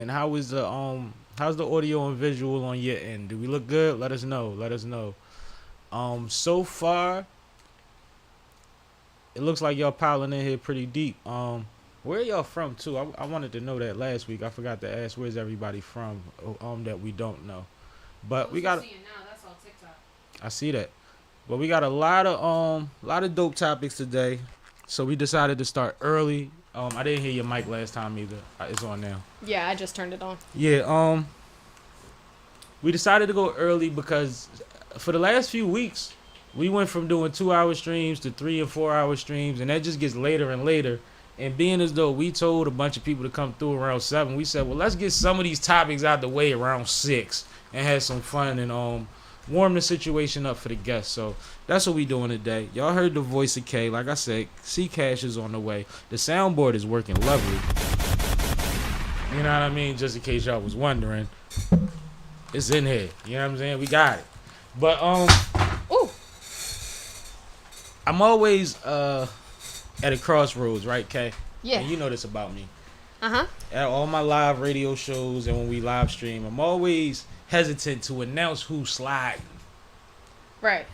And how's the audio and visual on your end? Do we look good? Let us know. Let us know. So far, it looks like y'all piling in here pretty deep. Where y'all from too? I wanted to know that last week. I forgot to ask where's everybody from that we don't know. But we got now, that's all TikTok. I see that. But we got a lot of dope topics today. So we decided to start early. I didn't hear your mic last time either. It's on now. Yeah, I just turned it on. Yeah, we decided to go early because for the last few weeks we went from doing 2-hour streams to 3 and 4-hour streams, and that just gets later and later. And being as though we told a bunch of people to come through around 7, we said, well, let's get some of these topics out the way around 6 and have some fun and warm the situation up for the guests. So that's what we doing today. Y'all heard the voice of K. Like I said, C Cash is on the way. The soundboard is working lovely. You know what I mean? Just in case y'all was wondering, it's in here. You know what I'm saying? We got it. But Ooh. I'm always at a crossroads, right, Kay? Yeah. And you know this about me. Uh-huh. At all my live radio shows and when we live stream, I'm always hesitant to announce who's sliding. Right.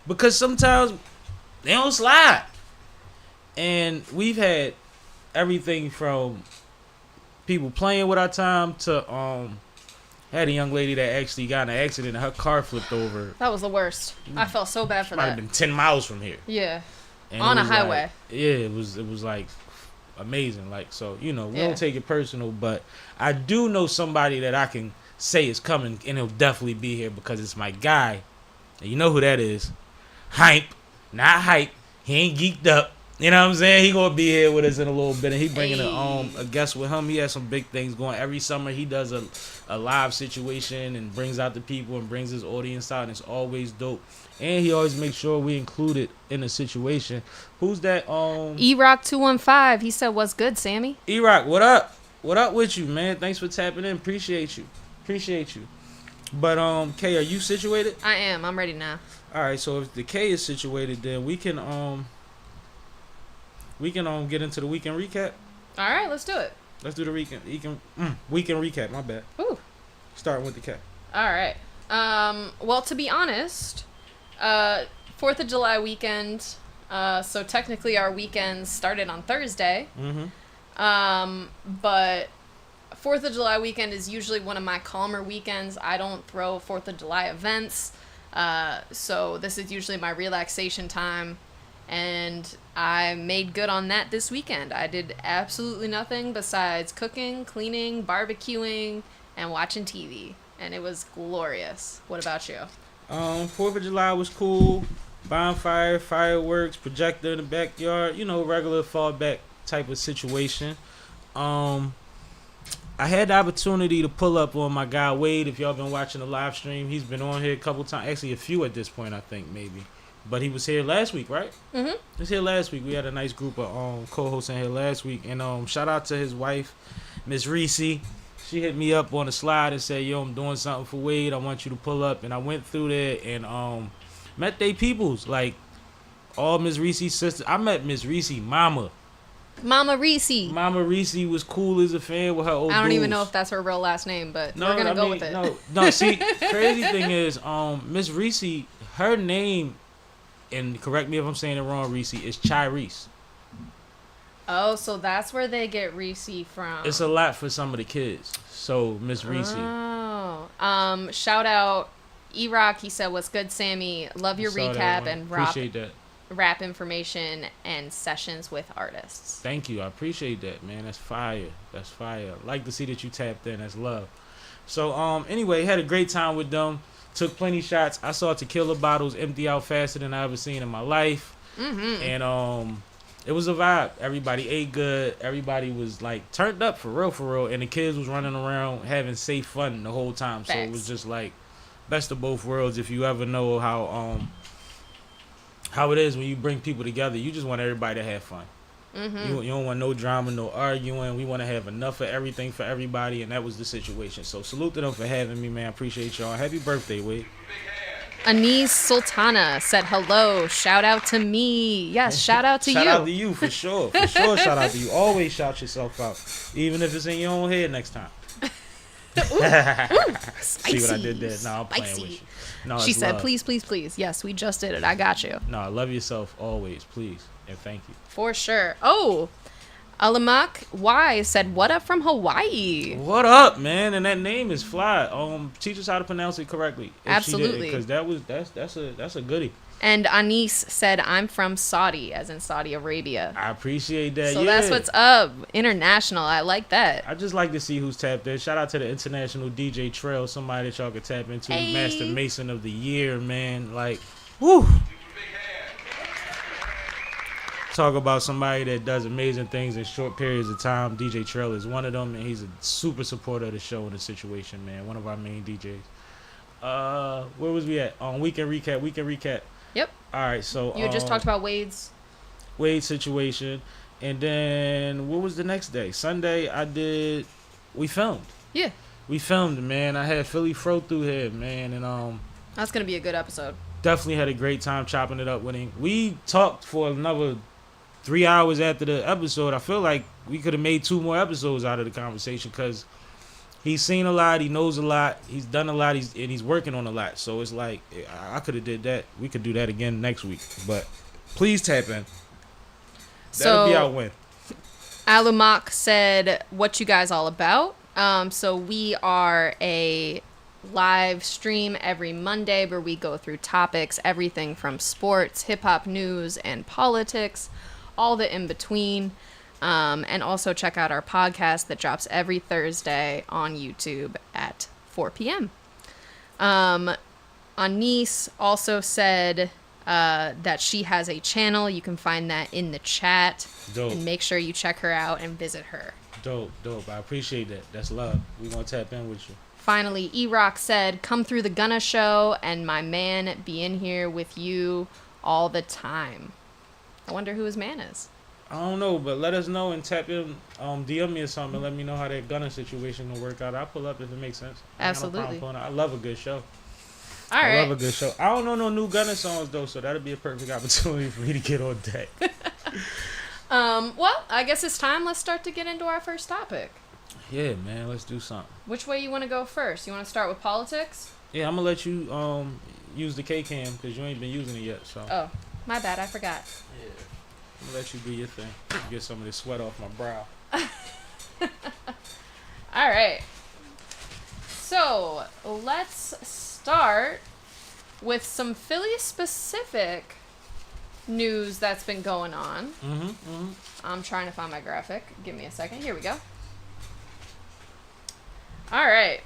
Because sometimes they don't slide. And we've had everything from people playing with our time to had a young lady that actually got in an accident and her car flipped over. That was the worst. I felt so bad for Might that. have been 10 miles from here. Yeah. And On it a was highway. Like, yeah, it was like amazing. Like, so, you know, we Yeah. don't take it personal, but I do know somebody that I can say is coming and he'll definitely be here because it's my guy. And you know who that is. Hype. Not hype. He ain't geeked up. You know what I'm saying? He gonna be here with us in a little bit, and he bringing a guest with him. He has some big things going. Every summer he does a live situation and brings out the people and brings his audience out, and it's always dope. And he always makes sure we include it in the situation. Who's that? E-Rock 215. He said, "What's good, Sammy?" E-Rock, what up? What up with you, man? Thanks for tapping in. Appreciate you. But K, are you situated? I am. I'm ready now. All right. So if the K is situated, then we can get into the weekend recap. All right, let's do it. Let's do the weekend recap. My bad. Ooh. Starting with the K. All right. Well, to be honest, 4th of July weekend. So technically our weekend started on Thursday. Mm-hmm. But 4th of July weekend is usually one of my calmer weekends. I don't throw 4th of July events. So this is usually my relaxation time. And I made good on that this weekend. I did absolutely nothing besides cooking, cleaning, barbecuing, and watching TV. And it was glorious. What about you? 4th of July was cool. Bonfire, fireworks, projector in the backyard. You know, regular fallback type of situation. I had the opportunity to pull up on my guy Wade. If y'all been watching the live stream, he's been on here a couple times. Actually, a few at this point, I think, maybe. But he was here last week, right? Mm-hmm. He was here last week. We had a nice group of co-hosts in here last week. And shout out to his wife, Miss Reese. She hit me up on the slide and said, yo, I'm doing something for Wade. I want you to pull up. And I went through there and met they peoples. Like, all Miss Reese's sisters. I met Miss Reese Mama. Mama Reese. Mama Reese was cool as a fan with her old I don't dudes. even know if that's her real last name, but we're going to go with it. No, see, crazy thing is, Miss Reese, her name, and correct me if I'm saying it wrong, Reese, is Chai Reese. Oh, so that's where they get Reese from. It's a lot for some of the kids. So, Miss Reese. Oh. Shout out E-Rock. He said, "What's good, Sammy? Love your recap and rap information and sessions with artists." Thank you. I appreciate that, man. That's fire. I like to see that you tapped in. That's love. So, anyway, had a great time with them. Took plenty shots. I saw tequila bottles empty out faster than I ever seen in my life. Mm-hmm. And it was a vibe. Everybody ate good. Everybody was like turned up for real. And the kids was running around having safe fun the whole time. So it was just like best of both worlds. If you ever know how it is when you bring people together, you just want everybody to have fun. Mm-hmm. You don't want no drama, no arguing. We want to have enough of everything for everybody, and that was the situation. So salute to them for having me, man. Appreciate y'all. Happy birthday, Wade. Anise Sultana said hello. Shout out to me. Yes, shout out to you. Shout out to you for sure. Shout out to you. Always shout yourself out, even if it's in your own head next time. Spicy. See what I did there? No, I'm playing with you. No, She it's said, love. please, please, please. Yes, we just did it. I got you. No, love yourself always, please, and thank you. For sure. Oh, Alamak Y said, what up from Hawaii? What up, man? And that name is fly. Teach us how to pronounce it correctly. Absolutely. Because that's a goodie. And Anis said, I'm from Saudi, as in Saudi Arabia. I appreciate that. So yeah. that's what's up. International. I like that. I just like to see who's tapped in. Shout out to the international DJ Trail, somebody that y'all could tap into. Hey. Master Mason of the year, man. Like, whoo. Talk about somebody that does amazing things in short periods of time. DJ Trail is one of them, and he's a super supporter of the show and the situation, man. One of our main DJs. Where was we at? On Weekend Recap. Yep. All right, so You had just talked about Wade's. Wade situation, and then what was the next day? Sunday, we filmed. Yeah. We filmed, man. I had Philly Fro through here, man, and That's going to be a good episode. definitely had a great time chopping it up with him. We talked for another 3 hours after the episode. I feel like we could have made 2 more episodes out of the conversation because he's seen a lot, he knows a lot, he's done a lot, he's working on a lot. So it's like I could have did that. We could do that again next week. But please tap in. That'll be our win. Alumak said, what you guys all about? So we are a live stream every Monday where we go through topics, everything from sports, hip-hop news, and politics, all the in-between. And also check out our podcast that drops every Thursday on YouTube at 4 p.m. Anis also said that she has a channel. You can find that in the chat. Dope. And make sure you check her out and visit her. Dope. I appreciate that. That's love. We gonna tap in with you. Finally, E-Rock said, come through the Gunna show and my man be in here with you all the time. I wonder who his man is. I don't know, but let us know and tap in, DM me or something and let me know how that Gunna situation will work out. I'll pull up if it makes sense. Absolutely. I love a good show. All right. I love a good show. I don't know no new Gunna songs though, so that'll be a perfect opportunity for me to get on deck. Well, I guess it's time. Let's start to get into our first topic. Yeah, man, let's do something. Which way you want to go first? You want to start with politics? Yeah, I'm gonna let you use the K-Cam because you ain't been using it yet. So. Oh, my bad. I forgot. Yeah. I'm gonna let you do your thing. Get some of this sweat off my brow. All right. So let's start with some Philly-specific news that's been going on. I'm trying to find my graphic. Give me a second. Here we go. All right.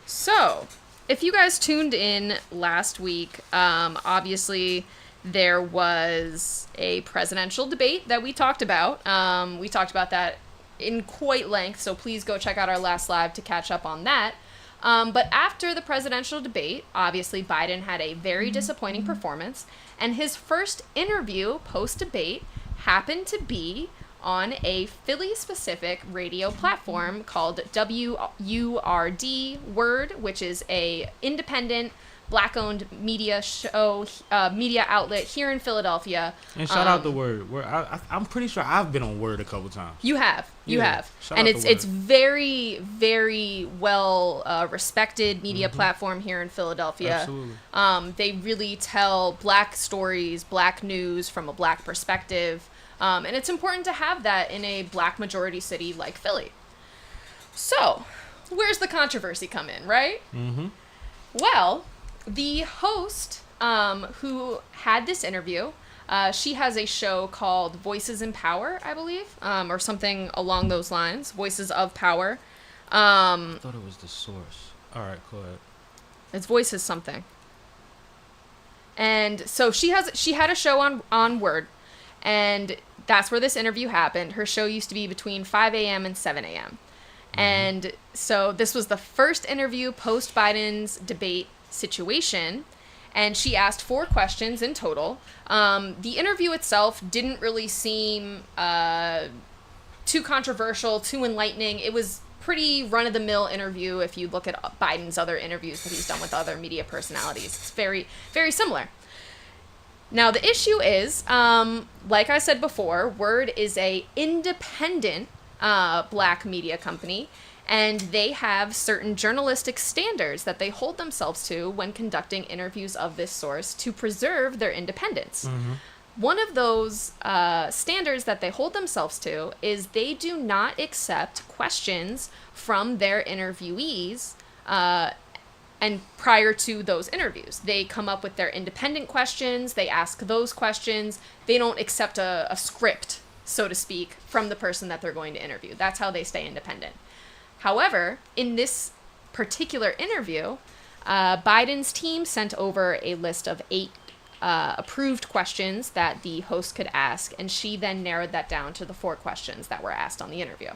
So, if you guys tuned in last week, obviously there was a presidential debate that we talked about. We talked about that in quite length, so please go check out our last live to catch up on that. But after the presidential debate, obviously Biden had a very disappointing performance, and his first interview post-debate happened to be on a Philly-specific radio platform called WURD, WURD, which is a independent, Black-owned media show, media outlet here in Philadelphia. And shout out the WURD. I'm pretty sure I've been on WURD a couple times. You have. Shout And out the it's WURD. very, very well respected media platform here in Philadelphia. Absolutely. They really tell Black stories, Black news from a Black perspective. And it's important to have that in a Black majority city like Philly. So, where's the controversy come in, right? Well, the host who had this interview, she has a show called Voices in Power, I believe, or something along those lines. Voices of Power. I thought it was the source. All right, go ahead. It's Voices something. And so she had a show on WURD, and that's where this interview happened. Her show used to be between 5 a.m. and 7 a.m. And so this was the first interview post Biden's debate situation, and she asked 4 questions in total. The interview itself didn't really seem too controversial, too enlightening. It was pretty run-of-the-mill interview if you look at Biden's other interviews that he's done with other media personalities. It's very, very similar. Now, the issue is, like I said before, WURD is a independent Black media company, And they have certain journalistic standards that they hold themselves to when conducting interviews of this source to preserve their independence. One of those standards that they hold themselves to is they do not accept questions from their interviewees and prior to those interviews. They come up with their independent questions, they ask those questions, they don't accept a script, so to speak, from the person that they're going to interview. That's how they stay independent. However, in this particular interview, Biden's team sent over a list of 8 approved questions that the host could ask, and she then narrowed that down to the 4 questions that were asked on the interview.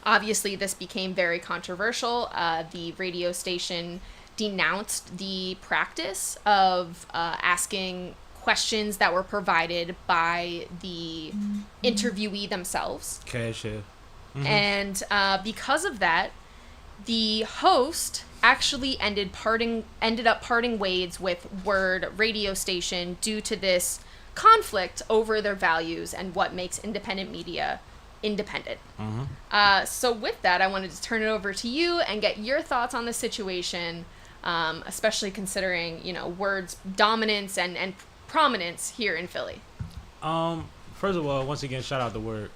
Obviously, this became very controversial. The radio station denounced the practice of asking questions that were provided by the interviewee themselves. Cash here. And because of that, the host actually ended up parting ways with WURD radio station due to this conflict over their values and what makes independent media independent. So with that, I wanted to turn it over to you and get your thoughts on the situation, especially considering, WURD's dominance and prominence here in Philly. First of all, once again, shout out to WURD.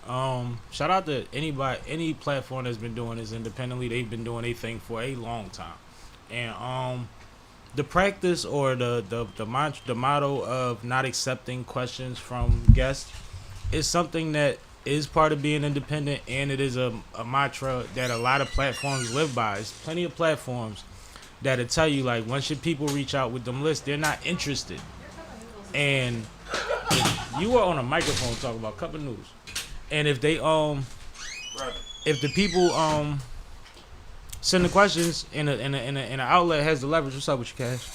Shout out to any platform that's been doing this independently. They've been doing their thing for a long time. And the practice or the motto of not accepting questions from guests is something that is part of being independent, and it is a mantra that a lot of platforms live by. There's plenty of platforms that'll tell you, like, once your people reach out with them lists, they're not interested. And you are on a microphone talking about cup of news, and if they if the people send the questions and an outlet has the leverage, what's up with you, Cash?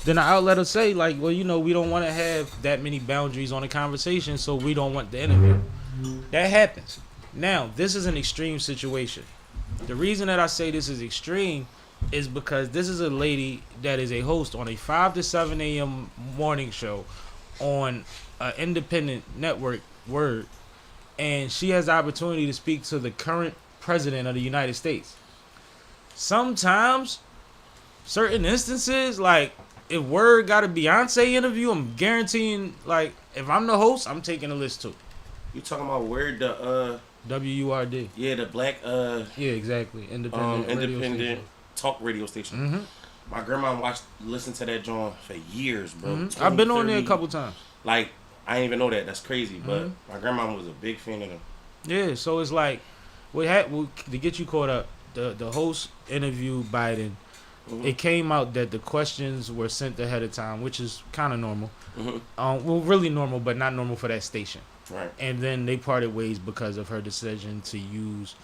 Then the outlet will say, like, well, we don't want to have that many boundaries on the conversation, so we don't want the interview. That happens. Now, this is an extreme situation. The reason that I say this is extreme is because this is a lady that is a host on a 5 to 7 a.m. morning show on an independent network, WURD, and she has the opportunity to speak to the current president of the United States. Sometimes, certain instances, like if WURD got a Beyonce interview, I'm guaranteeing, like, if I'm the host, I'm taking a list too. You talking about WURD, the WURD? Yeah, the black yeah, exactly. Independent talk radio station. My grandma listened to that joint for years, bro. I've been on there a couple times. Like, I didn't even know that. That's crazy. But my grandma was a big fan of them. Yeah, so it's like, to get you caught up, the host interviewed Biden. It came out that the questions were sent ahead of time, which is kind of normal. Well, really normal, but not normal for that station. Right. And then they parted ways because of her decision to use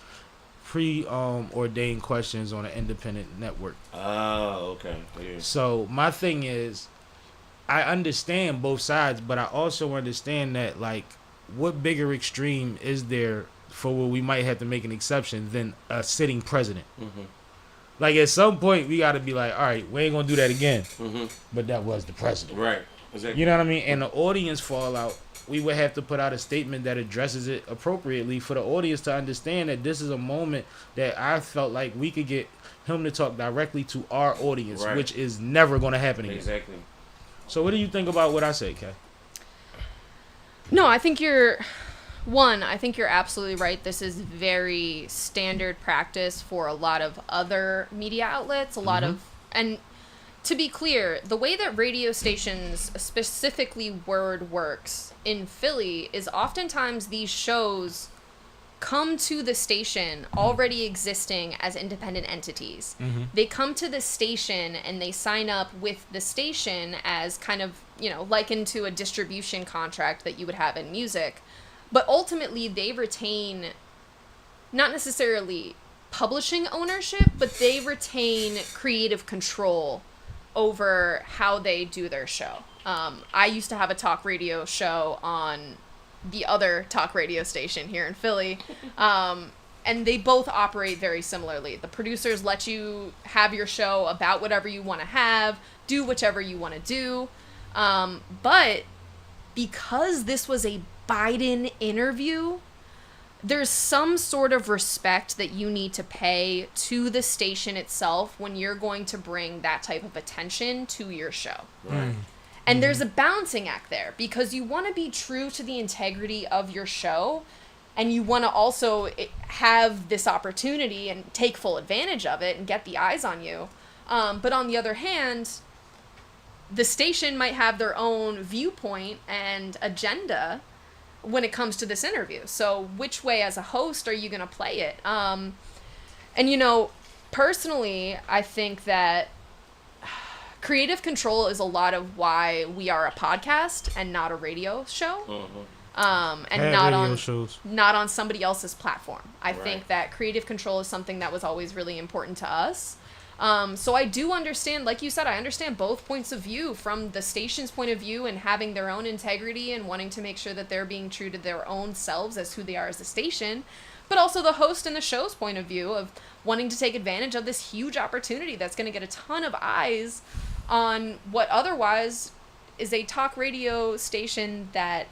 ordained questions on an independent network. Oh, okay. Yeah. So my thing is, I understand both sides, but I also understand that, like, what bigger extreme is there for where we might have to make an exception than a sitting president? Like, at some point, we got to be like, all right, we ain't going to do that again. But that was the president. Right. Exactly. You know what I mean? And the audience fallout, we would have to put out a statement that addresses it appropriately for the audience to understand that this is a moment that I felt like we could get him to talk directly to our audience, which is never going to happen again. Exactly. So what do you think about what I say, Kay? No, I think you're absolutely right. This is very standard practice for a lot of other media outlets, and to be clear, the way that radio stations, specifically WURD, works in Philly is oftentimes these shows come to the station already existing as independent entities. They come to the station and they sign up with the station as kind of, likened to a distribution contract that you would have in music. But ultimately, they retain not necessarily publishing ownership, but they retain creative control over how they do their show. I used to have a talk radio show on the other talk radio station here in Philly, and they both operate very similarly. The producers let you have your show about whatever you want to have, do whichever you want to do, but because this was a Biden interview, there's some sort of respect that you need to pay to the station itself when you're going to bring that type of attention to your show. Right. And there's a balancing act there because you want to be true to the integrity of your show and you want to also have this opportunity and take full advantage of it and get the eyes on you. But on the other hand, the station might have their own viewpoint and agenda when it comes to this interview. So which way as a host are you going to play it? And, you know, personally, I think that creative control is a lot of why we are a podcast and not a radio show. And not on somebody else's platform. I think that creative control is something that was always really important to us. So I do understand, like you said, I understand both points of view from the station's point of view and having their own integrity and wanting to make sure that they're being true to their own selves as who they are as a station, but also the host and the show's point of view of wanting to take advantage of this huge opportunity that's going to get a ton of eyes on what otherwise is a talk radio station that,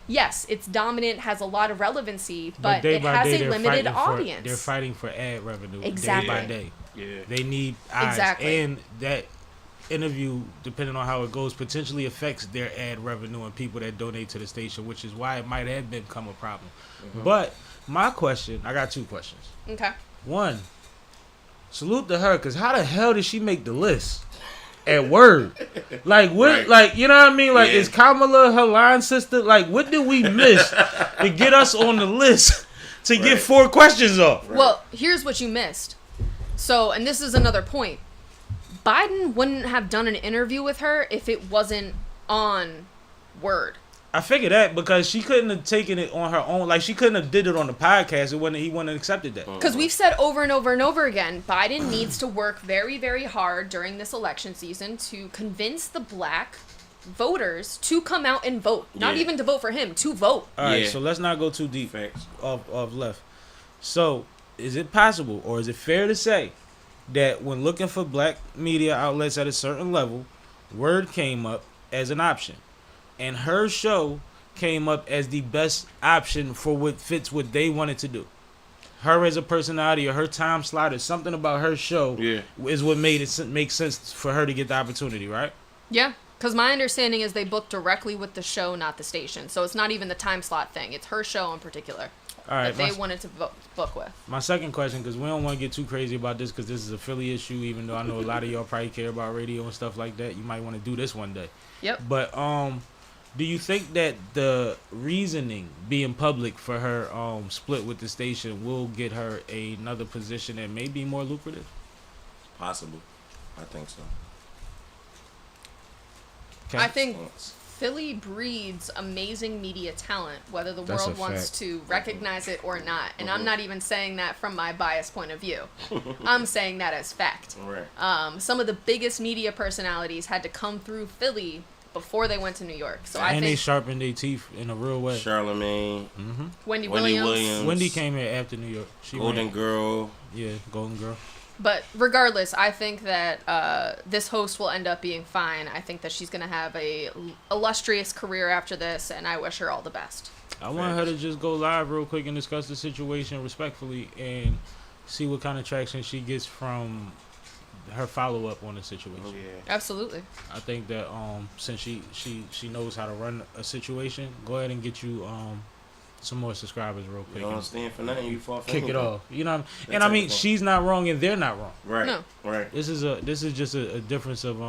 yes, it's dominant, has a lot of relevancy, but it has a limited audience. They're fighting for ad revenue exactly. day by day. Yeah. They need eyes. Exactly. And that interview, depending on how it goes, potentially affects their ad revenue and people that donate to the station, which is why it might have become a problem. But my question, I got two questions. Okay. One, salute to her, because how the hell did she make the list at WURD? Like, what? Right. Like, you know what I mean? Like, is Kamala her line sister? Like, what did we miss to get us on the list to get 4 questions off? Well, here's what you missed. So, and this is another point. Biden wouldn't have done an interview with her if it wasn't on WURD. I figured that because she couldn't have taken it on her own. Like, she couldn't have did it on the podcast. He wouldn't have accepted that. Because we've said over and over and over again, Biden needs to work very, very hard during this election season to convince the black voters to come out and vote. Not even to vote for him, to vote. All right, so let's not go too deep off left. So, is it possible or is it fair to say that when looking for black media outlets at a certain level, WURD came up as an option? And her show came up as the best option for what fits what they wanted to do. Her as a personality or her time slot or something about her show is what made it make sense for her to get the opportunity, right? Yeah, because my understanding is they booked directly with the show, not the station. So it's not even the time slot thing. It's her show in particular that they wanted to book with. My second question, because we don't want to get too crazy about this because this is a Philly issue, even though I know a lot of y'all probably care about radio and stuff like that. You might want to do this one day. Yep. But do you think that the reasoning being public for her split with the station will get her another position that may be more lucrative? Possible. I think so. I think Philly breeds amazing media talent, whether the world wants to recognize it or not. And I'm not even saying that from my biased point of view. I'm saying that as fact. Right. Some of the biggest media personalities had to come through Philly before they went to New York. So I think they sharpened their teeth in a real way. Charlemagne. Wendy Williams. Wendy came here after New York. Golden Girl. Yeah, Golden Girl. But regardless, I think that this host will end up being fine. I think that she's going to have a illustrious career after this, and I wish her all the best. I want her to just go live real quick and discuss the situation respectfully and see what kind of traction she gets from her follow-up on the situation. Oh, yeah. Absolutely. I think that since she knows how to run a situation, go ahead and get you some more subscribers real quick. You don't stand for nothing, you fall for kick anything. it off. You know what I mean? And I mean, she's not wrong and they're not wrong. Right. No. Right. This is just a difference of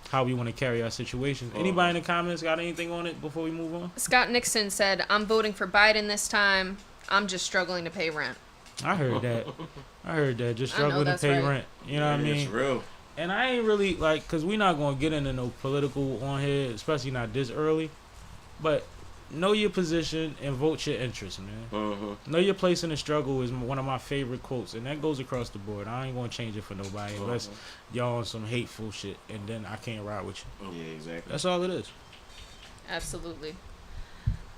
how we want to carry our situations. Anybody in the comments got anything on it before we move on? Scott Nixon said, "I'm voting for Biden this time. I'm just struggling to pay rent." I heard that. Just struggling to pay rent. You know what I mean? It's real. And I ain't really because we're not going to get into no political on here, especially not this early. But know your position and vote your interests, man. Know your place in the struggle is one of my favorite quotes, and that goes across the board. I ain't going to change it for nobody unless y'all on some hateful shit, and then I can't ride with you. Yeah, exactly. That's all it is. Absolutely.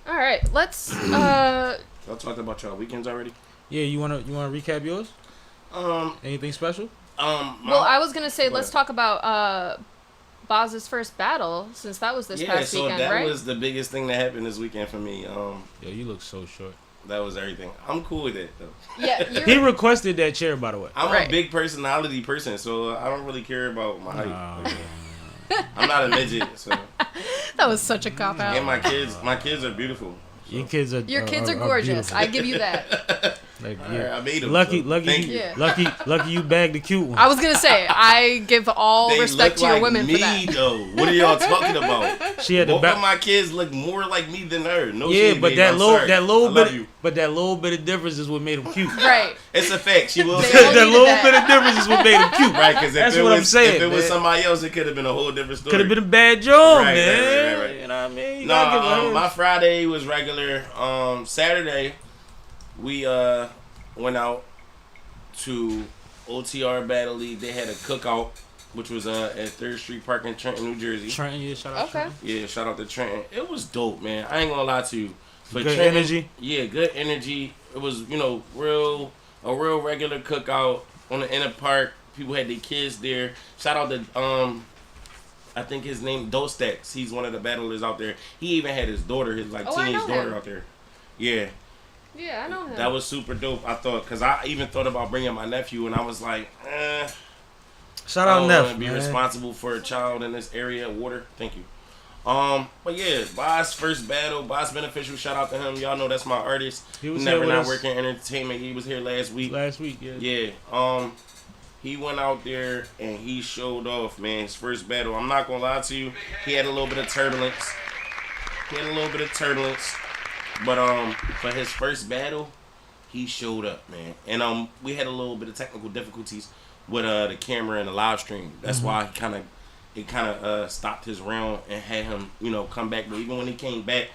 All right, let's. Y'all talked about y'all weekends already? Yeah, you wanna recap yours? Anything special? Well, I was gonna say let's talk about Boz's first battle since that was this past weekend, right? Yeah, so that was the biggest thing that happened this weekend for me. Yo, you look so short. That was everything. I'm cool with it though. Yeah, He requested that chair, by the way. I'm Right. a big personality person, so I don't really care about my height. I'm not a midget, so. that was such a cop out. And my kids are beautiful. So. Your kids are gorgeous. beautiful. I give you that. Like, All right, I made them. lucky, so lucky, thank you, you. Yeah. lucky you bagged the cute one. I was gonna say I give all They respect look to your like women me, for that. though. What are y'all talking about? She had the Both of back. my kids look more like me than her. No Yeah, shade, but baby. that I'm little, sorry. that I little love bit, you. but that little bit of difference is what made him cute. Right. It's a fact. She will They say all That needed little that. bit of difference is what made him cute. right because That's what I'm saying, If it was man. somebody else, it could have been a whole different story. Could have been a bad job, Right, man. right. You know what I mean? You gotta give her No, hers. my Friday was regular. Saturday, we went out to OTR Battle League. They had a cookout, which was at 3rd Street Park in Trenton, New Jersey. Trenton, yeah, shout out. Okay. Trenton. Yeah, shout out to Trenton. It was dope, man. I ain't gonna lie to you. For Good Trenton, energy? Yeah, good energy. It was, a real regular cookout on the inner park. People had their kids there. Shout out to I think his name Dostaks. He's one of the battlers out there. He even had his daughter, his I teenage know daughter him. out there. Yeah. Yeah, I know him. That was super dope. I thought, because I even thought about bringing my nephew, and I was like, Shout I out don't Neff, want to be man. responsible for a child in this area. Water, thank you. But yeah, Bas first battle, Basbeneficial. Shout out to him. Y'all know that's my artist. He was Never here with not us working entertainment. He was here last week. last week, yeah. Yeah. He went out there and he showed off, man. His first battle. I'm not gonna lie to you. He had a little bit of turbulence. But for his first battle, he showed up, man. And we had a little bit of technical difficulties with the camera and the live stream. That's why it kind of stopped his round and had him, come back. But even when he came back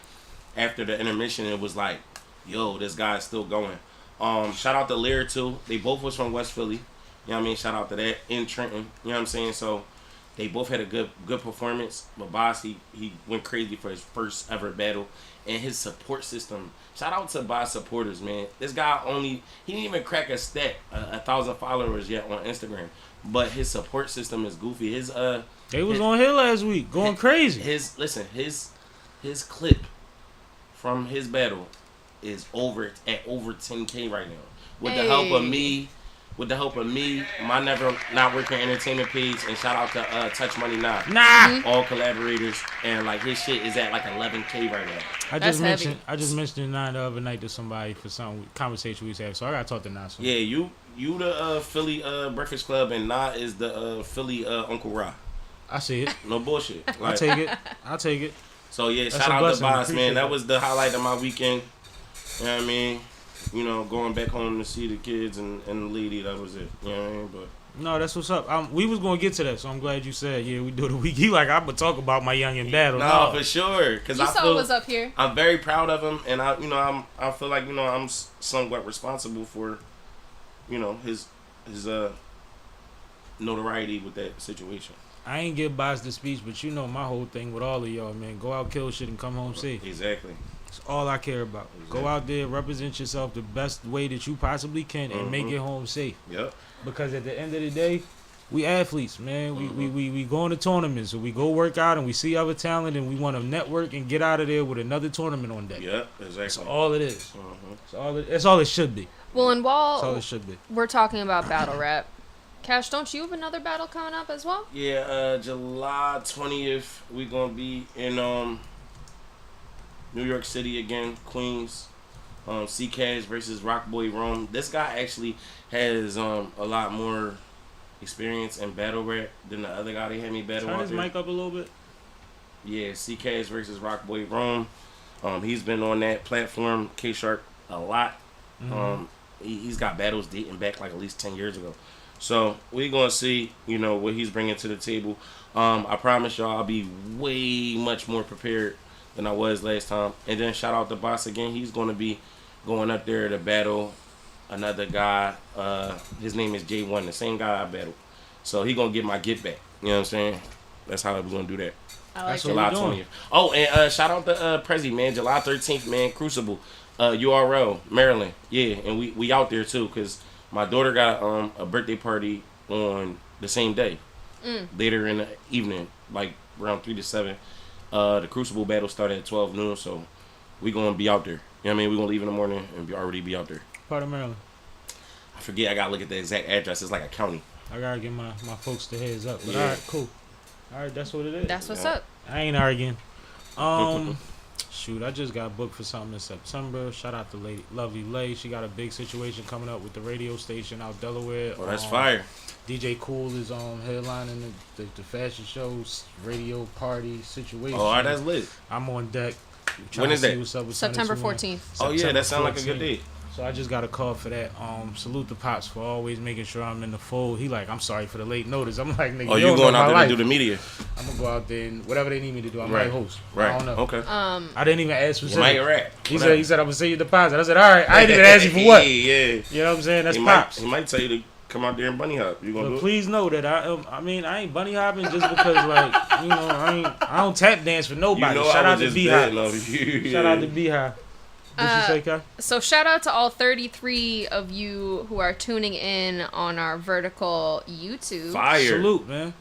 after the intermission, it was like, yo, this guy's still going. Shout out to Lear too. They both was from West Philly. You know what I mean? Shout out to that in Trenton. You know what I'm saying? So they both had a good performance. But Bas, he went crazy for his first ever battle. And his support system. Shout out to Bas supporters, man. This guy he didn't even crack a stat, 1,000 followers yet on Instagram. But his support system is goofy. They was on here last week, going crazy. His clip from his battle is over 10K right now. With the help of me, my Never Not Working Entertainment page, and shout out to Touch Money Nah. All collaborators, and like his shit is at like 11K right now. I That's just mentioned Nah the other night to somebody for some conversation we was having, so I gotta talk to Nah soon. Yeah, you the Philly Breakfast Club, and Nah is the Philly Uncle Ra. I see it. No bullshit. I'll take it. So yeah, That's shout a out blessing. to Bas, Appreciate man. That that. was the highlight of my weekend. You know what I mean? Going back home to see the kids and the lady, that was it. You know what I mean? But No, that's what's up. We was gonna get to that, so I'm glad you said, yeah, we do the week. He like, I'm gonna talk about my youngin' battle. no, for sure. Cause You I saw feel what was up here. I'm very proud of him, and I feel like I'm somewhat responsible for, his notoriety with that situation. I ain't give Bas the speech, but my whole thing with all of y'all, man, go out, kill shit, and come home safe. Exactly. That's all I care about. Exactly. Go out there, represent yourself the best way that you possibly can, and make it home safe. Yep. Because at the end of the day, we athletes, man. We go into tournaments, so we go work out and we see other talent, and we want to network and get out of there with another tournament on deck. Yep. Exactly. That's all it is. That's all it should be. Well, and That's all while it should be. we're talking about battle rap, Cash, don't you have another battle coming up as well? Yeah. July 20th, we gonna be in New York City again, Queens. C-Cash versus Rockboy Rome. This guy actually has a lot more experience in battle rap than the other guy they had me battle Turn out his there. mic up a little bit. Yeah, C-Cash versus Rockboy Rome. He's been on that platform, K-Shark, a lot. He's got battles dating back like at least 10 years ago. So we're going to see, what he's bringing to the table. I promise y'all I'll be way much more prepared than I was last time. And then shout out to Bas again. He's going to be going up there to battle another guy. His name is J1, the same guy I battled. So he going to get my get back. You know what I'm saying? That's how we're going to do that. I like That's it. what July we doing. 20th. Oh, and shout out to Prezi, man. July 13th, man. Crucible. URL, Maryland. Yeah, and we out there too, because my daughter got a birthday party on the same day. Later in the evening, like around 3 to 7. The Crucible battle started at 12 noon, so we going to be out there. what I mean? We're gonna leave in the morning and already be out there. Part of Maryland. I forget. I gotta look at the exact address. It's like a county. I gotta give my folks the heads up. But Yeah. all right, cool. All right, that's what it is. That's what's up. I ain't arguing. Shoot, I just got booked for something in September. Shout out to Lovely Lay. She got a big situation coming up with the radio station out Delaware. Oh, that's fire. DJ Cool is headlining the fashion shows, radio party situation. Oh, all right, that's lit. I'm on deck. When is that? What's up with September 72. 14th. Oh yeah, that sounds like a good 14th. day. So I just got a call for that. Salute the Pops for always making sure I'm in the fold. He like, I'm sorry for the late notice. I'm like, nigga, Oh, you you going out there life. to do the media? I'm gonna go out there and whatever they need me to do. I Right. might host. Right. I don't know. Okay. I didn't even ask for You might rap. He said I'm gonna send you the deposit. I said, all right. I didn't even ask you for what. Yeah. You know what I'm saying? That's He Pops. might tell you to come out there and bunny hop. You gonna do But it? please know that I ain't bunny hopping just because like I don't tap dance for nobody. You know Shout I out was to just Beehive. betting on you. Shout out to Beehive. What you say, Kai? So shout out to all 33 of you who are tuning in on our vertical YouTube. Fire. Salute, man.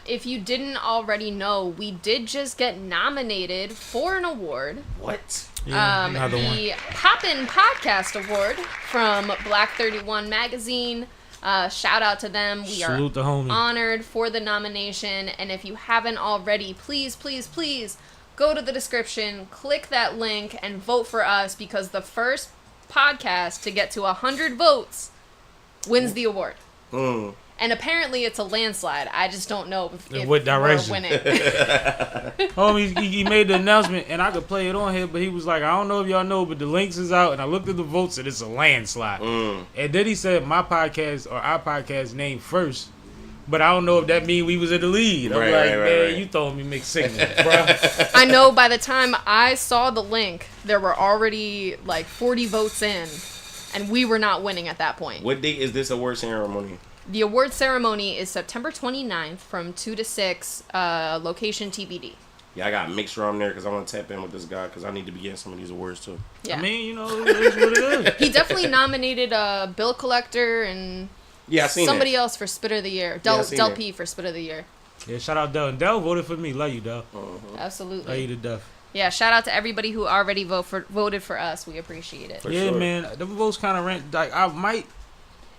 If you didn't already know, we did just get nominated for an award. What? Yeah, another one. The Poppin' Podcast Award from Black 31 Magazine. Shout out to them. We Salute the homie. are honored for the nomination. And if you haven't already, please, please, please go to the description, click that link, and vote for us because the first podcast to get to 100 votes wins the award. Mm. And apparently it's a landslide. I just don't know if what direction? we're winning. Homie, he made the announcement, and I could play it on here, but he was like, I don't know if y'all know, but the links is out, and I looked at the votes, and it's a landslide. And then he said my podcast, or our podcast name first, but I don't know if that mean we was in the lead. I'm man, you throwing me mixed signals, bro. I know by the time I saw the link, there were already like 40 votes in, and we were not winning at that point. What date is this award ceremony? The award ceremony is September 29th from 2 to 6, location TBD. Yeah, I got mixed around there because I want to tap in with this guy because I need to be getting some of these awards too. Yeah. I mean, it is what it is. He definitely nominated Bill Collector and Yeah, I seen somebody that. else for Spitter of the Year. Yeah, I Del seen that. P for Spitter of the Year. Yeah, shout out Del. And Del voted for me. Love you, Del. Love you Absolutely. to death. Yeah, shout out to everybody who already voted for us. We appreciate it. For Yeah, sure. man. The votes kind of rent. Like, I might.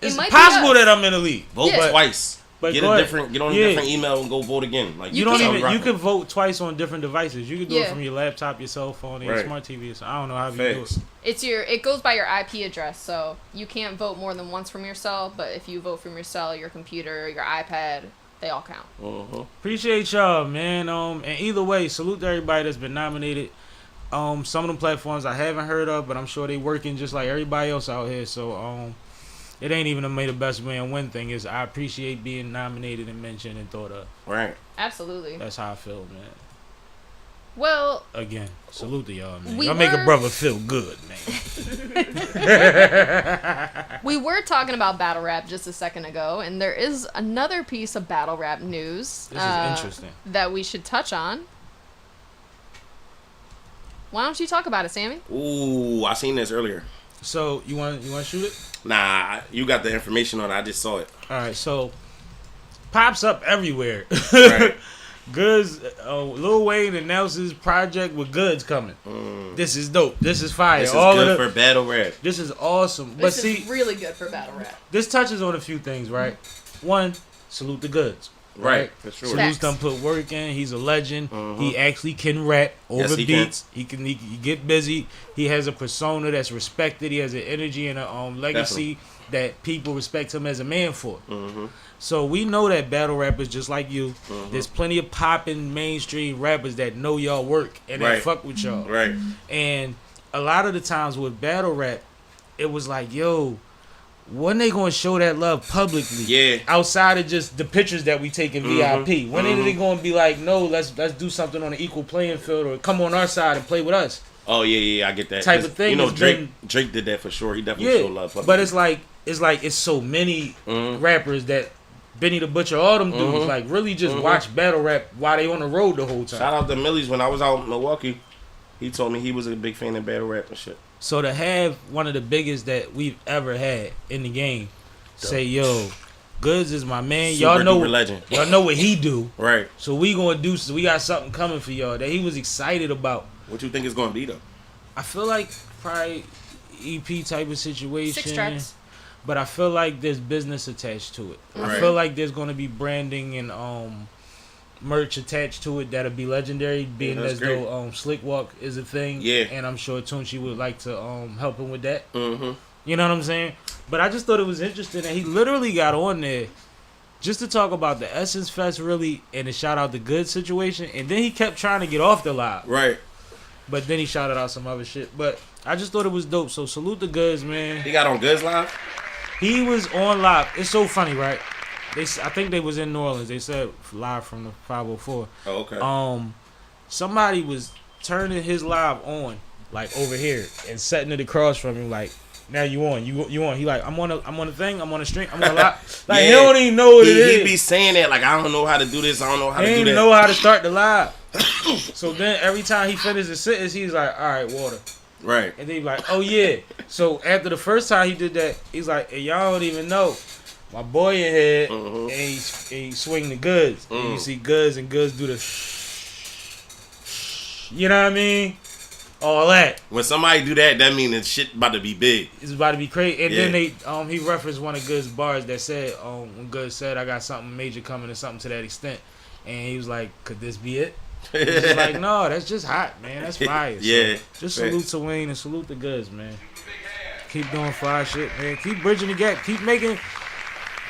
It's might be possible us. that I'm in the league. Vote Yeah. twice. But Get go a ahead. different. Get on Yeah. a different email and go vote again. Like You You don't can- even. Rock. You can vote twice on different devices. You can do it Yeah. from your laptop, your cell phone, or your Right. smart TV. So I don't know how you do Facts. it. It goes by your IP address, so you can't vote more than once from your cell, but if you vote from your cell, your computer, your iPad, they all count. Appreciate y'all, man. And either way, salute to everybody that's been nominated. Some of them platforms I haven't heard of, but I'm sure they working just like everybody else out here. So it ain't even a May the Best Man win thing. Is I appreciate being nominated and mentioned and thought of. Right. Absolutely. That's how I feel, man. Well, Again, salute to y'all, man. We Y'all make a were- brother feel good, man. we were talking about battle rap just a second ago, and there is another piece of battle rap news This is interesting. that we should touch on. Why don't you talk about it, Sammy? Ooh, I seen this earlier. So you want to shoot it? Nah, you got the information on it. I just saw it. All right, so pops up everywhere. Right. Goodz, Lil Wayne announces project with Goodz coming. This is dope. This is fire. This is All good of the, for battle rap. this is awesome. But This see, is really good for battle rap. this touches on a few things, right? One, salute the Goodz. Right, for sure. Salute's Facts. done put work in. He's a legend. He actually can rap over Yes, he can. beats. He can get busy. He has a persona that's respected. He has an energy and a legacy that people respect him as a man for. So we know that battle rappers just like you. There's plenty of popping mainstream rappers that know y'all work and that Right. fuck with y'all. Right. And a lot of the times with battle rap, it was like, yo, when they gonna show that love publicly? Yeah. Outside of just the pictures that we take in VIP. When are they gonna be like, no, let's do something on an equal playing field or come on our side and play with us? Oh yeah, I get that. Type of 'Cause, thing You know, has Drake did that for sure. He definitely showed love. Yeah. But it's so many rappers that Benny the Butcher, all them dudes, like really just watch battle rap while they on the road the whole time. Shout out to Millies. When I was out in Milwaukee, he told me he was a big fan of battle rap and shit. So to have one of the biggest that we've ever had in the game say, yo, Goodz is my man. Super Y'all know duper legend. Y'all know what he do. Right. So we got something coming for y'all that he was excited about. What you think it's gonna be though? I feel like probably EP type of situation. 6 tracks. But I feel like there's business attached to it. Right. I feel like there's gonna be branding and merch attached to it that'll be legendary, being that's as great. though Slick Walk is a thing. Yeah. And I'm sure Tunchi would like to help him with that. Mm-hmm. You know what I'm saying? But I just thought it was interesting that he literally got on there just to talk about the Essence Fest really and to shout out the Goodz situation, and then he kept trying to get off the live. Right. But then he shouted out some other shit. But I just thought it was dope. So salute the Goodz, man. He got on Goodz Live? He was on live. It's so funny, right? I think they was in New Orleans. They said live from the 504. Oh, okay. Somebody was turning his live on, like over here, and setting it across from him, like, now you on, you on. He like, I'm on a thing, I'm on a stream, I'm on a live. Like, he don't even know what it is. He be saying that, like, I don't know how to do this, I don't know how to do that. He didn't know how to start the live. So then every time he finished his sentence, he's like, all right, water. Right. And then he be like, oh yeah. So after the first time he did that, he's like, hey, y'all don't even know. My boy in here, and he swing the Goodz. And you see Goodz and Goodz do the you know what I mean? All that. When somebody do that, that means the shit about to be big. It's about to be crazy. And Yeah. then he referenced one of Goodz bars that said, when Goodz said, I got something major coming or something to that extent. And he was like, could this be it? He was like, no, that's just hot, man. That's fire. Yeah. So just salute to Wayne and salute the Goodz, man. Keep doing fire shit, man. Keep bridging the gap. Keep making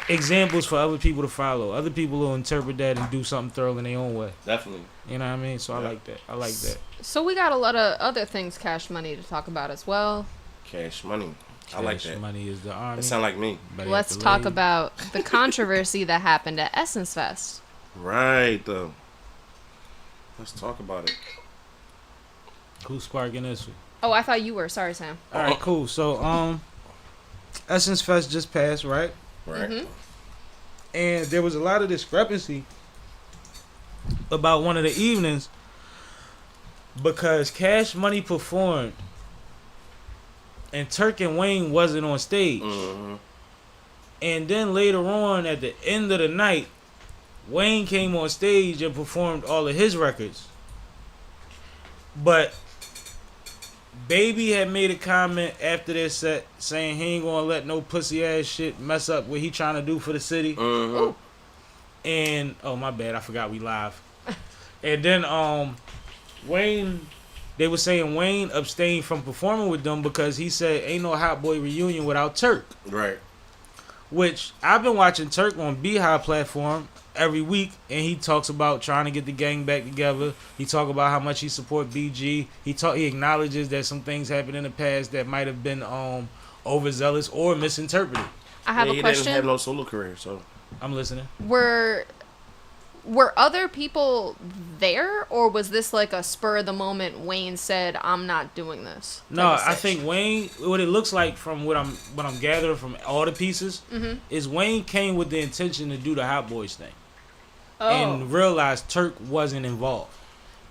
examples for other people to follow. Other people will interpret that and do something thorough in their own way. Definitely. You know what I mean? So I like that. I like that. So we got a lot of other things, Cash Money, to talk about as well. Cash money. I like Cash that. money is the army. That sound like me. Better Let's have to talk leave. about the controversy that happened at Essence Fest. Right, though. Let's talk about it. Who's sparking this one? Oh, I thought you were. Sorry, Sam. All right, cool. So, Essence Fest just passed, right? Right. Mhm. And there was a lot of discrepancy about one of the evenings because Cash Money performed and Turk and Wayne wasn't on stage. Mm-hmm. And then later on at the end of the night, Wayne came on stage and performed all of his records. But Baby had made a comment after their set saying he ain't gonna let no pussy ass shit mess up what he trying to do for the city. Mm-hmm. And oh my bad, I forgot we live. And then Wayne, they were saying Wayne abstained from performing with them because he said ain't no Hot Boy reunion without Turk. Right. Which I've been watching Turk on Beehive platform every week, and he talks about trying to get the gang back together. He talk about how much he support BG. He acknowledges that some things happened in the past that might have been overzealous or misinterpreted. I have a He question. didn't have no solo career, so. I'm listening. Were other people there, or was this like a spur of the moment? Wayne said, "I'm not doing this." No, type of I sitch? think Wayne. What it looks like from what I'm gathering from all the pieces is Wayne came with the intention to do the Hot Boys thing. And realized Turk wasn't involved.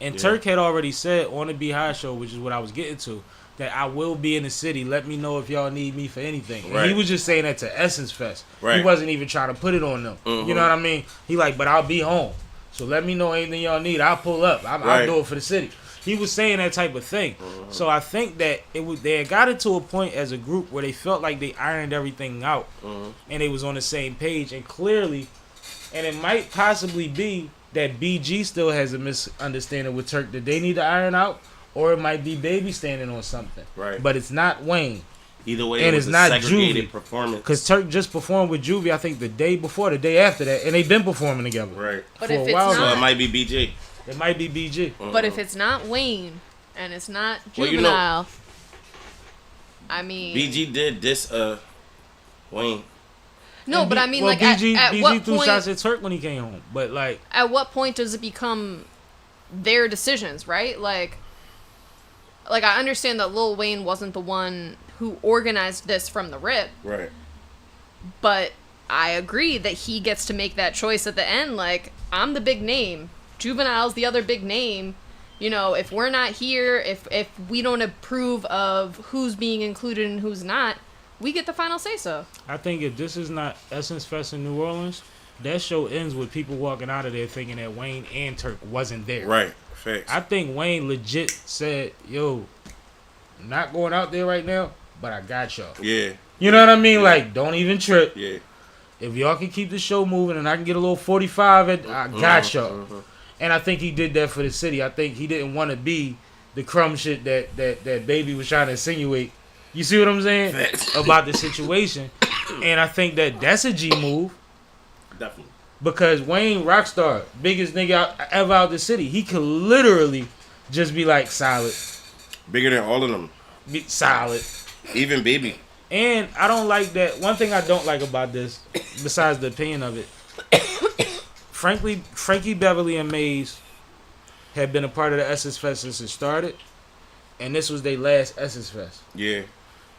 And Yeah. Turk had already said on the Beehive show, which is what I was getting to, that I will be in the city. Let me know if y'all need me for anything. And Right. he was just saying that to Essence Fest. He Right. wasn't even trying to put it on them. You know what I mean? He like, but I'll be home. So let me know anything y'all need. I'll pull up. I'll Right. do it for the city. He was saying that type of thing. So I think that they had got it to a point as a group where they felt like they ironed everything out. And they was on the same page. And clearly, and it might possibly be that BG still has a misunderstanding with Turk that they need to iron out, or it might be Baby standing on something. Right. But it's not Wayne. Either way, And it was it's a not segregated Juvie. performance. Because Turk just performed with Juvie, I think, the day before, the day after that, and they've been performing together. Right. But for if a it's while So now. not, it might be BG. It might be BG. but if it's not Wayne and it's not Well, you know- Juvenile, I mean, BG did this, Wayne. no, And but B- I mean, well, like BG, at BG what threw point? shots at Turk when he came home. But like, At what point does it become their decisions, right? Like I understand that Lil Wayne wasn't the one who organized this from the rip, Right. but I agree that he gets to make that choice at the end. Like, I'm the big name, Juvenile's the other big name. You know, if we're not here, if we don't approve of who's being included and who's not, we get the final say so. I think if this is not Essence Fest in New Orleans, that show ends with people walking out of there thinking that Wayne and Turk wasn't there. Right. Facts. I think Wayne legit said, yo, not going out there right now, but I got y'all. Yeah. You know what I mean? Like, don't even trip. Yeah. If y'all can keep the show moving and I can get a little 45, I got y'all. And I think he did that for the city. I think he didn't want to be the crumb shit that Baby was trying to insinuate. You see what I'm saying? About the situation. And I think that's a G move. Definitely. Because Wayne, Rockstar, biggest nigga ever out the city, he could literally just be like, solid. Bigger than all of them. Be solid. Even Baby. And I don't like that. One thing I don't like about this, besides the opinion of it, frankly, Frankie Beverly and Maze had been a part of the Essence Fest since it started. And this was their last Essence Fest. Yeah.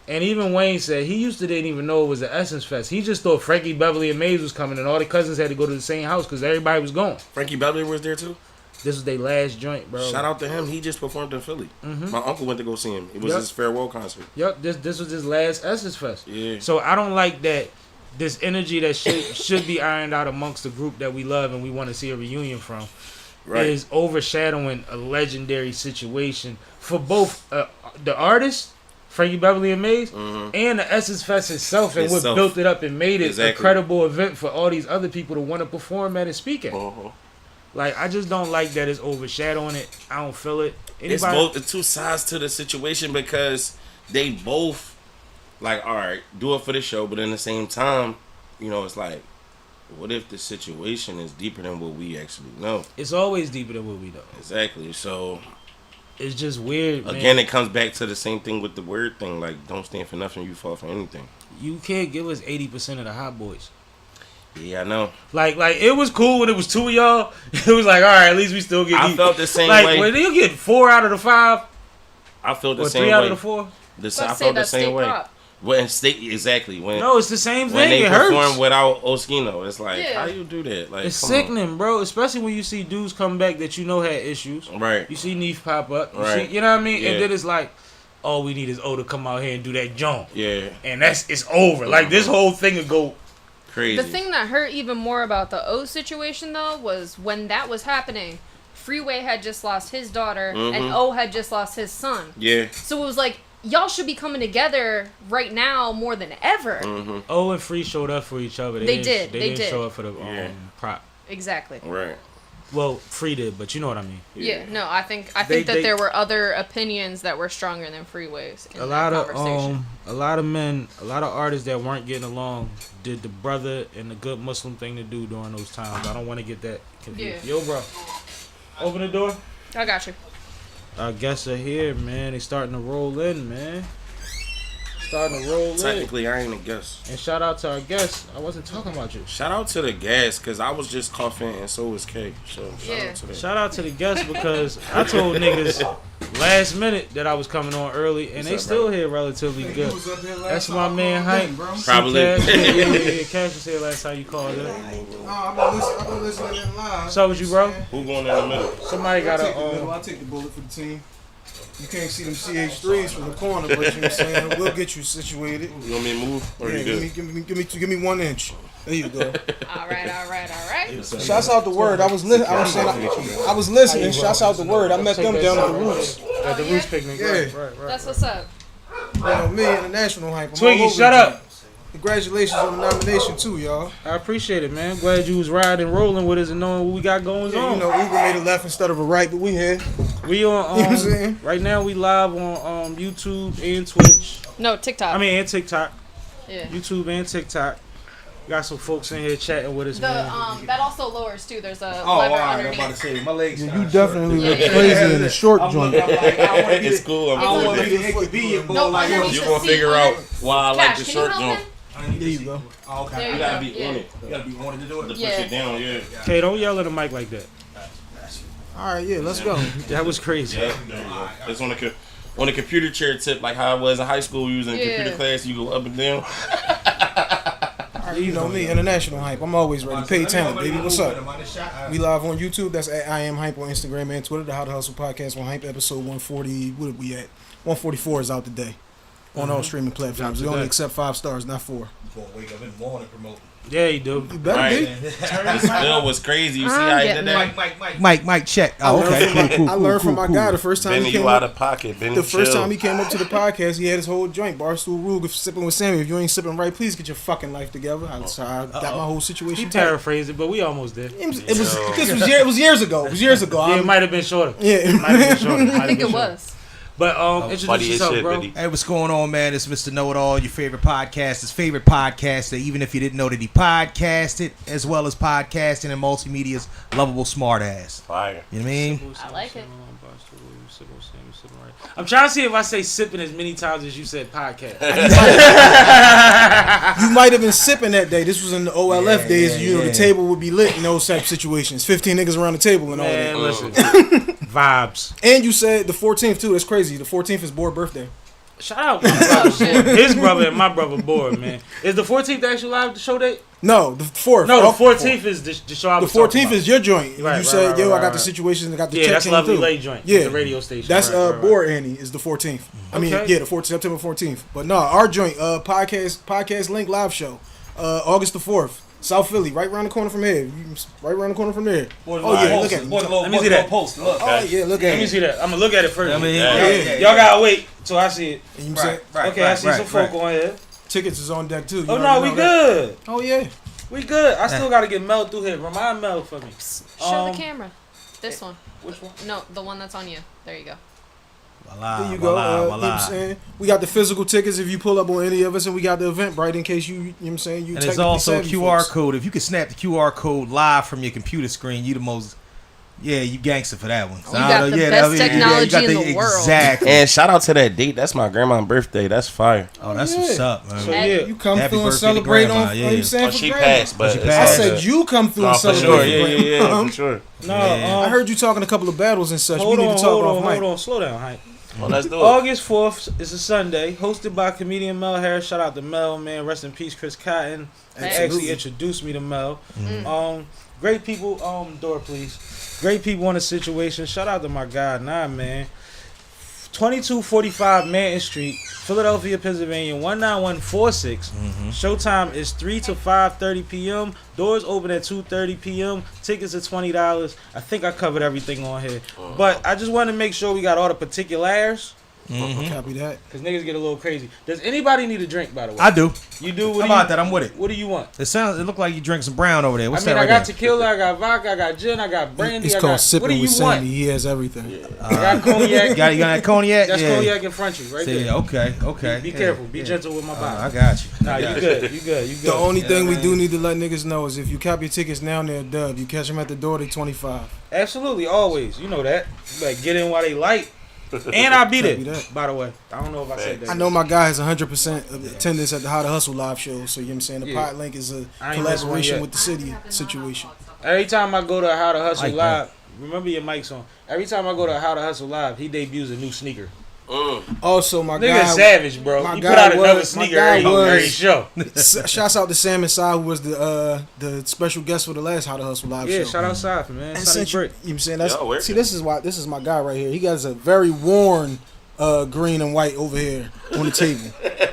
And even Wayne said he used to didn't even know it was the Essence Fest. He just thought Frankie Beverly and Maze was coming and all the cousins had to go to the same house because everybody was going. Frankie Beverly was there too? This was their last joint, bro. Shout out to him. He just performed in Philly. Mm-hmm. My uncle went to go see him. It was his farewell concert. Yep, this was his last Essence Fest. Yeah. So I don't like that this energy that should be ironed out amongst the group that we love and we want to see a reunion from is overshadowing a legendary situation for both the artists, Frankie Beverly and Maze, and the Essence Fest itself and what built it up and made it a credible event for all these other people to want to perform at and speak at. Like, I just don't like that it's overshadowing it. I don't feel it. It's both the two sides to the situation because they both, like, all right, do it for the show, but in the same time, you know, it's like, what if the situation is deeper than what we actually know? It's always deeper than what we know. Exactly. So it's just weird, man. Again, it comes back to the same thing with the WURD thing. Like, don't stand for nothing, you fall for anything. You can't give us 80% of the hot boys. Yeah, I know. Like it was cool when it was two of y'all. It was like, all right, at least we still get. I felt the same way. way. When you get 4 out of the 5, I felt the or same 3 way. out of the 4. I felt the same way. When state exactly when no, it's the same thing. When they it perform hurts. without Oskino, it's like how you do that? Like it's sickening, bro. Especially when you see dudes come back that you know had issues. Right. You see Neef pop up. Right. You know what I mean? Yeah. And then it's like, all we need is O to come out here and do that jump. Yeah. And it's over. Like this whole thing would go crazy. The thing that hurt even more about the O situation though was when that was happening, Freeway had just lost his daughter and O had just lost his son. Yeah. So it was like, y'all should be coming together right now more than ever. O and Free showed up for each other. They didn't show up for the prop. Exactly. Right. Well, Free did, but you know what I mean. Yeah. No, I think that there were other opinions that were stronger than Freeway's in that conversation. A lot of men, a lot of artists that weren't getting along did the brother and the good Muslim thing to do during those times. I don't want to get that confused. Yeah. Yo, bro, open the door. I got you. Our guests are here, man. They starting to roll in, man. Technically, I ain't a guest. And shout out to our guests. I wasn't talking about you. Shout out to the guests, because I was just coughing, and so was K. So, shout out to them. Shout out to the guests, because I told niggas last minute that I was coming on early, and they still here relatively good. That's my man, Hype. Probably. Yeah. Cash was here last time you called in. I've been listening in live. So was you, bro? Who going in the middle? Somebody got I'll take the bullet for the team. You can't see them CH3s from the corner, but you know what I'm saying? We'll get you situated. You want me to move? Or you good? Give me 1 inch. There you go. All right. Shouts out the WURD. I was listening. Shouts out the WURD. I met them down at the Roots. At the Roots picnic. Yeah. Right. That's what's up. You know me, international hype. Twiggy, shut up. Congratulations on the nomination too, y'all. I appreciate it, man. Glad you was riding, rolling with us, and knowing what we got going on. You know, Uber made a left instead of a right, but we here. We on you know what I'm saying? Right now. We live on YouTube and Twitch. No, TikTok. And TikTok. Yeah. YouTube and TikTok. Got some folks in here chatting with us, man. That also lowers too. There's a lever I'm underneath. about to say my legs. You definitely look crazy in the short joint. It's cool. I don't want to be inconvenient, but like you gonna figure out why I like the short jump. There you go. Oh, okay. You gotta be on it. You gotta be on it to do it. To push it down, yeah. Okay, don't yell at the mic like that. All right, yeah, let's go. That was crazy. Yeah, there you go. It's on the computer chair tip, like how I was in high school. We was in computer class. You go up and down. You know me, international hype. I'm always ready. Paid talent, baby. What's up? We live on YouTube. That's at I Am Hype on Instagram and Twitter. The How to Hustle podcast on Hype episode 140. What are we at? 144 is out today on all streaming platforms. We only accept 5 stars, not 4. You're gonna wake up in the morning promoting. Yeah, you do. You better Right. be. The spill was crazy. You see how he did that? Mike, check. Oh, okay. Cool. I learned from my guy the first time Benny, he came you out up. of pocket. Benny, The first chill. time he came up to the podcast, he had his whole joint. Barstool Rule, sipping with Sammy. If you ain't sipping right, please get your fucking life together. So I got my whole He situation. tight. paraphrased it, but we almost did. It was years ago. It was years ago. Yeah, it might have been shorter. Yeah. It might have been shorter. I think it was. But introduce funny as yourself, shit, bro. Benny. Hey, what's going on, man? It's Mr. Know-It-All, your favorite podcast, his favorite podcaster, even if you didn't know that he podcasted, as well as podcasting and multimedia's lovable smartass. Fire. You know what I mean? I like it. I'm trying to see if I say sipping as many times as you said podcast. You might have been sipping that day. This was in the OLF days. yeah. The table would be lit in those type of situations. 15 niggas around the table and all that. Man, listen. Vibes. And you said the 14th too. That's crazy. The 14th is Board birthday. Shout out my brother, Board. His brother and my brother Board, man. Is the 14th actually live show date? No, the 4th. No, the 14th is the show I The was talking 14th about. is your joint. Right, You said, yo, I got the right. situation. I got the Yeah, check that's came Lovely through. Late Joint. Yeah. The radio station. That's right. Board Annie is the 14th. I mean, Okay. yeah, the 14th, September 14th. But no, our joint podcast link live show, August the 4th. South Philly, right around the corner from here. Right around the corner from there. Oh yeah, look at it. Let me see that. Post. Look. Oh yeah, look Let at me it. see that. I'm gonna look at it first. I mean, Y'all gotta wait till I see it. And you said Okay, I see some folk on here. tickets is on deck too. You Oh no, already we know that. good. Oh yeah. We good. I still gotta get Mel through here. Remind Mel for me. Show the camera. This one. Which one? No, the one that's on you. There you go. Voila, There you go. voila, You know what voila. I'm saying? We got the physical tickets if you pull up on any of us, and we got the Eventbrite in case you know what I'm saying? You And there's technically also a savvy QR folks. code. If you can snap the QR code live from your computer screen, you the most, you gangster for that one. You got the best technology in the world. Exactly. And shout out to that date. That's my grandma's birthday. That's fire. Oh, that's Yeah. what's up, man. So Hey. yeah. You come Happy through and birthday to celebrate grandma, on, you know yeah. what I'm saying? Oh, for she grandma. passed, but She it's passed. I all said good. you come through No, and for celebrate. sure. for Yeah, grandma. for sure. No, Yeah. I heard you talking a couple of battles and such. Hold we need on, to talk hold off on, mic. hold on. Slow down, Hank. Well, let's do it. August 4th is a Sunday, hosted by comedian Mel Harris. Shout out to Mel, man. Rest in peace, Chris Cotton. They Absolutely. actually introduced me to Mel. Great people. Door, please. Great people in the situation. Shout out to my guy, man. 2245 Manton Street, Philadelphia, Pennsylvania 19146. Showtime is 3 to 5:30 p.m. Doors open at 2:30 p.m. Tickets are $20. I think I covered everything on here, but I just want to make sure we got all the particulars Copy that. because niggas get a little crazy. Does anybody need a drink? By the way, I do. you do. How What about do that? I'm with it. What do you want? It looked like you drink some brown over there. What's I mean, that I right got there? tequila, I got vodka, I got gin, I got brandy. It's I called got, what do Sipping you with want? Sammy. He has everything. I got cognac. You got that cognac? That's yeah. cognac in front of you, right See, there. okay. Be Yeah, careful. Be yeah. gentle with my body. I got you. Nah, I you got good. You good. You good. The only Yeah, thing we man. do need to let niggas know is if you cop your tickets now, they're a dub. You catch them at the door, they 25. Absolutely, always. You know that. You better get in while they light. And I'll be Copy there, that. by the way. I don't know if I said that. I know my guy has 100% of attendance at the How to Hustle live show, so you know what I'm saying? The Yeah. Pot Link is a I ain't missed one collaboration yet. with the city situation. Every time I go to How to Hustle Like Live, that. remember your mic's on. Every time I go to How to Hustle Live, he debuts a new sneaker. Also, my Nigga guy, savage, bro. my He guy put out another was- my sneaker guy every was- show. shouts out to Sam and Sai, who was the special guest for the last How to Hustle live Yeah, show. shout out Cypher, man. And Sonny since you, Brick. you know what I'm saying? That's, Yo, where- see, this is my guy right here. He got a very worn green and white over here on the table.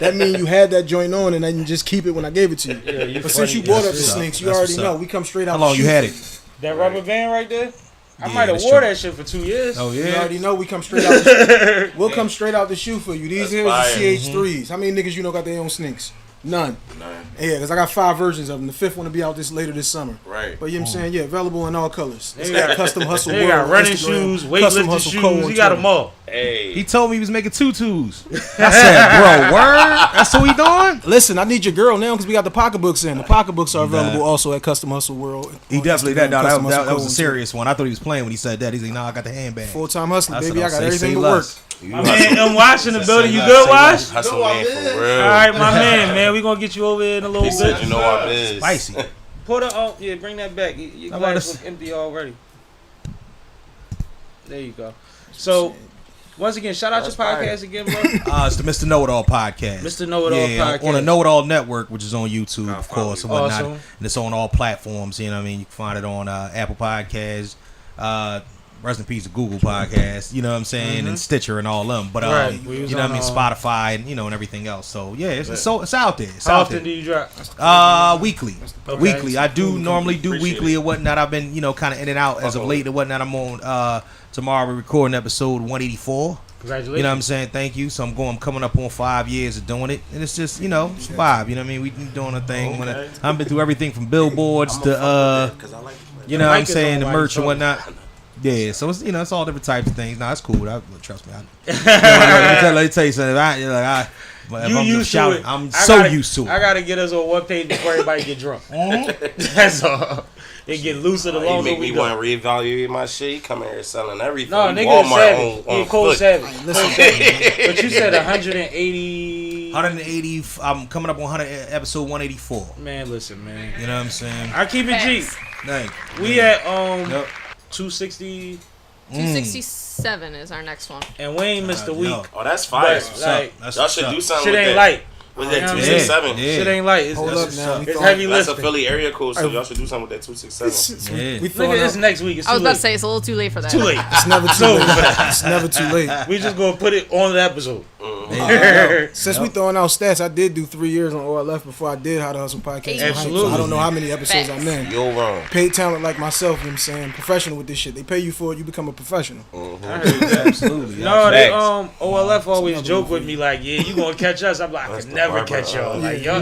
That means you had that joint on and I didn't just keep it when I gave it to you. Yeah, you But since you funny. brought up the That's what's up. sneaks, you That's already what's know. up. We come straight out How the long you shoe had for it? That rubber band right there? I Yeah, might have that's wore true. that shit for 2 years. Oh You yeah. already know we come straight out. The we'll come straight out the shoe for you. These That's here is fire. the CH3s. How many niggas you know got their own sneaks? None. Yeah, because I got 5 versions of them. The 5th one will be out later this summer. Right. But you know what I'm saying? Yeah, available in all colors. It's They got- got Custom Hustle They World got on running Instagram, shoes, Custom weightlifting Hustle shoes. Co. on He got Twitter. them all. Hey. He told me he was making tutus. I said, bro, word? That's what he doing? Listen, I need your girl now because we got the pocketbooks in. The pocketbooks are available Nah. also at Custom Hustle World. He on definitely Instagram, that. Custom That Hustle was Co. a serious one. I thought he was playing when he said that. He's like, nah, I got the handbag. Full-time hustler, I said, baby. I don't got say everything to less. work. My man, I'm watching the building. You Say good, less, Wash? Hustle man for real. All right, my man. We gonna get you over here in a little He said, bit. you know our biz. Spicy. Put it on. Yeah, bring that back. Your How about glass this? look empty already. There you go. So, once again, shout out your That's fire. podcast again, bro. It's the Mr. Know-It-All podcast. Mr. Know-It-All yeah, podcast. on the Know-It-All network, which is on YouTube, I'll of course, and follow whatnot. Awesome. And it's on all platforms. You know what I mean? You can find it on Apple Podcasts, rest in peace to Google Podcast, you know what I'm saying, and Stitcher and all of them. But Right. you We was know what I mean, on, Spotify and and everything else. So yeah, it's out there. It's How out often do there. you drop? Weekly. Okay. Weekly. I do normally do Appreciate weekly it. or whatnot. I've been kind of in and out as of late or whatnot. I'm on tomorrow. We're recording episode 184. Congratulations. You know what I'm saying? Thank you. So I'm coming up on 5 years of doing it, and it's just it's a vibe. You know what I mean? We been doing a thing. Okay. I've been through everything from billboards to because I like it. you know what I'm mic is saying, on the while merch you and whatnot. Yeah, so it's it's all different types of things. Nah, it's cool. Trust me. Let me tell you something. You used to it. I'm I so gotta- used to it. I gotta get us on one page before everybody get drunk. That's all. It get looser the You longer make we me go. want to reevaluate my shit. You come here selling everything. No, You nigga is Walmart savage. on He cold foot. savage. Hey, listen, But you said 180. 180. I'm coming up on episode 184. Man, listen, man. You know what I'm saying? I keep it G. Thank you. We at Yep. 260, 267 is our next one. and we ain't missed a week. yo. Oh, that's fire. But, like, Y'all should do something shit with ain't that. light. With You that know what I'm 267. Yeah. Shit ain't light. It's, hold it's, up now. We it's throwing- heavy That's a lifting. Philly area code, so y'all should do something with that 267. Yeah. We throwing Nigga, it's out, next week. It's too I was about late. to say it's a little too late for that. Too late. it's never too So- late. It's never too late. We just gonna put it on the episode. Since we throwing out stats, I did do 3 years on OLF before I did How to Hustle podcast. on Hype, Absolutely. So I don't know how many episodes I'm in. You're wrong. Paid talent like myself, you know what I'm saying, professional with this shit. They pay you for it, you become a professional. I heard that. Absolutely. No, they Facts. OLF always joke with me like, yeah, you gonna catch us. I'm like, I can never catch y'all. Like, y'all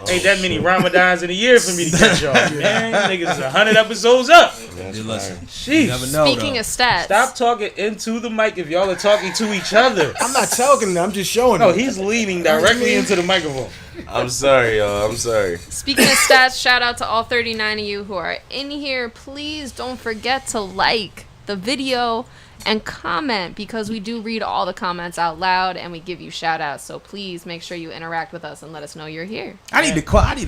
ain't that many Ramadans in a year for me to catch y'all. Man, niggas is 100 episodes up. Listen, you Sheesh. never know. Speaking of stats, Stop talking into the mic if y'all are talking to each other. I'm not talking to them, I'm just showing No, them. he's leaning directly into the microphone. I'm sorry, y'all. I'm sorry. speaking of stats, shout out to all 39 of you who are in here. Please don't forget to like the video and comment, because we do read all the comments out loud and we give you shout outs. So please make sure you interact with us and let us know you're here. I need the quality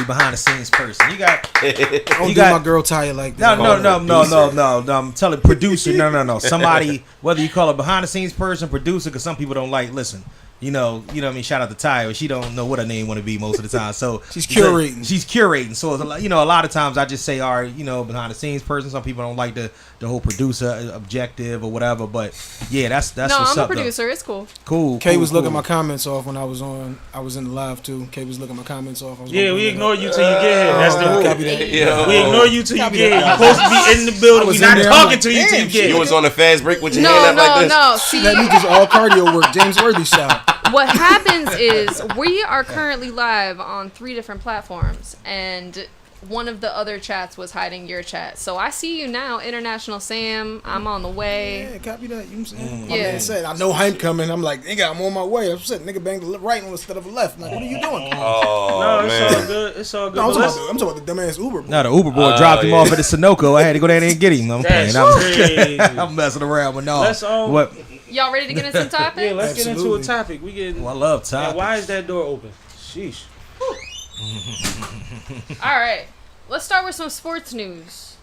behind the scenes person. You got Don't you do got- my girl tired like that. no. I'm telling producer. No. Somebody, whether you call a behind the scenes person, producer, because some people don't like. Listen, you know what I mean. Shout out to Ty, she don't know what her name want to be most of the time. So She's curating. She's curating. So it's a lot of times I just say, all right, behind the scenes person. Some people don't like the whole producer objective or whatever. But yeah, that's No, what's I'm a up, though. producer. It's cool. Cool. Kay cool, was looking cool. my comments off when I was on. I was in the live too. Kay was looking my comments off. I was Yeah, gonna we bring it ignore up. you till you get here. That's the Copy rule. that. Yo. We ignore you till you Copy get here. that. You're supposed to be in the building. I was We're in not there, talking I'm to you like, till you damn, get You here. was on the fast break with your hand No, up like this? no. See, Let me just all cardio work. James Worthy style. what happens is we are currently live on 3 different platforms, and one of the other chats was hiding your chat. So I see you now, International Sam. I'm on the way. Yeah, copy that. You know what I'm saying? My Yeah. man said, I know Hype coming. I'm like, nigga, I'm on my way. I'm saying, nigga, bang the right instead of the left. I'm like, what are you doing? Oh, No, it's all man. good. It's all good. No, I'm But talking, let's- about, I'm talking about the dumbass Uber. Boy. No, the Uber boy dropped him yeah. off at the Sunoco. I had to go down there and get him. I'm playing. That's crazy. I'm messing around with no. Let's What? Y'all ready to get into some topics? Yeah, let's get into a Absolutely. topic. We get. Well, I love And topics. why is that door open? Sheesh. All right. Let's start with some sports news,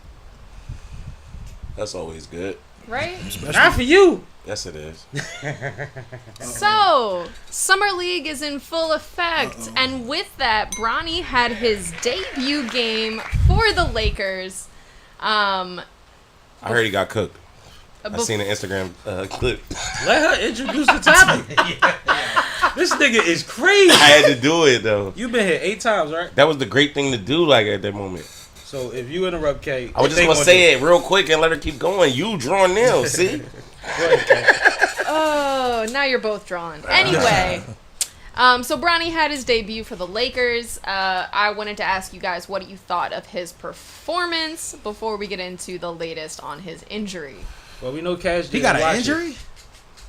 That's always good. right? Not for you. Yes, it is. So, Summer League is in full effect, and with that, Bronny had his debut game for the Lakers. I heard he got cooked. I seen an Instagram clip. Let her introduce the topic. This nigga is crazy. I had to do it though. You've been here 8 times, right? That was the great thing to do, like at that moment. So if you interrupt Kay, I was just gonna say it real quick and let her keep going. You drawing nails, see? Go ahead, Kay. Oh, now you're both drawn. Anyway, so Bronny had his debut for the Lakers. I wanted to ask you guys what you thought of his performance before we get into the latest on his injury. Well, we know Cash didn't He got watch an injury? It.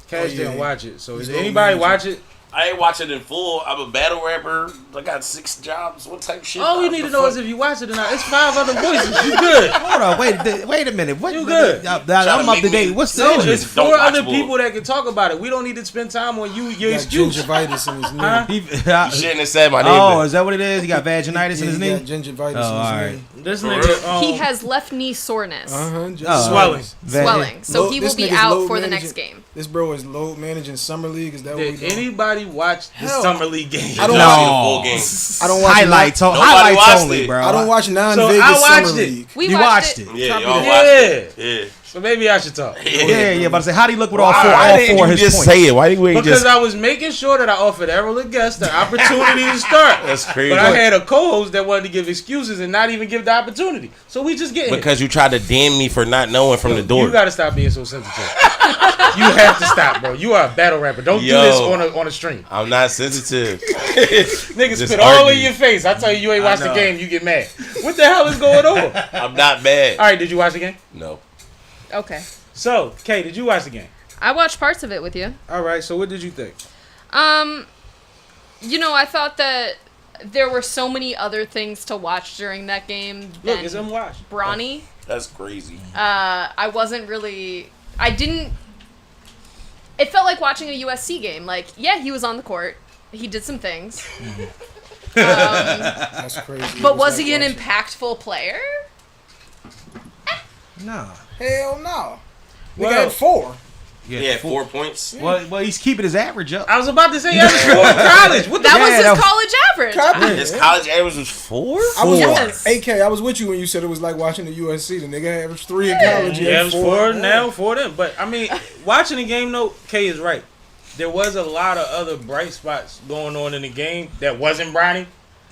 Cash yeah. didn't watch it. So He's did low anybody management. watch it? I ain't watching it in full. I'm a battle rapper. I got 6 jobs. What type of shit? All we need to know is if you watch it or not. It's 5 other voices. You good. Hold on, wait a minute. What? You good. I'm up to date. What's the No, injury? it's Don't 4 watch other Bull. people that can talk about it. We don't need to spend time on you. Your Got excuse. gingivitis in his knee. Huh? He- You shouldn't have said my name. oh, then. is that what it is? He got vaginitis in his He knee? got gingivitis Oh, all in right. his knee. This For nigga. He has left knee soreness. Oh, Swelling. Swelling. So he will This be nigga's out load for the managing- next game. This bro is load managing summer league. Is that what we Did doing? anybody watch the Hell. summer league game? I don't No. See the full game. I don't watch Highlights, Nobody highlights watched only, it. bro. I don't watch So non-Vegas I watched summer it. league. We You watched it. Yeah, Copy y'all that. watched it. Yeah. So maybe I should talk. Yeah. But I say, how do you look with all Why four of his just points? say it? Why didn't we Because just? I was making sure that I offered every guest the opportunity to start. That's crazy. But I had a co-host that wanted to give excuses and not even give the opportunity. So we just get Because you tried to damn me for not knowing from the door. You gotta stop being so sensitive. You have to stop, bro. You are a battle rapper. Don't do this on a stream. I'm not sensitive. Niggas Just spit all argue. in your face. I tell you, you ain't watched the game, you get mad. What the hell is going on? I'm not mad. All right, did you watch the game? No. Okay. So, Kay, did you watch the game? I watched parts of it with you. All right, so what did you think? You know, I thought that there were so many other things to watch during that game Look, than it's unwatched. Bronny. That's crazy. I wasn't really. I didn't. It felt like watching a USC game. Like, yeah, he was on the court. He did some things. That's crazy. But was he an impactful player? Nah. Hell no. Nigga Well- had 4. Yeah, 4 points. Well, he's keeping his average up. I was about to say average 4 in college. What the That Yeah, was that his was- college average. Copy. His college average was 4? I was Yes. AK. I was with you when you said it was like watching the USC. The nigga averaged 3 in college. He Yeah, had it was 4 now for them. But, I mean, watching the game, though, Kay is right. There was a lot of other bright spots going on in the game that wasn't Bronny.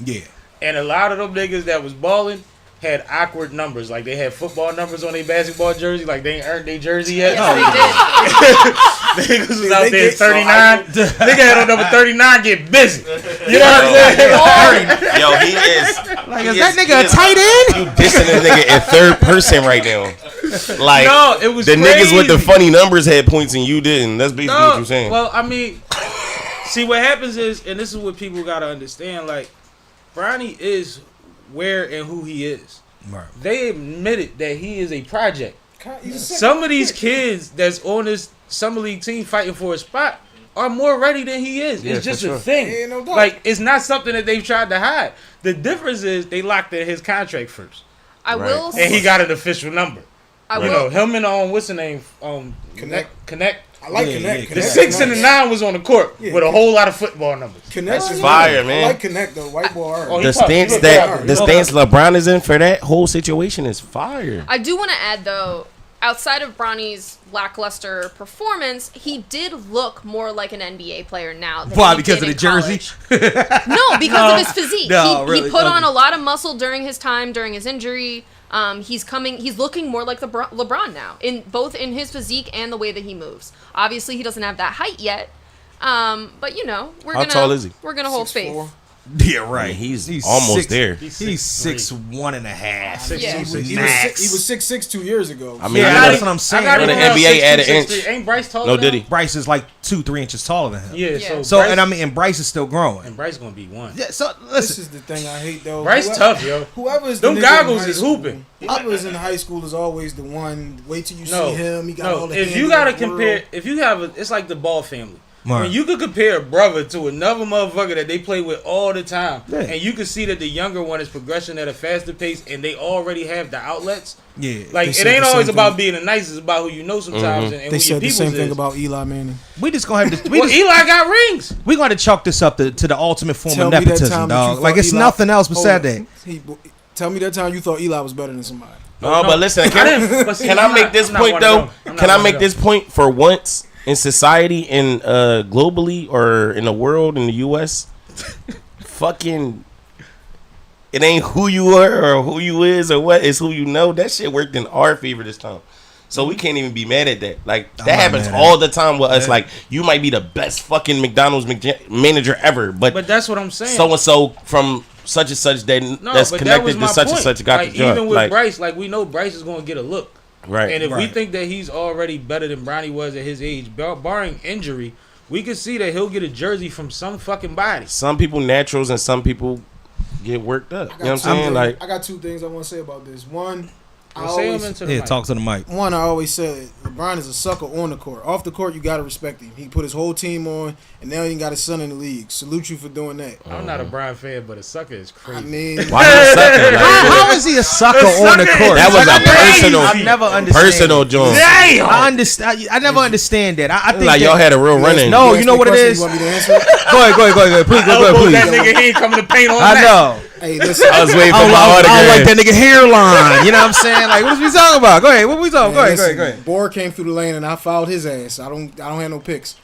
Yeah. And a lot of them niggas that was balling had awkward numbers. Like, they had football numbers on their basketball jersey. Like, they ain't earned their jersey yet. Yes, Niggas was out They there get 39. Nigga had on number 39 get busy. You know what I'm saying? Yo, he is. Like, he is that is- nigga he a is- tight end? You dissing this nigga in third person right now. Like, No, it was the niggas with the crazy. funny numbers had points and you didn't. That's basically what you're saying. Well, I mean, see what happens is, and this is what people gotta understand. Like, Bronny is where and who he is. Right. They admitted that he is a project. He's a second Some of these kid. kids that's on this summer league team fighting for a spot are more ready than he is. Yeah, It's just for a sure. thing. Yeah, no doubt. Like, it's not something that they've tried to hide. The difference is they locked in his contract first, I will. and he got an official number. I You know, will. him and what's the name? Connect. I like Yeah, Connect. yeah. The Connect 6 and the nice. 9 was on the court Yeah. with a whole lot of football numbers. Connect That's is fire, nice. man. I like Connect though. White boy. Oh, he the tough. stance He look that good. the stance LeBron is in for that whole situation is fire. I do want to add though, outside of Bronny's lackluster performance, he did look more like an NBA player now. Than Why? he Because did of the in jersey? college. No, because of his physique. No, he really, put on okay. a lot of muscle during his time, during his injury. He's looking more like the LeBron now, in both in his physique and the way that he moves. Obviously, he doesn't have that height yet, but you know How tall is he? We're gonna hold faith. 6'4". Yeah, right. Man, he's almost there. He's 6'3". 6'1.5". Yeah. He Max. was 6'6" 2 years ago. I mean, Yeah, you that's know, what I'm saying. I got When him the around NBA 6'2", added 6'3". inch. Ain't Bryce taller? no than did him? he? Bryce is like 2-3 inches taller than him. Yeah. Yeah. So, Bryce, and I mean, and Bryce is still growing. and Bryce gonna be 1. Yeah. So This listen, is the thing I hate though. Bryce tough, yo. Whoever is Them the nigga in goggles high is school, hooping. Whoever is in high school is always the one. Wait till you No, see him. He got all no. the. If you hands gotta in the world. compare, if you have it's like the Ball family. Right. When you could compare a brother to another motherfucker that they play with all the time, Yeah. and you can see that the younger one is progressing at a faster pace, and they already have the outlets. yeah. Like, They it said ain't the always same about thing. being the nice, it's about who you know sometimes, and They who your said the people's same thing is. about Eli Manning. We just gonna have to. Well, Eli got rings. We gonna chalk this up to the ultimate form Tell of me that nepotism, time that you dog. thought Like it's Eli- nothing else Hold besides on. that. Tell me that time you thought Eli was better than somebody. No, but listen, I can didn't- but see, can I I'm make not- this I'm not point one of though? them. I'm not Can I one make of this point for once in society, in globally, or in the world, in the U.S.? Fucking, it ain't who you are or who you is or what, it's who you know. That shit worked in our favor this time. So we can't even be mad at that. Like, I'm that not happens mad at all the time with us. Yeah. Like, you might be the best fucking McDonald's manager ever, but But that's what I'm saying. so and so from such and such that's but that connected was to my such and point. such got Like, the job. even with Like, Bryce, like, we know Bryce is gonna get a look. right. And if we Right. think that he's already better than Bronny was at his age, barring injury, we can see that he'll get a jersey from some fucking body. Some people naturals and some people get worked up. You know what I'm saying? Like, I got two things I want to say about this. One, I Well, say him always, into the Yeah, mic. talk to the mic. one, I always said LeBron is a sucker on the court. Off the court, you gotta respect him. He put his whole team on, and now he got his son in the league. Salute you for doing that. I'm not a Brian fan, but a sucker is crazy. I mean, why he a sucker? Like, How is he a sucker on the court? that was a personal, I've never understood. personal joint. Damn! I understand. I never understand that. I think Like, that, y'all had a real run-in. No, ask you know me what it question, is? You want me to answer it? Go ahead. Please, go Elbow ahead, that please. nigga, he ain't coming to paint on I that. know. Hey, listen. I was waiting for I my don't autograph. like that nigga hairline. You know what I'm saying? Like, what are we talking about? Go ahead. What we talking? Man, Go ahead. Boar came through the lane and I fouled his ass. I don't have no picks.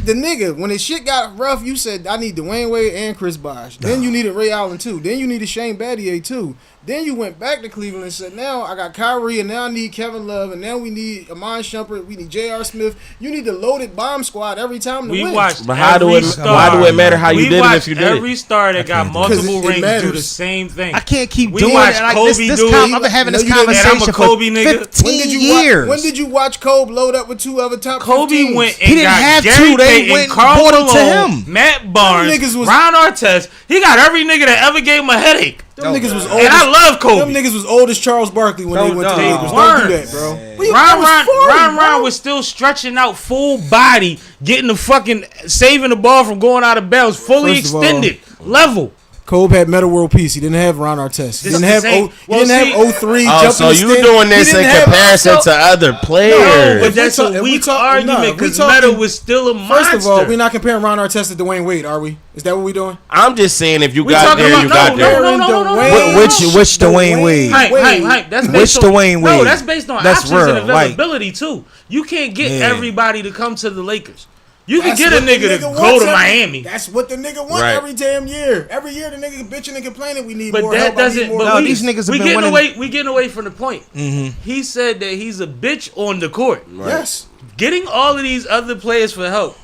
The nigga, when his shit got rough, you said I need Dwayne Wade and Chris Bosh. Then you needed Ray Allen too. Then you needed Shane Battier too. Then you went back to Cleveland and said, now I got Kyrie and now I need Kevin Love and now we need Amon Shumpert. We need J.R. Smith. You need the loaded bomb squad every time to We win. watched But how do every it? star. Why do it matter how you We did it watched if you did every it? star that got multiple Because it rings do matters. the same thing. I can't keep We doing watched it. Like, Kobe this do it. I've been having this No, you didn't. And I'm a conversation Kobe for nigga. 15 years. When did you watch Kobe load up with two other top Kobe 15s? went and He didn't got have Gary to. They Payton, went and Karl bought it to Malone, him. Matt Barnes, niggas was- Ron Artest. He got every nigga that ever gave him a headache. Them niggas was old. And I love Kobe. Them niggas was old as Charles Barkley when they went to the no. Lakers. Don't Weren't. do that, bro. That was 40, bro. Ron was still stretching out full body, getting the fucking saving the ball from going out of bounds, fully First of all, extended level. Kobe had Meta World Peace. He didn't have Ron Artest. He This didn't is have the same. he didn't have 03. Oh, so you doing this in comparison to other No, players? but that's If a we weak talk- argument nah, we because talking- Meta was still a monster. First of all, we're not comparing Ron Artest to Dwayne Wade, are we? Is that what we're doing? I'm just saying, if you We got talking there, about- you no, got there. no. Which Dwayne Wade? Hype. That's Which based on, Dwayne No, Wade? that's based on That's options real, and like- availability too. You can't get Yeah. everybody to come to the Lakers. You can That's get a what the nigga to go wants to every- Miami. That's what the nigga want Right. every damn year. Every year the nigga bitching and complaining we need But more that help. I need doesn't. more But No, we, these niggas have we been getting winning- away. We getting away from the point. Mm-hmm. He said that he's a bitch on the court. Yes. Getting all of these other players for help,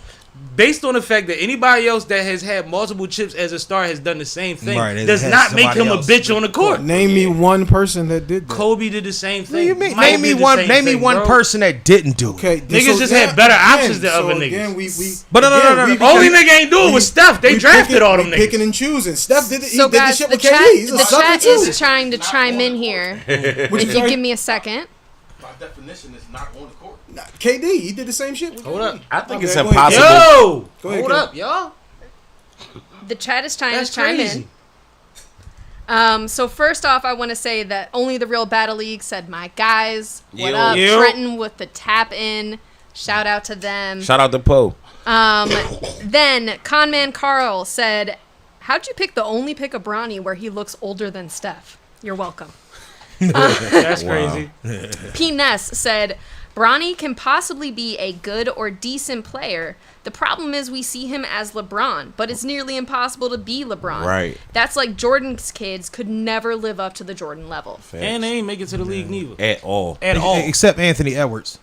based on the fact that anybody else that has had multiple chips as a star has done the same thing, Right, it does has not make somebody him a else. bitch on the court. Name me one person that did that. Kobe did the same What thing. do you mean? Mike Name me did the one. same Name me thing, one bro. person that didn't do it. Okay, Niggas just had better options than other niggas. Again, we But no. Only nigga ain't do it was Steph. They drafted all them niggas. Picking and choosing. Steph did it. He So did the guys, shit the with KD. He's a sucker chat too. is trying to chime in here. Which If you give me a second. By definition, it's not on the court. KD, he did the same shit. With Hold KD. up. I think Okay, it's go ahead. impossible. Yo, Go ahead, hold Ken. up, y'all. The chat is trying That's to chime crazy. in. So first off, I want to say that only the real Battle League said, "My guys, what Yo. up?" Yo. Trenton with the tap in. Shout out to them. Shout out to Poe. Then Conman Carl said, "How'd you pick the only pick of Bronny where he looks older than Steph?" You're welcome. That's crazy. P. Ness said, Bronny can possibly be a good or decent player. The problem is we see him as LeBron, but it's nearly impossible to be LeBron. Right. That's like Jordan's kids could never live up to the Jordan level. And they ain't make it to the league neither. At all. At all. Except Anthony Edwards.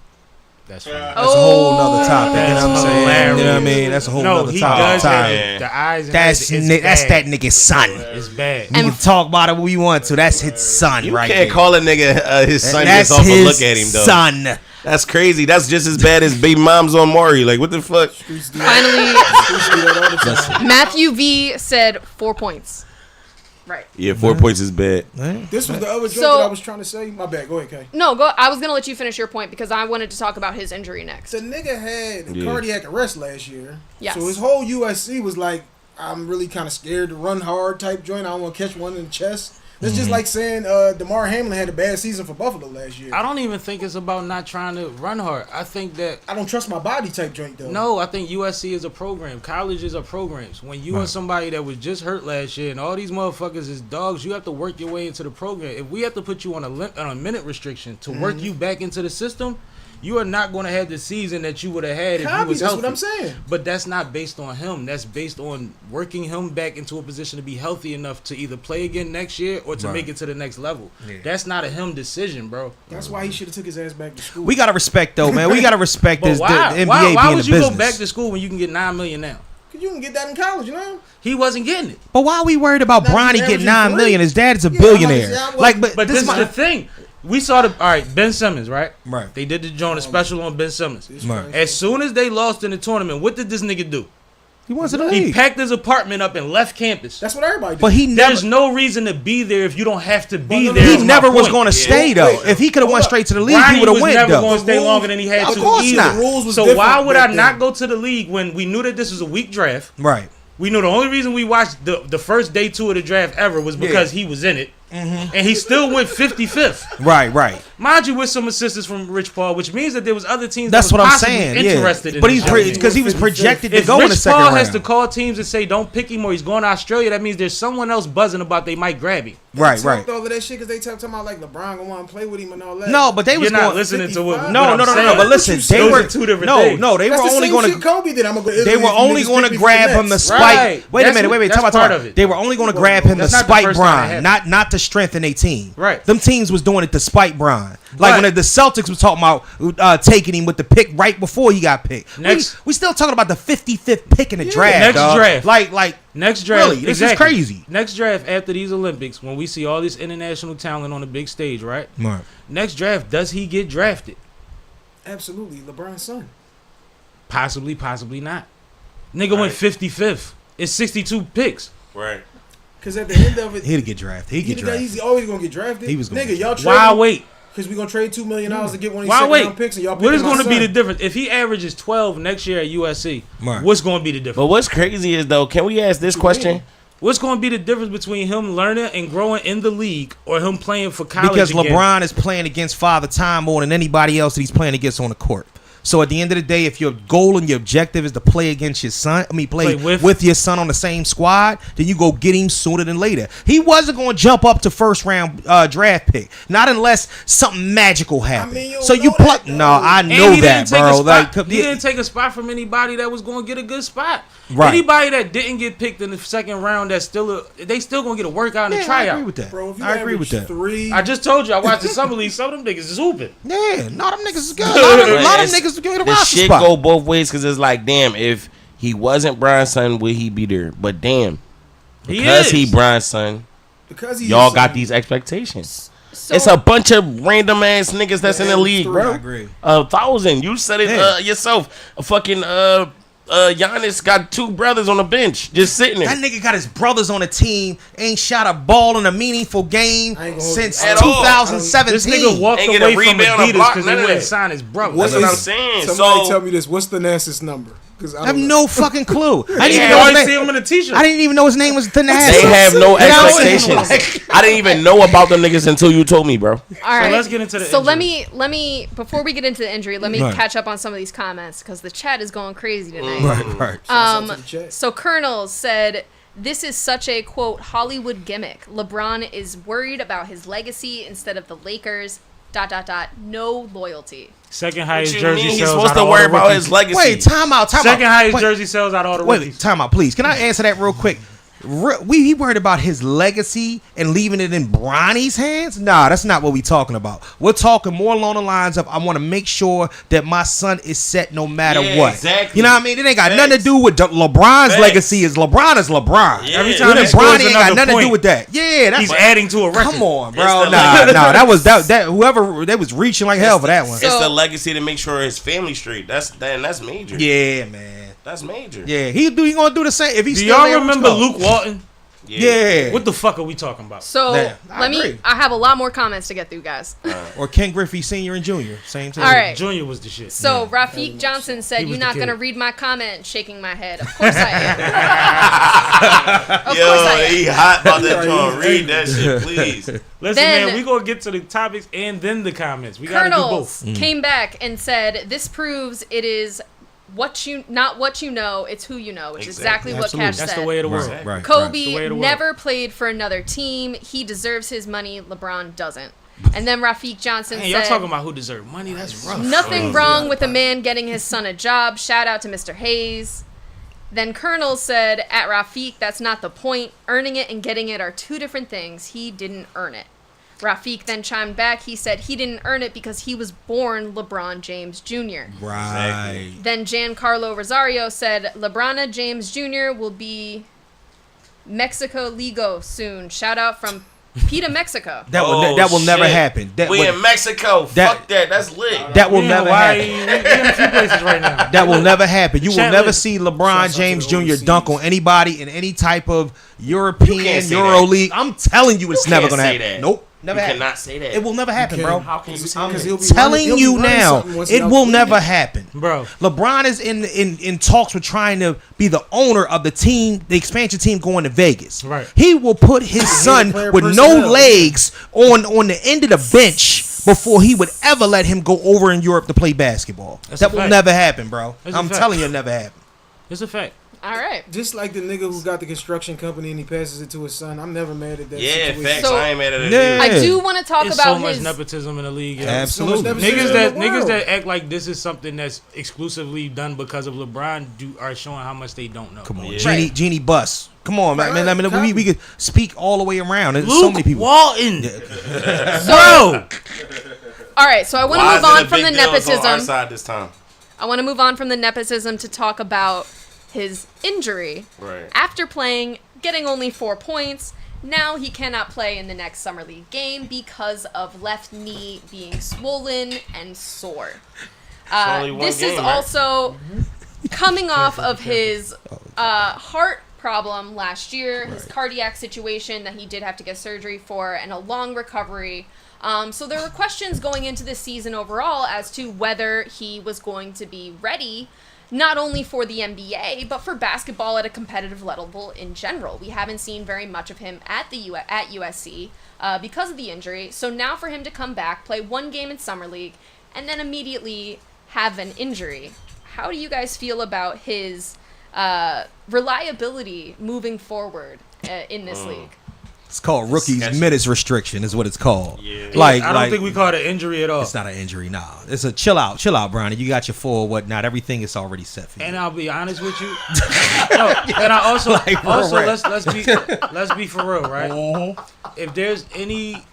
That's funny. That's a whole nother topic. You know what I'm That's saying? hilarious. You know what I mean? That's a whole No, nother he topic. does have Yeah. the eyes and That's everything. that's It's that bad. nigga's son. It's bad. We can talk about it what we want to. That's his son, You right can't there. call a nigga his son That's just off a his look at him, though. son. That's crazy. That's just as bad as baby moms on Maury. Like, what the fuck? Finally, Matthew V said 4 points. Right. Yeah, 4 points is bad. This was the other joke So- that I was trying to say. My bad. Go ahead, Kay. No, go. I was gonna let you finish your point because I wanted to talk about his injury next. The nigga had Yeah. cardiac arrest last year. Yes. So his whole USC was like, I'm really kind of scared to run hard type joint. I don't want to catch one in the chest. It's just like saying DeMar Hamlin had a bad season for Buffalo last year. I don't even think it's about not trying to run hard. I think that I don't trust my body type joint though. no, I think USC is a program. Colleges are programs. When you are somebody that was just hurt last year and all these motherfuckers is dogs, you have to work your way into the program. If we have to put you on a minute restriction to work you back into the system, you are not going to have the season that you would have had if you Copy, was that's healthy. what I'm saying. But that's not based on him. That's based on working him back into a position to be healthy enough to either play again next year or to make it to the next level. That's not a him decision, bro. That's why he should have took his ass back to school. We gotta respect though, man. We gotta respect But this. why? The NBA Why being would a you business. go back to school when you can get $9 million now? Cause you can get that in college, you know. He wasn't getting it. But why are we worried about Now Bronny he's getting averaging $9 million? three. His dad's a Yeah, billionaire. I'm like, Like, But this is the thing. We saw all right, Ben Simmons, right? Right. They did the joint special on Ben Simmons. Right. As soon as they lost in the tournament, what did this nigga do? He wants to the He league. packed his apartment up and left campus. That's what everybody did. But he never. There's no reason to be there if you don't have to be no, no, there. He is my never was point. going to stay though. Wait, If he could have hold went up. straight to the league, Ronnie he would have was went never though. going to stay rules- longer than he had Of to course either. not. The rules was So why different would I back not then. go to the league when we knew that this was a weak draft? Right. We knew the only reason we watched the first day 2 of the draft ever was because he was in it. and he still went 55th. Right. Mind you, with some assistance from Rich Paul, which means that there was other teams. That's that what was I'm possibly saying. Interested in But this he's young man. because he was projected to If go in the Rich second Paul round. has to call teams and say don't pick him or he's going to Australia, that means there's someone else buzzing about they might grab him. Right. All of that shit because they talking about like LeBron gonna want to play with him and all that. No, but they was You're not going. listening to what. No. what I'm saying. But listen, they Those were are two different things. No, they were That's the only same going shit to. Kobe did. I'm gonna go. They were only going to grab him to spite. Right. Wait a minute. That's Time part out. of it. They were only going to grab him to That's not the spite first time it Bron, happened. not to strengthen a team. Right. Them teams was doing it to spite Bron. Like Right. when the Celtics was talking about taking him with the pick right before he got picked. We still talking about the 55th pick in the draft. Next dog. draft. Like Next draft. Really, this exactly. is crazy. Next draft after these Olympics, when we see all this international talent on the big stage, right? Right. Next draft, does he get drafted? Absolutely, LeBron's son. Possibly not. Nigga went 55th. It's 62 picks. Right. Because at the end of it, He'd get drafted. He'd get drafted. He's always gonna get drafted. He was gonna nigga, get y'all trade. Why wait? Because we gonna trade $2 million to get one of these Why second wait? round picks, and y'all. What is going to be the difference? If he averages 12 next year at USC, Right. what's going to be the difference? But what's crazy is though, can we ask this question? What's going to be the difference between him learning and growing in the league or him playing for college Because again? LeBron is playing against Father Time more than anybody else that he's playing against on the court. So at the end of the day, if your goal and your objective is to play against your son, play with your son on the same squad, then you go get him sooner than later. He wasn't going to jump up to first round draft pick, not unless something magical happened. I mean, you so don't you know pluck. that, No, though. I And know he that, didn't take a bro. spot. Like He didn't take a spot from anybody that was going to get a good spot. Right. Anybody that didn't get picked in the second round, they still going to get a workout and a I tryout. agree with that. Bro, if you I agree with average that. 3, I just told you, I watched the summer league. Some of them niggas is hooping. Yeah, no, them niggas is good. A lot of them niggas get a The roster shit spot. go both ways because it's like, damn, if he wasn't Bron's son, would he be there? But damn, because he Bron's son, because he y'all is got son. these expectations. So, It's a bunch of random ass niggas that's in the league, bro. I agree. 1,000. You said it Yeah. yourself. A fucking Giannis got 2 brothers on the bench just sitting there. That nigga got his brothers on the team, ain't shot a ball in a meaningful game I ain't gonna since hold you. At all. 2017. This nigga walked Ain't get a away from rebound, a Adidas block, because he none of wouldn't that. sign his brother. That's what I'm is- saying. Somebody So tell me this. What's the Nass's number? Because I have no fucking clue. I didn't You even know always his see name. him in a t-shirt. I didn't even know his name was Thanasis. they have no You know? expectations. I didn't even know about them niggas until you told me, bro. all right. let's get into the So injury. let me before we get into the injury, let me Right. catch up on some of these comments because the chat is going crazy tonight. Right. So Colonel said, "This is such a quote Hollywood gimmick. LeBron is worried about his legacy instead of the Lakers. ... No loyalty." Second What highest you jersey mean? He's sales supposed out to of all worry the about rookies. his legacy. Wait, time out. Second highest Wait, jersey sales out of all the Wait, rookies. time out, please. Can I answer that real quick? He worried about his legacy and leaving it in Bronny's hands? Nah, that's not what we talking about. We're talking more along the lines of I want to make sure that my son is set no matter Yeah, what. exactly. You know what I mean? It ain't got nothing to Facts. do with LeBron's Facts. legacy. Is LeBron. Yeah. Every You time You he know, scores Bronny ain't got another nothing to do point, with that. Yeah, that's he's adding to a record. Come on, It's bro. the Nah, legacy. that was that whoever they was reaching like hell for that one. So- It's the legacy to make sure his family straight. That's major. Yeah, man. That's major. Yeah, he gonna do the same if he's Do still y'all there, remember let's go. Luke Walton? Yeah. What the fuck are we talking about? So Yeah, I agree. I have a lot more comments to get through, guys. Or Ken Griffey Senior and Junior, same thing. All right. Junior was the shit. So Rafiq Johnson He said, was "You're the not kid. gonna read my comment." Shaking my head. Of course I am. Of course I am. He hot about that joint. Read that shit, please. Listen, Then- man, we gonna get to the topics and then the comments. We gotta do Colonels both. came back and said, "This proves it is not what you know, it's who you know," which is exactly what Absolutely. Cash That's said. the way of the world. Right, right. Kobe That's the way of the world. never played for another team. He deserves his money. LeBron doesn't. And then Rafiq Johnson Man, y'all said, talking about who deserve money? That's rough. "Nothing wrong with a man getting his son a job. Shout out to Mr. Hayes." Then Colonel said, "At Rafiq, that's not the point. Earning it and getting it are 2 different things. He didn't earn it." Rafiq then chimed back. He said he didn't earn it because he was born LeBron James Jr. Right. Then Giancarlo Rosario said, "LeBron James Jr. will be Mexico Ligo soon. Shout out from Pita, Mexico." That will Oh, that will never shit. happen. That We will, in Mexico. that- Fuck that. That's lit. that will Yeah, never why happen. we in a few places right now. That will never happen. You will Chat never list. see LeBron Shouts out James to the Jr. overseas. dunk on anybody in any type of You European can't say Euro that. League. I'm telling you, it's You never can't gonna say happen. that. Nope. Never You happen. cannot say that. It will never happen, bro. How can you say I'm that? telling you now, it will never happen, bro. LeBron is in talks with trying to be the owner of the team, the expansion team going to Vegas. Right. He will put his son with no legs on the end of the bench before he would ever let him go over in Europe to play basketball. That will never happen, bro. I'm telling you, it never happen. It's a fact. All right. Just like the nigga who got the construction company and he passes it to his son. I'm never mad at that. Yeah, situation. facts. So, I ain't mad at it. Yeah. I do want to talk It's about so much his. nepotism in the league. Yo. Absolutely. Niggas that act like this is something that's exclusively done because of LeBron are showing how much they don't know. Come on, Yeah. Genie Bus. Come on, man. I mean, we could speak all the way around. There's Luke so many people. Walton. Bro. All right, so I want to move on from the On our nepotism. side this time. I want to move on from the nepotism to talk about his injury. Right. After getting only 4 points, now he cannot play in the next Summer League game because of left knee being swollen and sore. only one This game, is right? also coming off of his heart problem last year, his cardiac situation that he did have to get surgery for, and a long recovery. So there were questions going into this season overall as to whether he was going to be ready not only for the NBA, but for basketball at a competitive level in general. We haven't seen very much of him at USC because of the injury. So now for him to come back, play one game in Summer League, and then immediately have an injury. How do you guys feel about his reliability moving forward in this league? It's called rookies minutes restriction is what it's called. Yeah. I don't think we call it an injury at all. It's not an injury, nah. It's a chill out, Bronny. You got your full whatnot. Everything is already set for you. And I'll be honest with you. And I also let's be for real, right? If there's any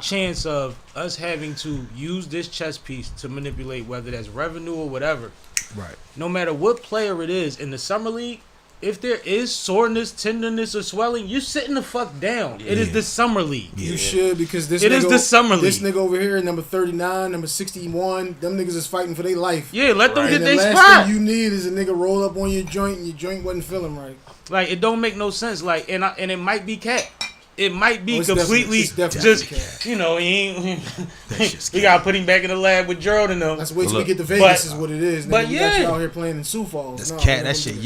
chance of us having to use this chess piece to manipulate whether that's revenue or whatever, right? No matter what player it is in the summer league, if there is soreness, tenderness, or swelling, you sitting the fuck down. Yeah. It is the summer league. Yeah. You should, because this is the summer league. This nigga over here, number 39, number 61, them niggas is fighting for their life. Yeah, let them get their spot. spot. The last thing you need is a nigga roll up on your joint and your joint wasn't feeling right. Like, it don't make no sense. Like, and it might be cat. It might be completely just, you know, he gotta put him back in the lab with Gerald and them. Let's wait till we get to Vegas is what it is. But we got you out here playing in Sioux Falls. That's cat. That shit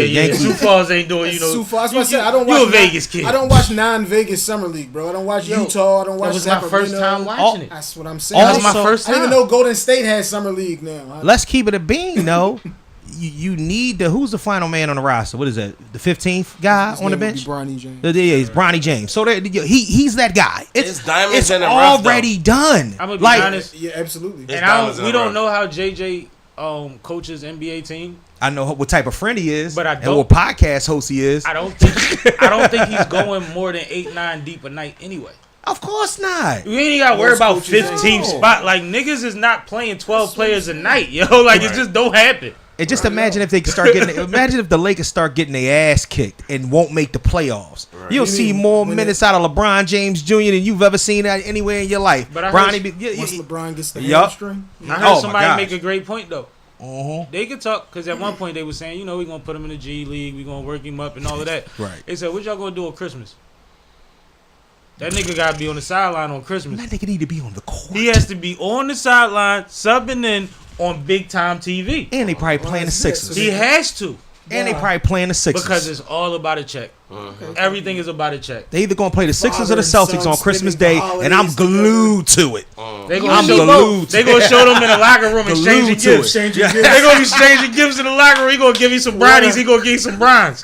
Yankee. Sioux Falls ain't doing, you know. Sioux Falls. That's what I said. I don't watch. You a Vegas kid. I don't watch non-Vegas summer league, bro. I don't watch Utah. I don't watch. That was my first time watching it. That's what I'm saying. That was my first time. I didn't even know Golden State had summer league now. Let's keep it a bean, though. You need who's the final man on the roster? What is that? The 15th guy on the bench? Bronny James. Yeah, it's Bronny James. So he's that guy. It's diamonds in the already rough, done. I'm gonna be honest. Yeah, absolutely. And we don't know how JJ coaches NBA team. I know what type of friend he is, but I don't. And what podcast host he is. I don't think he's going more than 8-9 deep a night anyway. Of course not. You ain't got to worry about 15th spot. Like, niggas is not playing 12 players a night, yo. Like, it just don't happen. And just imagine if they start getting. Imagine if the Lakers start getting their ass kicked and won't make the playoffs. Right. You'll see more minutes out of LeBron James Jr. than you've ever seen anywhere in your life. But once LeBron gets the hamstring, I heard somebody make a great point though. They could talk because at one point they were saying, you know, we're gonna put him in the G League, we're gonna work him up and all of that. Right. They said, what y'all gonna do on Christmas? That nigga gotta be on the sideline on Christmas. That nigga need to be on the court. He has to be on the sideline, subbing in on big time TV. And they probably playing the Sixers. He has to. And they probably playing the Sixers. Because it's all about a check. Everything is about a check. They either gonna play the Sixers or the Celtics on Christmas Day, and I'm glued to it. They gonna show them in the locker room exchanging gifts. They gonna be exchanging gifts in the locker room. He gonna give you some brownies. He gonna give you some bronze.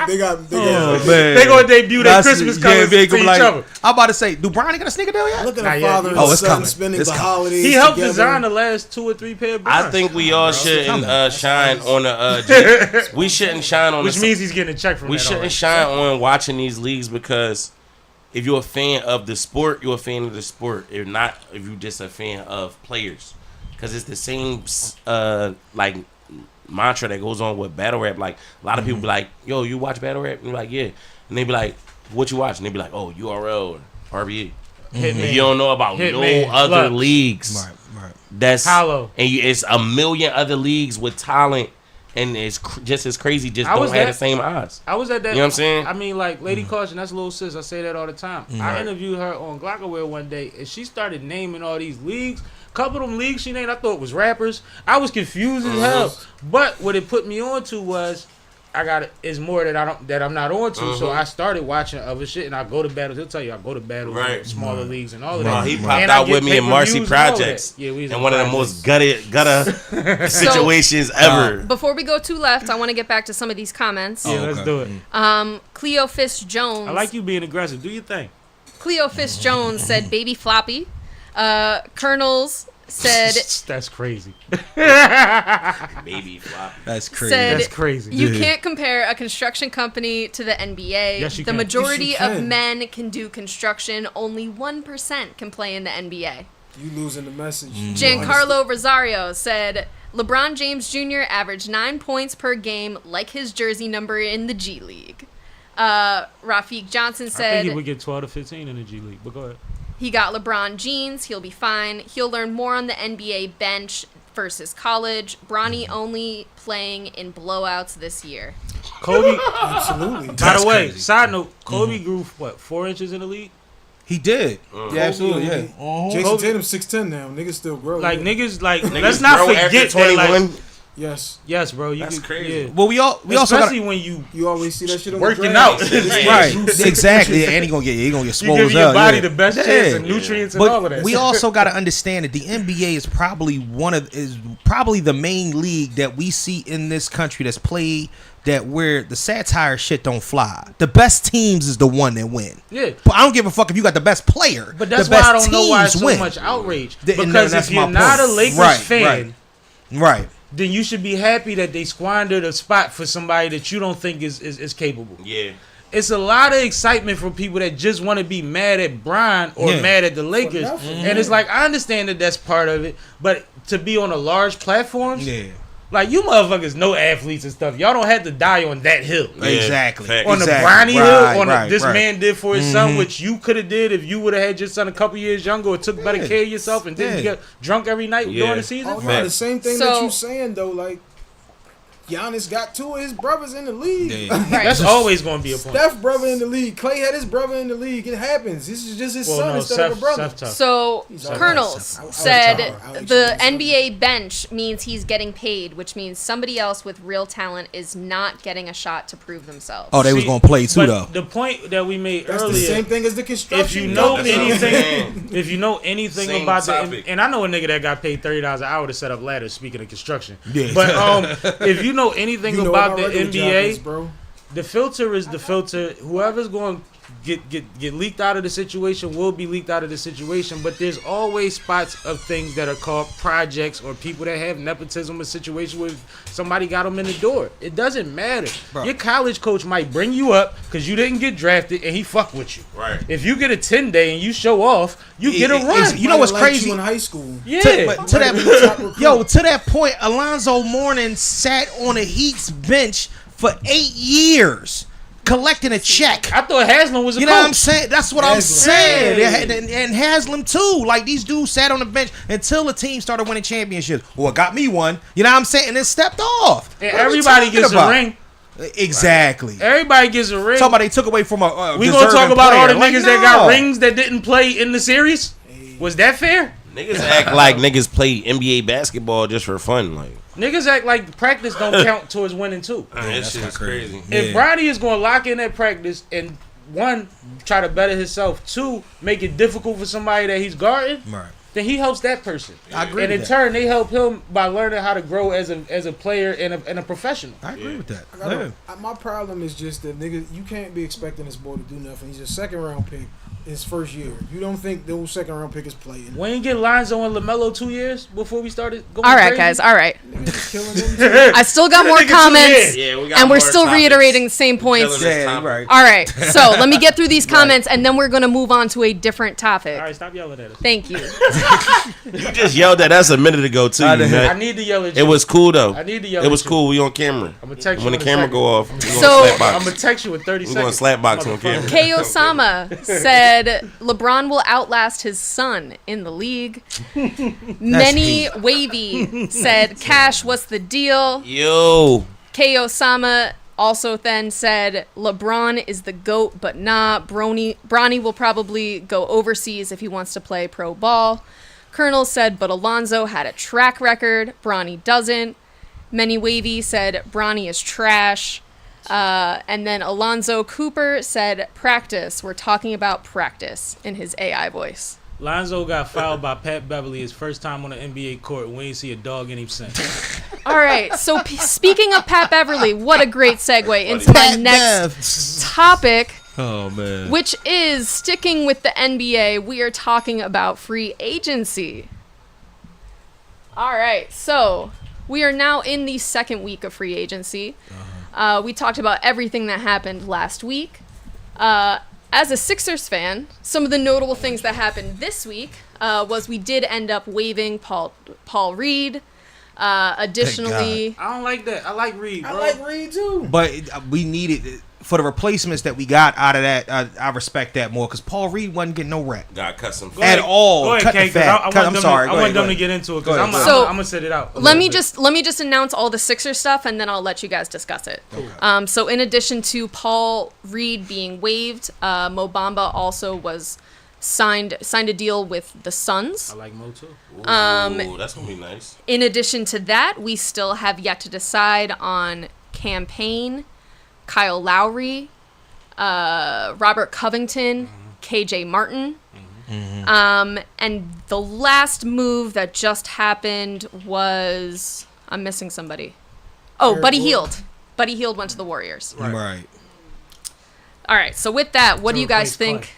They gonna debut their Christmas colors to each other. I'm about to say, do Bronny got a sneaker deal yet? Look at the father and son spending the holidays. He helped design the last 2 or 3 pair of bronze. I think we all shouldn't shine on the. We shouldn't shine on. Which means he's getting a check from. We shouldn't shine on watching these leagues because if you're a fan of the sport, you're a fan of the sport. If not, if you're just a fan of players, because it's the same like mantra that goes on with battle rap. Like a lot of people be like, "Yo, you watch battle rap?" And you're like, "Yeah," and they be like, "What you watch?" And they be like, "Oh, URL or RBE." You don't know about other leagues. Right. That's Hollow. And it's a million other leagues with talent and it's just as crazy. Just I don't was have that- the same odds. I was at that. You know what I'm saying? I mean, like Lady Caution, that's Lil Sis. I say that all the time. I interviewed her on Glockaware one day, and she started naming all these leagues. Couple of them leagues she named, I thought was rappers. I was confused as hell. But what it put me on to was, is more that I'm not on to. So I started watching other shit, and I go to battles. He'll tell you I go to battles, in smaller leagues, and all of that. He popped And I out get with me in Marcy pay-per-views and all of that. Projects. Yeah, we was and in one of the Projects. most gutter situations ever. Before we go too left, I want to get back to some of these comments. Yeah, let's do it. Cleo Fist Jones. I like you being aggressive. Do your thing. Cleo Fist Jones said baby floppy. Colonels said That's crazy. Baby flop. That's crazy. Said- That's crazy. you can't compare a construction company to the NBA. Yes, you the can. majority Yes, you of can. men can do construction. Only 1% can play in the NBA. You losing the message. Giancarlo Rosario said LeBron James Jr. averaged 9 points per game, like his jersey number in the G League. Rafiq Johnson I think said he would get 12 to 15 in the G League. But go ahead. he got LeBron jeans. He'll be fine. He'll learn more on the NBA bench versus college. Bronny only playing in blowouts this year. Kobe. Absolutely. By the way, crazy. side note, Kobe grew 4 inches in the league. He did. Yeah, absolutely. Yeah. Jason Kobe- Tatum's 6'10" now. Niggas still grow. Like yeah. niggas, like Niggas let's not grow after forget that. Like, 21. Yes. yes, bro. That's crazy. Yeah. Well, we also got Especially when you You always see that shit on working the out. draft. right. Exactly. And he gonna get you swole giving up. your body yeah. the best chance and nutrients and all of that. But we also got to understand that the NBA is probably the main league that we see in this country that's played that where the satire shit don't fly. The best teams is the one that win. Yeah. But I don't give a fuck if you got the best player. But that's the why best I don't know why teams it's so win. much outrage. And Because that's if you're my not a point. Lakers Right, fan, Right. then you should be happy that they squandered a spot for somebody that you don't think is capable. Yeah. It's a lot of excitement from people that just want to be mad at Bron or mad at the Lakers. And it's like, I understand that that's part of it, but to be on a large platforms, like you motherfuckers know athletes and stuff. Y'all don't have to die on that hill. Yeah, Exactly. facts. On the Exactly. Bronny Right, hill, right, this right. man did for his son, which you could have did if you would have had your son a couple years younger or took better care of yourself and didn't get drunk every night during the season. Oh, no, the same thing So- that you saying though. Like Giannis got 2 of his brothers in the league. Right. That's always going to be a point. Steph brother in the league. Clay had his brother in the league. It happens. This is just his Well, son no, instead of a brother. Seth tough. So, all Colonels right. said I'll let the you NBA bench means he's getting paid, which means somebody else with real talent is not getting a shot to prove themselves. Oh, they was See, gonna play too but though. the point that we made That's earlier, the same thing as the if construction. you know That's what I'm anything, saying. if you know anything Same about topic. and I know a nigga that got paid $30 an hour to set up ladders. Speaking of construction, Yeah. but if you know anything You know about what the my regular job NBA, is, bro. the filter is the filter. Whoever's going to get leaked out of the situation will be leaked out of the situation. But there's always spots of things that are called projects or people that have nepotism or situation where somebody got them in the door. It doesn't matter. Bro. Your college coach might bring you up because you didn't get drafted and he fuck with you. Right. If you get a 10-day and you show off, you get a run. You know what's Might have liked crazy? you in high school. Yeah. But to Might have been the top recruit. to that point, Alonzo Mourning sat on the Heat's bench for 8 years, collecting a check. I thought Haslam was a You coach. know what I'm saying? That's what I'm Haslam. saying. Hey. And Haslam too. Like these dudes sat on the bench until the team started winning championships. Well, it got me one. You know what I'm saying? And then stepped off. And What are we everybody talking gets about? a ring. Exactly. Everybody gets a ring. Talking about they took away from a We gonna talk deserving about all the player. niggas Like, that got no. rings that didn't play in the series? Was that fair? Niggas act like niggas play NBA basketball just for fun. Like, Niggas act like practice don't count towards winning too. that shit is crazy. If Bronny is gonna lock in that practice and one, try to better himself, two, make it difficult for somebody that he's guarding, Right. then he helps that person. I agree And in with that. turn, they help him by learning how to grow as a player and a professional. I agree with that. I gotta- my problem is just that nigga, you can't be expecting this boy to do nothing. He's a second round pick his first year. You don't think those second round pick is playing? Wayne get Lonzo and LaMelo 2 years before we started going All right, crazy? guys. All right. Niggas killing them too. I still got more Nigga, 2 comments, years. Yeah, we got and we're more still topics. reiterating the same points. Killing this topic. right. All right. So let me get through these comments, and then we're gonna move on to a different topic. All right, stop yelling at us. Thank you. You just yelled at us a minute ago too. I You did. nut. I need to yell at you. It was cool though. I need to yell It was at you. cool. We on camera. I'm gonna text you When the in a camera second. go off, we gonna So- I'm slap gonna box. text you in 30 We seconds. gonna slap box on camera. K. Osama said LeBron will outlast his son in the league. Many deep. Wavy said Cash Cash, what's the deal? Yo. K.O. Sama also then said, LeBron is the GOAT, but nah, Bronny will probably go overseas if he wants to play pro ball. Colonel said, but Alonzo had a track record. Bronny doesn't. Many Wavy said, Bronny is trash. And then Alonzo Cooper said, practice. We're talking about practice in his AI voice. Lonzo got fouled by Pat Beverly his first time on the NBA court. We ain't see a dog in him since. All right. So speaking of Pat Beverly, what a great segue into my next topic. Oh, man. Which is sticking with the NBA. We are talking about free agency. All right. So we are now in the second week of free agency. We talked about everything that happened last week. As a Sixers fan, some of the notable things that happened this week was we did end up waiving Paul Reed. Additionally, I don't like that. I like Reed, bro. I like Reed too. But we needed for the replacements that we got out of that. I respect that more because Paul Reed wasn't getting no rep Got cut some. at all. Go ahead, Cut Kay, the fat. I'm sorry. I want them to ahead. get into it because I'm So, gonna set it out. let me just announce all the Sixers stuff and then I'll let you guys discuss it. Okay. So in addition to Paul Reed being waived, Mo Bamba also was signed a deal with the Suns. I like Mo too. Ooh, that's gonna be nice. In addition to that, we still have yet to decide on Campaign, Kyle Lowry, Robert Covington, KJ Martin. And the last move that just happened was, I'm missing somebody. Oh, Buddy Hield. Buddy Hield went to the Warriors. Right. All right. So with that, what do you guys replace think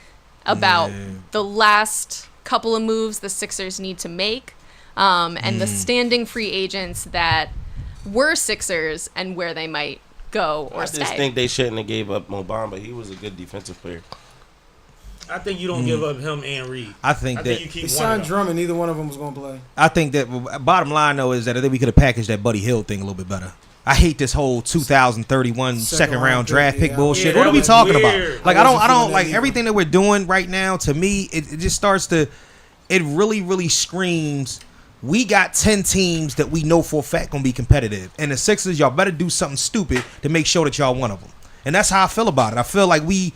about the last couple of moves the Sixers need to make, and the standing free agents that were Sixers and where they might go or I stay? just think they shouldn't have gave up Mo Bamba. He was a good defensive player. I think you don't give up him and Reed. I think that you keep They one signed of them. Drummond. Neither one of them was going to play. I think that bottom line though is that I think we could have packaged that Buddy Hield thing a little bit better. I hate this whole 2031 second round draft pick yeah. bullshit. Yeah, what that are we was talking weird. about? Like I I wasn't don't feeling like that everything that we're doing right now. To me, it just starts to, it really screams. We got 10 teams that we know for a fact gonna be competitive, and the Sixers, y'all better do something stupid to make sure that y'all one of them. And that's how I feel about it. I feel like we,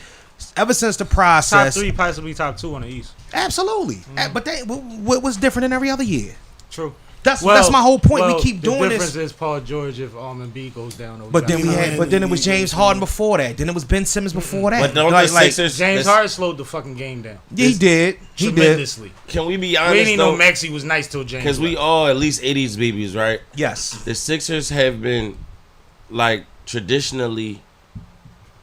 ever since the Top process, 3, possibly top 2 on the East. absolutely. But what was different than every other year? True. That's my whole point. We keep doing the this. difference is Paul George if Embiid goes down. Over But then that. it was James Harden before that. Then it was Ben Simmons before that. But don't Like- the like- Sixers? James Harden slowed the fucking game down. Yeah, he did. He did. Tremendously. Can we be We honest didn't know though? Maxey was nice till James. Because we left. all at least 80s babies, right? Yes. The Sixers have been like traditionally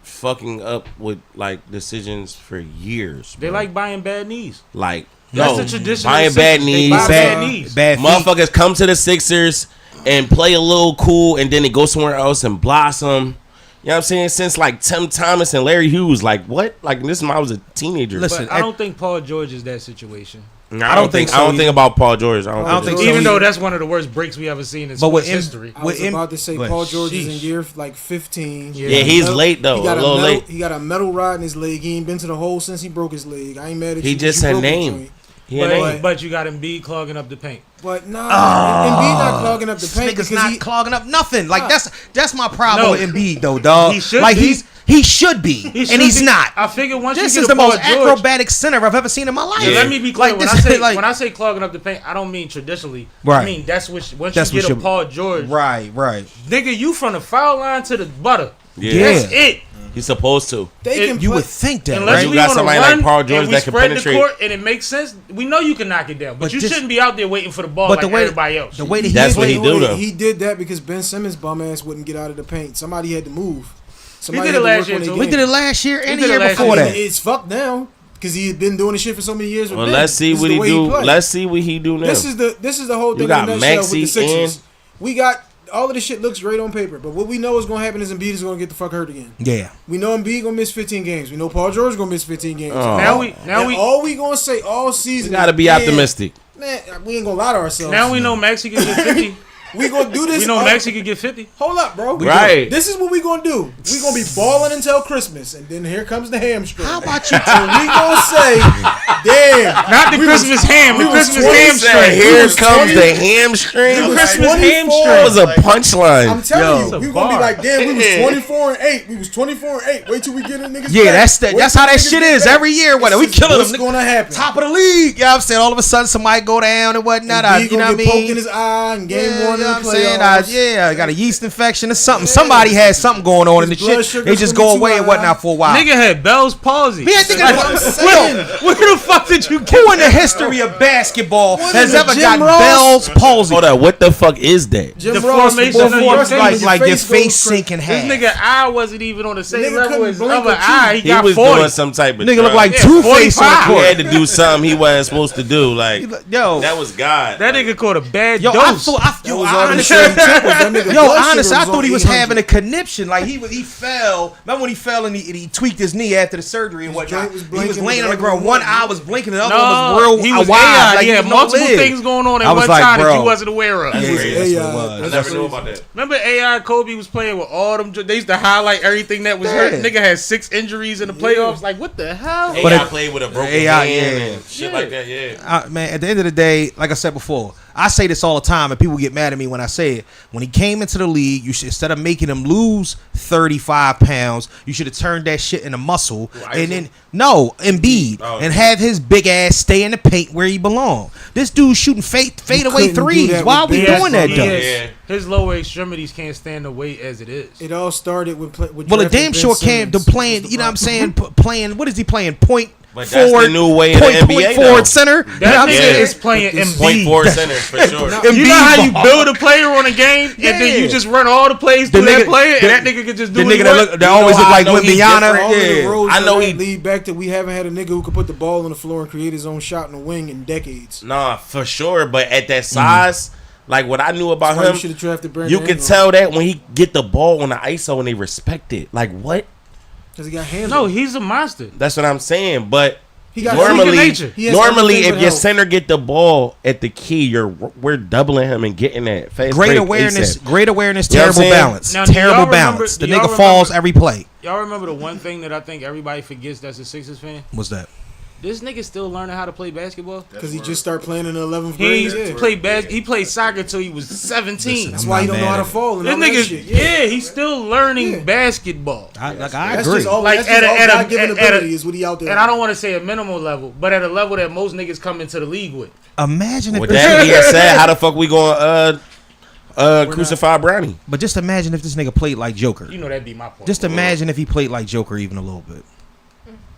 fucking up with like decisions for years. They bro. like buying bad knees. like That's no, the tradition. of buying the bad Sixers. They knees, buy bad knees. Bad feet. motherfuckers come to the Sixers and play a little cool, and then they go somewhere else and blossom. You know what I'm saying? Since like Tim Thomas and Larry Hughes, like what? Like this when I was a teenager. Listen, But I don't think Paul George is that situation. I don't think. so I don't either. think about Paul George. I don't, I don't think. think so. Even either. though that's one of the worst breaks we ever seen in But with sports M- history. I was With about to say but Paul George is in sheesh. year like 15. Yeah, he's late though. He got A little metal, late. He got a metal rod in his leg. He ain't been to the hole since he broke his leg. I ain't mad at you. He 'cause just you said broke his name. joint. He ain't But, ain't. but you got Embiid clogging up the paint. But nah, Embiid not clogging up the This paint nigga's because not he. clogging up nothing. Like that's my problem No. with Embiid though, dog. He should like be. he should be, He should and he's be. not. I figure once This you is get the a most Paul George, acrobatic center I've ever seen in my life. Yeah, let me be clear. Like, When this I say is like, when I say clogging up the paint, I don't mean traditionally. Right. I mean that's what once That's you get what a Paul George, right. nigga, you from the foul line to the butter. Yeah. That's it. He's supposed to. They can You play, would think that, Unless right? You we got on a somebody like run Paul George and we that can spread penetrate. the court and it makes sense, we know you can knock it down. But But you just- shouldn't be out there waiting for the ball But like the way everybody else. the way that That's what he do, though. He did that because Ben Simmons bum ass wouldn't get out of the paint. Somebody had to move. Somebody did had it to last work year, on their too. we game. did it last year and He the did year it last before year. that. It's fucked now because he had been doing this shit for so many years. with Well, Ben. let's see This is what the he way do. play. Let's see what he do now. This is the whole thing in got a nutshell with the Maxey Sixers. and- We got all of this shit looks great on paper, but what we know is gonna happen is Embiid is gonna get the fuck hurt again. Yeah. We know Embiid gonna miss 15 games. We know Paul George gonna miss 15 games. Oh. Now And we all we gonna say all season. We gotta is, be man, optimistic. Man, we ain't gonna lie to ourselves. now we know Maxey can get 50. we gonna do this. We know all- Maxey can get 50. Hold up, bro. Right. This is what we gonna do. We gonna be balling until Christmas, and then here comes the hamstring. How about you? And we gonna say, damn, Not the Christmas ham. The Christmas hamstring. Here comes the hamstring. The Christmas hamstring. That was a punchline. I'm telling you, we gonna be bar. like, damn, we was 24-8. We was 24-8. Wait till we get in niggas. Yeah, back. that's how that shit is every year. What we killing them? What's gonna happen? Top of the league. You know what I'm saying? All of a sudden somebody go down and whatnot. You know what I mean? Poke in his eye in game one you know of the what I'm playoffs. saying? I got a yeast infection or something. Somebody has something going on in the His blood shit. sugar They just 22 go away and whatnot for a while. Nigga had Bell's palsy. Yeah, nigga, that's what I'm saying. Where the fuck did you get Who in the history of basketball has is it, ever Jim got Ross? Bell's palsy? Hold up, what the fuck is that? Jim The Ross, formation both of your arms, face. Like your face goes sink in This half. nigga eye wasn't even on the same Nigga level couldn't as blink other or cheat. eye. He He got was 40. doing some type of Nigga look drug. like Yeah, Two-Face on the 45. He court. had to do something he wasn't supposed to do. Like Yo, that was God. That nigga caught a bad Yo, dose. That was all them same temples. That nigga Yo, blood honest, sugar I was thought on he was 800. having a conniption. Like he fell. Remember when he fell and he tweaked his knee after the surgery and whatnot? joint was He was blinking, laying the on the other ground. one One eye was blinking, the other No, one was real he was wide. AI. Like He had was no multiple lid. things going on I at was one like, time that bro. you wasn't aware of. That's Yeah, crazy. yeah, That's what it was. I never knew about that. Remember AI Kobe was playing with all them. They used to highlight everything that was hurt. Nigga had 6 injuries in the playoffs. Like what the hell? But AI it- played with a broken AI, hand yeah. and shit like that. Yeah. Man, at the end of the day, like I said before, I say this all the time, and people get mad at me when I say it. When he came into the league, you should, instead of making him lose 35 pounds, you should have turned that shit into muscle, and then Embiid, and have his big ass stay in the paint where he belong. This dude shooting fade away couldn't do threes. that Why are with we Ben doing that He though? is- Yeah. His lower extremities can't stand the weight as it is. It all started with Well, it drafting damn Ben sure can't. The Simmons. playing, you know what I'm saying? Playing. What is he playing? Point But that's forward. the new way of the point NBA forward though. center. You know That what I'm nigga saying? is playing Point Embiid. forward center for sure. You know how you Embiid build a player on a game and then Yeah. you just run all the plays The through that nigga- player the- and that nigga can just do The what he nigga want? that always know look how I like know he Wimbiana. different? All of the Yeah. roads I know that he- lead back to we haven't had a nigga who could put the ball on the floor and create his own shot in the wing in decades. Nah, for sure. But at that size, like what I knew about That's why you him, should have drafted Brandon. you can tell that when he get the ball on the ISO and they respect it. Like what? because he got handled. No, he's a monster. That's what I'm saying. But he got normally, nature. He has normally, everything if but your help. center get the ball at the key, we're doubling him and getting that fast Great break awareness, ASAP. great awareness, You know what I'm terrible saying? balance. Now, do Terrible y'all remember- balance. The do y'all nigga falls remember- every play. Y'all remember the one thing that I think everybody forgets that's a Sixers fan? What's that? This nigga still learning how to play basketball. because he just started playing in the 11th He grade. Yeah. played He played soccer till he was 17. That's I'm why he not don't know mad how to at it. fall and This all that nigga, shit. yeah, he's still learning Yeah. basketball. I That's agree. just all. Like, That's just all at a- God-given at a- ability is what he out there. And I don't want to say a minimal level, but at a level that most niggas come into the league with. Imagine if With this, that being said, how the fuck we going crucify Bronny? but just imagine if this nigga played like Joker. You know that'd be my point. Just imagine if he played like Joker even a little bit.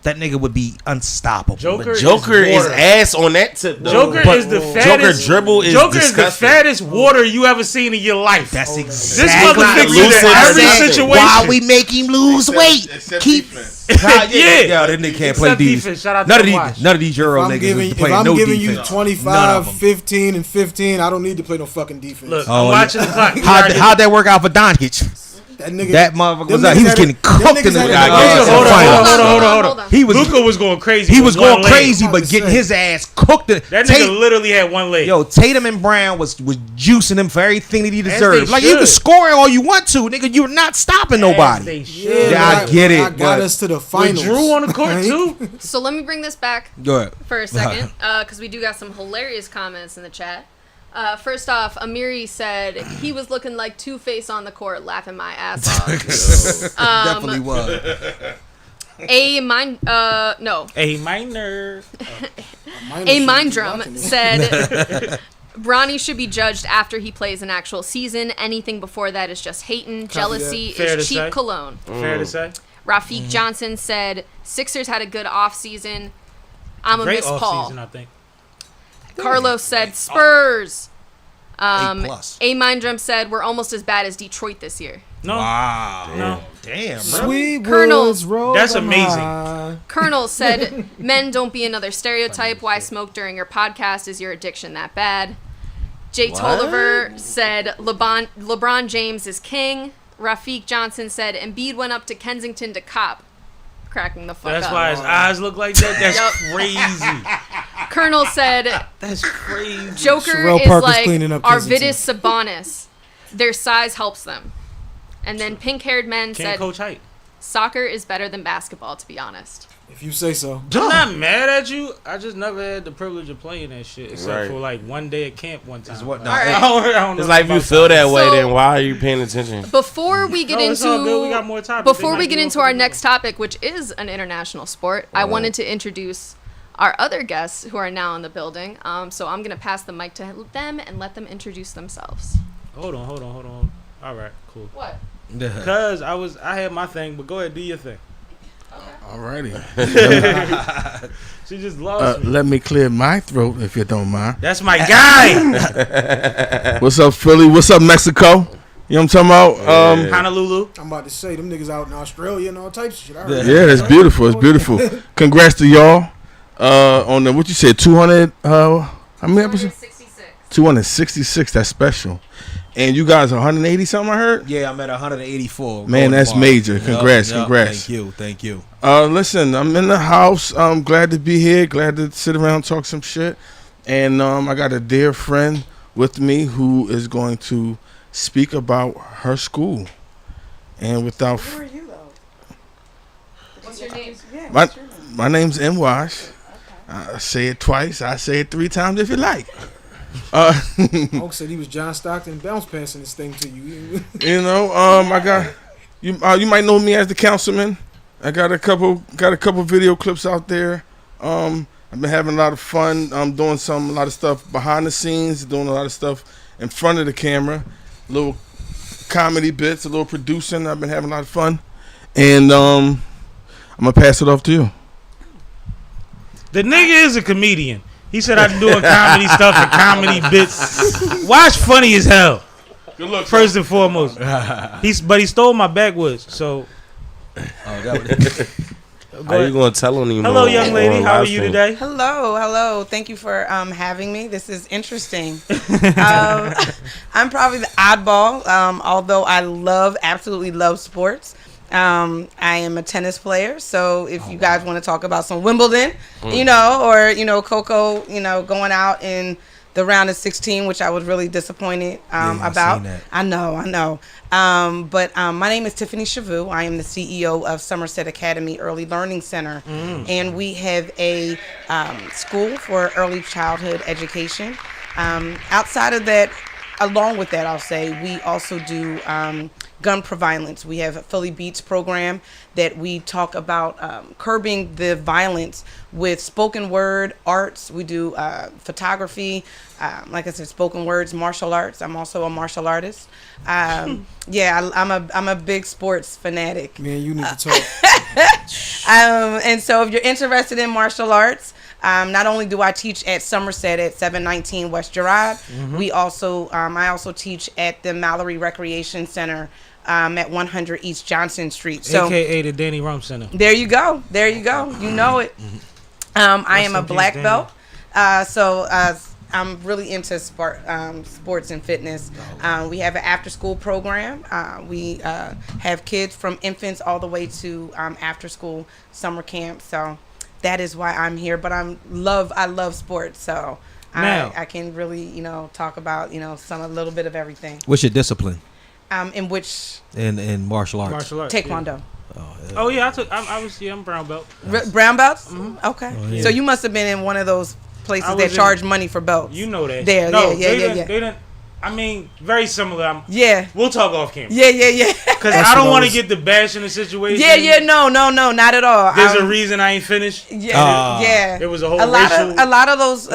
That nigga would be unstoppable. Joker Joker is water. ass on that tip. Though. Joker But is the Joker fattest. dribble is Joker is the disgusting. fattest water you ever seen in your life. That's This exactly. mother fixes Lucid every assassin. situation. Why we make him lose weight? Except Keep. defense. Yeah. that nigga can't play Except defense. defense. Shout out to None of the these, Wash. none of these Euro If I'm niggas giving, is if playing I'm no giving defense. you None 25, of 'em. 15, and 15, I don't need to play no fucking defense. Look, Oh, I'm watching the clock. We How'd, already- how'd that work out for Doncic? that nigga, That motherfucker them was out. He niggas was had getting it- them cooked in niggas the had it- Yeah, Hold on, finals. hold on. He was Luka was going crazy. he with was one going leg. crazy, I'm but about to getting say. his ass cooked. That nigga Tate- literally had one leg. Yo, Tatum and Brown was juicing him for everything that he they deserved. Like you can should. score all you want to, nigga. You're not stopping As nobody. they should. Yeah, I get it, I got but- us to the With finals. Drew on the court too. So let me bring this back Go ahead. for a second, because we do got some hilarious comments in the chat. First off, Amiri said he was looking like Two-Face on the court, laughing my ass off. Definitely was. A minor. A Mind Drum said Bronny should be judged after he plays an actual season. Anything before that is just hating. Jealousy Fair to is cheap say. cologne. Fair to say. Rafiq Johnson said Sixers had a good offseason. I'm a Great miss off Paul. season, I think. Carlos said Spurs. A+. A Mind Drum said we're almost as bad as Detroit this year. No. Wow. No. Damn. Sweet Colonel- woods roll That's the amazing. high. Colonel said men don't be another stereotype. Why smoke during your podcast? Is your addiction that bad? Jay Tolliver said LeBron James is king. Rafiq Johnson said Embiid went up to Kensington to cop. Cracking the fuck That's up. why his eyes look like that. That's Yup. crazy. Colonel said That's crazy. Joker Sherelle is Parker's like cleaning up Arvidas Sabonis. Their size helps them. And then pink-haired men Can't said coach height. soccer is better than basketball, to be honest. If you say so. I'm not mad at you. I just never had the privilege of playing that shit except Right. for like one day at camp one time. what- no, Like, Alright. I don't know It's like if you about feel that way, So- then why are you paying attention? Before we get No, it's all good. We into got more topics. before They we might get do into it our for the next topic, which is an international sport, I wanted to introduce our other guests who are now in the building. So I'm gonna pass the mic to them and let them introduce themselves. Hold on. All right, cool. What? Cause I had my thing, but go ahead, do your thing. Alrighty. She just lost me. Let me clear my throat if you don't mind. That's my guy. What's up, Philly? What's up, Mexico? You know what I'm talking about? Honolulu. I'm about to say them niggas out in Australia and all types of shit. I heard. Yeah, that's beautiful. It's beautiful. Congrats to y'all. On the what you said, 200. How many episodes? 266. That's special. And you guys are 180 something. I heard. Yeah, I'm at 184. Man, that's major. Congrats. Thank you. Listen, I'm in the house. I'm glad to be here. Glad to sit around and talk some shit. And I got a dear friend with me who is going to speak about her school. And without Who are you though? What's your name? Yeah, my what's your name? my name's M. Wash. I say it twice. I say it 3 times if you like. Oak said he was John Stockton bounce passing this thing to you. You know, I got you. You might know me as the councilman. I got a couple video clips out there. I've been having a lot of fun. I'm doing a lot of stuff behind the scenes, doing a lot of stuff in front of the camera, little comedy bits, a little producing. I've been having a lot of fun, and I'm gonna pass it off to you. The nigga is a comedian. He said I'm doing comedy stuff and comedy bits. Watch funny as hell. Good luck. First and foremost. But he stole my backwoods. So How you gonna tell him anymore? hello, young lady. How are you today? Hello. Thank you for having me. This is interesting. I'm probably the oddball, although I absolutely love sports. I am a tennis player, so if you guys want to talk about some Wimbledon, or Coco, going out in the round of 16, which I was really disappointed about. I know. But my name is Tiffany Chavou. I am the CEO of Somerset Academy Early Learning Center, and we have a school for early childhood education. Outside of that, along with that, I'll say we also do gun prevalence. We have a Philly Beats program that we talk about curbing the violence with spoken word arts. We do photography, like I said, spoken words, martial arts. I'm also a martial artist. I'm a big sports fanatic. Man, you need to talk. And so if you're interested in martial arts, not only do I teach at Somerset at 719 West Girard, we also I also teach at the Mallory Recreation Center at 100 East Johnson Street. So, AKA the Danny Rump Center. there you go. You know it. I am a black belt. So I'm really into sports and fitness. We have an after-school program. We have kids from infants all the way to after-school summer camp. So that is why I'm here. But I love sports. So I can really talk about a little bit of everything. What's your discipline? In which In martial arts. Martial arts. Taekwondo. Oh yeah, I'm brown belt. Brown belts? Mm-hmm. Okay. Oh, yeah. So you must have been in one of those places I that was charge money for belts. You know that. There, no, yeah. They didn't. I mean, very similar. Yeah. We'll talk off camera. Yeah. Because I don't want to get the bash in the situation. Yeah, no, not at all. There's a reason I ain't finished. Yeah. It was a whole a lot of racial those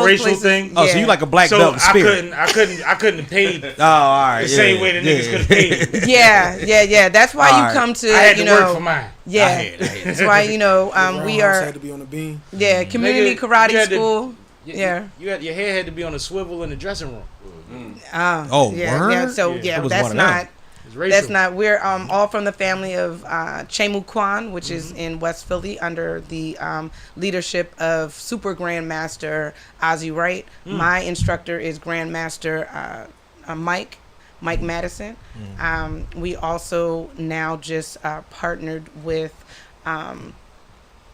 racial places, thing. Oh, so you like a black So belt in spirit? I couldn't have paid the Oh, all right. same way the niggas could have paid. Yeah. That's why All you right. come to I had to work for mine. Yeah. That's why we are had to be on the beam. community Nigga, karate you had to- school. Yeah. You had your hair had to be on a swivel in the dressing room. Oh, yeah. word? So That was that's one of them. not. It's racial. That's not. We're all from the family of Chemu Kwan, which is in West Philly, under the leadership of Super Grandmaster Ozzy Wright. My instructor is Grandmaster Mike Madison. We also now just partnered with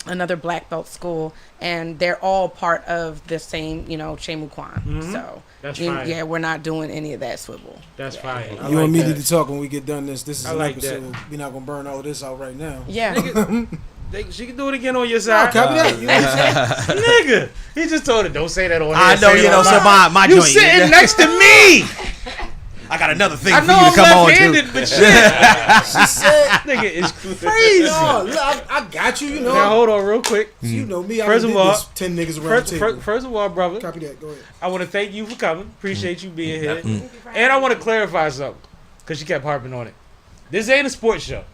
another black belt school, and they're all part of the same, Chemu Kwan. So That's fine. yeah, we're not doing any of that swivel. That's fine. I You like and me that. need to talk when we get done this. This is I an like episode. We're not gonna burn all this out right now. Yeah. She can do it again on your side. Copy that. You know what I'm saying? Nigga, he just told her, don't say that on here. I know, say you it know, on so mine. my You joint. sitting next to me. I got another thing I for know you I'm to come on left-handed, to. but shit. She said, Nigga is crazy. no, look, I got you, you know. Now, hold on real quick. You know me. I First done of did all, this 10 niggas around the table. First of all, brother, Copy that. Go ahead. I want to thank you for coming. Appreciate you being here. And I want to clarify something, because she kept harping on it. This ain't a sports show.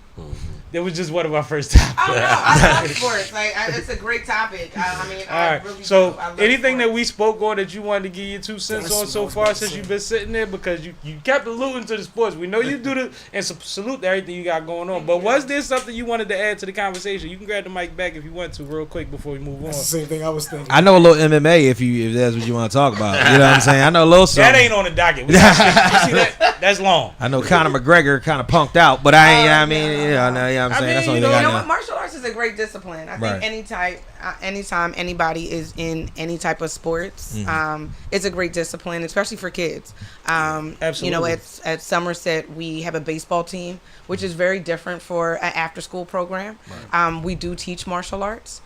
It was just one of our first topics. Oh no, I love sports. It's a great topic. I mean, All right. really So do. I love anything sports. that we spoke on that you wanted to give your 2 cents That's on what I so was far about to since say. you've been sitting there, because you kept alluding to the sports. We know you do the and salute to everything you got going on. But was there something you wanted to add to the conversation? You can grab the mic back if you want to, real quick before we move on. That's the same thing I was thinking. I know a little MMA if that's what you want to talk about. You know what I'm saying? I know a little something. That ain't on the docket. You see that? That's long. I know Conor McGregor kind of punked out, but I ain't. I mean, I know. Yeah, I'm saying that's the only thing I You know know. what? Martial arts is a great discipline. I Right. think anytime anybody is in any type of sports, it's a great discipline, especially for kids. Absolutely. You know, at Somerset, we have a baseball team, which is very different for an after-school program. Right. We do teach martial arts,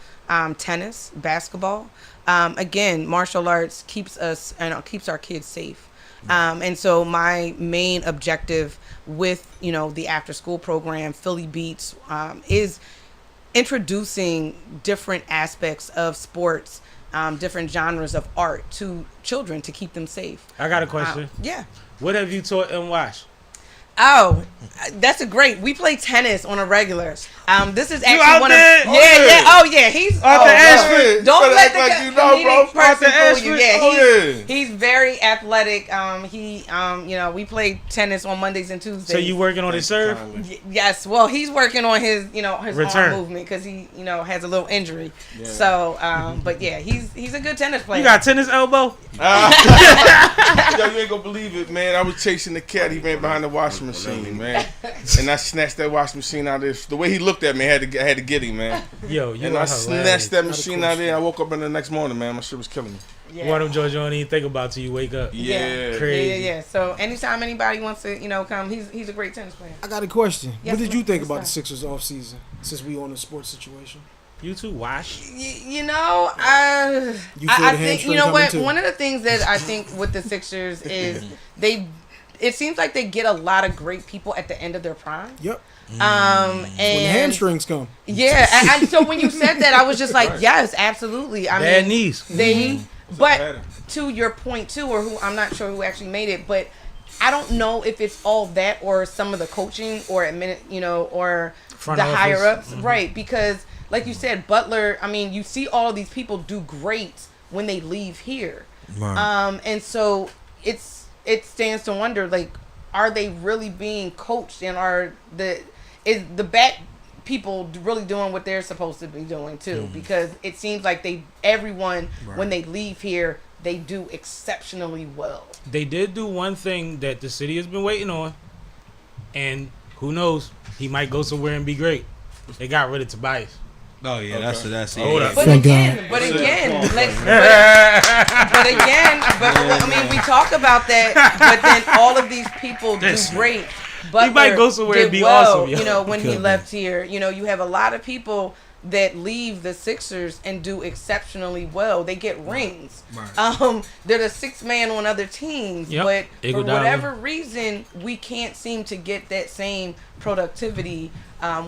tennis, basketball. Again, martial arts keeps us and keeps our kids safe. And so my main objective with, the after school program, Philly Beats, is introducing different aspects of sports, different genres of art to children to keep them safe. I got a question. Yeah. What have you taught in Wash? Oh, that's a great. We play tennis on a regular. This is out actually one of. there? Yeah. Oh yeah. He's. Arthur no. Ashford. Don't Better let act the like you know, bro. comedic person Arthur fool you. Ashford. Yeah. Oh, He's very athletic. We play tennis on Mondays and Tuesdays. So you working on his serve? Yes. Well, he's working on his his Return. arm movement because he has a little injury. Yeah. So but yeah, he's a good tennis player. You got tennis elbow? Yo, you ain't gonna believe it, man. I was chasing the cat. He ran behind the washing machine, man. And I snatched that washing machine out of there. The way he looked at me, I had to get him, man. Yo, you And are I hilarious. snatched that machine out of there. I woke up in the next morning, man. My shit was killing me. Yeah. One of them George you don't even think about till you wake up. Yeah. Crazy. Yeah. So anytime anybody wants to, come, he's a great tennis player. I got a question. Yes, what did you think what's about that? the Sixers off season? Since we on the sports situation, You too, Wash. you I feel the think hamstring you know coming what. too. One of the things that I think with the Sixers is it seems like they get a lot of great people at the end of their prime. Yep. And When the hamstrings come. yeah, and so when you said that, I was just like, yes, absolutely. I Bad mean, knees. they, but to your point too, or who I'm not sure who actually made it, but I don't know if it's all that or some of the coaching or or Front the office. higher ups, right? Because like you said, Butler. I mean, you see all of these people do great when they leave here, Right. and so it stands to wonder, like, are they really being coached, and is the back people really doing what they're supposed to be doing too? Because it seems like everyone when they leave here, they do exceptionally well. They did do one thing that the city has been waiting on, and who knows, he might go somewhere and be great. They got rid of Tobias. Oh yeah, that's it. Hold up. But Thank again, but I mean, we talk about that, but then all of these people do great. But He might go somewhere and be awesome, yo. When he left here, you have a lot of people that leave the Sixers and do exceptionally well. They get rings. Right. They're the sixth man on other teams, Yep. but for Iguodala. whatever reason, we can't seem to get that same productivity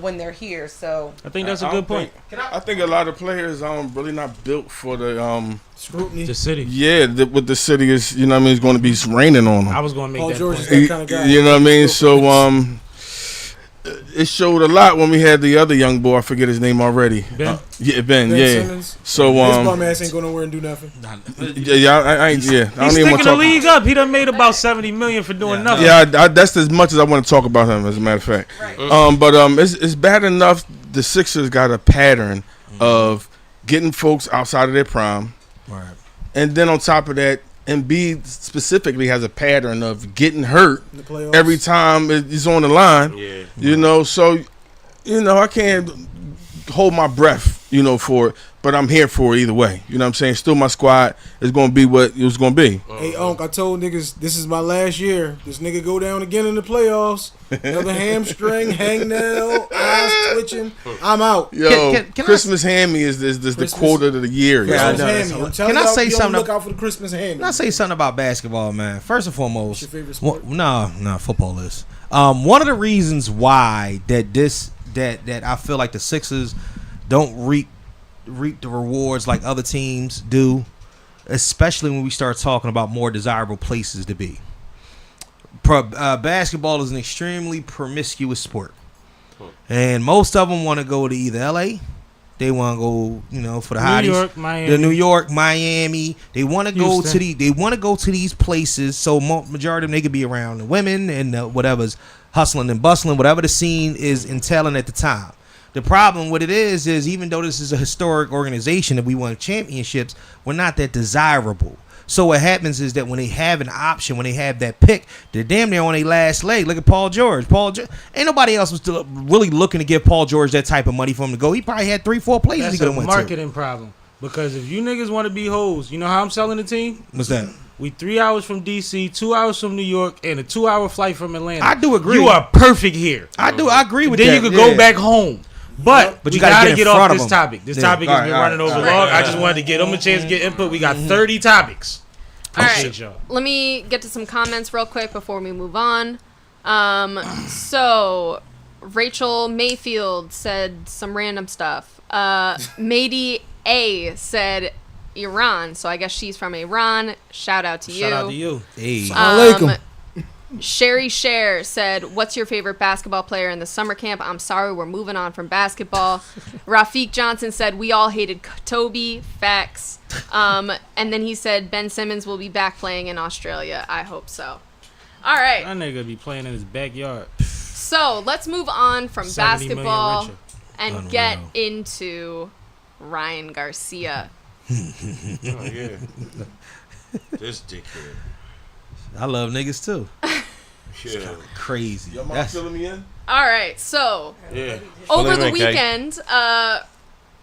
when they're here. So I think that's a I good don't point. I think a lot of players really not built for the Scrutiny. The city. what the city is, is going to be raining on them. I was going to make Paul that George point. is that kind of guy. You know what I mean? So it showed a lot when we had the other young boy. I forget his name already. Ben? Ben. Yeah. Simmons. So This bum ass ain't going nowhere and do nothing. I don't even want He's to sticking the talk. league up. He done made about $70 million for doing nothing. Yeah, that's as much as I want to talk about him. As a matter of fact, but it's bad enough. The Sixers got a pattern of getting folks outside of their prime, Right. and then on top of that, Embiid specifically has a pattern of getting hurt In the playoffs. every time he's on the line. Yeah. So I can't hold my breath. For it. but I'm here for it either way. You know what I'm saying? Still my squad is going to be what it was going to be. Hey, Unc, I told niggas this is my last year. This nigga go down again in the playoffs. Another hamstring, hangnail, eyes twitching. I'm out. Yo, Can Christmas hammy is the quote of the year. Yeah, yo. I know. Hammy. I'm telling Can I y'all, say be on the something? Look out for the Christmas hammy. Can I say something about basketball, man? First and foremost, What's your favorite sport? No, football is. One of the reasons why that I feel like the Sixers don't reap the rewards like other teams do, especially when we start talking about more desirable places to be. Basketball is an extremely promiscuous sport, and most of them want to go to either LA. They want to go, for the hotties. New York, Miami. They want to go to these places. So majority of them, they could be around the women and whatever's hustling and bustling, whatever the scene is entailing at the time. The problem with it is even though this is a historic organization and we won championships, we're not that desirable. So what happens is that when they have an option, when they have that pick, they're damn near on their last leg. Look at Paul George. Ain't nobody else was still really looking to give Paul George that type of money for him to go. He probably had 3-4 places he could have went to. That's a marketing problem. Because if you niggas want to be hoes, you know how I'm selling the team? What's that? We 3 hours from DC, 2 hours from New York, and a 2-hour flight from Atlanta. I do agree. You are perfect here. I agree with then that. Then you could go back home. But you we gotta get off this topic. This topic has been running over long. Right. I just wanted to get them a chance to get input. We got 30 topics. All right, let me get to some comments real quick before we move on. So, Rachel Mayfield said some random stuff. Mady A said Iran, so I guess she's from Iran. Shout out to you. Shout out to you. Hey. Sherry Cher said, "What's your favorite basketball player in the summer camp?" I'm sorry, we're moving on from basketball. Rafiq Johnson said, "We all hated Toby." Facts. And then he said, "Ben Simmons will be back playing in Australia. I hope so." All right. That nigga be playing in his backyard. So let's move on from 70 million basketball richer. and get into Ryan Garcia. Oh, yeah. This dickhead. I love niggas too. Yeah. Crazy. Your mom filling me in? All right, so Yeah. over the weekend,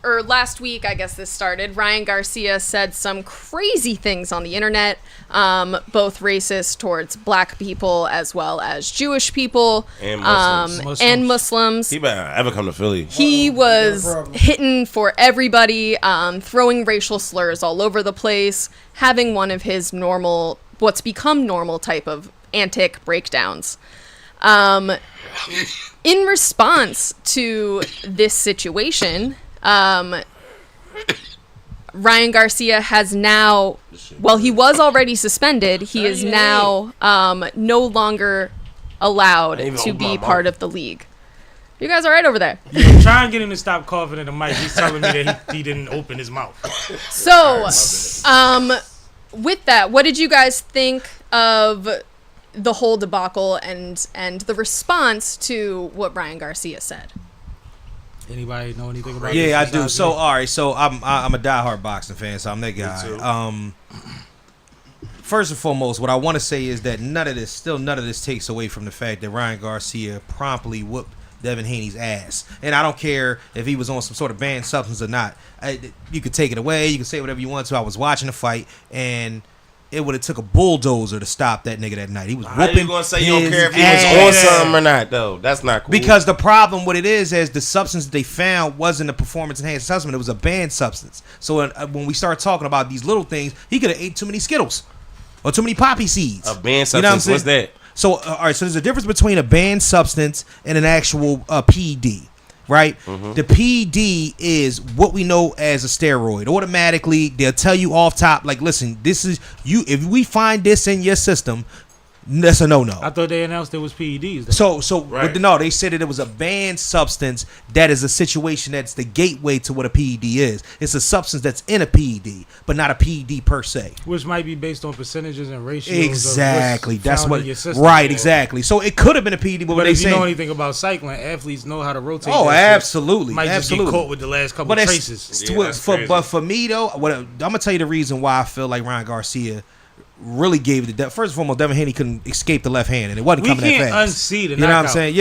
or last week, I guess this started, Ryan Garcia said some crazy things on the internet, both racist towards black people as well as Jewish people And Muslims. and Muslims. He better ever come to Philly. He was hitting for everybody, throwing racial slurs all over the place, having one of his what's become normal type of antic breakdowns. In response to this situation, Ryan Garcia has now, well, he was already suspended. He is now no longer allowed to be part of the league. You guys all right over there? I'm trying to get him to stop coughing in the mic. He's telling me that he didn't open his mouth. So, with that, what did you guys think of the whole debacle and the response to what Ryan Garcia said? Anybody know anything about Yeah, I this? do. So, all right. So, I'm a diehard boxing fan, so I'm that guy. First and foremost, what I want to say is that none of this takes away from the fact that Ryan Garcia promptly whooped Devin Haney's ass. And I don't care if he was on some sort of banned substance or not. You could take it away. You can say whatever you want to. I was watching the fight, and it would have took a bulldozer to stop that nigga that night. He was whooping. How you gonna say you don't care if he ass. was on something or not, though? That's not cool. Because the problem with it is the substance that they found wasn't a performance-enhancing substance. It was a banned substance. So when we start talking about these little things, he could have ate too many Skittles or too many poppy seeds. A banned substance, what's that? So, all right, so there's a difference between a banned substance and an actual PED, right? Mm-hmm. The PED is what we know as a steroid. Automatically, they'll tell you off top, like, listen, this is you. If we find this in your system, that's a no-no. I thought they announced there was PEDs. So right. No, they said that it was a banned substance that is a situation that's the gateway to what a PED is. It's a substance that's in a PED, but not a PED per se. Which might be based on percentages and ratios. Exactly. Of that's what. In your system. Right. Exactly. So it could have been a PED, but if you know anything about cycling, athletes know how to rotate. Oh, absolutely. Might absolutely. just get caught with the last couple of traces. But for me though, I'm gonna tell you the reason why I feel like Ryan Garcia really gave the first and foremost, Devin Haney couldn't escape the left hand, and it wasn't coming that fast. We can't unsee the knockout. You know what I'm saying?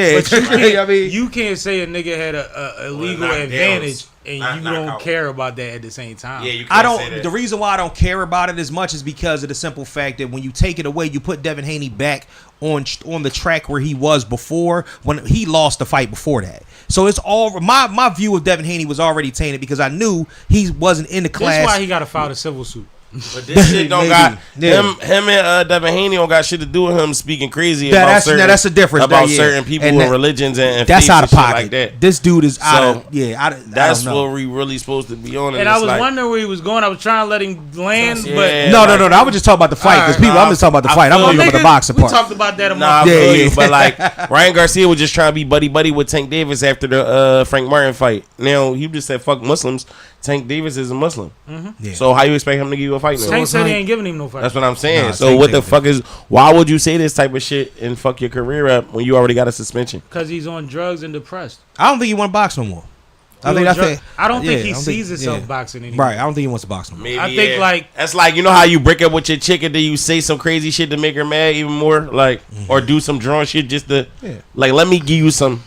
Yeah, But you can't say a nigga had a legal advantage and you don't care about that at the same time. Yeah, you can't say that. The reason why I don't care about it as much is because of the simple fact that when you take it away, you put Devin Haney back on the track where he was before when he lost the fight before that. So it's all my view of Devin Haney was already tainted because I knew he wasn't in the class. That's why he got to file a civil suit. But this shit don't got him and Devin Haney don't got shit to do with him speaking crazy about that's a difference about certain people and religions and that's faiths out of and shit pocket. like that. This dude is out of that's I don't know. what we really supposed to be on. And I was wondering where he was going. I was trying to let him land, but no. I was just talking about the fight because I'm just talking about the fight. I'm talking about the boxing part. We talked about that a month I feel you, but like Ryan Garcia was just trying to be buddy with Tank Davis after the Frank Martin fight. Now he just said fuck Muslims. Tank Davis is a Muslim. Yeah. So how you expect him to give you a fight now? Tank said he ain't giving him no fight. That's what I'm saying. Nah, so what the fuck is? Why would you say this type of shit and fuck your career up when you already got a suspension? Because he's on drugs and depressed. I don't think he want to box no more. I don't think he sees himself boxing anymore. Right. I don't think he wants to box no more. Maybe, I think like that's like, you know how you break up with your chick and then you say some crazy shit to make her mad even more, like or do some drunk shit just to like let me give you some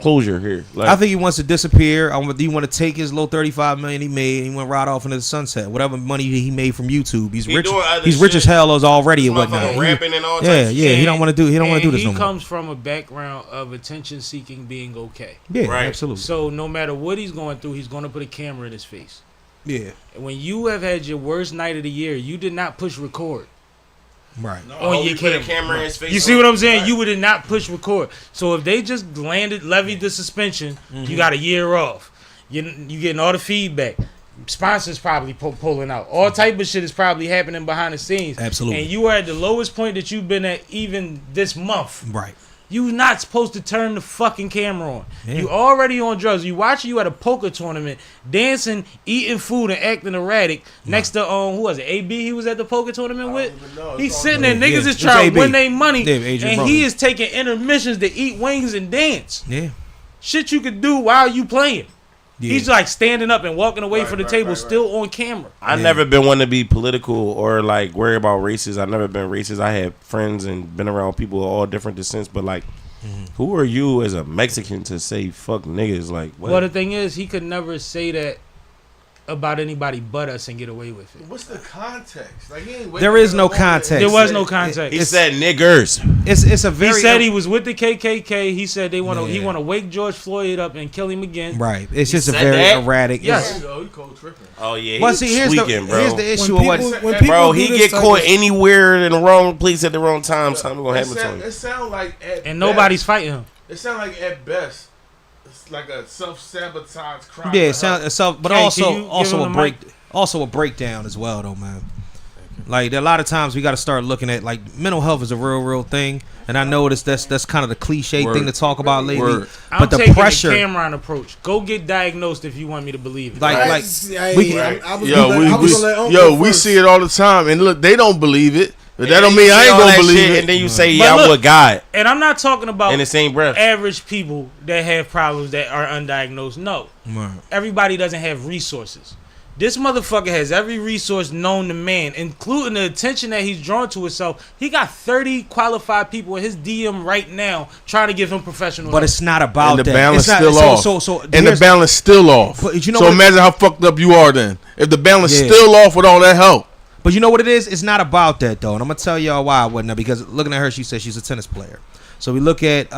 closure here. Like, I think he wants to disappear. He want to take his little $35 million he made and he went right off into the sunset. Whatever money he made from YouTube, he's rich. He's rich as hell as already and whatnot. Rapping and all yeah. He don't want to do. He don't want to do this no more. He comes from a background of attention seeking being okay. Yeah, right. Absolutely. So no matter what he's going through, he's going to put a camera in his face. Yeah. And when you have had your worst night of the year, you did not push record. Right. On your camera in his face. You see what I'm saying? Right. You would not push record. So if they just levied the suspension, you got a year off. You getting all the feedback. Sponsors probably pulling out. All type of shit is probably happening behind the scenes. Absolutely. And you are at the lowest point that you've been at even this month. Right. You're not supposed to turn the fucking camera on. Yeah. You already on drugs. You watching you at a poker tournament, dancing, eating food, and acting erratic next to who was it? AB he was at the poker tournament with? He's sitting there. Niggas is trying to win their money, and he is taking intermissions to eat wings and dance. Yeah. Shit you could do while you playing. Yeah. He's like standing up and walking away from the table, still on camera. I've never been one to be political or like worry about races. I've never been racist. I have friends and been around people of all different descents, but like, who are you as a Mexican to say fuck niggas? Like, what? Well, the thing is, he could never say that about anybody but us and get away with it. What's the context? Like, there is no context. There was no context. He said niggers. It's a very. He said he was with the KKK. He said he want to wake George Floyd up and kill him again. Right. It's just a very erratic. Yes. He cold tripping. Oh yeah. Well, see, here's the issue of what. Bro, he get caught anywhere in the wrong place at the wrong time. Something gonna happen to him. It sounds like and nobody's fighting him. It sounds like at best. Like a self-sabotage crime. Yeah, but also a breakdown as well, though, man. Like a lot of times we got to start looking at like mental health is a real thing, and I noticed that's kind of the cliche thing to talk about lately. But the pressure, the Cameron approach. Go get diagnosed if you want me to believe it. We see it all the time, and look, they don't believe it. But that don't mean I ain't gonna believe it. And then you say, I'm with God. And I'm not talking about in the same breath average people that have problems that are undiagnosed. No. Right. Everybody doesn't have resources. This motherfucker has every resource known to man, including the attention that he's drawn to himself. He got 30 qualified people in his DM right now trying to give him professional help. But it's not about and the that. balance it's still off. And the balance still off. But you know so imagine how fucked up you are then. If the balance still off with all that help. But you know what it is? It's not about that, though. And I'm going to tell y'all why I wouldn't. Because looking at her, she said she's a tennis player. So we look at,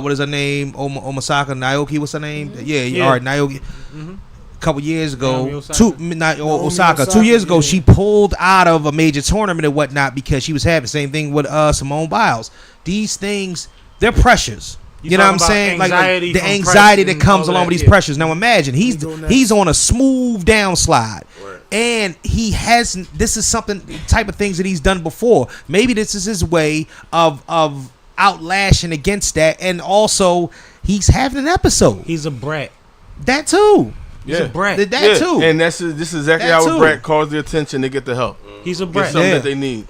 what is her name? Omasaka Naoki, what's her name? Yeah. All right, Naoki. A couple years ago, Osaka. 2 years ago, she pulled out of a major tournament and whatnot because she was having the same thing with Simone Biles. These things, they're pressures. You know what I'm saying? Like the anxiety that comes along with these pressures. Now imagine he's on a smooth downslide. And he has this is something type of things that he's done before. Maybe this is his way of outlashing against that, and also he's having an episode. He's a brat. That too. He's a brat. That too. And this is exactly how a brat calls the attention to get the help. He's a brat. Get something that they need.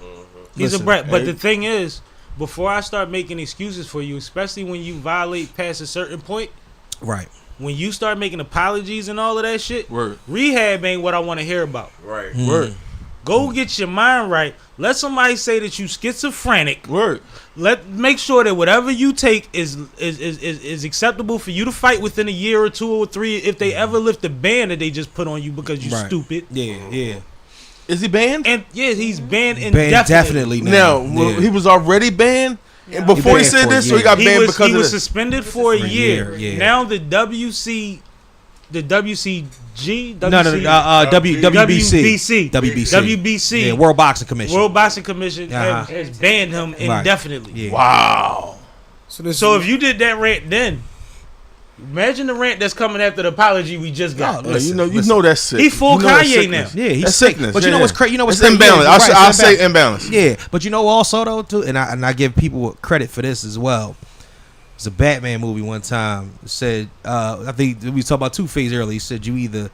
He's a brat. But the thing is, before I start making excuses for you, especially when you violate past a certain point, right? When you start making apologies and all of that shit, Word. Rehab ain't what I want to hear about. Right. Word. Go get your mind right. Let somebody say that you schizophrenic. Word. Make sure that whatever you take is acceptable for you to fight within a year or 2 or 3 if they ever lift the ban that they just put on you because you stupid. Yeah. Is he banned? And yeah, he's banned Banned indefinitely. definitely now. He was already banned. And before he said this, so he got banned because he of was this. suspended for a year. Yeah. Now the WCG, WBC. WBC. Yeah, World Boxing Commission. World Boxing Commission has banned him indefinitely. Yeah. Wow. So if you did that rant then, imagine the rant that's coming after the apology we just got. You know that's sick. He full Kanye now. Yeah, he's that's sick. sickness. But you know what's crazy? You know what's it's imbalanced. I'll say imbalanced. Yeah, but you know also though too, and I give people credit for this as well. It's a Batman movie one time. It said I think we talked about Two-Face earlier. He said you either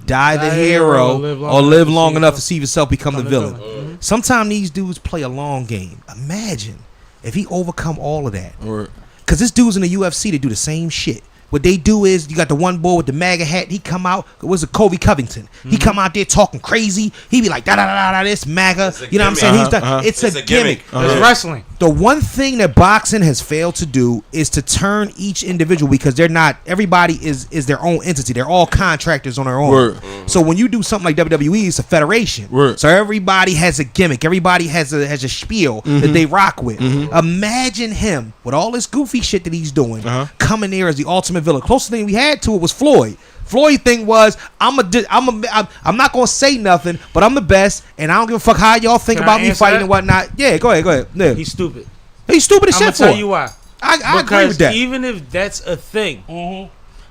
die the hero or live long enough to see yourself become the villain. Sometimes these dudes play a long game. Imagine if he overcome all of that. Because this dude's in the UFC to do the same shit. What they do is you got the one boy with the MAGA hat. He come out. It was a Kobe Covington. He come out there talking crazy. He be like da da da da. This MAGA. You know what I'm saying? He's done. It's a gimmick. It's wrestling. The one thing that boxing has failed to do is to turn each individual, because they're not. Everybody is their own entity. They're all contractors on their own. So when you do something like WWE, it's a federation. So everybody has a gimmick. Everybody has a spiel that they rock with. Imagine him with all this goofy shit that he's doing coming there as the ultimate villain. Closest thing we had to it was Floyd. Floyd thing was I'm not gonna say nothing, but I'm the best, and I don't give a fuck how y'all think about me fighting and whatnot. Yeah, go ahead. Yeah. He's stupid. He's stupid as shit for. I'm gonna tell you why. I agree with that. Even if that's a thing,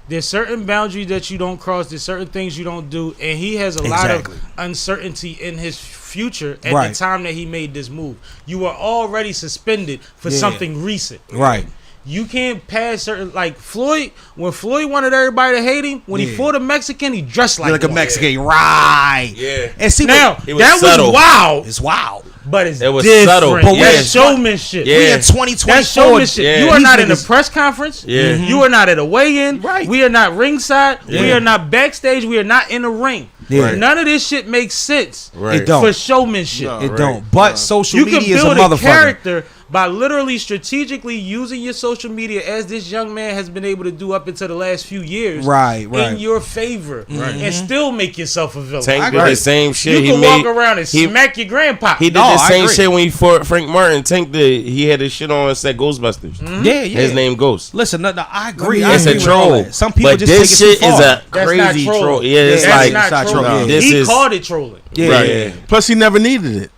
there's certain boundaries that you don't cross. There's certain things you don't do, and he has a lot of uncertainty in his future at the time that he made this move. You were already suspended for something recent. Right. You can't pass certain, like Floyd. When Floyd wanted everybody to hate him, when he fought a Mexican, he dressed like a Mexican, right? Yeah. And see, now that was wild. It's wild, but it was different. subtle. But that's showmanship. We in 2024. That's showmanship. You are not in a press conference. You are not at a weigh-in. Right. We are not ringside. We are not backstage. We are not in the ring. None of this shit makes sense. It don't. For showmanship. No, it don't. But social you media can is a build motherfucker. Character by literally strategically using your social media, as this young man has been able to do up until the last few years, in your favor, and still make yourself a villain. Tank did the same shit. You can walk around and smack your grandpa. He did the same shit when he fought Frank Martin. Tank he had his shit on and said Ghostbusters. Yeah. His name Ghost. Listen, I agree. It's a troll. Some people but just this take it shit too far. is a crazy troll. Yeah, it's not trolling. He called it trolling. Yeah. Plus, he never needed it.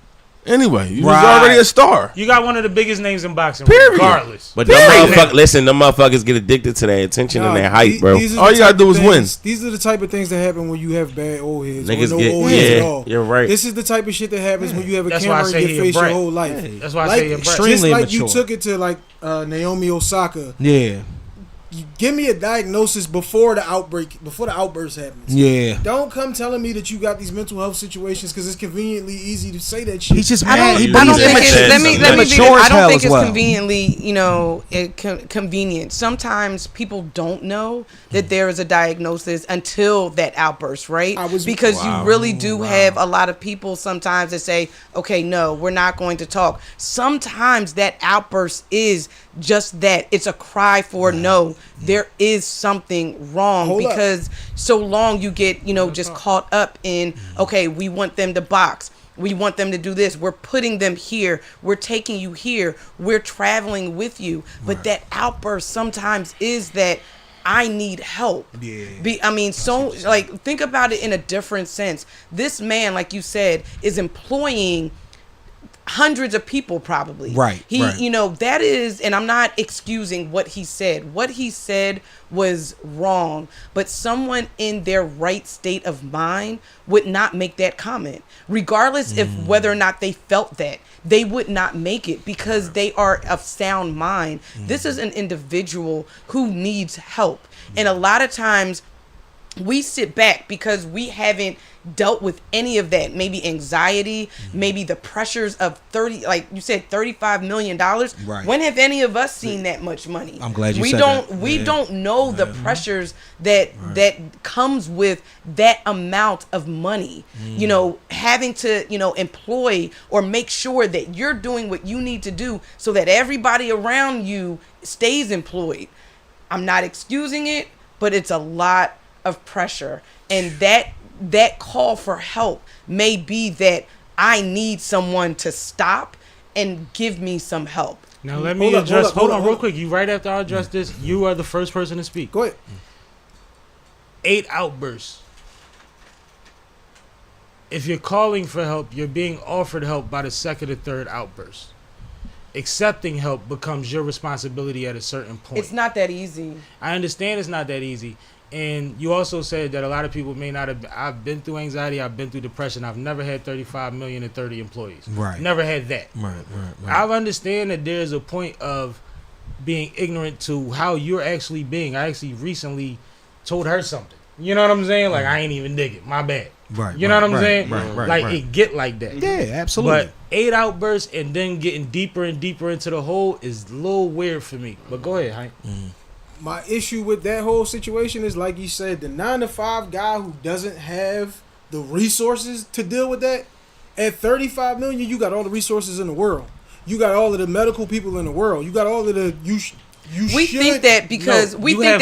Anyway, he was already a star. You got one of the biggest names in boxing, regardless. But them motherfuckers get addicted to their attention and their hype, bro. All you gotta do is win. These are the type of things that happen when you have bad old heads. Niggas or no old heads at all. You're right. This is the type of shit that happens when you have a camera in your face your whole life. That's why I say extremely just like you took it to like Naomi Osaka. Yeah. Give me a diagnosis before the outbreak, before the outburst happens. Yeah. Don't come telling me that you got these mental health situations because it's convenient easy to say that shit. He's just I mad. don't think it's conveniently, convenient. Sometimes people don't know that there is a diagnosis until that outburst, right? Because you really do have a lot of people sometimes that say, okay, no, we're not going to talk. Sometimes that outburst is just that. It's a cry for no. There is something wrong because so long you get, just caught up in, okay, we want them to box. We want them to do this. We're putting them here. We're taking you here. We're traveling with you. But that outburst sometimes is that I need help. Think about it in a different sense. This man, like you said, is employing hundreds of people probably. That is, and I'm not excusing what he said. What he said was wrong, but someone in their right state of mind would not make that comment. Regardless of whether or not they felt that, they would not make it because they are of sound mind. This is an individual who needs help. And a lot of times we sit back because we haven't dealt with any of that. Maybe anxiety, maybe the pressures of like you said, $35 million. Right. When have any of us seen that much money? I'm glad you we said don't. that. We don't know the pressures that comes with that amount of money. You know, having to employ or make sure that you're doing what you need to do so that everybody around you stays employed. I'm not excusing it, but it's a lot of pressure, and that call for help may be that I need someone to stop and give me some help. Now let me address. Hold on, real quick. You right after I address this, you are the first person to speak. Go ahead. 8 outbursts. If you're calling for help, you're being offered help by the second or third outburst. Accepting help becomes your responsibility at a certain point. It's not that easy. I understand it's not that easy. And you also said that a lot of people may not have. I've been through anxiety. I've been through depression. I've never had 35 million and 30 employees. Right. Never had that. Right. I understand that there's a point of being ignorant to how you're actually being. I actually recently told her something. You know what I'm saying? Like, I ain't even dig it. My bad. Right. You know what I'm saying? Right. Like, it get like that. Yeah, absolutely. But 8 outbursts and then getting deeper and deeper into the hole is a little weird for me. But go ahead, Hank. My issue with that whole situation is, like you said, the 9-to-5 guy who doesn't have the resources to deal with that. At 35 million, you got all the resources in the world. You got all of the medical people in the world. You got all of the We think that because we don't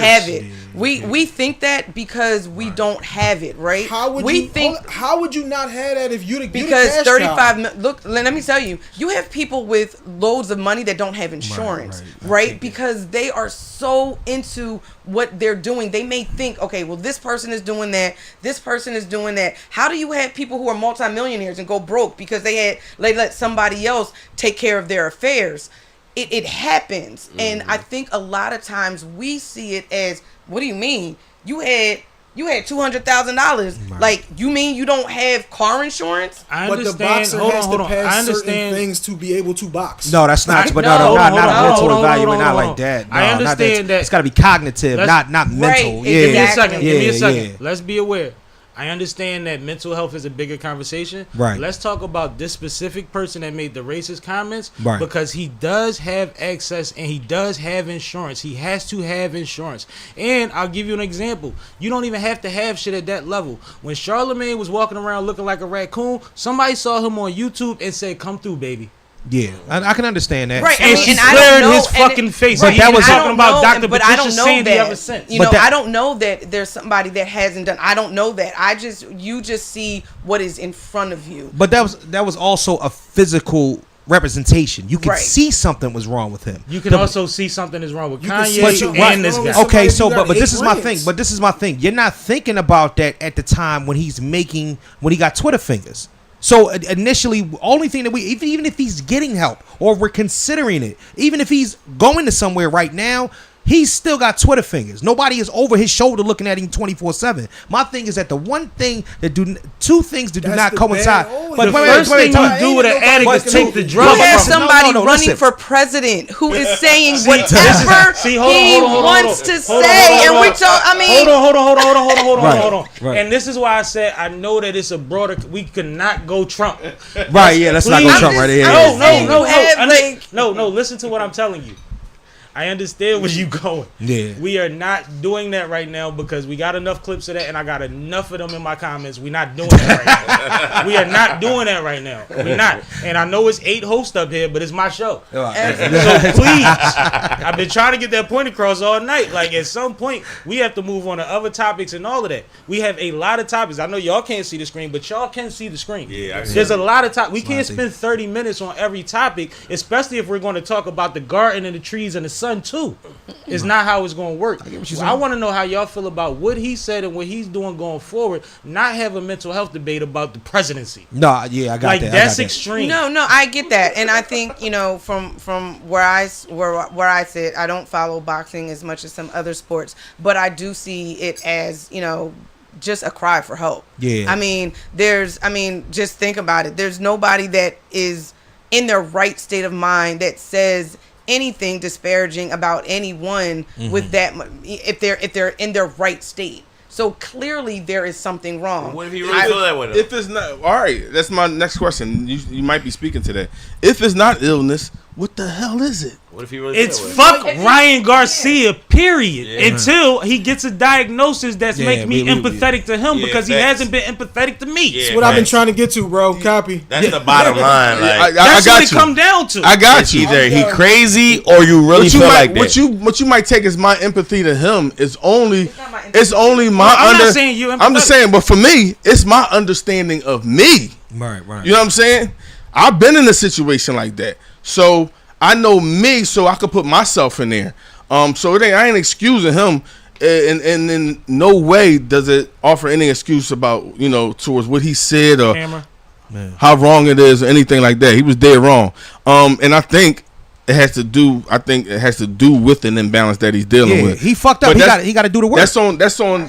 have it. We think that because we don't have it, right? How would you not have that if you're the because cash 35 look, let me tell you, you have people with loads of money that don't have insurance, right? Because they are so into what they're doing. They may think, okay, well, this person is doing that, this person is doing that. How do you have people who are multimillionaires and go broke because they let somebody else take care of their affairs? It happens. And I think a lot of times we see it as, what do you mean? You had $200,000. Like, you mean you don't have car insurance? I But understand. the boxer has to pass I understand certain things to be able to box. No, that's not. But not a mental evaluation, not like that. No, I understand that. It's got to be cognitive, not mental. Yeah, Give me a second. Give me a second. Yeah. Let's be aware. I understand that mental health is a bigger conversation. Right. Let's talk about this specific person that made the racist comments. Right. Because he does have access and he does have insurance. He has to have insurance. And I'll give you an example. You don't even have to have shit at that level. When Charlemagne was walking around looking like a raccoon, somebody saw him on YouTube and said, "Come through, baby." Yeah, I can understand that. Right, And she flared his fucking face. But that was talking about Dr. But I don't Patricia know Sandy that. ever since. You know, I don't know that there's somebody that hasn't done. I don't know that. You just see what is in front of you. But that was also a physical representation. You can see something was wrong with him. You can also see something is wrong with Kanye and this guy. Okay, so but this is my thing. But this is my thing. You're not thinking about that at the time when he got Twitter fingers. So initially, only thing that even if he's getting help or we're considering it, even if he's going to somewhere right now, he's still got Twitter fingers. Nobody is over his shoulder looking at him 24/7. My thing is that two things that do not coincide. But the first thing you do with an addict is take the drug. You have somebody running for president who is saying whatever he wants to say, and we talk. I mean, hold on. And this is why I said I know that it's a broader. We could not go Trump. Right? Yeah, let's not go Trump right here. No. Listen to what I'm telling you. I understand where you going. Yeah. We are not doing that right now because we got enough clips of that and I got enough of them in my comments. We're not doing that right now. We are not doing that right now. We're not. And I know it's 8 hosts up here, but it's my show. So please, I've been trying to get that point across all night. Like, at some point, we have to move on to other topics and all of that. We have a lot of topics. I know y'all can't see the screen, but y'all can see the screen. Yeah, there's a lot of topics. We can't spend 30 minutes on every topic, especially if we're going to talk about the garden and the trees and the sun too. It's not how it's going to work. I want to know how y'all feel about what he said and what he's doing going forward. Not have a mental health debate about the presidency. No, yeah, I got like that. That's extreme. No, I get that, and I think from where I sit, I don't follow boxing as much as some other sports, but I do see it as just a cry for help. Yeah. I mean, just think about it. There's nobody that is in their right state of mind that says anything disparaging about anyone with that if they're in their right state. So clearly there is something wrong. What if he really feel that way, though? If it's not, all right, that's my next question. You might be speaking to that. If it's not illness, what the hell is it? What if he really It's feel that way? fuck Ryan Garcia, period. Until he gets a diagnosis that's make me empathetic to him because he hasn't been empathetic to me. Yeah, That's what I've been trying to get to, bro. Copy. That's the bottom line. Like, That's got what it you. come down to. I got you. Either he crazy or you really feel like that. What you might take as my empathy to him is only my I'm not saying you I'm just saying, but for me, it's my understanding of me. Right. You know what I'm saying? I've been in a situation like that, so I know me, so I could put myself in there. So I ain't excusing him, and in no way does it offer any excuse about towards what he said or how wrong it is or anything like that. He was dead wrong. And I think it has to do. With an imbalance that he's dealing with. He fucked up. He got to do the work. That's on.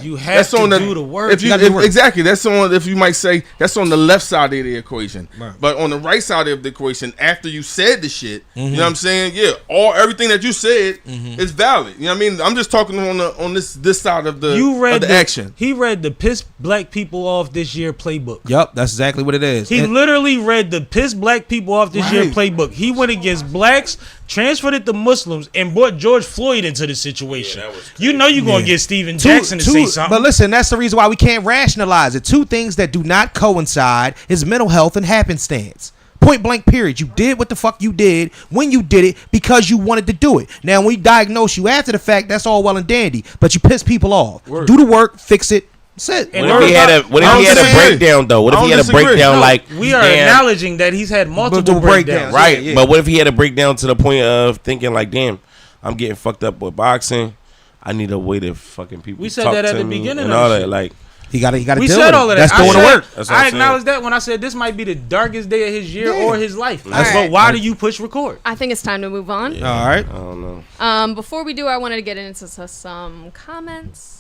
You have to do the work. Exactly. That's on. If you might say that's on the left side of the equation. Right. But on the right side of the equation, after you said the shit, you know what I'm saying? Yeah, everything that you said is valid. You know what I mean? I'm just talking on this side of the action. He read the piss black people off this year playbook. Yep, that's exactly what it is. He literally read the piss black people off this year playbook. He went against blacks, transferred it to Muslims, and brought George Floyd into the situation. You're going to get Steven Jackson to say something. But listen, that's the reason why we can't rationalize it. Two things that do not coincide is mental health and happenstance. Point blank, period. You did what the fuck you did when you did it because you wanted to do it. Now, when we diagnose you after the fact, that's all well and dandy. But you piss people off. Do the work, fix it. That's it. What if he had a breakdown though? What if he had a breakdown like we are acknowledging that he's had multiple breakdowns, right? Yeah. But what if he had a breakdown to the point of thinking like, damn, I'm getting fucked up with boxing. I need a way to fucking people. We said talk that at to the me beginning and of all the that. shit. Like he got to deal with said all of that. That's doing the work. I acknowledged that when I said this might be the darkest day of his year or his life. But why do you push record? I think it's time to move on. Yeah, all right. I don't know. Before we do, I wanted to get into some comments.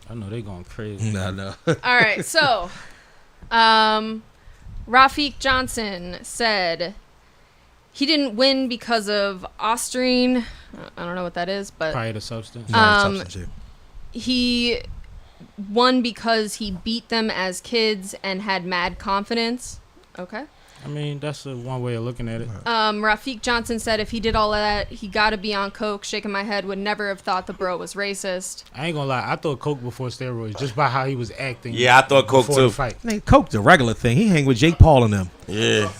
I know they going crazy. No. All right, so Rafiq Johnson said he didn't win because of Austrine. I don't know what that is, but probably the substance. He won because he beat them as kids and had mad confidence. Okay. I mean, that's one way of looking at it. Rafiq Johnson said if he did all of that, he got to be on coke. Shaking my head, would never have thought the bro was racist. I ain't gonna lie, I thought coke before steroids just by how he was acting. Yeah, I thought coke too. Man, coke's a regular thing. He hang with Jake Paul and them. Yeah.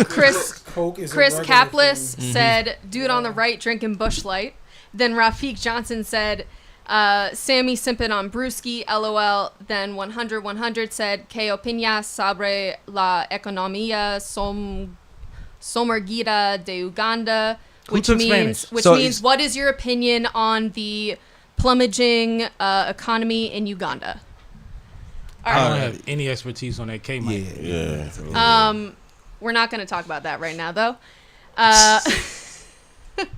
Chris Caplis said, dude on the right drinking Busch Light. Then Rafiq Johnson said, Sammy simping on Brewski, LOL. Then 100 said, ¿Qué opinas sobre la economía somergida de Uganda? Which means what is your opinion on the plummeting economy in Uganda? I don't have any expertise on that K mic. Yeah. We're not going to talk about that right now, though.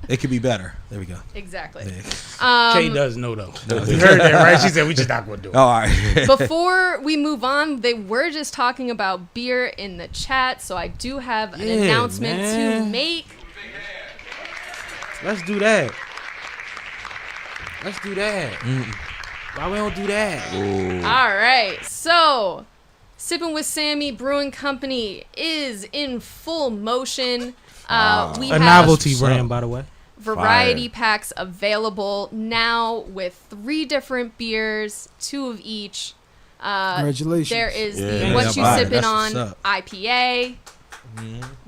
It could be better. There we go. Exactly. Kay does know though. You heard that, right? She said we just not gonna do it. All right. Before we move on, they were just talking about beer in the chat, so I do have an announcement to make. Let's do that. Why we don't do that? Ooh. All right, so SippinWitSammie Brewing Company is in full motion. We a have novelty brand, by the way. Variety packs available now with 3 different beers, 2 of each. Congratulations. There is the What You Sippin' On IPA,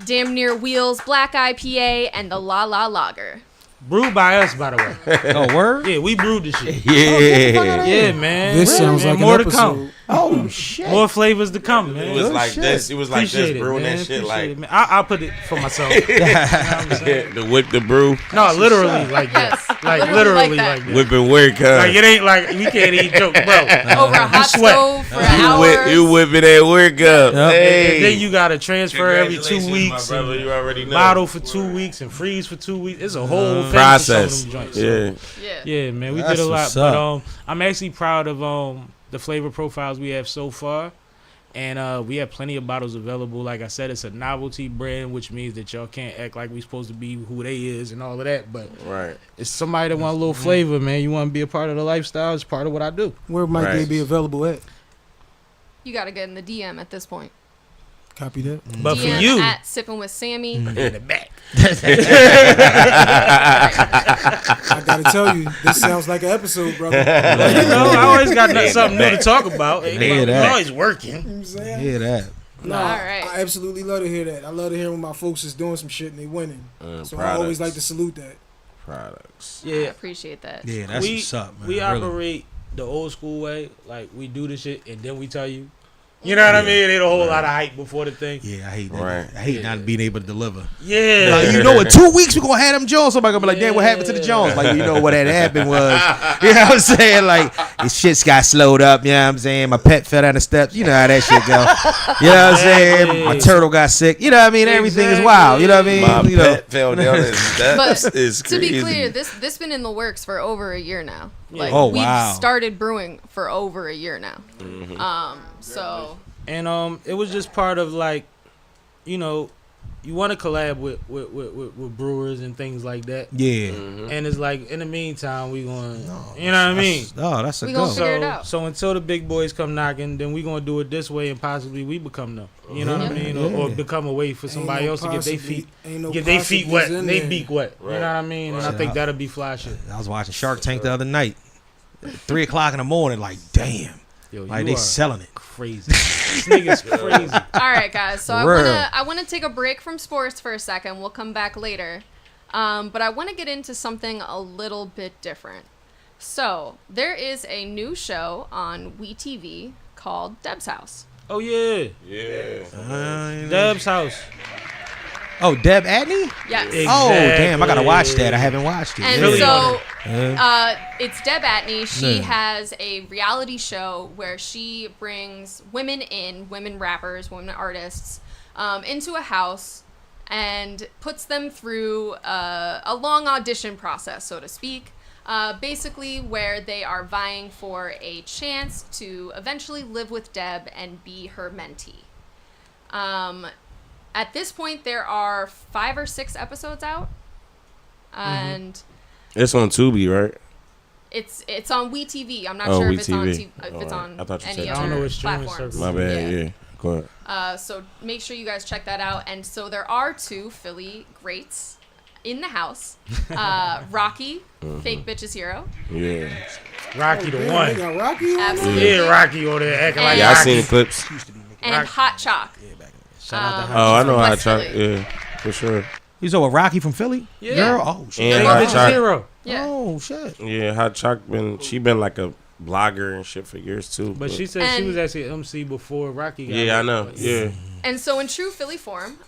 Damn Near Wheels Black IPA, and the La La Lager. Brewed by us, by the way. Oh, word? Yeah, we brewed this shit. Yeah, man. This sounds like more an to come. Oh shit! More flavors to come, man. It was like this. It was like Appreciate this it, brewing man. that shit Appreciate like it, man. I'll put it for myself. the whip the brew. No, literally like that. Yes, Like literally literally like like that. that. Whip and work, huh? Like it ain't like we can't eat jokes, bro. Over a hot sweat. stove for hours. You whipping that work up. Hey. And then you gotta transfer every 2 Congratulations, weeks. my brother. You already know. Bottle for 2 weeks and freeze for 2 weeks. It's a whole thing Process. for some of them joints. Yeah. Yeah, man, we That's did a lot. what's But up. I'm actually proud of the flavor profiles we have so far. And we have plenty of bottles available. Like I said, it's a novelty brand, which means that y'all can't act like we supposed to be who they is and all of that. But it's somebody that want a little flavor, man. You want to be a part of the lifestyle. It's part of what I do. Where might they be available at? You got to get in the DM at this point. Copy that. But DM for you, at SippinWitSammie. in the back. I gotta tell you, this sounds like an episode, brother. I always got something new to talk about. Hear that. Always working. You know what I'm saying? Hear that. No, All right. I absolutely love to hear that. I love to hear when my folks is doing some shit and they winning. So I always like to salute that. Products. I Yeah, appreciate that. Yeah, that's what's up, man. we Really. operate the old school way. Like, we do the shit and then we tell you. You know what I mean? Ain't a whole lot of hype before the thing. Yeah, I hate that. Right. I hate not being able to deliver. Yeah. Like, you know, in 2 weeks we're gonna have them Jones. Somebody gonna be like, "Damn, what happened to the Jones?" Like, you know what had happened was, you know what I'm saying? Like, his shits got slowed up. You know what I'm saying? My pet fell down the steps. You know how that shit go. You know what I'm saying? My turtle got sick. You know what I mean? Everything is wild. You know what I mean? My You know. pet fell down the steps. But Is to crazy. be clear, this been in the works for over a year now. Like, Oh, we've wow. started brewing for over a year now. So And it was just part of, like, you know, you want to collab with brewers and things like that. Yeah. And it's like, in the meantime, we going, you know what I mean? Oh, that's a We go. gonna figure it out. So until the big boys come knocking, then we gonna do it this way, and possibly we become them. You know what I mean? Or become a way for somebody else to get their feet wet, and they beak wet. You know what I mean? And I think that'll be fly shit. I was watching Shark Tank the other night. 3 o'clock in the morning, like, damn. Yo, Like, you they are selling it. crazy. This nigga's crazy. all right, guys. So Real. I wanna take a break from sports for a second. We'll come back later. But I want to get into something a little bit different. So there is a new show on WeTV called Deb's House. Oh yeah, Deb's house. Oh, Deb Adney? Yes. Oh, damn. I got to watch that. I haven't watched it. And Really so Yeah. it's Deb Atney. She Yeah. has a reality show where she brings women rappers, women artists, into a house and puts them through a long audition process, so to speak. Basically where they are vying for a chance to eventually live with Deb and be her mentee. At this point, there are 5 or 6 episodes out, and It's on Tubi, right? it's on WeTV. I'm not Oh, sure if it's on WeTV. if it's on I thought you any said I don't know other what streaming platforms. service. My bad. Yeah. Go ahead. So make sure you guys check that out. And so there are 2 Philly greats in the house. Rocky, Fake Bitches Hero. Yeah. Rocky the They one. got Rocky on there? Absolutely. Yeah, Rocky over there acting like Yeah, I Rocky. seen the clips. And Hot Chalk. Shout out to her. Oh, I know how I West try. Philly. Yeah, for sure. He's over Rocky from Philly? Yeah. Girl? Oh, shit. And Fake Hot Bitches Chalk. Hero. Yeah. Oh, shit. Yeah, Hot Chalk she been like a blogger and shit for years too. But she said she And- was actually MC before Rocky got Yeah, I it. know. But Yeah. And so in true Philly form,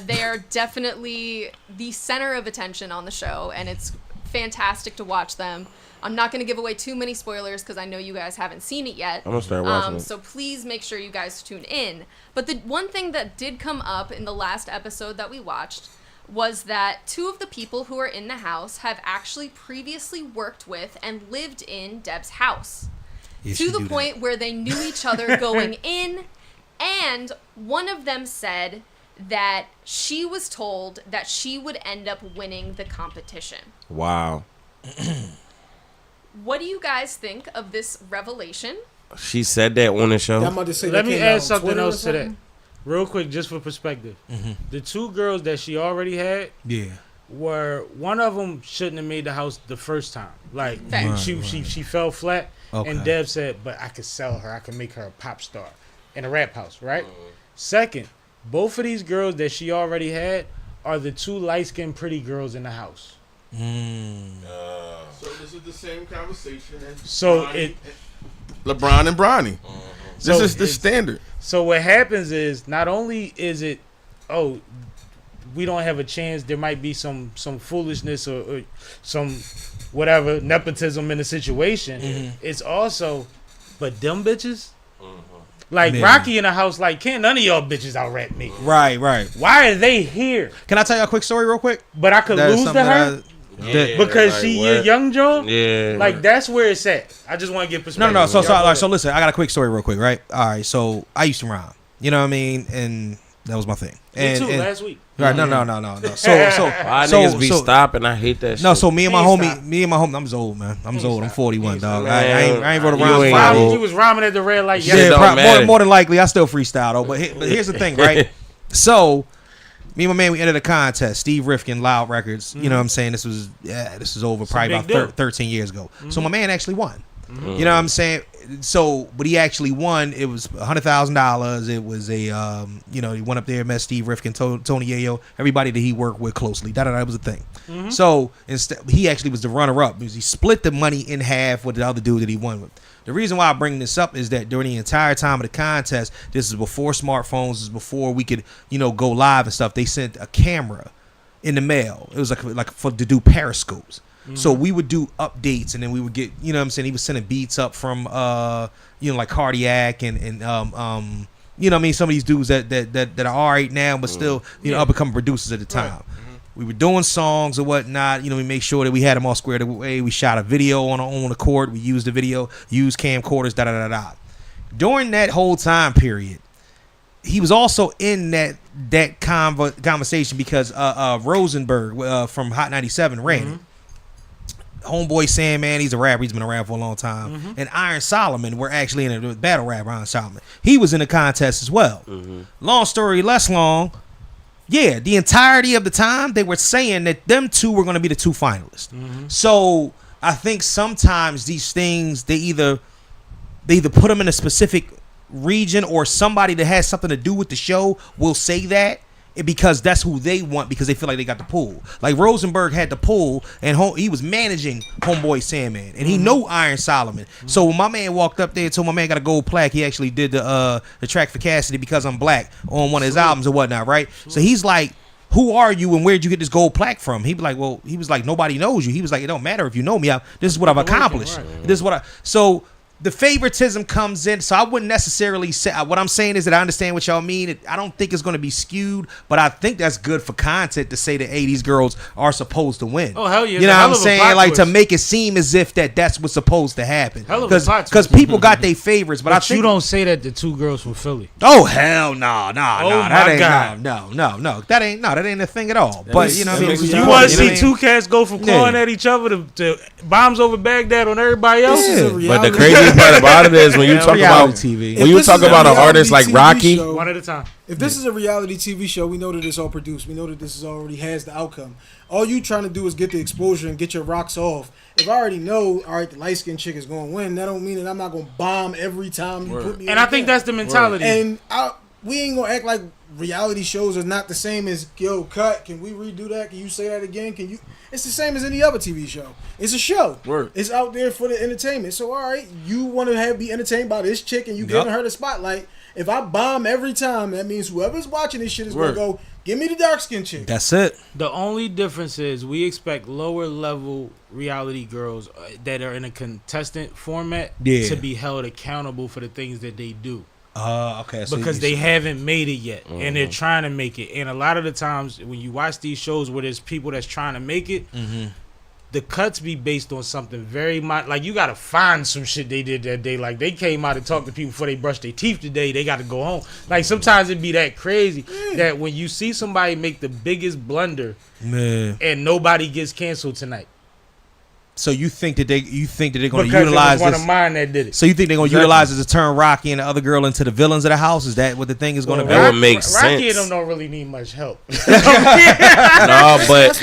they are definitely the center of attention on the show, and it's fantastic to watch them. I'm not going to give away too many spoilers because I know you guys haven't seen it yet. I'm gonna start watching it. So please make sure you guys tune in. But the one thing that did come up in the last episode that we watched was that 2 of the people who are in the house have actually previously worked with and lived in Deb's house. Yeah, To she the do point where they knew each other going in, and one of them said that she was told that she would end up winning the competition. Wow. What do you guys think of this revelation? She said that on the I'm show. about to say Let that me came add out on something Twitter or else to that. something? Real quick, just for perspective. Mm-hmm. The 2 girls that she already had Yeah. were, one of them shouldn't have made the house the first time. Like, Fact. she fell flat. Okay. And Deb said, but I could sell her. I could make her a pop star in a rap house, right? Second, both of these girls that she already had are the 2 light-skinned pretty girls in the house. So this is the same conversation as So Bronny LeBron and Bronny. So This is the it's- standard. So what happens is, not only is it, oh, we don't have a chance, there might be some foolishness or some whatever nepotism in the situation. It's also, but them bitches, like Man. Rocky in the house, like, can't none of y'all bitches out rap me. Right, right. Why are they here? Can I tell you a quick story real quick? But I could That is lose to something her that Yeah, because like, she what? your young Joe. Yeah. Like, that's where it's at. I just want to get perspective. No. So Y'all go listen. ahead. I got a quick story real quick, right? All right. So I used to rhyme. You know what I mean? And that was my thing. Me too, last week. Right, no. So niggas be stopping. I hate that shit. No, so me and my homie, I'm old, man. I'm old. I'm 41, dog. I ain't wrote around. He was rhyming at the red light. Yeah, more than likely, I still freestyle though. But here's the thing, right? So, me and my man, we entered a contest. Steve Rifkin, Loud Records. You know what I'm saying? This was over probably about 13 years ago. So my man actually won. You know what I'm saying? So, but he actually won. It was $100,000. It was a, he went up there, met Steve Rifkin, Toni Yayo, everybody that he worked with closely. That was a thing. So instead, he actually was the runner-up because he split the money in half with the other dude that he won with. The reason why I bring this up is that during the entire time of the contest, this is before smartphones, this is before we could, go live and stuff. They sent a camera in the mail. It was like to do periscopes. So we would do updates, and then we would get, he was sending beats up from, like Cardiac and some of these dudes that are all right now, but still, up and coming producers at the time. Right. We were doing songs or whatnot. We made sure that we had them all squared away. We shot a video on our own accord. We used the video, used camcorders, da. During that whole time period, he was also in that conversation because Rosenberg from Hot 97 ran it. Homeboy Sandman, he's a rapper. He's been around for a long time. And Iron Solomon, we're actually in a battle rap. Iron Solomon, he was in the contest as well. Long story less long. Yeah, the entirety of the time they were saying that them two were going to be the two finalists. So I think sometimes these things they either put them in a specific region or somebody that has something to do with the show will say that. Because that's who they want because they feel like they got the pull. Like Rosenberg had the pull and he was managing Homeboy Sandman and he know Iron Solomon. So when my man walked up there and told my man got a gold plaque, he actually did the track for Cassidy Because I'm Black on one of his albums or whatnot, right? So he's like, who are you and where'd you get this gold plaque from? He'd be like, well, he was like, nobody knows you. He was like, it don't matter if you know me. This is what I've accomplished. Right. This is what so the favoritism comes in, so I wouldn't necessarily say. What I'm saying is that I understand what y'all mean. I don't think it's going to be skewed, but I think that's good for content to say that, hey, these girls are supposed to win. Oh hell yeah! You know what I'm saying? Like to make it seem as if that's what's supposed to happen. Because people got their favorites, but I think you don't say that to two girls from Philly. Oh hell no! That ain't God. No. That ain't a thing at all. But you know, what I mean, you want to see two cats go from clawing at each other to bombs over Baghdad on everybody else? But the crazy part about it is when you talk about TV, when you talk about an artist like Rocky, show, one at a time. If this is a reality TV show, we know that it's all produced. We know that this is already has the outcome. All you trying to do is get the exposure and get your rocks off. If I already know, all right, the light skinned chick is going to win, that don't mean that I'm not going to bomb every time you put me. And I think that's the mentality. And we ain't going to act like reality shows are not the same as, yo, cut, can we redo that? Can you say that again? Can you? It's the same as any other TV show. It's a show. Word. It's out there for the entertainment. So, all right, you want to be entertained by this chick and you giving her the spotlight. If I bomb every time, that means whoever's watching this shit is going to go, give me the dark-skinned chick. That's it. The only difference is we expect lower-level reality girls that are in a contestant format to be held accountable for the things that they do. Okay. So because they haven't made it yet, and they're trying to make it. And a lot of the times, when you watch these shows where there's people that's trying to make it, the cuts be based on something very much. Like you got to find some shit they did that day. Like they came out and talked to people before they brushed their teeth today. They got to go home. Like sometimes it be that crazy that when you see somebody make the biggest blunder, and nobody gets canceled tonight. So you think that they're going to utilize this? Because it was one of mine that did it. So you think they're going to utilize this to turn Rocky and the other girl into the villains of the house? Is that what the thing is going to be? That would make sense. Rocky and them don't really need much help. No, but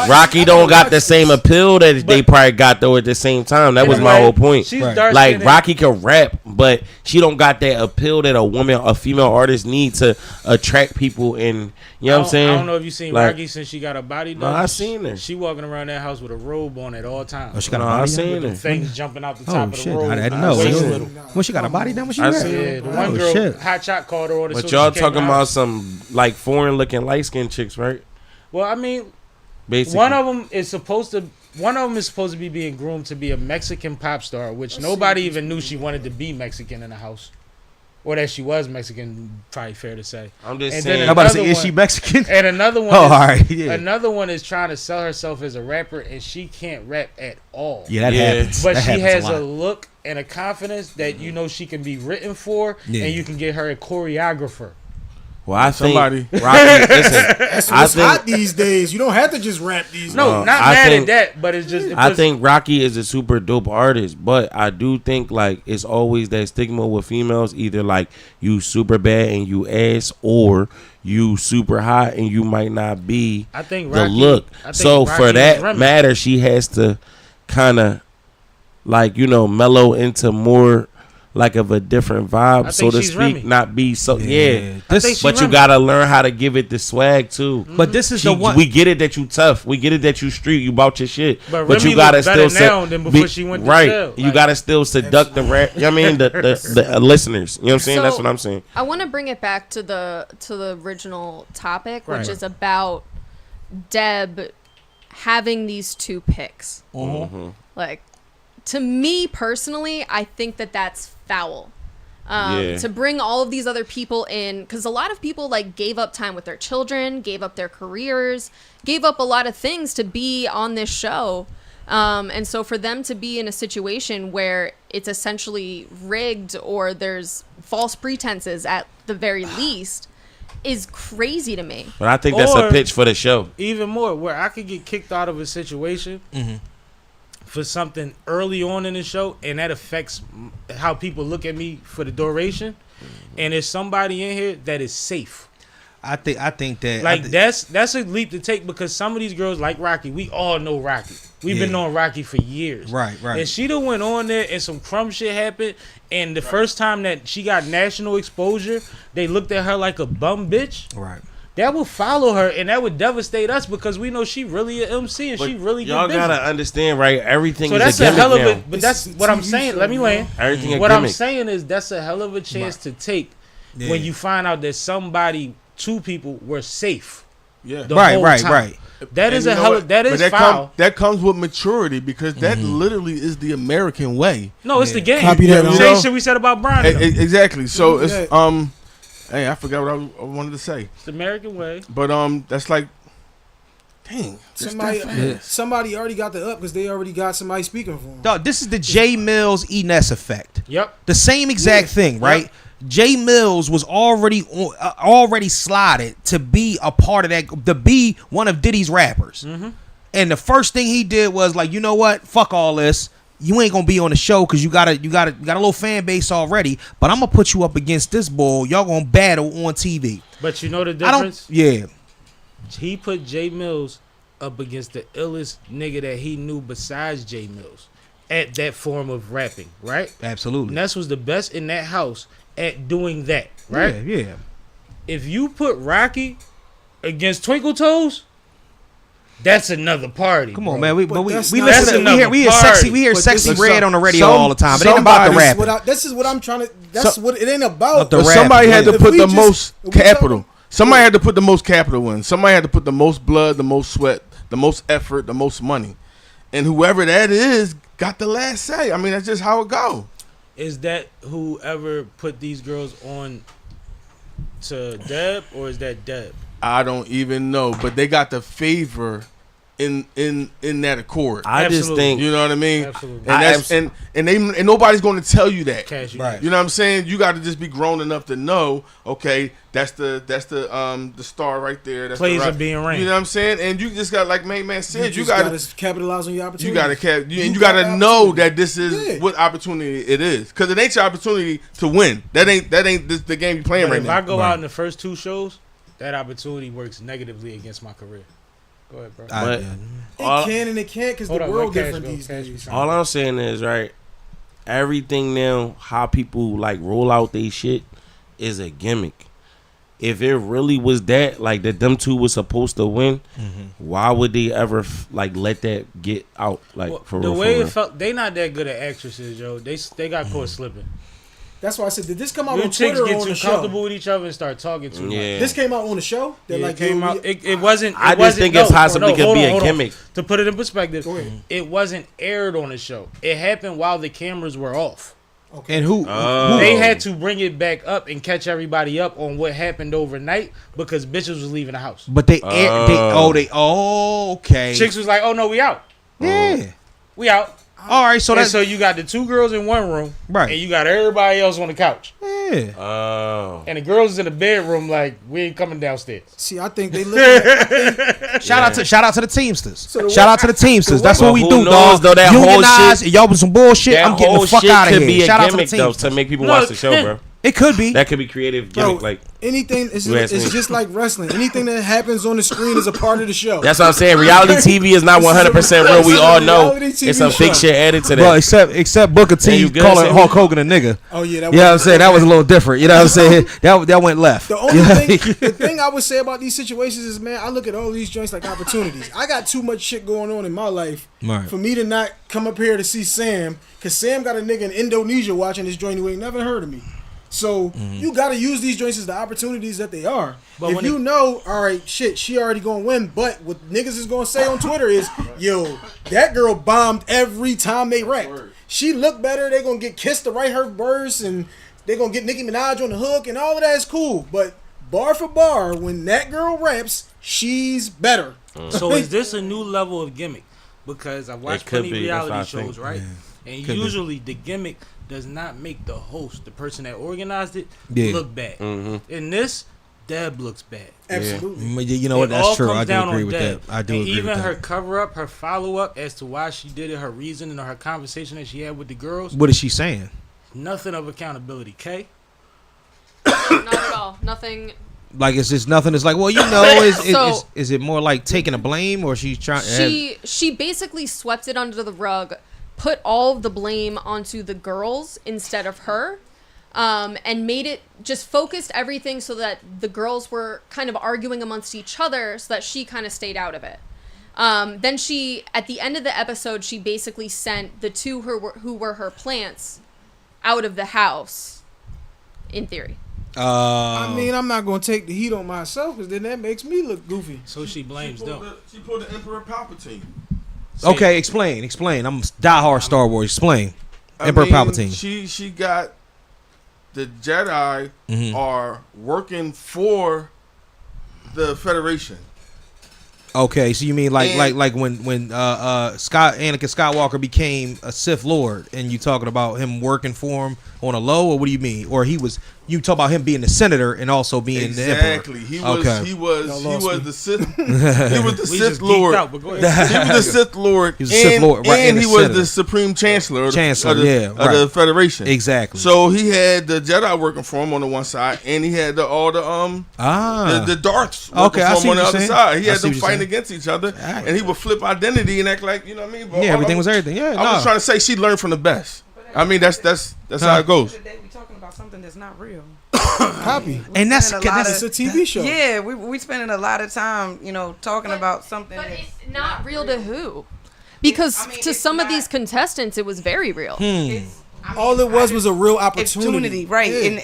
Rocky don't got the same appeal that they probably got though at the same time. That was my whole point. Like Rocky can rap, but she don't got that appeal that a female artist needs to attract people. And you know what I'm saying? I don't know if you seen Rocky since she got her body done. No, I seen her. She walking around that house with a robe on at all times. Oh, she got a body done? With things jumping out the top of the robe. I didn't know. When she got a body done, when she rap? The one girl, Hot Shot, called her. But y'all talking about some like foreign looking light skinned chicks, right? Well, I mean, basically, one of them is supposed to be being groomed to be a Mexican pop star, which nobody even knew she wanted to be Mexican in the house. or that she was Mexican. Probably fair to say. I'm just and saying. I'm about to say, is she Mexican? And another one. All right. Yeah. Another one is trying to sell herself as a rapper, and she can't rap at all. Yeah, that happens. But that she happens has a look and a confidence that you know she can be written for, and you can get her a choreographer. Well, I think Somebody. Rocky. Listen, That's what's hot these days. You don't have to just rap these. No, days. not mad at that, but it's just. I think Rocky is a super dope artist, but I do think like it's always that stigma with females. Either like you super bad and you ass, or you super hot and you might not be I think the Rocky, look. I think So Rocky for that Remy. matter, she has to kind of like mellow into more like of a different vibe, so to speak. Remy. Not be so This, but you gotta learn how to give it the swag too. But this is the one. We get it that you tough. We get it that you street. You bout your shit. But you Remy gotta look better still now than before she went to jail. You Like- gotta still seduct the rap. You know what I mean the listeners. You know what I'm saying? That's what I'm saying. I want to bring it back to the original topic, which Right. is about Deb having these two picks. Like, to me personally, I think that that's foul. To bring all of these other people in, because a lot of people like gave up time with their children, gave up their careers, gave up a lot of things to be on this show. And so for them to be in a situation where it's essentially rigged or there's false pretenses at the very least is crazy to me. But I think that's a Or- pitch for the show. Even more, where I could get kicked out of a situation for something early on in the show, and that affects how people look at me for the duration. And there's somebody in here that is safe. I think that Like that's a leap to take, because some of these girls like Rocky, we all know Rocky. We've been knowing Rocky for years. Right. And she done went on there and some crumb shit happened. And the first time that she got national exposure, they looked at her like a bum bitch. Right. That would follow her, and that would devastate us, because we know she really an MC and she really get Y'all busy. gotta understand, right? Everything So is that's a a gimmick hell of now. a. But that's what I'm saying. Let me land. Everything a What I'm gimmick. saying is that's a hell of a chance to take when you find out that two people were safe. Yeah. the whole time. That is And a you know hell. what? That But is foul. that comes with maturity, because that literally is the American way. No, it's the game. Copy that, Same on. shit we said about Bronny. Exactly. So it's Yeah. Hey, I forgot what I wanted to say. It's the American way. But that's like, dang. Somebody already got the up because they already got somebody speaking for them. Dog, this is the J Mills Ines effect. Yep. The same exact thing, right? J Mills was already slotted to be a part of that, to be one of Diddy's rappers. And the first thing he did was like, you know what? Fuck all this. You ain't gonna be on the show because you got a little fan base already. But I'm gonna put you up against this bull. Y'all gonna battle on TV. But you know the difference? Yeah. He put J Mills up against the illest nigga that he knew besides J Mills at that form of rapping, right? Absolutely. Ness was the best in that house at doing that, right? Yeah. If you put Rocky against Twinkle Toes, that's another party. Come bro. on, man. We But listen. that's We hear another sexy. We hear But sexy this- red on the radio some- all the time. It ain't about the somebody's- rap. This is what I'm trying to. That's what it ain't about. The But rap, somebody had yeah. to If put we the just- most if we capital. talking- Somebody had to put the most capital in. Somebody had to put the most blood, the most sweat, the most effort, the most money. And whoever that is got the last say. I mean, that's just how it go. Is that whoever put these girls on to Deb, or is that Deb? I don't even know, but they got the favor in that accord. I just Absolutely. think You know what I mean? Absolutely. And nobody's going to tell you that. Cash you. Right. You know what I'm saying? You got to just be grown enough to know. Okay, that's the star right there. That's Plays the are being ranked. You know what I'm saying? And you just got, like man said, you just got gotta capitalize on your opportunity. you got to and you got got to the know opportunity. that this is Yeah. what opportunity it is, because it ain't your opportunity to win. That ain't the game you playing But right if now. I go out in the first two shows, that opportunity works negatively against my career. Go ahead, bro. But It all- can and it can't because the Hold on, world let Cash different go. these Cash days. be all I'm saying is, right, everything now, how people like roll out they shit is a gimmick. If it really was that, like that them two was supposed to win, why would they ever like let that get out? Like Well, for the real, way for it real. felt, they not that good at actresses, yo. They got caught slipping. That's why I said, did this come out You on chicks Twitter or get on too the show? comfortable with each other and start talking too much. Yeah. This came out on the show. That Yeah, like it came yo, out. It wasn't. I It just wasn't, think no, it's possibly could hold be on, a hold on. gimmick. To put it in perspective, Go ahead. it wasn't aired on the show. It happened while the cameras were off. Okay. And who they had to bring it back up and catch everybody up on what happened overnight because bitches was leaving the house. But okay. Chicks was like, oh no, we out. Yeah. We out. All right, so you got the 2 girls in one room, right? And you got everybody else on the couch. Yeah. Oh. And the girls is in the bedroom like we ain't coming downstairs. See, I think they look. Shout out to the Teamsters. Shout out to the Teamsters. That's what we do, dog. Though, that Unionize. Whole shit, y'all with some bullshit. I'm getting the fuck out of here. Shout out to the Teamsters to make people watch the show, bro. It could be. That could be creative gimmick. Like anything, it's just like wrestling. Anything that happens on the screen is a part of the show. That's what I'm saying. Reality TV is not 100% real. We all know it's some fake shit added to that. Bro, except Booker T calling Hulk Hogan a nigga. Oh yeah, you know what I'm saying? That was a little different. You know what I'm saying? That went left. The thing I would say about these situations is, man, I look at all these joints like opportunities. I got too much shit going on in my life for me to not come up here to see Sam, because Sam got a nigga in Indonesia watching this joint who ain't never heard of me. So you got to use these joints as the opportunities that they are. But if you know, all right, shit, she already gonna win. But what niggas is gonna say on Twitter is, yo, that girl bombed every time they rap. She looked better. They gonna get kissed to write her verse, and they gonna get Nicki Minaj on the hook, and all of that is cool. But bar for bar, when that girl raps, she's better. So is this a new level of gimmick? Because I watched plenty reality shows, right? Yeah. And usually the gimmick does not make the host, the person that organized it, look bad. In this, Deb looks bad. Absolutely. You know what? That's true. I do agree with that. I do agree with that. Even her cover up, her follow up as to why she did it, her reason, and her conversation that she had with the girls. What is she saying? Nothing of accountability. K? Not at all. Nothing. Like it's just nothing. It's like, well, you know, is it more like taking a blame, or she's trying? She basically swept it under the rug, put all of the blame onto the girls instead of her, and made it just focused everything so that the girls were kind of arguing amongst each other, so that she kind of stayed out of it. Then she, at the end of the episode, she basically sent the 2 who were her plants out of the house, in theory. I mean, I'm not gonna take the heat on myself, because then that makes me look goofy. So she blames them. She pulled the Emperor Palpatine. Okay, explain. I'm a diehard Star Wars. Explain. Emperor Palpatine. She got the Jedi are working for the Federation. Okay, so you mean like when Anakin Skywalker became a Sith Lord, and you talking about him working for him on a low, or what do you mean? Or you talk about him being the senator and also being the emperor. Exactly. He was the Sith. He was the Sith Lord. He was the Sith Lord. He was the Sith Lord, right? And he was the Supreme Chancellor of the Federation. Exactly. So he had the Jedi working for him on the one side, and he had all the Darks working for him on the other side. He had them fighting against each other, and he would flip identity and act like, you know what I mean? But everything was everything. Yeah, I was trying to say she learned from the best. I mean, that's how it goes. Today we talking about something that's not real. Copy. And that's a TV show. Yeah, we spending a lot of time, talking about something. But it's not real to who? Because to some of these contestants, it was very real. All it was a real opportunity. Right? Yeah.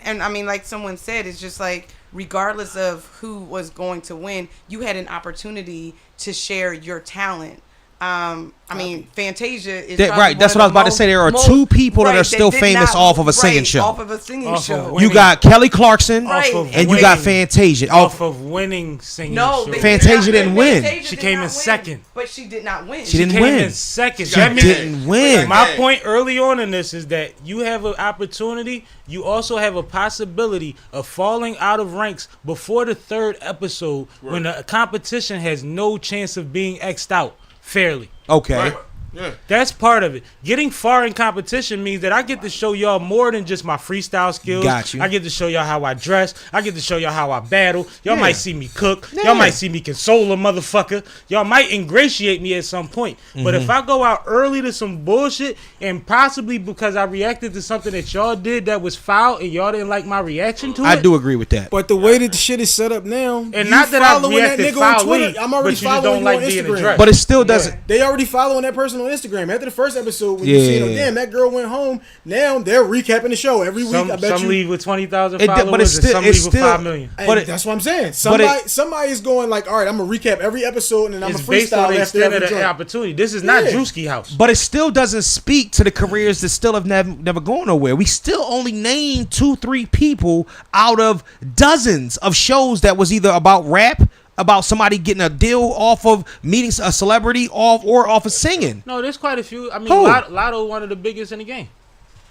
And I mean, like someone said, it's just like, regardless of who was going to win, you had an opportunity to share your talent. I mean, Fantasia is right. That's what I was about to say. There are 2 people that are still famous off of a singing show. Off of a singing show. You got Kelly Clarkson, and you got Fantasia off of winning singing show. Fantasia didn't win. She came in second, but she did not win. She didn't win. In second. She didn't win. My point early on in this is that you have an opportunity. You also have a possibility of falling out of ranks before the 3rd episode, when the competition has no chance of being X'd out fairly. Okay. Right. Yeah. That's part of it. Getting far in competition means that I get to show y'all more than just my freestyle skills. Got you. I get to show y'all how I dress. I get to show y'all how I battle. Y'all might see me cook. Y'all might see me console a motherfucker. Y'all might ingratiate me at some point. But if I go out early to some bullshit, and possibly because I reacted to something that y'all did that was foul and y'all didn't like my reaction to it. I do agree with that. But the way that the shit is set up now, and not that I reacted that nigga on Twitter, foully, I'm already but you just following don't you like on being Instagram. addressed. But it still doesn't. They already following that person posting on Instagram after the first episode when you see them. Damn, that girl went home. Now they're recapping the show every week. I bet some leave with 20,000 followers, but it's still, and some leave with 5 million. But that's what I'm saying. Somebody is going like, all right, I'm gonna recap every episode and then I'm gonna freestyle based on the after extent every of the opportunity. This is not Drewski House. But it still doesn't speak to the careers that still have never gone nowhere. We still only named 2-3 people out of dozens of shows that was either about rap, about somebody getting a deal off of meeting a celebrity, or off of singing. No, there's quite a few. I mean, Lotto one of the biggest in the game.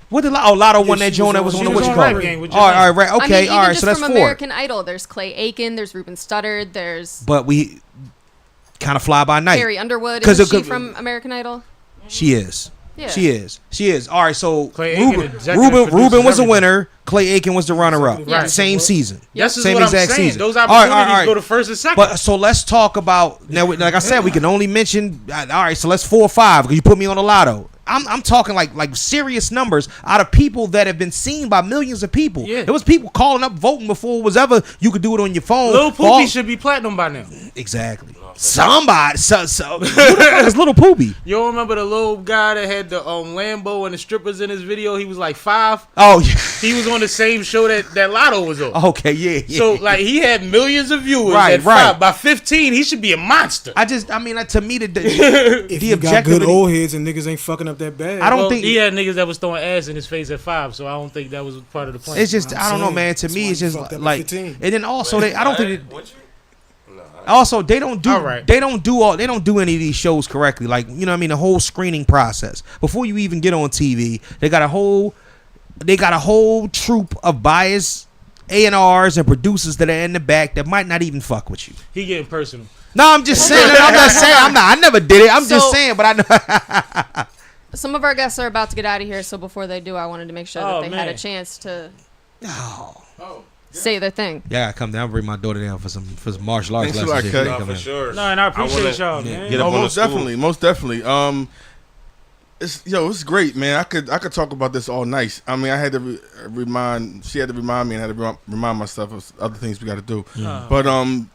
What did Lotto won that joint that was on the what you call it? All right, okay, all right. So that's from 4. American Idol, there's Clay Aiken, there's Ruben Studdard, there's. But we kind of fly by night. Carrie Underwood, is she from American Idol? She is. Yeah. She is. All right, so Ruben was a winner. Clay Aiken was the runner-up. Right. Same season. That's same what exact I'm saying. season. Those opportunities go to first and second. But so let's talk about now. Like I said, we can only mention. All right, so let's 4 or 5 because you put me on the Lotto. I'm talking like serious numbers out of people that have been seen by millions of people. Yeah. There was people calling up voting before it was ever you could do it on your phone. Lil Poopy should be platinum by now. Exactly. Somebody. So who the fuck is Lil Poopy? You don't remember the little guy that had the Lambo and the strippers in his video? He was like 5. Oh yeah. He was on the same show that Lotto was on. Okay, yeah. So like he had millions of viewers. Right. At 5. By 15, he should be a monster. I mean, to me, if the you got good old heads and niggas ain't fucking up that bad. I don't think he had niggas that was throwing ass in his face at 5. So I don't think that was part of the plan. It's just I don't know, man. To me, it's just like, and then also I don't think. Also, they don't do any of these shows correctly. Like, you know what I mean, the whole screening process before you even get on TV, they got a whole troop of biased A&Rs and producers that are in the back that might not even fuck with you. He getting personal. No, I'm just saying. I never did it. I'm just saying, but I know. Some of our guests are about to get out of here, so before they do, I wanted to make sure that they had a chance to say their thing. Yeah, I come down, bring my daughter down for some martial arts lessons. For sure. No, and I appreciate y'all, man. Most definitely. It's great, man. I could talk about this all night. I mean, I had to she had to remind me, and I had to remind myself of other things we got to do. But man,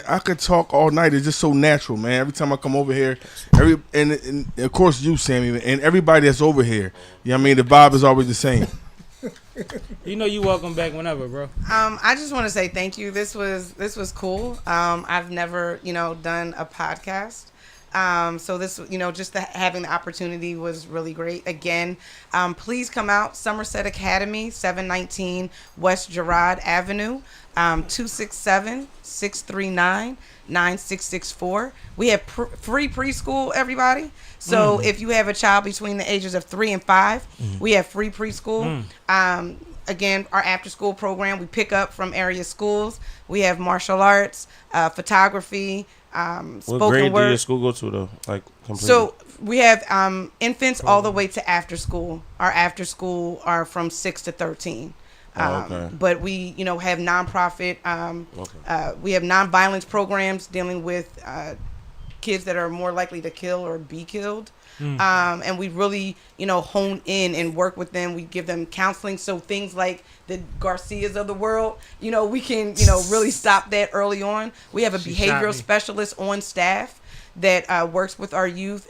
I could talk all night. It's just so natural, man. Every time I come over here, and of course you, Sammie, and everybody that's over here. You know what I mean? The vibe is always the same. You know you welcome back whenever, bro. I just want to say thank you. This was cool. I've never, done a podcast. So this, just having the opportunity was really great. Again, please come out. Somerset Academy, 719 West Girard Avenue, 267-639-9664. We have free preschool, everybody. So if you have a child between the ages of 3 and 5, we have free preschool. Again, our after school program, we pick up from area schools. We have martial arts, photography, spoken word. What grade do your school go to though? Like completely? So we have infants all the way to after school. Our after school are from 6 to 13. But we, have nonprofit. We have nonviolence programs dealing with kids that are more likely to kill or be killed. And we really, hone in and work with them. We give them counseling. So things like the Garcias of the world, we can, really stop that early on. We have a behavioral specialist on staff that works with our youth.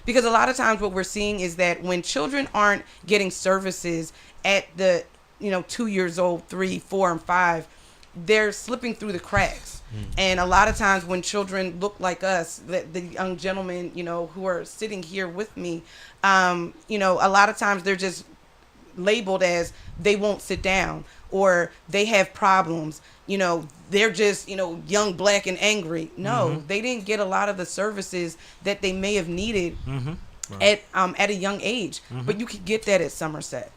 Because a lot of times what we're seeing is that when children aren't getting services at the, 2 years old, 3, 4, and 5, they're slipping through the cracks. And a lot of times when children look like us, the young gentlemen, who are sitting here with me, a lot of times they're just labeled as they won't sit down or they have problems. They're just, young, black, and angry. No, they didn't get a lot of the services that they may have needed at a young age. But you could get that at Somerset.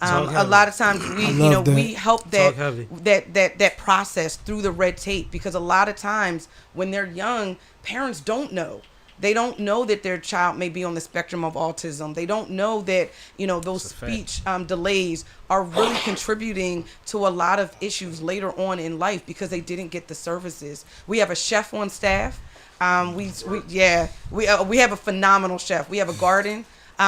A lot of times we help that process through the red tape, because a lot of times when they're young, parents don't know. They don't know that their child may be on the spectrum of autism. They don't know that, those speech delays are really contributing to a lot of issues later on in life because they didn't get the services. We have a chef on staff. We have a phenomenal chef. We have a garden.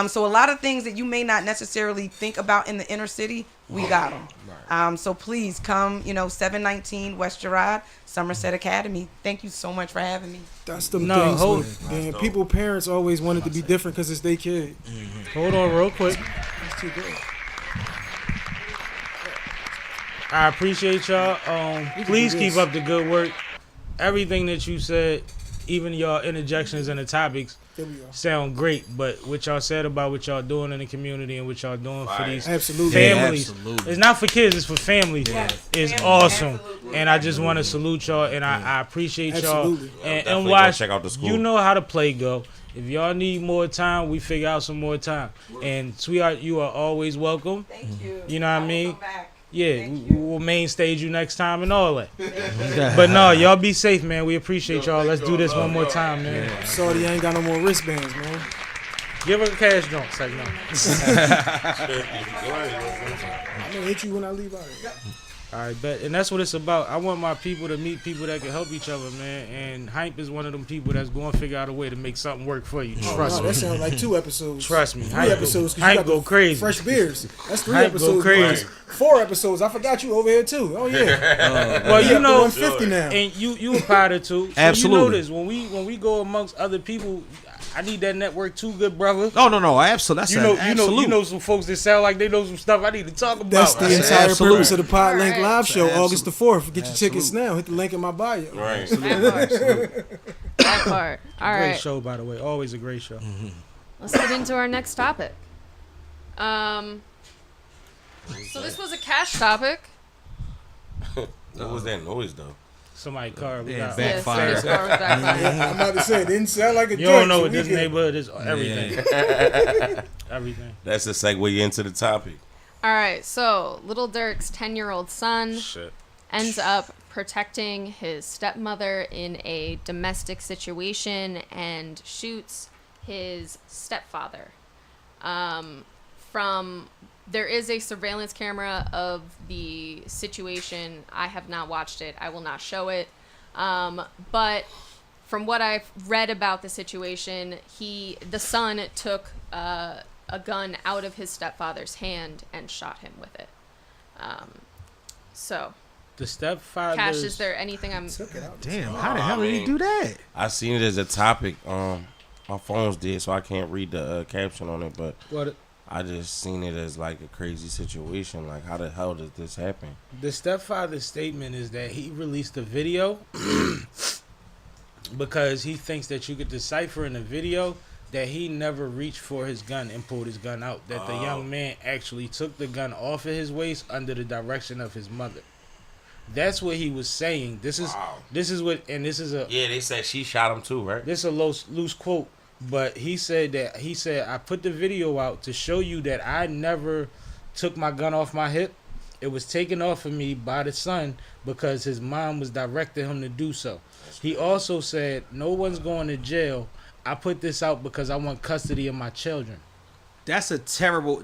So a lot of things that you may not necessarily think about in the inner city, we got them. So please come, 719 West Girard, Somerset Academy. Thank you so much for having me. That's the things, man. People, parents always wanted to be different because it's their kid. Hold on real quick. That's too good. I appreciate y'all. Please keep up the good work. Everything that you said, even your interjections and the topics, sound great. But what y'all said about what y'all doing in the community and what y'all doing for these families, it's not for kids, it's for families. It's awesome. Absolutely. And I just want to salute y'all, and I appreciate y'all. And watch, check out the school. You know how the play go. If y'all need more time, we figure out some more time. And sweetheart, you are always welcome. Thank you. You know what I mean? Yeah, we'll main stage you next time and all that. But no, y'all be safe, man. We appreciate y'all. Let's do this one more time, man. Sorry, I ain't got no more wristbands, man. Give her a cash drunk. It's like, no. I'm gonna hit you when I leave out here. All right, bet. And that's what it's about. I want my people to meet people that can help each other, man. And Hype is one of them people that's going to figure out a way to make something work for you. Trust me. That sounds like 2 episodes. Trust me. 3 episodes. Hype go crazy. Fresh beers. That's 3 Hype episodes. Go crazy. 4 episodes. I forgot you over here too. Oh yeah. Well, you know, 150 now. And you a part of too. So Absolutely. You know this when we go amongst other people. I need that network too, good brother. Oh no, absolutely. You know some folks that sound like they know some stuff I need to talk about. That's the entire purpose of the Pod Link Right. Live Show, August the 4th. Get your tickets now. Hit the link in my bio. Right. That part. All Great right. show, by the way. Always a great show. Let's get into our next topic. So this was a cash topic. What was that noise though? Somebody's car. Backfire. I'm about to say, it didn't sound like a You joke. don't know what this neighborhood is. Everything. Everything. That's a segue into the topic. All right. So little Durks' 10-year-old son ends up protecting his stepmother in a domestic situation and shoots his stepfather. There is a surveillance camera of the situation. I have not watched it. I will not show it. But from what I've read about the situation, the son took a gun out of his stepfather's hand and shot him with it. So, The stepfather. Cash, is there anything I'm... Damn, how the hell did he do that? I seen it as a topic. My phone's dead, so I can't read the caption on it, but... What? I just seen it as like a crazy situation. Like, how the hell did this happen? The stepfather's statement is that he released a video because he thinks that you could decipher in the video that he never reached for his gun and pulled his gun out. That the young man actually took the gun off of his waist under the direction of his mother. That's what he was saying. This is what, and this is a... Yeah, they said she shot him too, right? This is a loose quote. But he said, I put the video out to show you that I never took my gun off my hip. It was taken off of me by the son because his mom was directing him to do so. He also said, no one's going to jail. I put this out because I want custody of my children. That's a terrible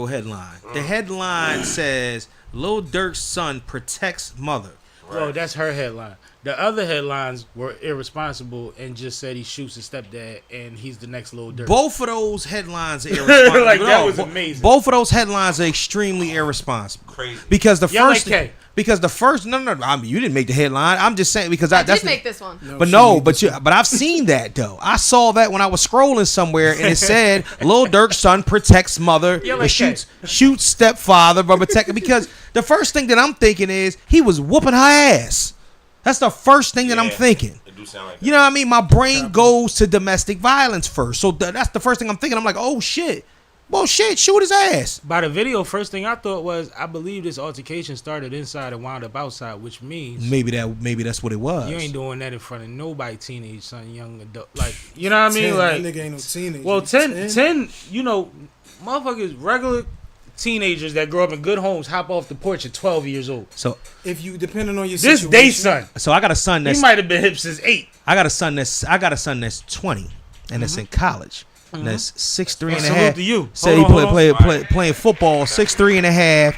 headline. The headline says, Lil Durk's son protects mother. Well, that's her headline. The other headlines were irresponsible and just said he shoots his stepdad and he's the next Lil Durk. Both of those headlines are irresponsible. Like, that was amazing. Both of those headlines are extremely irresponsible. Crazy. Because the first, like no, I mean, you didn't make the headline. I'm just saying because I did make this one. But I've seen that though. I saw that when I was scrolling somewhere and it said Lil Durk's son protects mother, like shoots stepfather, but protect because the first thing that I'm thinking is he was whooping her ass. That's the first thing that I'm thinking. It do sound like you know what I mean? My brain goes to domestic violence first. So that's the first thing I'm thinking. I'm like, oh shit. Well, shit, shoot his ass. By the video, first thing I thought was, I believe this altercation started inside and wound up outside, which means maybe that's what it was. You ain't doing that in front of nobody, teenage son, young adult, like you know what I mean? 10, like that nigga ain't no teenager. Well, 10, you know, motherfuckers, regular teenagers that grow up in good homes hop off the porch at 12 years old. So if you depending on your this situation, day son. So I got a son that's he might have been hip since 8. I got a son that's 20 and it's in college. And that's 6'3" and a half. Salute to you. Say he playing football, 6'3" and a half,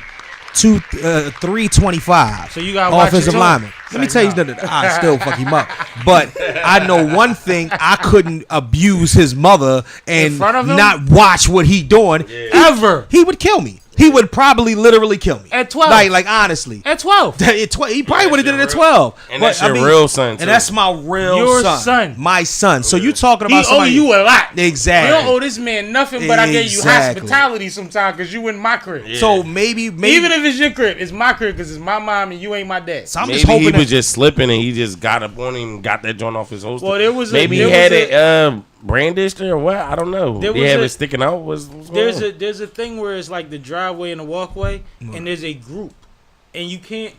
325. So you got offensive lineman. Let me tell you something. I still fuck him up. But I know one thing: I couldn't abuse his mother and not watch what he doing. Ever. He would kill me. he would probably literally kill me at 12. Like honestly, at 12, he probably would have did it at 12. And that's your real son, too. And that's my real your son, my son. So you talking he about somebody? He owe you a lot. Exactly. You don't owe this man nothing, but I gave you hospitality sometime because you in my crib. Yeah. So maybe even if it's your crib, it's my crib because it's my mom and you ain't my dad. So I'm maybe just hoping he was just slipping and he just got up on him and got that joint off his holster. Well, there was maybe he had it brandished or what? I don't know. They have it sticking out. There's a thing where it's like the driveway and the walkway, and there's a group, and you can't.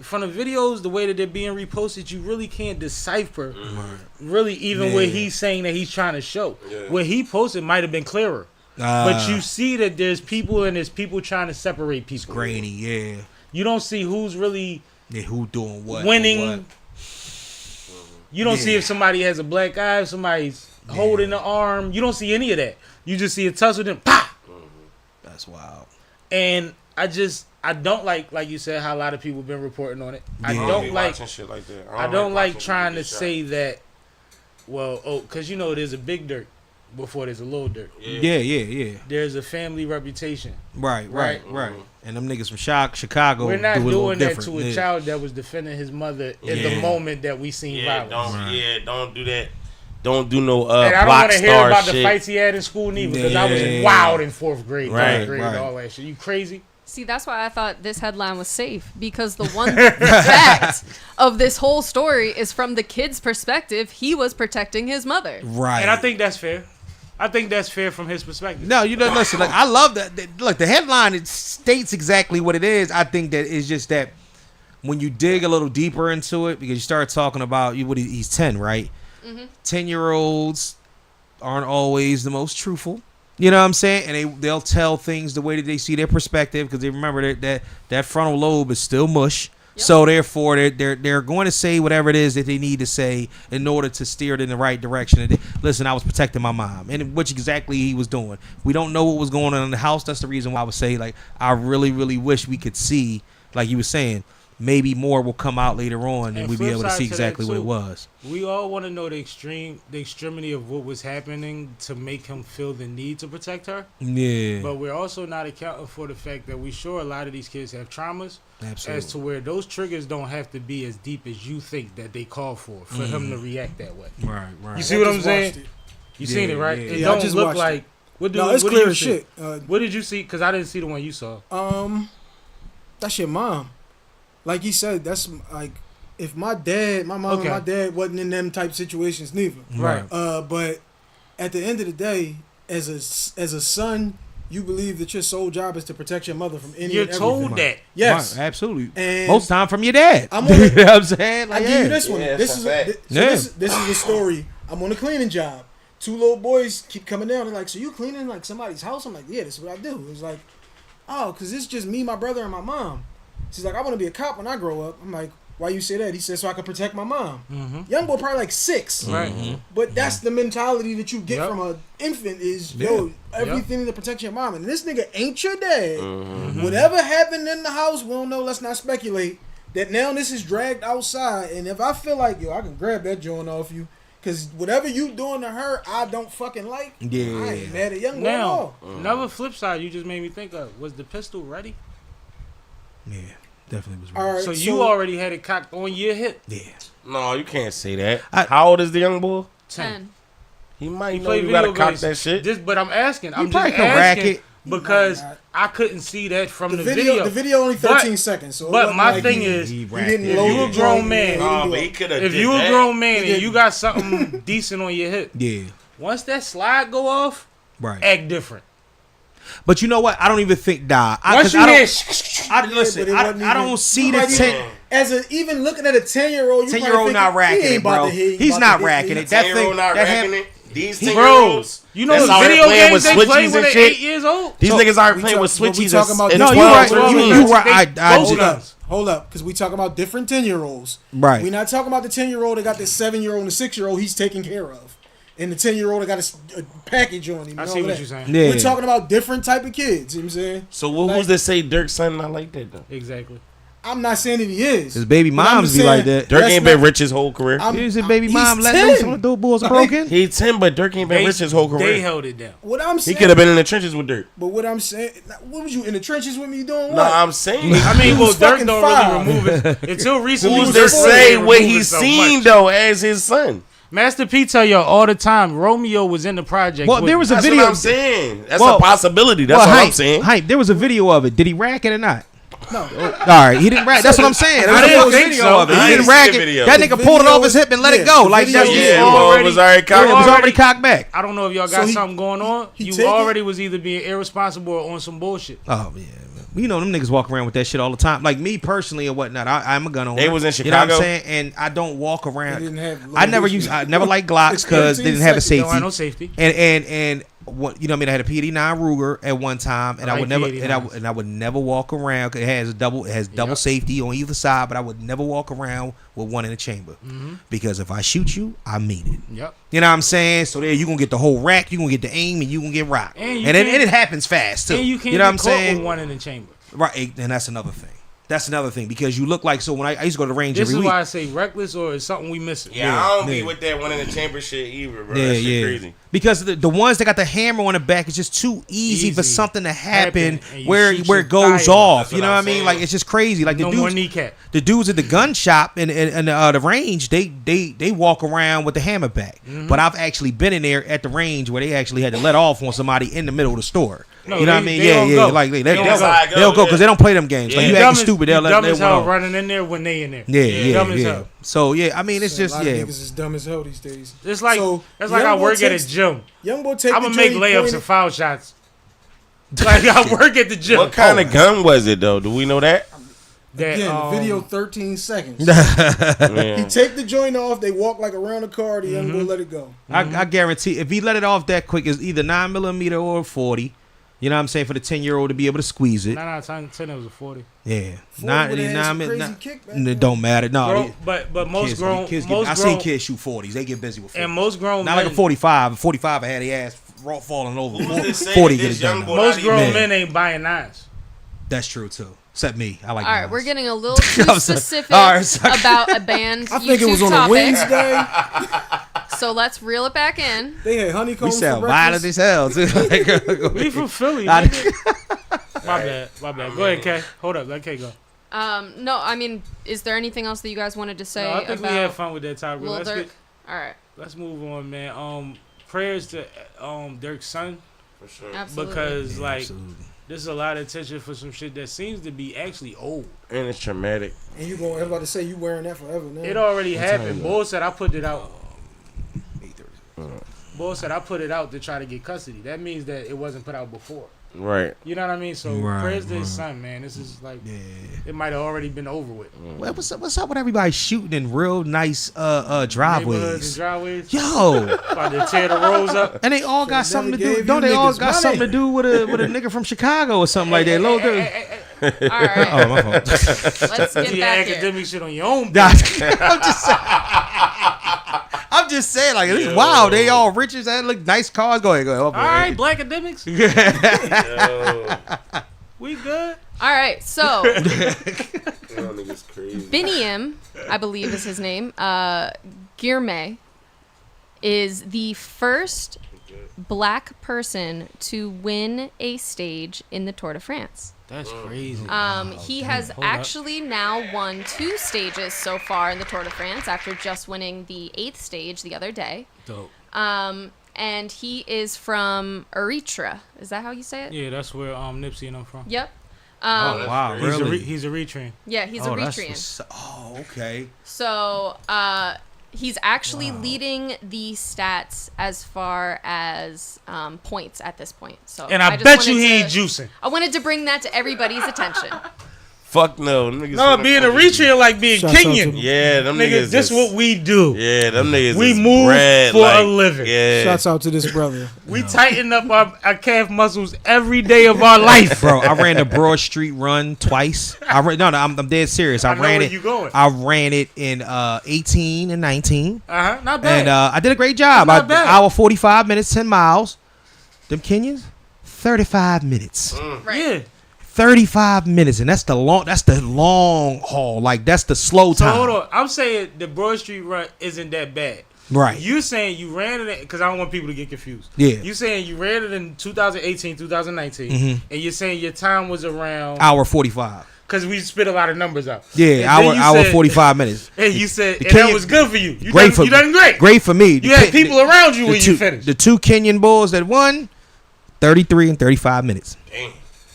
From the videos, the way that they're being reposted, you really can't decipher really even what he's saying that he's trying to show. Yeah. What he posted might have been clearer. But you see that there's people and there's people trying to separate people. Grainy, yeah. You don't see who's really who doing what. Winning. What. You don't see if somebody has a black eye, if somebody's holding the arm. You don't see any of that. You just see a tussle, then pop. That's wild. And I don't like you said, how a lot of people have been reporting on it. I don't like shit like that. I don't like trying to say that. Well, because you know there's a big Durk before there's a little Durk. Yeah. There's a family reputation. Right. And them niggas from Chicago. We're not doing that to a child that was defending his mother in the moment that we seen violence. Don't do that. Don't do no and I don't want to hear about shit. the fights he had in school neither because I was wild in 4th grade, 3rd grade, and all that shit. You crazy? See, that's why I thought this headline was safe, because the one fact of this whole story is from the kid's perspective. He was protecting his mother. Right. And I think that's fair. I think that's fair from his perspective. No, you know, listen, like, I love that. Look, the headline, it states exactly what it is. I think that it's just that when you dig a little deeper into it, because you start talking about, he's 10, right? 10-year-olds aren't always the most truthful. You know what I'm saying? And they'll tell things the way that they see their perspective, because they remember that frontal lobe is still mush. Yep. So therefore, they're going to say whatever it is that they need to say in order to steer it in the right direction. And listen, I was protecting my mom, and which exactly he was doing. We don't know what was going on in the house. That's the reason why I would say, like, I really, really wish we could see, like you were saying, maybe more will come out later on, and we'll be able to see exactly what it was. We all want to know the extremity of what was happening to make him feel the need to protect her. Yeah. But we're also not accounting for the fact that we sure a lot of these kids have traumas. Absolutely. As to where those triggers don't have to be as deep as you think that they call for him to react that way. Right. You see what I'm saying? You seen it, right? It don't look like. It's clear as shit. What did you see? Because I didn't see the one you saw. That's your mom. Like you said, that's like if my mom and my dad wasn't in them type situations neither. Right. But at the end of the day, as a son, you believe that your sole job is to protect your mother from any. You're told that. Yes, right, absolutely. And most time from your dad. You know what I'm saying? Like, I give you this one. This is the story. I'm on a cleaning job. 2 little boys keep coming down. They're like, "So you cleaning like somebody's house?" I'm like, "Yeah, this is what I do." It's like, "Oh, because it's just me, my brother, and my mom." She's like, "I want to be a cop when I grow up." I'm like, "Why you say that?" He said, "So I can protect my mom." Young boy probably like 6. Right. But that's the mentality that you get from an infant is, everything to protect your mom. And this nigga ain't your dad. Whatever happened in the house, we don't know. Let's not speculate. That now this is dragged outside. And if I feel like, I can grab that joint off you. Because whatever you doing to her, I don't fucking like. Yeah. I ain't mad at young boy now, at all. Another flip side you just made me think of, was the pistol ready? Yeah, definitely was ready. All right, so you already had it cocked on your hip? Yeah. No, you can't say that. How old is the young boy? 10. He might know you gotta cock that shit. But I'm asking. I'm probably just asking because I couldn't see that from the video. The video only 13 seconds. So but my thing is, if you a grown man, if you a grown man and you got something decent on your hip, once that slide go off, act different. But you know what? I don't even think I don't see the 10. Even looking at a 10-year-old, 10-year-old not racking it, bro. He's not racking it. That thing, not racking it. These 10-year-olds, you know, the video games they play when they're 8 years old. These niggas aren't playing with switchies. No, you're right. Hold up, because we talking about different 10-year-olds. Right. We're not talking about the 10-year-old that got this 7-year-old and the 6-year-old he's taking care of. And the 10-year-old that got a package on him. I see what you're saying. Yeah. We're talking about different type of kids. You know what I'm saying? So who's to say Durk's son not like that though? Exactly. I'm not saying that he is. His baby moms be like that. Dirk ain't been rich his whole career. His baby mom let loose on the dope boys broken. He's 10, but Dirk ain't been rich his whole career. They held it down. What I'm saying, he could have been in the trenches with Dirk. But what I'm saying, what was you in the trenches with me doing? What? No, I'm saying. I mean, well, Dirk don't really remove it until recently. Who's to say what he's seen though as his son? Master P tell y'all all the time. Romeo was in the project. Well, there was a video. That's what I'm saying. That's a possibility. That's what I'm saying. Hype. There was a video of it. Did he rack it or not? No. All right, he didn't rack. That's what I'm saying. I didn't think so. Of it. He didn't rack it. That nigga pulled it off his hip and let it go. Like that's it was already cocked back. I don't know if y'all got something going on. You already was either being irresponsible or on some bullshit. Oh yeah. You know them niggas walk around with that shit all the time. Like me personally or whatnot. I'm a gun owner. They was in Chicago. You know what I'm saying? And I don't walk around. I never liked Glocks because they didn't have a safety. No, I know safety. And what you know what I mean? I had a PD9 Ruger at one time, and I would never walk around. Cause it has double safety on either side, but I would never walk around with one in the chamber because if I shoot you, I mean it. Yep. You know what I'm saying? So there you gonna get the whole rack, you gonna get the aim, and you gonna get rocked. And it happens fast too. And you can't know what I'm saying? With one in the chamber. Right, and that's another thing. That's another thing because you look like when I used to go to the range every week. This is why I say reckless or is something we missing. Yeah, I don't be with that one in the chamber shit either, bro. That shit crazy. Because the ones that got the hammer on the back is just too easy for something to happen where it goes off. You know what I mean? Like it's just crazy. Like no more kneecap. The dudes at the gun shop and the range, they walk around with the hammer back. But I've actually been in there at the range where they actually had to let off on somebody in the middle of the store. No, you know what I mean? Yeah. Like they'll go because they don't play them games. Like you acting stupid, they'll let dumb as hell running in there when they in there. Yeah. Dumb as hell. So I mean, it's just niggas is dumb as hell these days. It's like that's like I work at a gym. Young boy take I'm gonna make layups and foul shots. Like I work at the gym. What kind of gun was it though? Do we know that? Again, the video 13 seconds. He take the joint off. They walk like around the car. The young boy let it go. I guarantee if he let it off that quick, it's either 9mm or 40. You know what I'm saying? For the 10-year-old to be able to squeeze it. 9 out of 10 it was a 40. Yeah. 9 it don't matter. No. But most grown kids I see kids shoot 40s. They get busy with 40s. And most grown not men, like a 45. A 45 I had their ass falling over. 40 get it done. Most grown men ain't buying 9s. That's true too. Except me. I like. All right, we're getting a little too specific about a band. I think it was on a Wednesday. So let's reel it back in. They had honeycombs. We sound violent as hell too. We from Philly. My bad. Go ahead, Kay. Hold up, let Kay go. No, I mean, is there anything else that you guys wanted to say? No, I think about we had fun with that topic. Lil Durk? All right. Let's move on, man. Prayers to Durk's son. For sure. Absolutely. Because there's a lot of attention for some shit that seems to be actually old. And it's traumatic. And you going everybody say you wearing that forever now. It already happened. Bull said I put it out. Bull said I put it out to try to get custody. That means that it wasn't put out before. Right. You know what I mean? So prayers to his son, man. This is like it might have already been over with. Well, what's up with everybody shooting in real nice driveways? Driveways. Yo, about to tear the roads up. And they all got something to do. Don't they all got something to do with a nigga from Chicago or something like that? All right. Oh, my fault. Let's get your back academic here. shit on your own. I'm just saying, like, it's wild. They all rich as that, look nice cars. Go ahead. All right, black academics. We good. All right, so niggas crazy. Biniam, I believe is his name, Girmay, is the first black person to win a stage in the Tour de France. That's crazy. He has actually now won 2 stages so far in the Tour de France after just winning the 8th stage the other day. Dope. And he is from Eritrea. Is that how you say it? Yeah, that's where Nipsey and I'm from. Yep. Wow, really? He's Eritrean. Yeah, he's Eritrean. Okay. So, he's actually leading the stats as far as points at this point. So, and I bet you he ain't juicing. I wanted to bring that to everybody's attention. Fuck no. Niggas no, being Eritrean like being Kenyan. Yeah, them niggas. This what we do. Yeah, them niggas. We move for a living. Yeah. Shouts out to this brother. We tighten up our calf muscles every day of our life. Bro, I ran the Broad Street run twice. I'm dead serious. I ran it. You going. I ran it in 18 and 19. Not bad. And I did a great job. Not bad. Hour 45 minutes, 10 miles. Them Kenyans, 35 minutes. Right. Yeah. 35 minutes, and that's the long haul. Like that's the slow time. So hold on, I'm saying the Broad Street run isn't that bad. Right. You saying you ran it because I don't want people to get confused. Yeah. You saying you ran it in 2018, 2019, and you're saying your time was around hour 45. Because we spit a lot of numbers out. Yeah, hour 45 minutes. And you said that was good for you. You done great. Great for me. You had people around you when you finished. The two Kenyan bulls that won, 33 and 35 minutes. Damn.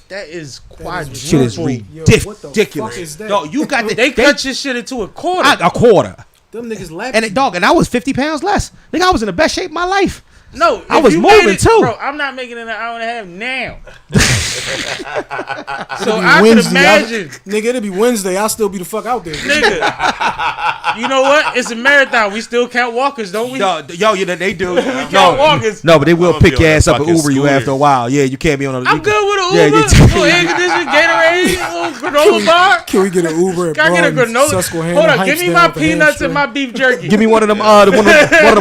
That is quadruple. Shit is ridiculous. What the fuck is that? No, you got they cut your shit into a quarter. A quarter. Them niggas laughing. And I was 50 pounds less. Nigga, I was in the best shape of my life. No, I was moving too. Bro, I'm not making it an hour and a half now. So I can imagine. Nigga, it'll be Wednesday. I'll still be the fuck out there. Nigga. You know what? It's a marathon. We still count walkers, don't we? They do. We count walkers. No, but they will pick your ass up and Uber you after a while. Yeah, you can't be on a... I'm good with an Uber. Little air conditioning, Gatorade, little granola bar. Can we get an Uber at Can I get a granola? Hold on, give me my peanuts and my beef jerky. Give me one of them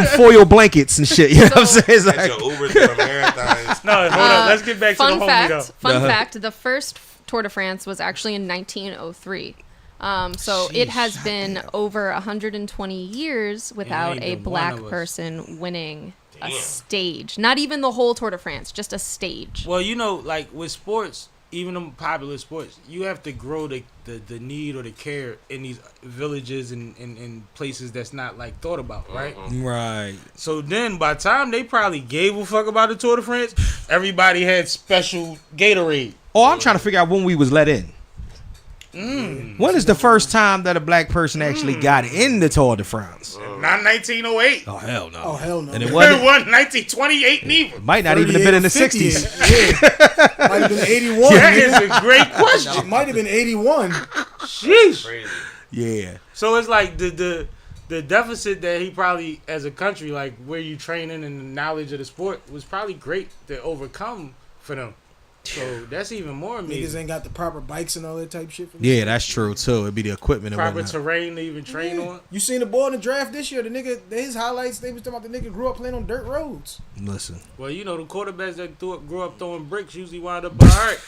foil blankets and shit. You know what I'm saying? It's like... Uber to a marathon. No, hold on. Let's get back to the homie, though. Fun fact, the first Tour de France was actually in 1903. So it has been over 120 years without a black person winning a stage. Not even the whole Tour de France, just a stage. Well, you know, like with sports, even the popular sports, you have to grow the need or the care in these villages and places that's not like thought about, right? Right. So then by the time they probably gave a fuck about the Tour de France, everybody had special Gatorade. Oh, I'm trying to figure out when we was let in. When is the first time that a black person actually got in the Tour de France? Not 1908. Oh, hell no. Oh, hell no. And it wasn't 1928 neither. Might not even have been in the 60s. Yeah. Might have been 81. That is a great question. It might have been 81. Sheesh. Crazy. Yeah. So it's like the deficit that he probably, as a country, like where you training and the knowledge of the sport was probably great to overcome for them. So that's even more amazing. Niggas ain't got the proper bikes and all that type shit. Yeah, that's true too. It'd be the equipment and proper whatnot. terrain to even train on. You seen the boy in the draft this year? The nigga, his highlights, they was talking about the nigga grew up playing on dirt roads. Listen. Well, you know, the quarterbacks that grew up throwing bricks usually wind up all right.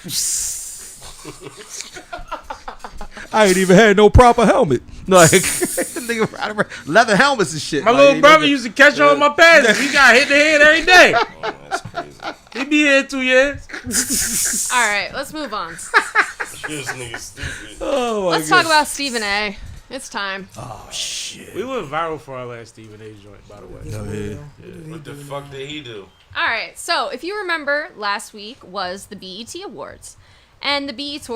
I ain't even had no proper helmet. Like nigga, leather helmets and shit. My little brother used to catch on my passes. He got hit in the head every day. Oh, that's crazy. He be here 2 years. All right, let's move on. This nigga stupid. Oh, Let's talk about Stephen A. It's time. Oh shit. We went viral for our last Stephen A joint, by the way. What the fuck did he do? All right, so if you remember, last week was the BET Awards. And the BET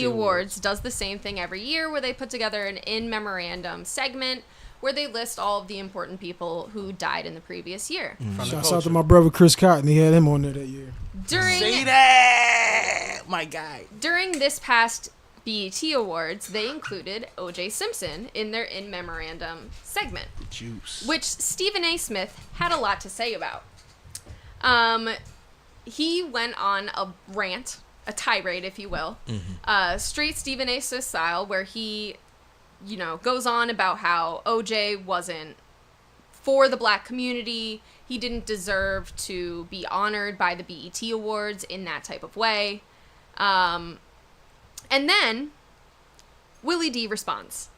Awards does the same thing every year where they put together an in memorandum segment where they list all of the important people who died in the previous year. Shouts out to my brother Chris Cotton. He had him on there that year. Say that, my guy. During this past BET Awards, they included O.J. Simpson in their in memorandum segment, which Stephen A. Smith had a lot to say about. He went on a rant, a tirade, if you will, straight Stephen A. Smith style, where he, you know, goes on about how OJ wasn't for the black community. He didn't deserve to be honored by the BET Awards in that type of way. And then Willie D responds.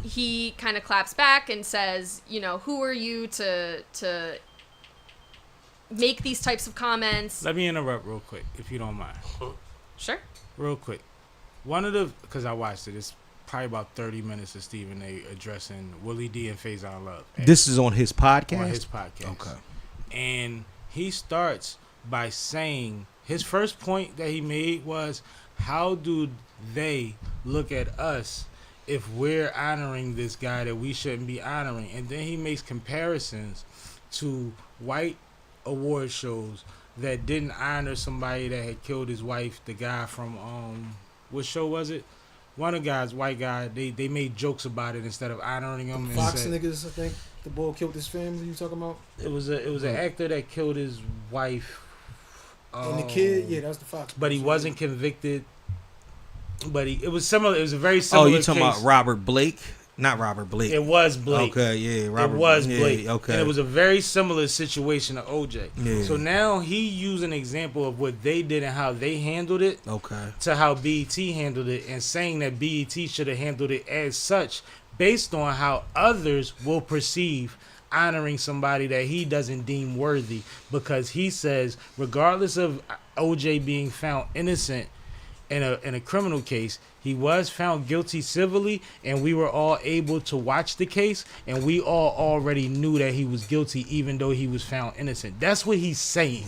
He kind of claps back and says, you know, who are you to make these types of comments? Let me interrupt real quick, if you don't mind. Sure. Real quick. Because I watched it, it's probably about 30 minutes of Stephen A. addressing Willie D and Faizon Love. This is on his podcast? On his podcast. Okay. And he starts by saying, his first point that he made was, how do they look at us if we're honoring this guy that we shouldn't be honoring? And then he makes comparisons to white award shows that didn't honor somebody that had killed his wife. The guy from what show was it? One of the guys, white guy, they made jokes about it instead of honoring him. Fox niggas, I think the boy killed his family. You talking about? It was an actor that killed his wife. And the kid, yeah, that was the Fox. But he wasn't convicted. But it was similar. It was a very similar. Oh, you talking case. about Robert Blake? Not Robert Blake. It was Blake. Okay, yeah, Robert. It was Blake. Yeah, okay. And it was a very similar situation to OJ. Yeah. So now he used an example of what they did and how they handled it. Okay. To how BET handled it, and saying that BET should have handled it as such, based on how others will perceive honoring somebody that he doesn't deem worthy, because he says regardless of OJ being found innocent in a criminal case, he was found guilty civilly, and we were all able to watch the case, and we all already knew that he was guilty even though he was found innocent. That's what he's saying.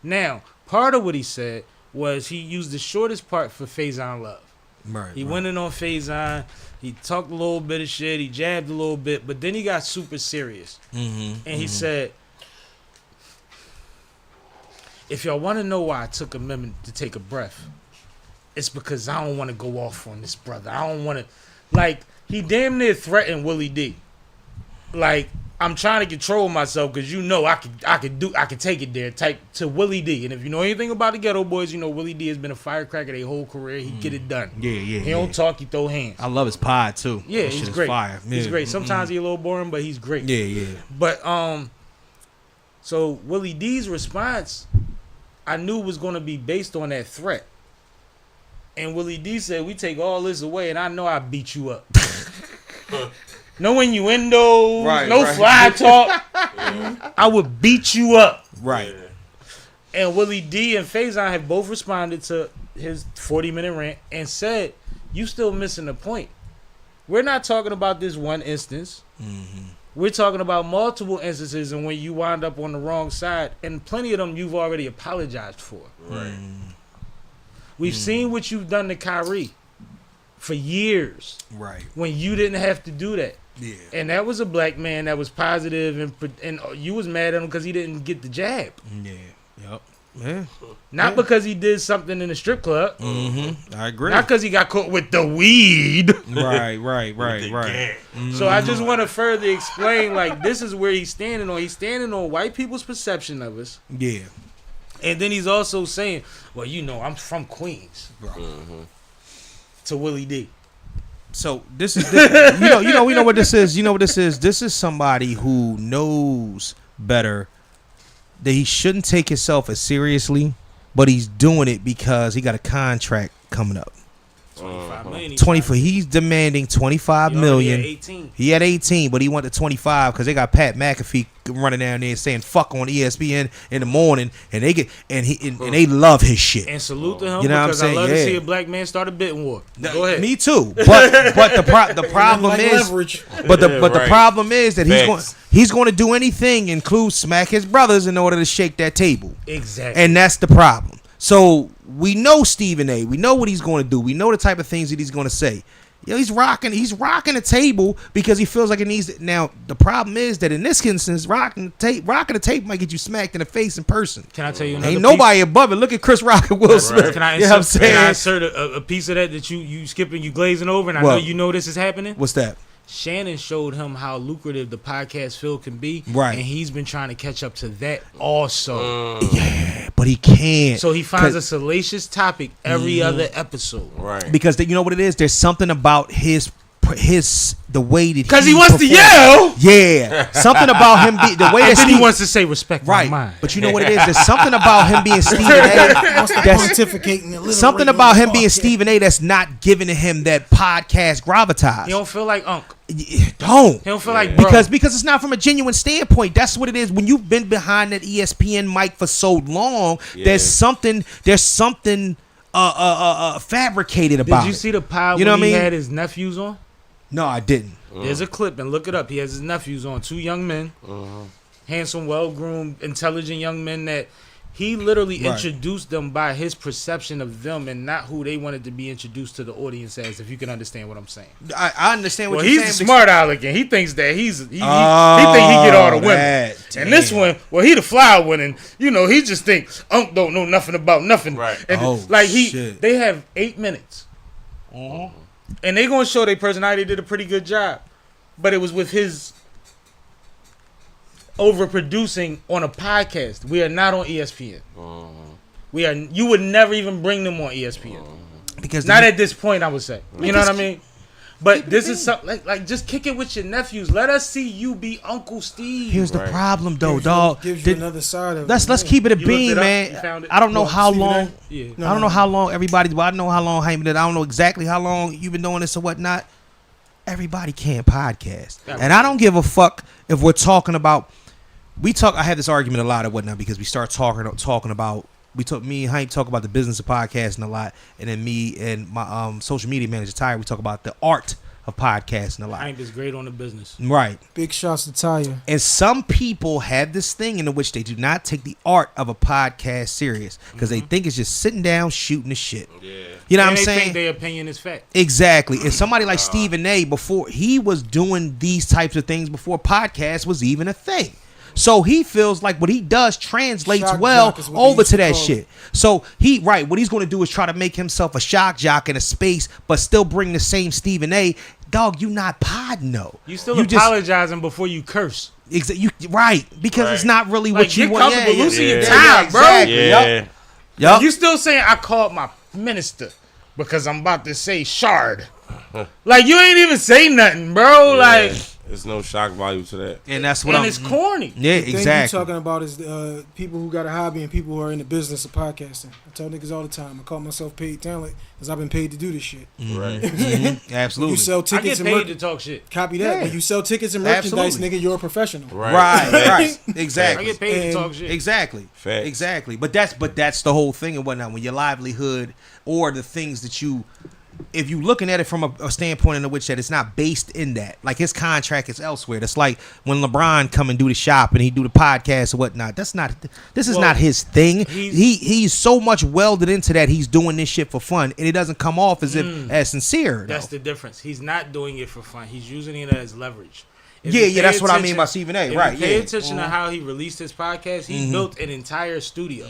Now, part of what he said was he used the shortest part for Faison Love. Right. He went in on Faison. He talked a little bit of shit. He jabbed a little bit, but then he got super serious. And he said, if y'all want to know why I took a minute to take a breath, it's because I don't want to go off on this brother. I don't want to, like, he damn near threatened Willie D. Like, I'm trying to control myself because you know I could take it there, type to Willie D. And if you know anything about the Ghetto Boys, you know Willie D has been a firecracker their whole career. He get it done. Yeah. He don't talk, he throw hands. I love his pod too. Yeah, That he's shit is great. Fire. He's Yeah. great. Sometimes he's a little boring, but he's great. Yeah. But so Willie D's response, I knew was going to be based on that threat. And Willie D said, we take all this away, and I know I beat you up. No innuendo, fly talk. I would beat you up. Right. And Willie D and Faison have both responded to his 40-minute rant and said, you still missing the point. We're not talking about this one instance. We're talking about multiple instances, and when you wind up on the wrong side, and plenty of them you've already apologized for. Right. We've seen what you've done to Kyrie for years. Right. When you didn't have to do that. Yeah. And that was a black man that was positive, and you was mad at him because he didn't get the jab. Yeah. Yep. Yeah. Not because he did something in the strip club. I agree. Not because he got caught with the weed. Right. So I just want to further explain, like, this is where he's standing on. He's standing on white people's perception of us. Yeah. And then he's also saying, well, you know, I'm from Queens. To Willie D. So this is you know what this is. You know what this is. This is somebody who knows better that he shouldn't take himself as seriously, but he's doing it because he got a contract coming up. 25 million. 24. He's demanding 25 million. He had 18, but he went to 25 because they got Pat McAfee running down there saying "fuck" on ESPN in the morning, and they love his shit. And salute to him, you know because what I'm saying? I love to see a black man start a bidding war. Go ahead. Me too. But the problem is, the problem is that he's going to do anything, include smack his brothers, in order to shake that table. Exactly. And that's the problem. So we know Stephen A. We know what he's going to do. We know the type of things that he's going to say. Yo, he's rocking the table because he feels like it needs it. Now, the problem is that in this instance, rocking the tape might get you smacked in the face in person. Can I tell you another Ain't nobody above it. Look at Chris Rock and Will Smith. Can I insert a piece of that you skipping, you glazing over, and I know you know this is happening? What's that? Shannon showed him how lucrative the podcast field can be. Right. And he's been trying to catch up to that also. Yeah, but he can't. So he finds a salacious topic every other episode. Right. Because you know what it is? There's something about the way that because he wants to yell. Yeah, something about him the way that he wants to say respect my mind. But you know what it is? There's something about him being Stephen A. Something about him being Stephen A. that's not giving him that podcast gravitas. He don't feel like Unc. He don't feel like bro. because it's not from a genuine standpoint. That's what it is. When you've been behind that ESPN mic for so long, there's something fabricated about it. Did you see the pod when he had his nephews on? No, I didn't. There's a clip, and look it up. He has his nephews on, 2 young men, handsome, well-groomed, intelligent young men that he literally introduced them by his perception of them and not who they wanted to be introduced to the audience as, if you can understand what I'm saying. I understand what you're saying. He's the smart aleck, and he thinks that he think he get all the women. And this one, he the fly one, and he just thinks Unc don't know nothing about nothing. Right. And they have 8 minutes. And they gonna show their personality did a pretty good job. But it was with his overproducing on a podcast. We are not on ESPN. You would never even bring them on ESPN. Because not at this point, I would say. You know what I mean? But this is something like just kick it with your nephews. Let us see you be Uncle Steve. Here's the problem, though, dog. Gives you another side of it. Let's keep it a beam, man. I don't know how long. Yeah. I don't know how long everybody. Well, I know how long Hyman did. I don't know exactly how long you've been doing this or whatnot. Everybody can't podcast, and I don't give a fuck if we're talking about. I have this argument a lot or whatnot because we start talking about. Me and Hank talk about the business of podcasting a lot, and then me and my social media manager Tyre, we talk about the art of podcasting a lot. Hank is great on the business, right? Big shots to Tyre. And some people have this thing in which they do not take the art of a podcast serious because they think it's just sitting down shooting the shit. Yeah, you know what I'm saying? Think their opinion is fact. Exactly. And somebody like Stephen A. before he was doing these types of things before podcast was even a thing. So he feels like what he does translates Shock well over to that call shit. So what he's going to do is try to make himself a shock jock in a space, but still bring the same Stephen A. Dog, you not podding though. You still apologizing before you curse. Right, because it's not really what you want. Get comfortable, loosen your time, bro. Exactly. Yep. You still saying I called my minister because I'm about to say shard. Like you ain't even say nothing, bro. Like. There's no shock value to that. And that's what it's corny. Yeah, the thing exactly. you're talking about is people who got a hobby and people who are in the business of podcasting. I tell niggas all the time, I call myself paid talent because I've been paid to do this shit. Right. Absolutely. You sell tickets I get paid to talk shit. Copy that. When you sell tickets and merchandise, nigga, you're a professional. Right. Exactly. I get paid to talk shit. Exactly. Facts. Exactly. But that's the whole thing and whatnot. When your livelihood or the things that you, if you looking at it from a standpoint in which that it's not based in that, like his contract is elsewhere. That's like when LeBron come and do the shop and he do the podcast or whatnot. This is not his thing. He's so much welded into that. He's doing this shit for fun, and it doesn't come off as if as sincere. That's the difference. He's not doing it for fun. He's using it as leverage. That's what I mean by Stephen A. Right? Pay attention to how he released his podcast. He built an entire studio.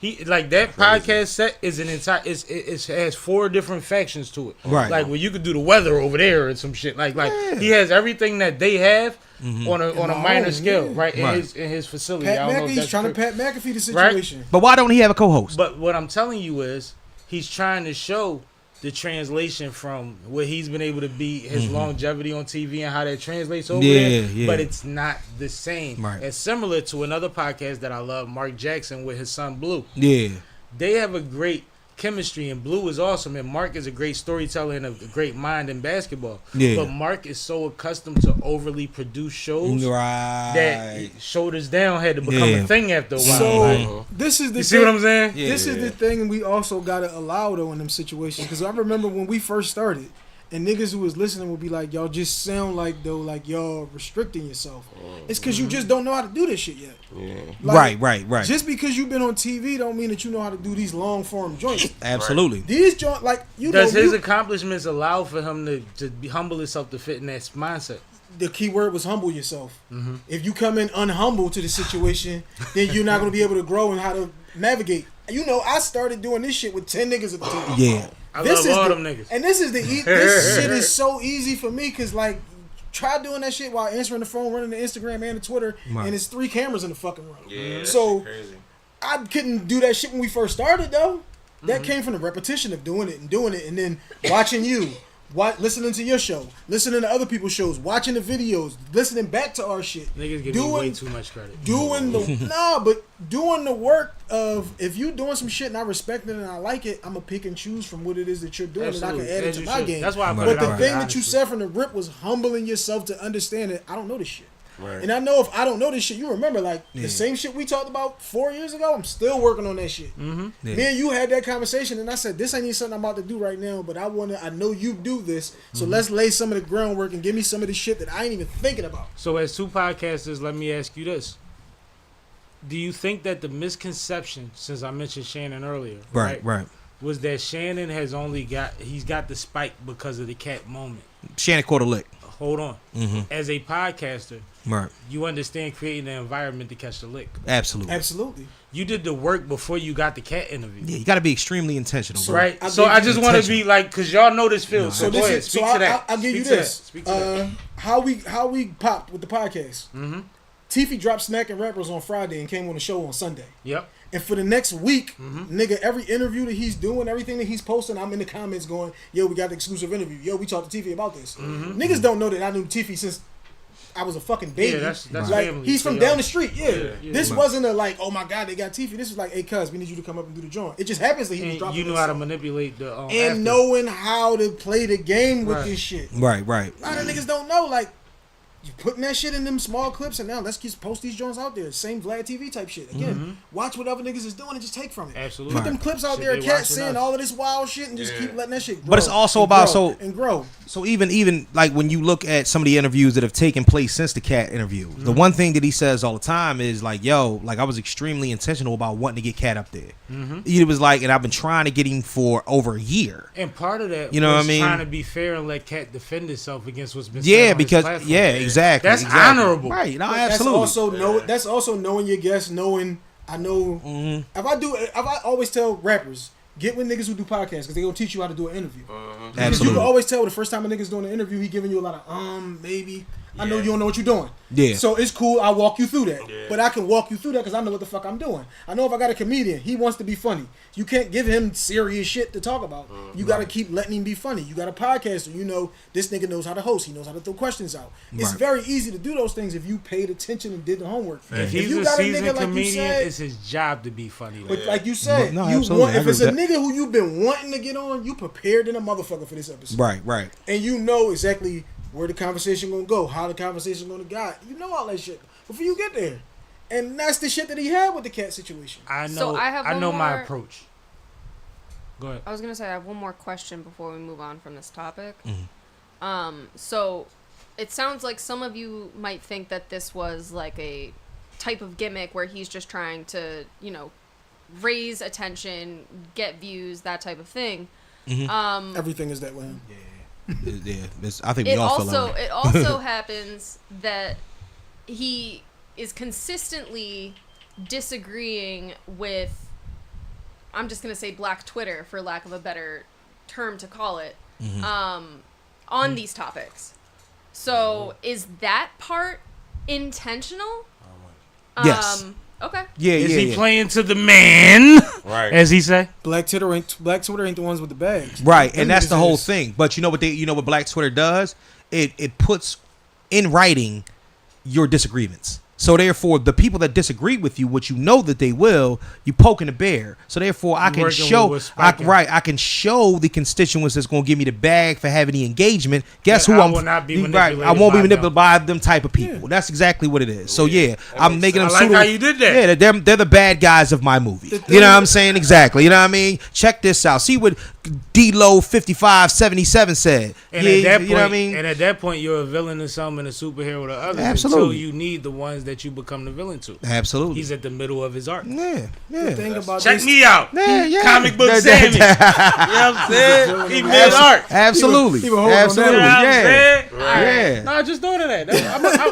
He like that podcast set is an entire. It has 4 different factions to it. Right. Like where you could do the weather over there and some shit. Like he has everything that they have on a minor scale. Right. In his facility. Pat I don't know if McAfee's that's trying to Pat McAfee the situation. Right? But why don't he have a co-host? But what I'm telling you is he's trying to show the translation from what he's been able to be, his longevity on TV and how that translates over there. Yeah. But it's not the same. Right. It's similar to another podcast that I love, Mark Jackson with his son Blue. Yeah. They have a great chemistry, and Blue is awesome, and Mark is a great storyteller and a great mind in basketball. Yeah. But Mark is so accustomed to overly produced shows that Shoulders Down had to become a thing after a while. So this is the you see what I'm saying? This is the thing we also gotta allow though in them situations, because I remember when we first started. And niggas who was listening would be like, y'all just sound like y'all restricting yourself. It's because you just don't know how to do this shit yet. Yeah. Like, right. Just because you've been on TV don't mean that you know how to do these long form joints. Absolutely. These joints, like, Does his accomplishments allow for him to be humble himself to fit in that mindset? The key word was humble yourself. If you come in unhumble to the situation, then you're not going to be able to grow and how to navigate. You know, I started doing this shit with 10 niggas at the time. Yeah. I love all them niggas. And this shit is so easy for me because, like, try doing that shit while answering the phone, running the Instagram and the Twitter, and it's 3 cameras in the fucking room. Yeah, so crazy. I couldn't do that shit when we first started, though. That came from the repetition of doing it, and then watching you. Listening to your show, listening to other people's shows, watching the videos, listening back to our shit. Niggas give me way too much credit. Doing the work of, if you doing some shit and I respect it and I like it, I'm gonna pick and choose from what it is that you're doing. Absolutely. And I can add it to my game. That's why I put But it the out thing there, that you said from the rip was humbling yourself to understand that I don't know this shit. Right. And I know if I don't know this shit, you remember the same shit we talked about 4 years ago. I'm still working on that shit. Me and you had that conversation, and I said, "This ain't even something I'm about to do right now, but I know you do this, so let's lay some of the groundwork and give me some of the shit that I ain't even thinking about." So, as 2 podcasters, let me ask you this: do you think that the misconception, since I mentioned Shannon earlier, right, was that Shannon he's got the spike because of the cat moment? Shannon caught a lick. Hold on. As a podcaster, you understand creating an environment to catch the lick. Absolutely. You did the work before you got the cat interview. Yeah, you got to be extremely intentional, bro. Right. So I just want to be like, because y'all know this field. So go ahead. Speak to that. I'll give you this. How we popped with the podcast. Tiffy dropped Snacking Rappers on Friday and came on the show on Sunday. Yep. And for the next week, nigga, every interview that he's doing, everything that he's posting, I'm in the comments going, yo, we got the exclusive interview. Yo, we talked to Tiffy about this. Niggas don't know that I knew Tiffy since I was a fucking baby. Yeah, that's like, family. he's from down the street. Yeah. This wasn't a like, oh my God, they got Tiffy. This was like, hey, cuz, we need you to come up and do the joint. It just happens that he was dropping. You knew how to manipulate the and knowing how to play the game with this shit. Right. A lot of niggas don't know. Like, you putting that shit in them small clips, and now let's just post these joints out there. Same Vlad TV type shit. Again, watch what other niggas is doing and just take from it. Absolutely. Put them clips out there, Cat saying all of this wild shit, and just keep letting that shit grow. But it's also about grow. So even like when you look at some of the interviews that have taken place since the Cat interview, the one thing that he says all the time is like, yo, like I was extremely intentional about wanting to get Cat up there. He was like, and I've been trying to get him for over a year. And part of that, you know what I mean, trying to be fair and let Cat defend itself against what's been said on because his platform. exactly. That's honorable, right? No, absolutely. That's also knowing your guests, knowing. I know if I always tell rappers, get with niggas who do podcasts because they gonna teach you how to do an interview. Because you can always tell the first time a nigga's doing an interview, he giving you a lot of maybe. I know you don't know what you're doing. Yeah. So it's cool. I'll walk you through that. Yeah. But I can walk you through that because I know what the fuck I'm doing. I know if I got a comedian, he wants to be funny. You can't give him serious shit to talk about. You got to keep letting him be funny. You got a podcaster. You know this nigga knows how to host. He knows how to throw questions out. It's very easy to do those things if you paid attention and did the homework. If he's a seasoned comedian, it's his job to be funny. But like you said, if it's a nigga who you've been wanting to get on, you prepared in a motherfucker for this episode. Right. And you know exactly where the conversation gonna go, how the conversation gonna go. You know all that shit before you get there, and that's the shit that he had with the Cat situation. I know. So I know my approach. Go ahead. I was gonna say I have one more question before we move on from this topic. So it sounds like some of you might think that this was like a type of gimmick where he's just trying to, raise attention, get views, that type of thing. Everything is that way. I think we all feel that way. It also happens that he is consistently disagreeing with, I'm just going to say Black Twitter, for lack of a better term to call it, on these topics. So is that part intentional? Yes. Okay. Yeah, is he playing to the man? Right. As he say? Black Twitter ain't the ones with the bags. Right, and that's the whole thing. But you know what Black Twitter does? It puts in writing your disagreements. So therefore, the people that disagree with you, which you know that they will, you poking the bear. So therefore, I can show the constituents that's going to give me the bag for having the engagement. Guess who I will not be manipulated. I won't be manipulated by them type of people. Yeah. That's exactly what it is. So I'm making them. I like how you did that. Yeah, they're the bad guys of my movie. You know what I'm saying? Exactly. You know what I mean? Check this out. See what D-Lo 5577 said. And at that point, you know what I mean? And at that point, you're a villain to some and a superhero to others. Absolutely. Until you need the ones that you become the villain to. Absolutely. He's at the middle of his art. Yeah. The thing about Check me out. Comic book Sammy. You know what I'm saying? He made art. Absolutely. Absolutely. Yeah. No, just doing that.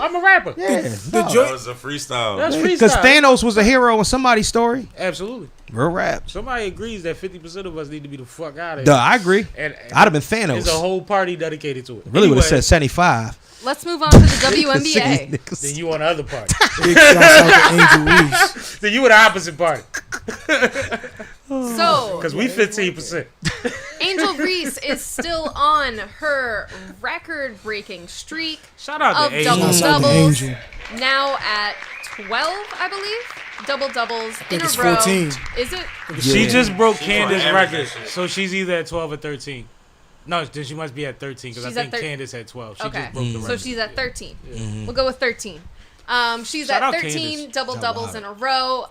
I'm a rapper. Yeah. That was a freestyle. That's freestyle. Because Thanos was a hero in somebody's story. Absolutely. Real rap. Somebody agrees that 50% of us need to be the fuck out of here. I agree. And I'd have been Thanos. There's a whole party dedicated to it. Really would have said 75. Let's move on to the WNBA. Then you on the other party. Then you were the opposite party. So, because we 15%. Angel Reese is still on her record-breaking streak. Shout out of to Angel. double-doubles. Now at 12, I believe. Double-doubles in a row. 14. Is it? She just broke Candace's record, so she's either at 12 or 13. No, then she must be at 13 because I think Candace had 12. She just broke the record. So she's at 13. We'll go with 13. She's Shout at out 13 Candace. double-doubles in a row.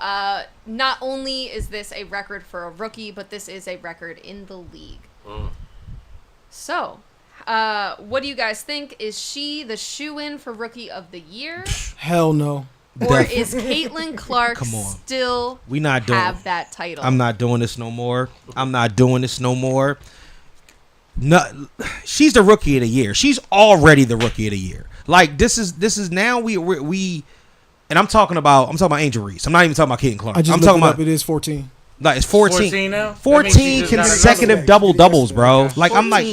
Not only is this a record for a rookie, but this is a record in the league. So, what do you guys think? Is she the shoo-in for Rookie of the Year? Hell no. Or is Caitlin Clark still have that title? I'm not doing this no more. No, she's the Rookie of the Year. She's already the Rookie of the Year. Like this is now we and I'm talking about Angel Reese. I'm not even talking about Caitlin Clark. I just I'm talking about it is 14. Like it's 14. 14 now? 14 consecutive double doubles, bro. Like 14. I'm like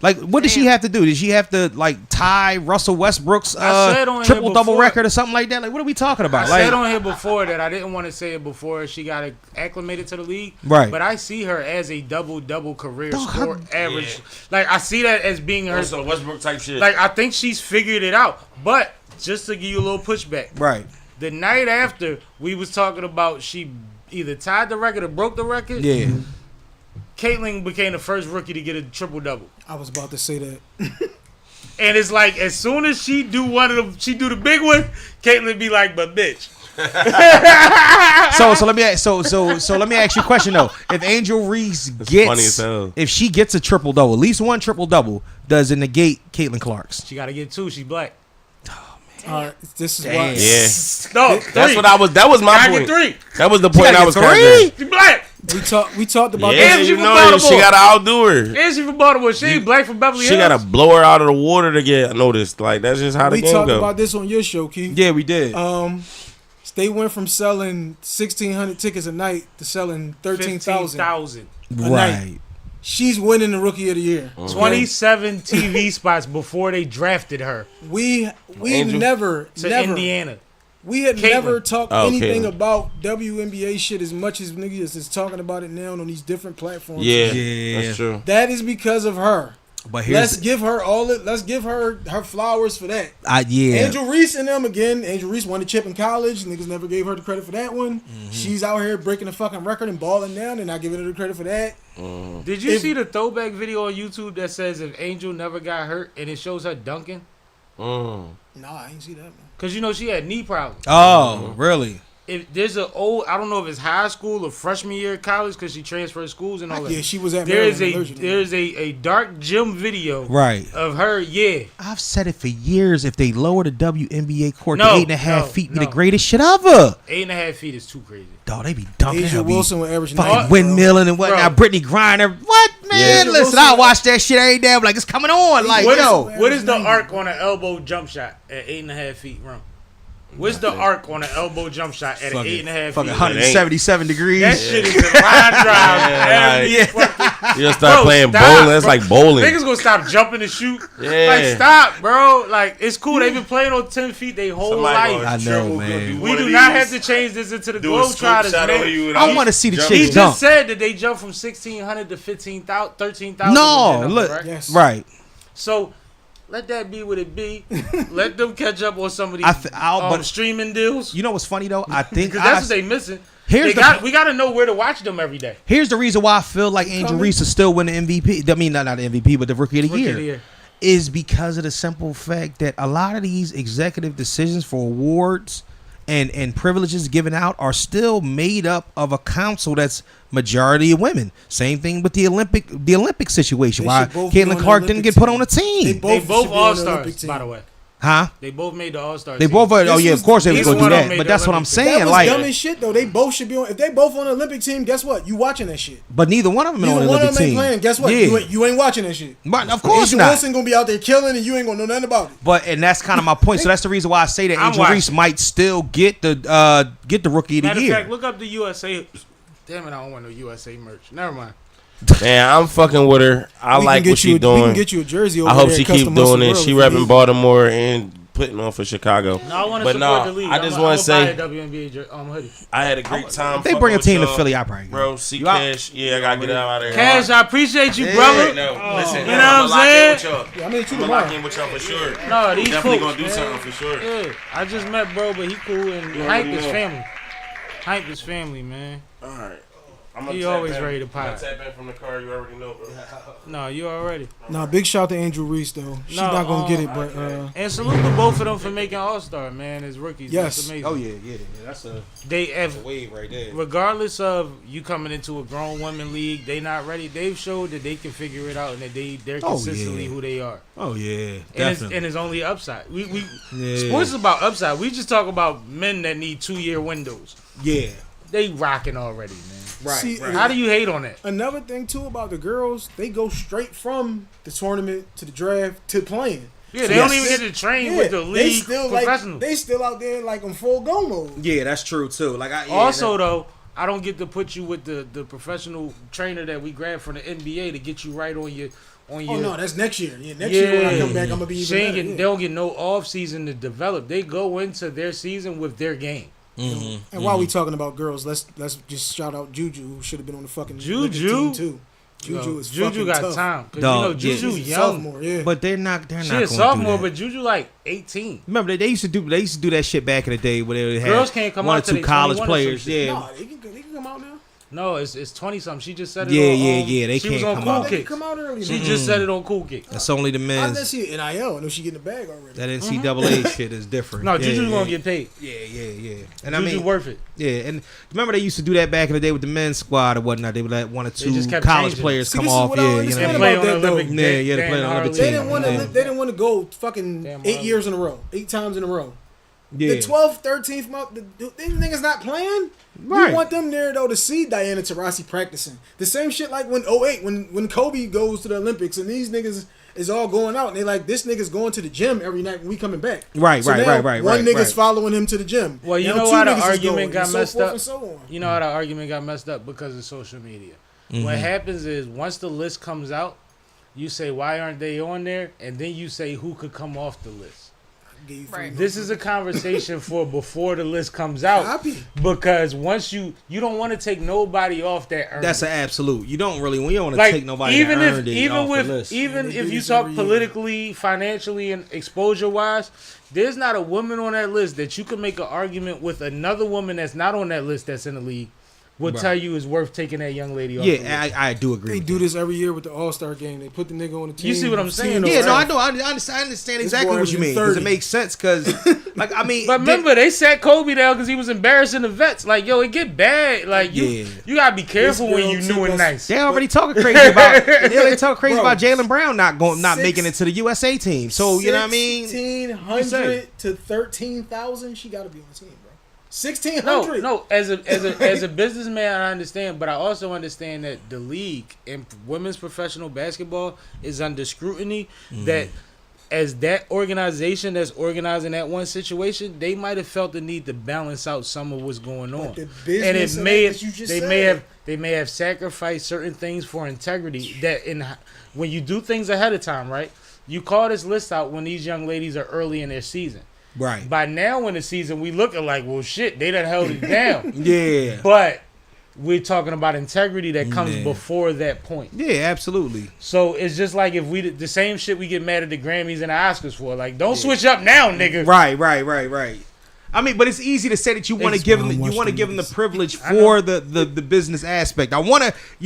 Like, what did she have to do? Did she have to like tie Russell Westbrook's triple double record or something like that? Like, what are we talking about? I said on here before that I didn't want to say it before she got acclimated to the league. Right. But I see her as a double career score average. Like, I see that as being her. Also Westbrook type shit. Like, I think she's figured it out. But just to give you a little pushback. Right. The night after we was talking about she either tied the record or broke the record. Yeah. Caitlyn became the first rookie to get a triple double. I was about to say that. And it's like as soon as she do one of them, she do the big one. Caitlyn be like, "But bitch." So let me ask you a question though. If Angel Reese if she gets a triple double, at least one triple double, does it negate Caitlin Clark's? She got to get 2. She's black. This is why. Yeah. No, that's what I was. That was my point. 3. That was the point I was trying to. She black. We talked about that. She you know, she got to outdo her. And she from Baltimore. She ain't black from Beverly Hills. She got to blow her out of the water to get noticed. Like, that's just how the game goes. We talked about this on your show, Keith. Yeah, we did. They went from selling 1,600 tickets a night to selling 13,000 a night. She's winning the Rookie of the Year. 27 TV spots before they drafted her. We never Indiana. We had never talked anything about WNBA shit as much as niggas is talking about it now on these different platforms. Yeah, that's true. That is because of her. But let's give her let's give her flowers for that. Yeah. Angel Reese and them again. Angel Reese won the chip in college. Niggas never gave her the credit for that one. Mm-hmm. She's out here breaking the fucking record and balling down and not giving her the credit for that. Did you see the throwback video on YouTube that says if Angel never got hurt and it shows her dunking? Nah, I ain't see that, man. Cause you know she had knee problems. Oh, really? If there's I don't know if it's high school or freshman year of college because she transferred schools and all that. Yeah, she was at There's a dark gym video of her. Yeah, I've said it for years. If they lower the WNBA court to 8.5 feet, be the greatest shit ever. 8.5 feet is too crazy. Dog, they be dunking. Asia Wilson with average fucking windmilling and whatnot. Brittany Griner. What, man? Listen, I watch that shit every day. I'm like, it's coming on. Like, what is the arc on an elbow jump shot at 8.5 feet room? What's the arc on an elbow jump shot at 8.5 feet? 177 degrees. That shit is a line drive. You just start playing bowling. That's like bowling. Niggas gonna stop jumping and shoot. Yeah. Like, stop, bro. Like, it's cool. They've been playing on 10 feet their whole life. I know, man. We do not have to change this into the Globetrotters, man. I want to see the chicks He jump. just said that they jumped from 1,600 to 15,000, 13,000. No, look. Right. So, let that be what it be. Let them catch up on some of these streaming deals. You know what's funny though? I think because that's what they missing. We got to know where to watch them every day. Here's the reason why I feel like Angel Reese is still winning MVP. I mean, not the MVP, but the Rookie of the Year. Is because of the simple fact that a lot of these executive decisions for awards and privileges given out are still made up of a council that's majority of women. Same thing with the Olympic situation. Why Caitlin Clark didn't get put on a team? They both all-stars, by the way. Huh? They both made the All-Star team. Of course they was going to do that. But that's what I'm saying. That was like dumb as shit though. They both should be on. If they both on the Olympic team, guess what? You watching that shit. But neither one of them on the Olympic team. Playing. Guess what? You ain't watching that shit. But of course Angel not. Wilson gonna be out there killing, and you ain't gonna know nothing about it. And that's kind of my point. So that's the reason why I say that Angel Reese might still get the Rookie of the Year. Matter of fact, look up the USA. Damn it, I don't want no USA merch. Never mind. Man, I'm fucking with her. I like what she's doing. We can get you a jersey over I hope she keep doing it. She repping Baltimore and putting on for Chicago. No, I want to support the league. I just want to say, hoodie. I had a great time. They bring a team to Philly, I probably bro. See Cash, I gotta get out of there. Cash, I appreciate you, brother. Listen, you know what I'm saying? I'm gonna lock in with y'all for sure. No, these definitely gonna do something for sure. Yeah, I just met bro, but he cool and Hype is family. Hype is family, man. All right. He always ready to pop. I'm tap in from the car. You already know, bro. No, you already. Nah, big shout to Angel Reese though. She's not gonna get it, but and salute to both of them for making All-Star, man, as rookies. Yes. That's amazing. Oh yeah. That's a wave right there. Regardless of you coming into a grown women league, they not ready. They've showed that they can figure it out and that they're consistently who they are. Oh yeah, definitely. And it's only upside. We sports is about upside. We just talk about men that need 2-year windows. Yeah. They rocking already, man. Right. See, How do you hate on that? Another thing too about the girls, they go straight from the tournament to the draft to playing. Yeah, they don't even get to train with the league professionals. They still out there like on full go mode. Yeah, that's true too. Like though, I don't get to put you with the professional trainer that we grabbed from the NBA to get you right on your. Oh no, that's next year. Yeah, next year when I come back, I'm gonna be even better. They don't get no off season to develop. They go into their season with their game. And while we talking about girls, let's just shout out Juju, who should have been on the fucking Juju team too. Juju is Juju got tough. time. Juju young. Sophomore, but they're not. She a sophomore, but Juju like 18. Remember they used to do that shit back in the day where they had girls can't come one out or two college players. Yeah, no, they can come out now. No, it's 20 something. She just said it. Yeah. They she can't was on come Cool out. Kicks. Come out early. She just said it on Cool Kicks. That's only the men's. I didn't see NIL. I know she getting the bag already. That NCAA shit is different. No, Juju's gonna get paid. Yeah. And Juju I mean, worth it. Yeah, and remember they used to do that back in the day with the men's squad or whatnot. They would let one or two college changing. players See, come this is off. what I Yeah, you understand know. Play about on that, though. Olympic. Yeah, to play on Olympic They team. didn't want to go fucking Damn 8 years in a row, 8 times in a row. Yeah. The 12th, 13th month, these niggas not playing. Right. You want them there though to see Diana Taurasi practicing. The same shit like when 08, when Kobe goes to the Olympics and these niggas is all going out and they like this nigga's going to the gym every night when we coming back. Right. One nigga's following him to the gym. Well, you now know two how the niggas is argument going, got and so messed forth up. and so on. You know how the argument got messed up because of social media. What happens is once the list comes out, you say why aren't they on there, and then you say who could come off the list. Right. This is a conversation for before the list comes out, because once you don't want to take nobody off that earned. That's an absolute. You don't want to take nobody even that earned if off the list. Even if you talk politically, financially, and exposure wise, there's not a woman on that list that you can make an argument with another woman that's not on that list that's in the league will tell you is worth taking that young lady off. Yeah, I do agree. They do this every year with the All-Star game. They put the nigga on the team. You see what I'm saying? Yeah, no, I know. I understand exactly what you mean. Because it makes sense. Because, like, I mean, but remember, they sat Kobe down because he was embarrassing the vets. Like, yo, it get bad. Like, you gotta be careful when you new and nice. They already talking crazy about. They talk crazy about Jaylen Brown not making it to the USA team. So you know what I mean? 1,600 to 13,000. She got to be on the team, bro. 1,600. No. As a businessman, I understand, but I also understand that the league and women's professional basketball is under scrutiny. That as that organization that's organizing that one situation, they might have felt the need to balance out some of what's going on, and it they may have sacrificed certain things for integrity. When you do things ahead of time, right? You call this list out when these young ladies are early in their season. Right. By now in the season, we looking like, well, shit, they done held it down. Yeah. But we're talking about integrity that comes before that point. Yeah, absolutely. So it's just like if the same shit we get mad at the Grammys and the Oscars for. Like, don't switch up now, nigga. Right. I mean, but it's easy to say that you want to give them the privilege for the business aspect. You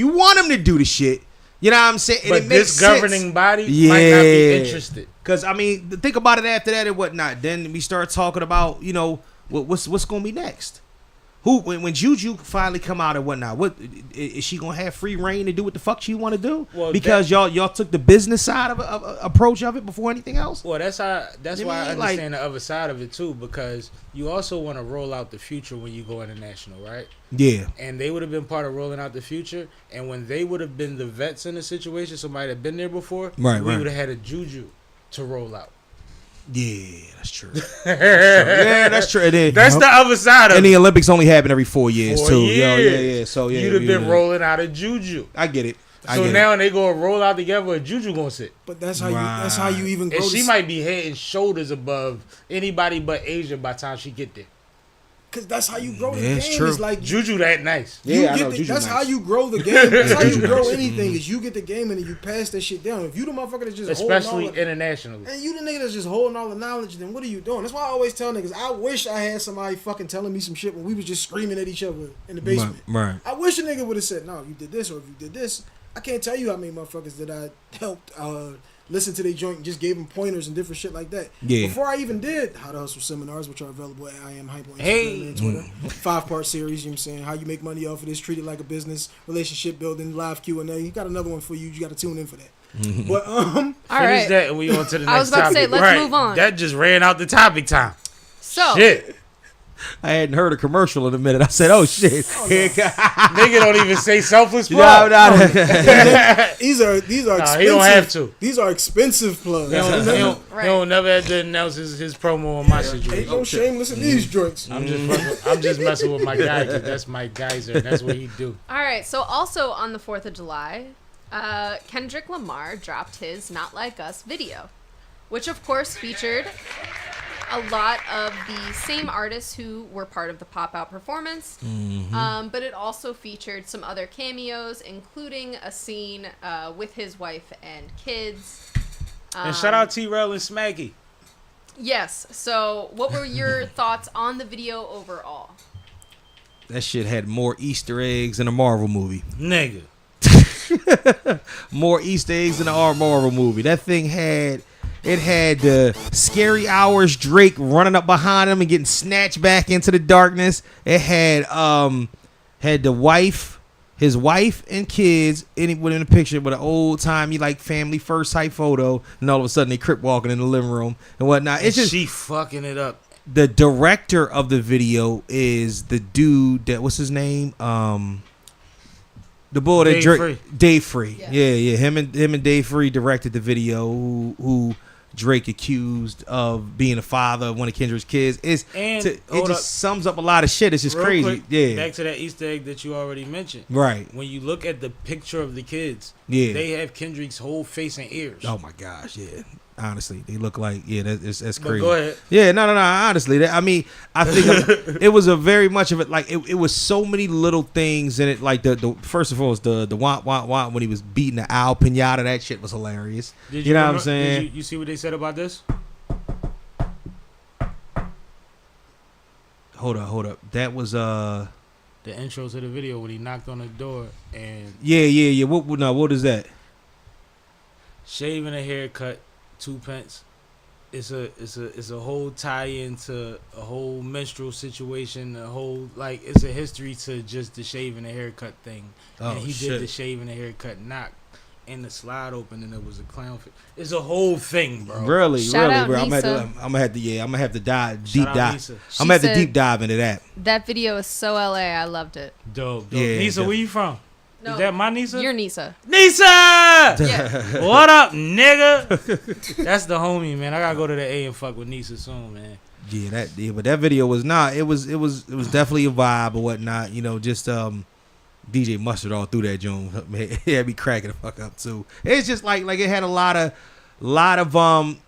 want them to do the shit. You know what I'm saying? But this governing body might not be interested. Because, I mean, think about it after that and whatnot. Then we start talking about, you know, what's going to be next. When Juju finally come out and whatnot, what is she going to have free reign to do what the fuck she want to do? Well, because y'all took the business side of approach of it before anything else? Well, that's why I understand the other side of it, too, because you also want to roll out the future when you go international, right? Yeah. And they would have been part of rolling out the future, and when they would have been the vets in the situation, somebody that had been there before, we would have had a Juju to roll out. Yeah, that's true. Yeah, that's true. That's the other side of it. And the Olympics only happen every 4 years, too. Yeah. So, you'd have been rolling out a Juju. I get it. So now they go roll out together, a Juju gonna sit. But that's how you even grow. And she might be head and shoulders above anybody but Asia by the time she get there. Cause that's how you grow the game. True. It's like Juju that nice. Yeah, that's how you grow the game. That's how you grow anything. Is you get the game and then you pass that shit down. If you the motherfucker that's just especially internationally, and you the nigga that's just holding all the knowledge, then what are you doing? That's why I always tell niggas, I wish I had somebody fucking telling me some shit when we was just screaming at each other in the basement. Right. I wish a nigga would have said, no, you did this, or if you did this. I can't tell you how many motherfuckers that I helped listen to their joint and just gave them pointers and different shit like that. Yeah. Before I even did How to Hustle seminars, which are available at I Am Hype on Instagram and Twitter. 5-part series, you know what I'm saying? How you make money off of this, treat it like a business, relationship building, live Q&A. You got another one for you. You got to tune in for that. But finish that and we on to the next topic. I was about to say, let's move on. That just ran out the topic time. So, shit. I hadn't heard a commercial in a minute. I said, "Oh shit!" Nigga don't even say selfless plug. These are expensive. He don't have to. These are expensive plugs. He don't never have to announce his promo on my situation. Ain't no shameless in these joints. I'm just messing with my guy because that's my geyser. That's what he do. All right. So also on the 4th of July, Kendrick Lamar dropped his "Not Like Us" video, which of course featured a lot of the same artists who were part of the pop-out performance, but it also featured some other cameos, including a scene with his wife and kids. And shout out T-Rell and Smaggy. Yes. So what were your thoughts on the video overall? That shit had more Easter eggs than a Marvel movie. Nigga. More Easter eggs than a Marvel movie. That thing had... It had the Scary Hours Drake running up behind him and getting snatched back into the darkness. It had the wife, his wife and kids in the picture with an old timey like family first type photo, and all of a sudden they crip walking in the living room and whatnot. It's just she fucking it up. The director of the video is the dude that what's his name? The boy that Dave Free. Yes. Yeah. Him and Dave Free directed the video. Who Drake accused of being a father of one of Kendrick's kids. It just sums up a lot of shit. It's just real crazy. Quick, yeah. Back to that Easter egg that you already mentioned. Right. When you look at the picture of the kids, they have Kendrick's whole face and ears. Oh my gosh, yeah. Honestly, they look like that's crazy. Go ahead. Yeah, no. Honestly, I think it was a very much of it. Like it was so many little things in it. Like the first of all, was the womp when he was beating the owl pinata. That shit was hilarious. You know what I'm saying? Did you see what they said about this? Hold up. That was the intro to the video when he knocked on the door and yeah. What is that? Shaving a haircut. 2 pence. It's a whole tie-in to a whole menstrual situation. A whole it's a history to just the shaving and haircut thing. And he did the shaving and haircut knock, and the slide open, and it was a clownfish. It's a whole thing, bro. Really, bro. I'm gonna have to deep dive into that. That video is so LA. I loved it. Dope. Yeah, Nisa, where you from? No, is that my Nisa? Your Nisa. Nisa! Yeah. What up, nigga? That's the homie, man. I gotta go to the A and fuck with Nisa soon, man. Yeah, but that video was not. It was definitely a vibe or whatnot. You know, just DJ Mustard all through that joint. It had me cracking the fuck up too. It's just like it had a lot of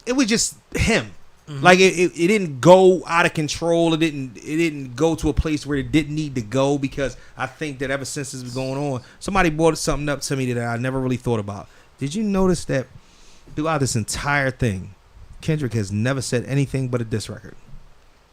it was just him. Mm-hmm. Like it didn't go out of control. It didn't go to a place where it didn't need to go, because I think that ever since this was going on, somebody brought something up to me that I never really thought about. Did you notice that throughout this entire thing, Kendrick has never said anything but a diss record?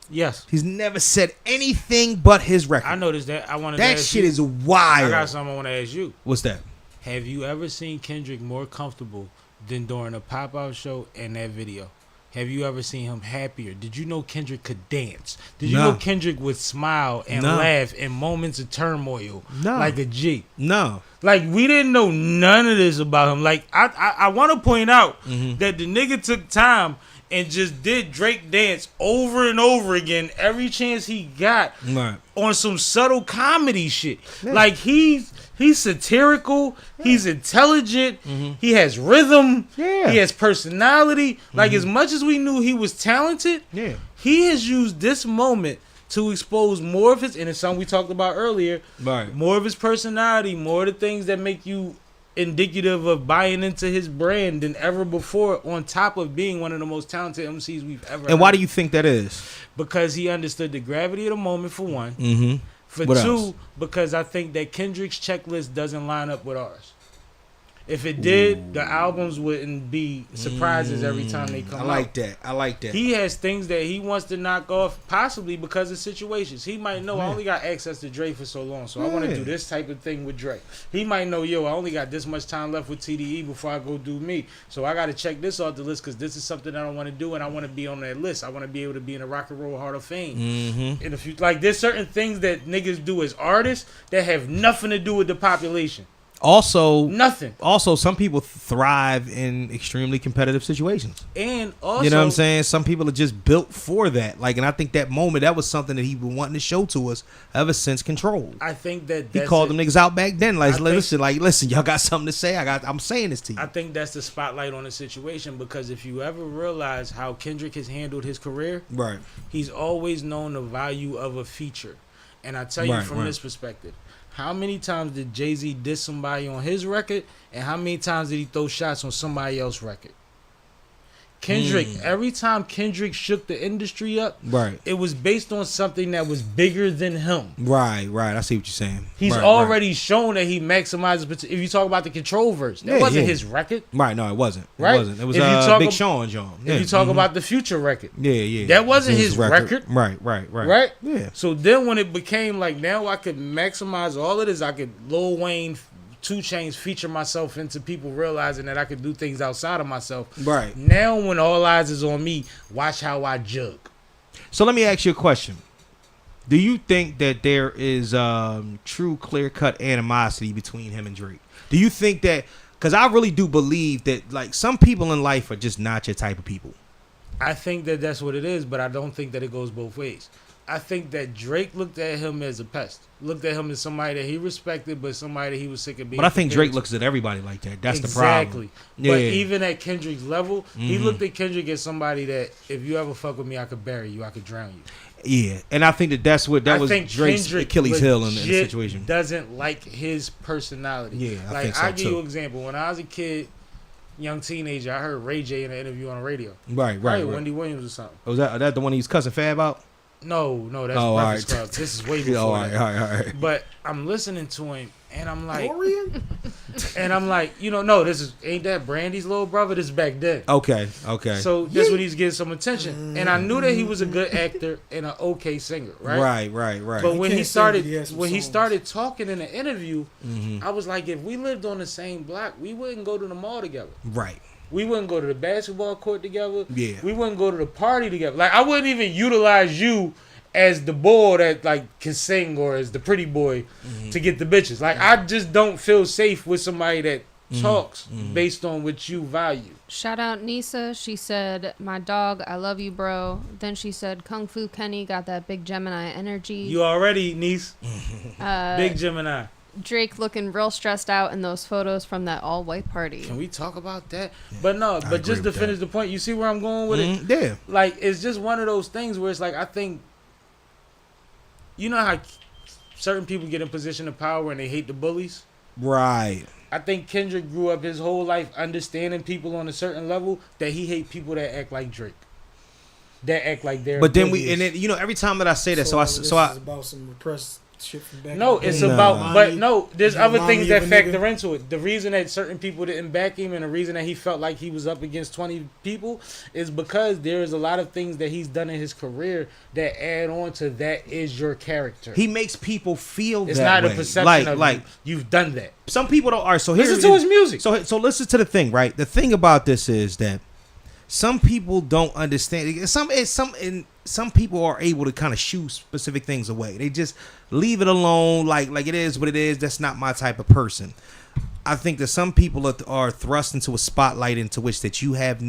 Yes. He's never said anything but his record. I noticed that. That shit is wild. I got something I want to ask you. What's that? Have you ever seen Kendrick more comfortable than during a pop-out show and that video? Have you ever seen him happier? Did you know Kendrick could dance? Did you know Kendrick would smile and laugh in moments of turmoil like a G? No. Like, we didn't know none of this about him. Like, I want to point out that the nigga took time and just did Drake dance over and over again every chance he got on some subtle comedy shit. Yeah. Like, he's satirical, he's intelligent, he has rhythm, he has personality. Like, as much as we knew he was talented, he has used this moment to expose more of his, and it's something we talked about earlier, more of his personality, more of the things that make you indicative of buying into his brand than ever before, on top of being one of the most talented MCs we've ever heard. Why do you think that is? Because he understood the gravity of the moment, for one. For what two, else? Because I think that Kendrick's checklist doesn't line up with ours. If it did, the albums wouldn't be surprises every time they come out. I like that. He has things that he wants to knock off, possibly because of situations. He might know, I only got access to Dre for so long, so I want to do this type of thing with Dre. He might know, I only got this much time left with TDE before I go do me, so I got to check this off the list because this is something I don't want to do, and I want to be on that list. I want to be able to be in the Rock and Roll Hall of Fame. In the future, like, there's certain things that niggas do as artists that have nothing to do with the population. Also, nothing. Also, some people thrive in extremely competitive situations. And also, you know what I'm saying? Some people are just built for that. Like, and I think that moment, that was something that he been wanting to show to us ever since Control. I think that he called them niggas out back then. Like, listen, y'all got something to say. I'm saying this to you. I think that's the spotlight on the situation, because if you ever realize how Kendrick has handled his career, right, he's always known the value of a feature. And I tell you from this perspective, how many times did Jay-Z diss somebody on his record, and how many times did he throw shots on somebody else's record? Kendrick, every time Kendrick shook the industry up, it was based on something that was bigger than him. Right. I see what you're saying. He's already shown that he maximizes. If you talk about the Control verse, that wasn't his record. Right, no, it wasn't. Right? It was Big Sean, John. If you talk about the Future record, that wasn't his record. Right. Yeah. So then when it became like, now I could maximize all of this, I could Lil Wayne, 2 Chainz feature myself into people realizing that I could do things outside of myself. Right. Now when all eyes is on me, watch how I jug. So let me ask you a question. Do you think that there is true clear-cut animosity between him and Drake? Do you think that, because I really do believe that, like, some people in life are just not your type of people. I think that that's what it is, but I don't think that it goes both ways. I think that Drake looked at him as a pest. Looked at him as somebody that he respected, but somebody that he was sick of being. But I think Drake looks at everybody like that. That's the problem. Exactly. But even at Kendrick's level, he looked at Kendrick as somebody that, if you ever fuck with me, I could bury you, I could drown you. Yeah, and I think that was Drake's Kendrick Achilles heel in the situation. Doesn't like his personality. Yeah, I think so, I'll give you an example. When I was a kid, young teenager, I heard Ray J in an interview on the radio. Right. Wendy Williams or something. Was that the one he was cussing Fab out? No, that's Breakfast Club. This is way before all right. But I'm listening to him, and I'm like, no, ain't that Brandy's little brother? This is back then. Okay. So that's when he's getting some attention, and I knew that he was a good actor and an okay singer, right? Right. But when he started talking in the interview, I was like, if we lived on the same block, we wouldn't go to the mall together. Right. We wouldn't go to the basketball court together. Yeah. We wouldn't go to the party together. Like, I wouldn't even utilize you as the boy that, like, can sing, or as the pretty boy to get the bitches. Like, I just don't feel safe with somebody that talks based on what you value. Shout out Nisa. She said, my dog, I love you, bro. Then she said, Kung Fu Kenny got that big Gemini energy. You already, niece. Big Gemini. Drake looking real stressed out in those photos from that all-white party. Can we talk about that? But no, but just to finish the point, you see where I'm going with it? Yeah. Like, it's just one of those things where it's like, I think, you know how certain people get in position of power and they hate the bullies? Right. I think Kendrick grew up his whole life understanding people on a certain level that he hate people that act like Drake. That act like they're But then every time that I say that, so is about some repressed shit from back. No, it's about, but no, there's other things that factor into it. The reason that certain people didn't back him, and the reason that he felt like he was up against 20 people, is because there is a lot of things that he's done in his career that add on to that is your character. He makes people feel it's that not way. A perception of you've done that. Some people don't. All right, so listen to his music. So listen to the thing, right? The thing about this is that some people don't understand. Some people are able to kind of shoo specific things away. They just leave it alone, like it is what it is. That's not my type of person. I think that some people are thrust into a spotlight into which that you have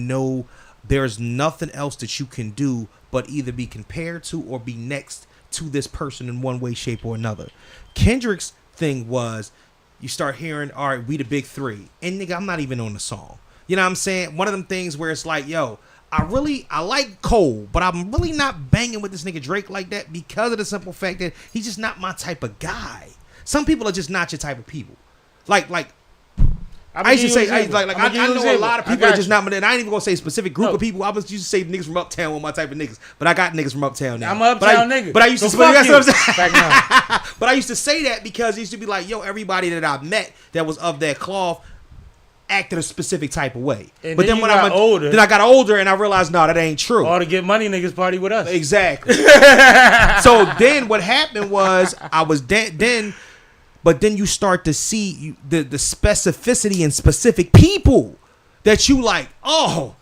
there's nothing else that you can do but either be compared to or be next to this person in one way, shape, or another. Kendrick's thing was, you start hearing, all right, we the big three, and nigga, I'm not even on the song. You know what I'm saying? One of them things where it's like, yo, I like Cole, but I'm really not banging with this nigga Drake like that because of the simple fact that he's just not my type of guy. Some people are just not your type of people. I used to say, I know a lot of people are just not, and I ain't even gonna say a specific group of people. I used to say niggas from Uptown were my type of niggas, but I got niggas from Uptown now. I'm an Uptown nigga. But I used to, that's what I'm saying. But I used to say that because it used to be like, yo, everybody that I met that was of that cloth acted a specific type of way. And but then when I got older and I realized, no, that ain't true. All to get money niggas party with us. Exactly. So then what happened was but then you start to see the specificity in specific people that you like, oh,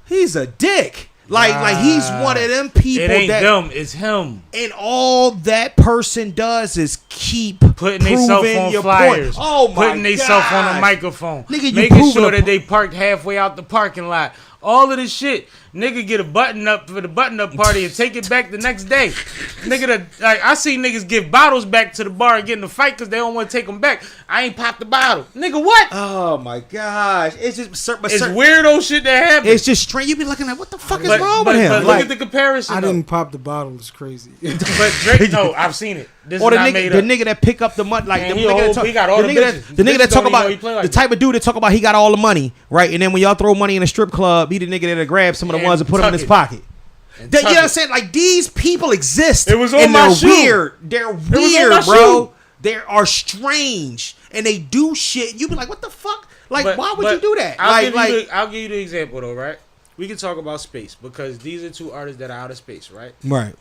he's a dick. Like he's one of them people. It ain't them, it's him. And all that person does is keep putting themselves on flyers, putting themselves on a microphone, making sure that they parked halfway out the parking lot. All of this shit, nigga, get a button up for the button up party and take it back the next day. Nigga, I see niggas give bottles back to the bar and get in a fight because they don't want to take them back. I ain't popped the bottle, nigga. What? Oh my gosh, it's just it's weirdo shit that happens. It's just strange. You be looking at what the fuck is wrong with him? But look at the comparison. I didn't pop the bottle. It's crazy. But Drake, no, I've seen it. This or is the not made up. nigga that pick up the money, like man, the nigga that talk about the type of dude that talk about he got all the money, right? And then when y'all throw money in a strip club, he the nigga that'll grab some of the ones and put them in his pocket. You know what I'm saying? Like these people exist. It was on my shoe. Weird. They're weird, bro. They are strange, and they do shit. You be like, what the fuck? Like, why would you do that? I'll give you the example though, right? We can talk about space because these are two artists that are out of space, right? Right.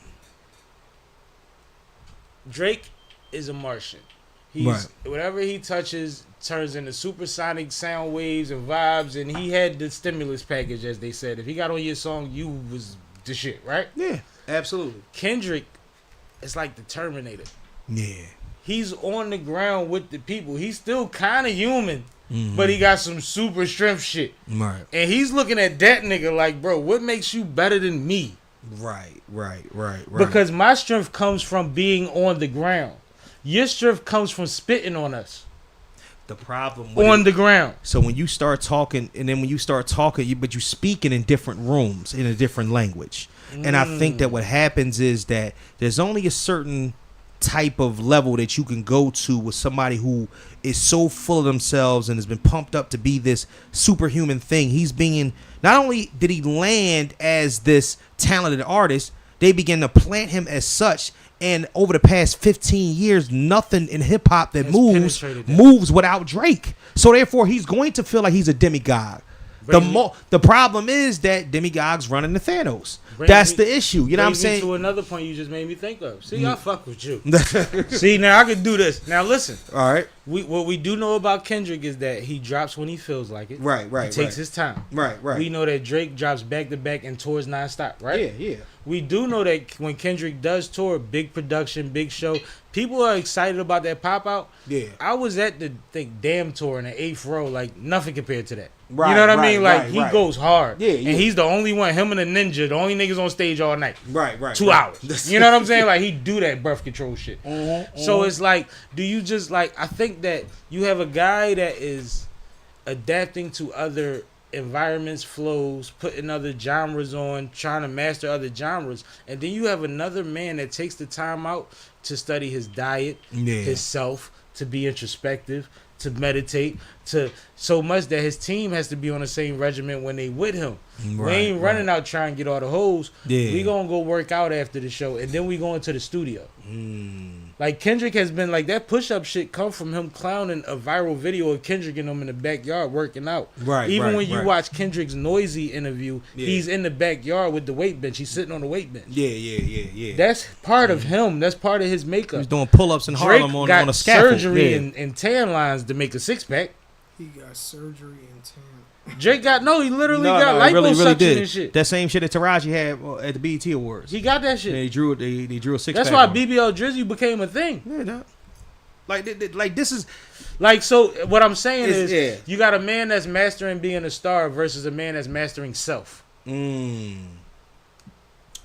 Drake is a Martian. Whatever he touches turns into supersonic sound waves and vibes, and he had the stimulus package, as they said. If he got on your song, you was the shit, right? Yeah, absolutely. Kendrick is like the Terminator. Yeah. He's on the ground with the people. He's still kind of human, but he got some super strength shit. Right. And he's looking at that nigga like, bro, what makes you better than me? Right. Because my strength comes from being on the ground. Your strength comes from spitting on us. The problem on the ground. So when you start talking, and then when you start talking, but you speaking in different rooms in a different language. And I think that what happens is that there's only a certain type of level that you can go to with somebody who is so full of themselves and has been pumped up to be this superhuman thing. He's being, not only did he land as this talented artist, they began to plant him as such. And over the past 15 years, nothing in hip hop that moves without Drake. So therefore, he's going to feel like he's a demigod. The problem is that demigods running the Thanos. That's the issue. You know what I'm saying? To another point you just made me think of. See, I fuck with you. See, now I can do this. Now listen. All right. What we do know about Kendrick is that he drops when he feels like it. Right. He takes his time. Right. We know that Drake drops back to back and tours nonstop. Right. Yeah. We do know that when Kendrick does tour, big production, big show, people are excited about that pop out. Yeah. I was at the Damn tour in the 8th row, like nothing compared to that. Right, you know what I mean? Like he goes hard. Yeah. And he's the only one, him and the Ninja, the only niggas on stage all night. Right. 2 hours. You know what I'm saying? Like he do that birth control shit. So it's like, do you just like, I think that you have a guy that is adapting to other environments, flows, putting other genres on, trying to master other genres, and then you have another man that takes the time out to study his diet, his self, to be introspective, to meditate, to so much that his team has to be on the same regimen when they with him. We ain't running out trying to get all the hoes. We gonna go work out after the show, and then we go into the studio. Like Kendrick has been like that push-up shit come from him clowning a viral video of Kendrick and him in the backyard working out. Even when you watch Kendrick's Noisy interview, he's in the backyard with the weight bench. He's sitting on the weight bench. Yeah. That's part of him. That's part of his makeup. He's doing pull-ups in Harlem on a scaffold. Surgery and tan lines to make a six-pack. He got surgery and tan. Drake got he literally got liposuction and shit. That same shit that Taraji had at the BET Awards. He got that shit. Yeah, they drew a six. That's why BBL Drizzy became a thing. Yeah, like this is like, so what I'm saying is you got a man that's mastering being a star versus a man that's mastering self.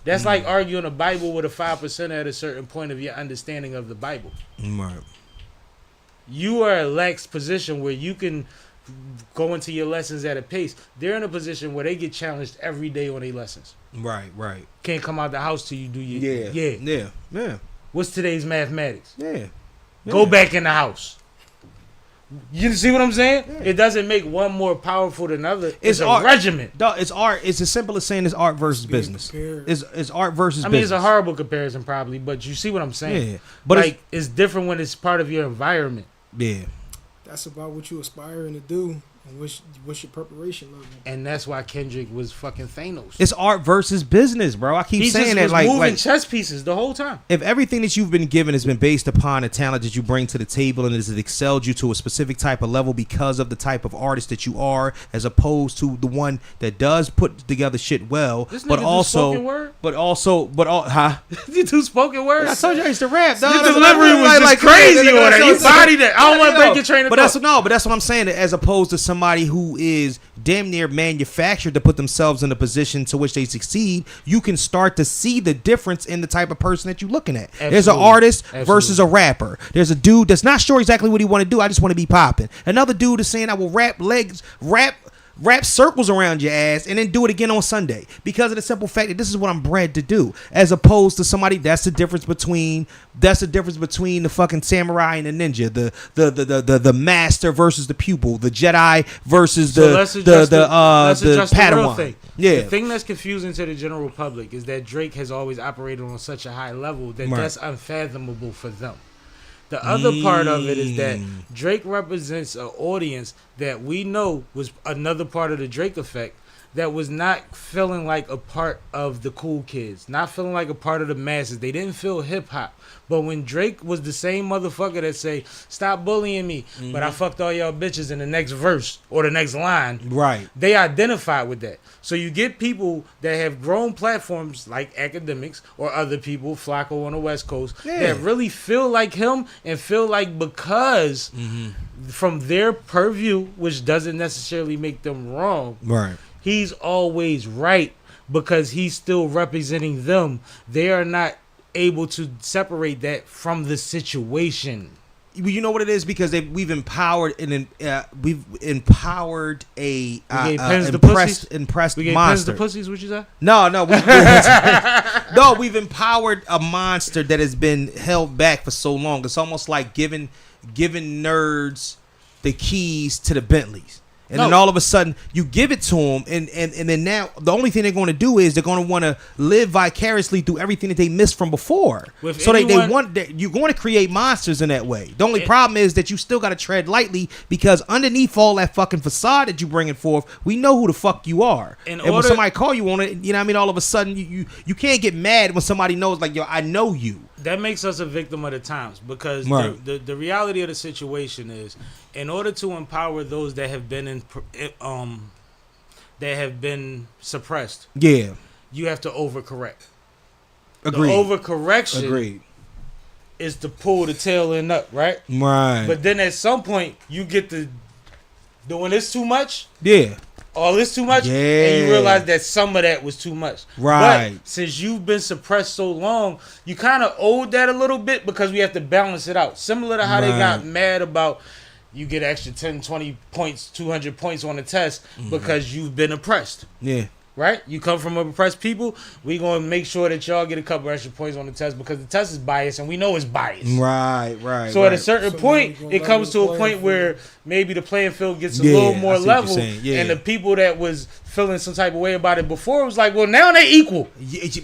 That's like arguing a Bible with a 5% at a certain point of your understanding of the Bible. Right. You are a lax position where you can go into your lessons at a pace. They're in a position where they get challenged every day on their lessons. Right. Can't come out the house till you do your Yeah. What's today's mathematics? Yeah. Go back in the house. You see what I'm saying? Yeah. It doesn't make one more powerful than another. It's a regimen. It's art. It's as simple as saying it's art versus business. It's art versus business. I mean, it's a horrible comparison probably, but you see what I'm saying? Yeah. But it's different when it's part of your environment. Yeah. That's about what you aspiring to do. What's your preparation level? And that's why Kendrick was fucking Thanos. It's art versus business, bro. I keep saying that. Like moving chess pieces the whole time. If everything that you've been given has been based upon the talent that you bring to the table and has excelled you to a specific type of level because of the type of artist that you are, as opposed to the one that does put together shit well, this but also, You do spoken word. I told you I used to rap. Your delivery was just crazy on it. You bodied it. I don't want to break your train of thought. But that's what I'm saying. As opposed to somebody who is damn near manufactured to put themselves in a position to which they succeed, you can start to see the difference in the type of person that you're looking at. Absolutely. There's an artist versus a rapper. There's a dude that's not sure exactly what he want to do. I just want to be popping. Another dude is saying I will rap circles around your ass and then do it again on Sunday because of the simple fact that this is what I'm bred to do, as opposed to somebody. That's the difference between the fucking samurai and the ninja, the master versus the pupil, the Jedi versus the Padawan. Thing. Yeah, the thing that's confusing to the general public is that Drake has always operated on such a high level that that's unfathomable for them. The other part of it is that Drake represents an audience that we know was another part of the Drake effect that was not feeling like a part of the cool kids, not feeling like a part of the masses. They didn't feel hip hop. But when Drake was the same motherfucker that say, stop bullying me, but I fucked all y'all bitches in the next verse or the next line, right? They identified with that. So you get people that have grown platforms like academics or other people, Flacco on the West Coast, that really feel like him and feel like because from their purview, which doesn't necessarily make them wrong, right? He's always right because he's still representing them. They are not able to separate that from the situation. You know what it is, because we've empowered a impressed we gave monster. The pussies, what you say? No, we've empowered a monster that has been held back for so long. It's almost like giving nerds the keys to the Bentleys. And then all of a sudden, you give it to them, and then now the only thing they're going to do is they're going to want to live vicariously through everything that they missed from before. You're going to create monsters in that way. The only problem is that you still got to tread lightly, because underneath all that fucking facade that you're bringing forth, we know who the fuck you are. And when somebody call you on it, you know what I mean, all of a sudden, you can't get mad when somebody knows, like, yo, I know you. That makes us a victim of the times, because the reality of the situation is, in order to empower those that have been suppressed, you have to overcorrect. Agreed. The overcorrection is to pull the tail end up, right? Right. But then at some point you get to doing this too much. Yeah. All this too much, and you realize that some of that was too much. Right. But since you've been suppressed so long, you kind of owed that a little bit, because we have to balance it out. Similar to how they got mad about you get extra 10, 20 points, 200 points on the test because you've been oppressed. Yeah. Right? You come from oppressed people, we going to make sure that y'all get a couple extra points on the test, because the test is biased and we know it's biased. Right. So at a certain point, it comes to a point where maybe the playing field gets a little more level, and the people that was feeling some type of way about it before was like, well, now they equal.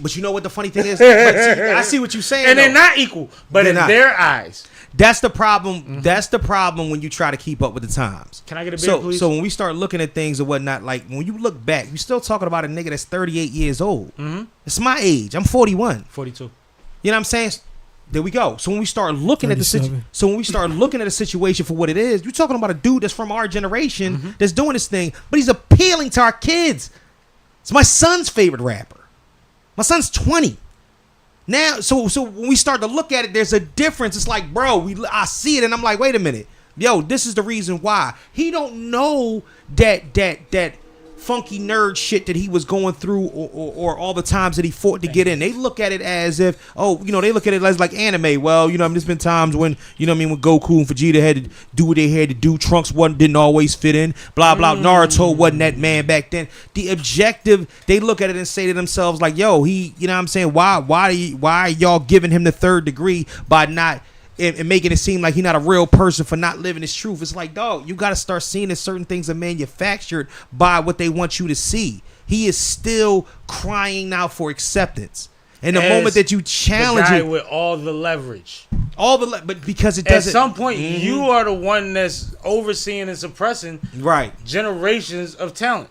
But you know what the funny thing is? I see what you're saying. And they're not equal, but in their eyes. That's the problem. That's the problem when you try to keep up with the times. Can I get a beer, please? So when we start looking at things and whatnot, like when you look back, you're still talking about a nigga that's 38 years old. It's my age. I'm 41. 42. You know what I'm saying? There we go. So when we start looking at the situation for what it is, you're talking about a dude that's from our generation that's doing this thing, but he's appealing to our kids. It's my son's favorite rapper. My son's 20. Now, so when we start to look at it, there's a difference. It's like, bro, I see it, and I'm like, wait a minute, yo, this is the reason why. He don't know that funky nerd shit that he was going through, or all the times that he fought to get in. They look at it as if, they look at it as like anime. Well, there's been times when, when Goku and Vegeta had to do what they had to do. Trunks didn't always fit in. Blah, blah. Naruto wasn't that man back then. The objective, they look at it and say to themselves like, yo, he, you know what I'm saying? Why are y'all giving him the third degree by not, and making it seem like he's not a real person for not living his truth? It's like, dog, you got to start seeing that certain things are manufactured by what they want you to see. He is still crying now for acceptance. And the moment that you challenge the guy it, with all the leverage, But because it doesn't. At some point, you are the one that's overseeing and suppressing generations of talent.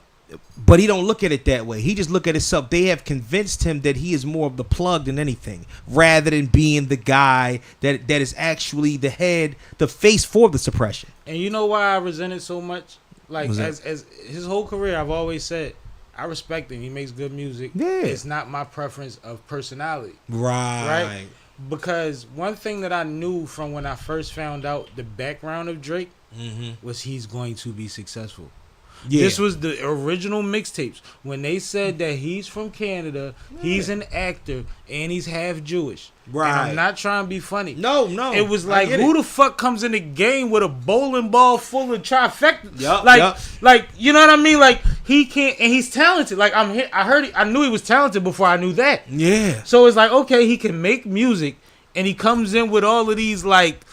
But he don't look at it that way. He just look at himself. They have convinced him that he is more of the plug than anything, rather than being the guy that is actually the head, the face for the suppression. And you know why I resent it so much? Like as his whole career, I've always said, I respect him. He makes good music. Yeah. It's not my preference of personality. Right. Because one thing that I knew from when I first found out the background of Drake was he's going to be successful. Yeah. This was the original mixtapes. When they said that he's from Canada, he's an actor, and he's half Jewish. Right. And I'm not trying to be funny. No. It was like, who the fuck comes in the game with a bowling ball full of trifecta? Like, you know what I mean? Like, he can't, and he's talented. Like, I knew he was talented before I knew that. Yeah. So it's like, okay, he can make music, and he comes in with all of these, like,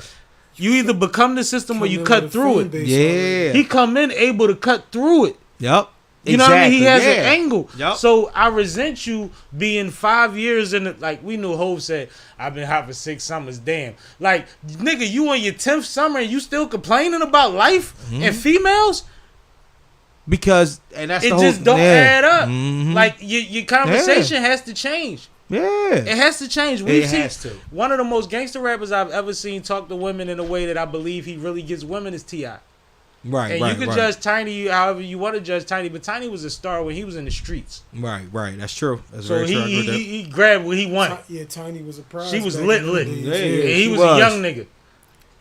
you either become the system or you cut through it. Yeah. He come in able to cut through it. Yep. You know what I mean? He has an angle. Yep. So I resent you being 5 years in it. Like we knew Hov said, I've been hot for 6 summers. Damn. Like, nigga, you on your 10th summer and you still complaining about life and females? Because and that's it the just whole, don't add up. Like your conversation has to change. Yeah, it has to change. It has to. One of the most gangster rappers I've ever seen talk to women in a way that I believe he really gets women is T.I. Right, and you can judge Tiny however you want to judge Tiny, but Tiny was a star when he was in the streets. Right. That's true. That's so very true. He grabbed what he wanted. Yeah, Tiny was a prize. She was lit. Yeah, and he was a young nigga.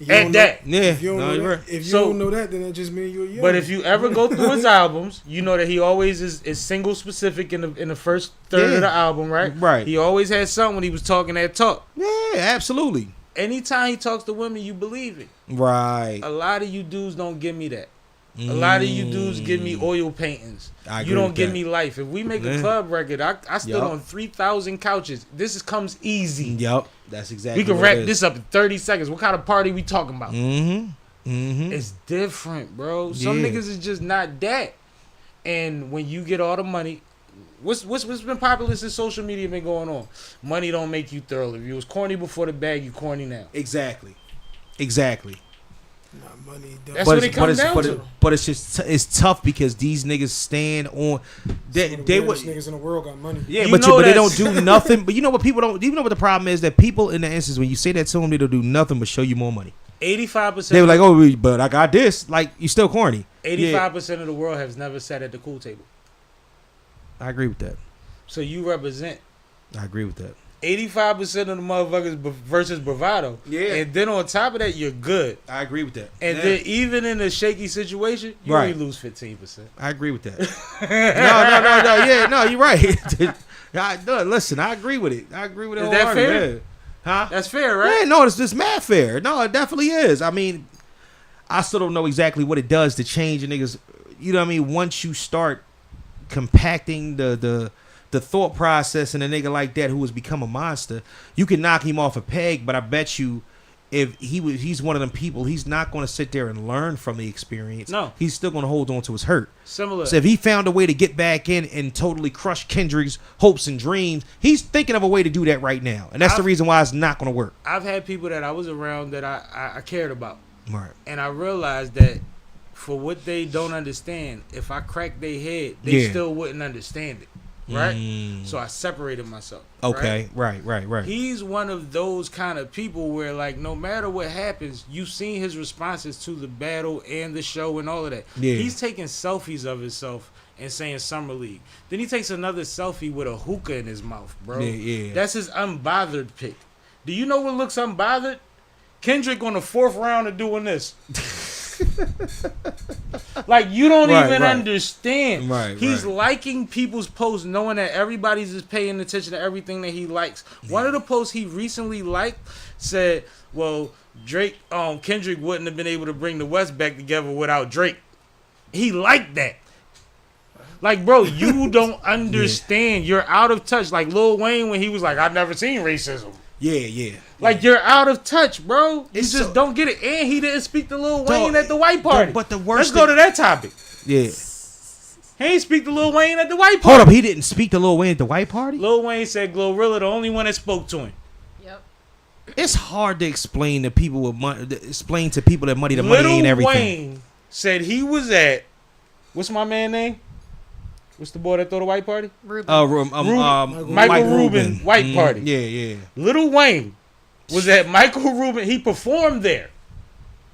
At that. If you don't know that, then it just means you're young. But if you ever go through his albums, you know that he always is single specific in the first third of the album, right? Right. He always had something when he was talking that talk. Yeah, absolutely. Anytime he talks to women, you believe it. Right. A lot of you dudes don't give me that. A lot of you dudes give me oil paintings. You don't give me life. If we make a club record, I stood on 3,000 couches. This comes easy. Yep. That's exactly. We can wrap this up in 30 seconds. What kind of party we talking about? It's different, bro. Some niggas is just not that. And when you get all the money, what's been popular since social media been going on? Money don't make you thorough. If you was corny before the bag, you corny now. Exactly. Money. That's what it comes down to. But it's tough because these niggas stand on. They niggas in the world got money. Yeah, but they don't do nothing. But you know what people don't. You know what the problem is that people in the instance when you say that to them, they don't do nothing but show you more money. 85%. They were like, oh, but I got this. Like you still corny. 85% of the world has never sat at the cool table. I agree with that. So you represent. I agree with that. 85% of the motherfuckers versus bravado. Yeah. And then on top of that, you're good. I agree with that. And then even in a shaky situation, you only lose 15%. I agree with that. No. Yeah, no, you're right. Listen, I agree with it. I agree with it. Is that fair? Yeah. Huh? That's fair, right? Yeah, no, it's just mad fair. No, it definitely is. I mean, I still don't know exactly what it does to change a niggas. You know what I mean? Once you start compacting the thought process in a nigga like that who has become a monster, you can knock him off a peg, but I bet you if he's one of them people, he's not going to sit there and learn from the experience. No. He's still going to hold on to his hurt. Similar. So if he found a way to get back in and totally crush Kendrick's hopes and dreams, he's thinking of a way to do that right now. And that's the reason why it's not going to work. I've had people that I was around that I cared about. Right. And I realized that for what they don't understand, if I cracked their head, they still wouldn't understand it. Right? So I separated myself. Okay. Right. He's one of those kind of people where, like, no matter what happens, you've seen his responses to the battle and the show and all of that. Yeah. He's taking selfies of himself and saying Summer League. Then he takes another selfie with a hookah in his mouth, bro. Yeah. That's his unbothered pic. Do you know what looks unbothered? Kendrick on the 4th round of doing this. Like, you don't even understand. He's liking people's posts knowing that everybody's just paying attention to everything that he likes. One of the posts he recently liked said, well, Kendrick wouldn't have been able to bring the West back together without Drake. He liked that. Like, bro, you don't understand. You're out of touch. Like Lil Wayne when he was like, I've never seen racism. Yeah. Like, you're out of touch, bro. You just don't get it. And he didn't speak to Lil Wayne at the white party. But the worst. Let's go to that topic. Yeah. He ain't speak to Lil Wayne at the white party. Hold up, he didn't speak to Lil Wayne at the white party? Lil Wayne said Glorilla the only one that spoke to him. Yep. It's hard to explain to people with money. Explain to people that money, the money ain't everything. Wayne said he was at. What's my man name? What's the boy that throw the white party? Ruben. Michael Rubin white party. Yeah. Lil Wayne was at Michael Rubin. He performed there.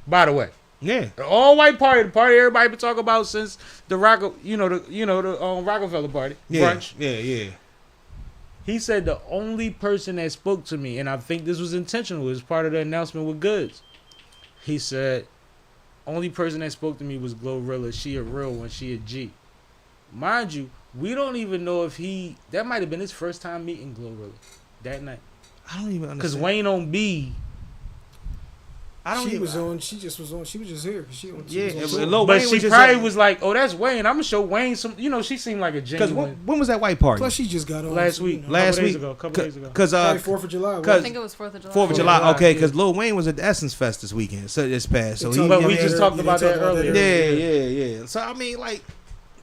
By the way. Yeah. The all white party, the party everybody been talking about since the Rockefeller party brunch. Yeah. He said the only person that spoke to me, and I think this was intentional, was part of the announcement with Goodz. He said, only person that spoke to me was Glorilla. She a real one. She a G. Mind you, we don't even know if that might have been his first time meeting Glorilla that night. I don't even understand. Because Wayne on B. She was just here. She probably was like, oh, that's Wayne. I'm going to show Wayne some, she seemed like a genuine. When was that white party? Plus, she just got on. Last week. A couple days ago. Because 4th of July. I think it was 4th of July. 4th of July, okay, because Lil Wayne was at the Essence Fest this weekend, so this past. So but we just talked about that earlier. Yeah. So, I mean, like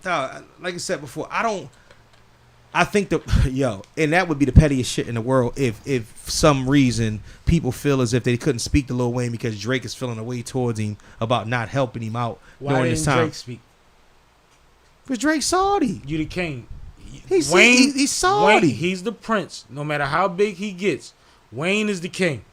I said before, I think and that would be the pettiest shit in the world if some reason people feel as if they couldn't speak to Lil Wayne because Drake is feeling a way towards him about not helping him out during this time. Why didn't Drake speak? Because Drake's Saudi. You the king. He's Saudi. Wayne, he's the prince. No matter how big he gets, Wayne is the king.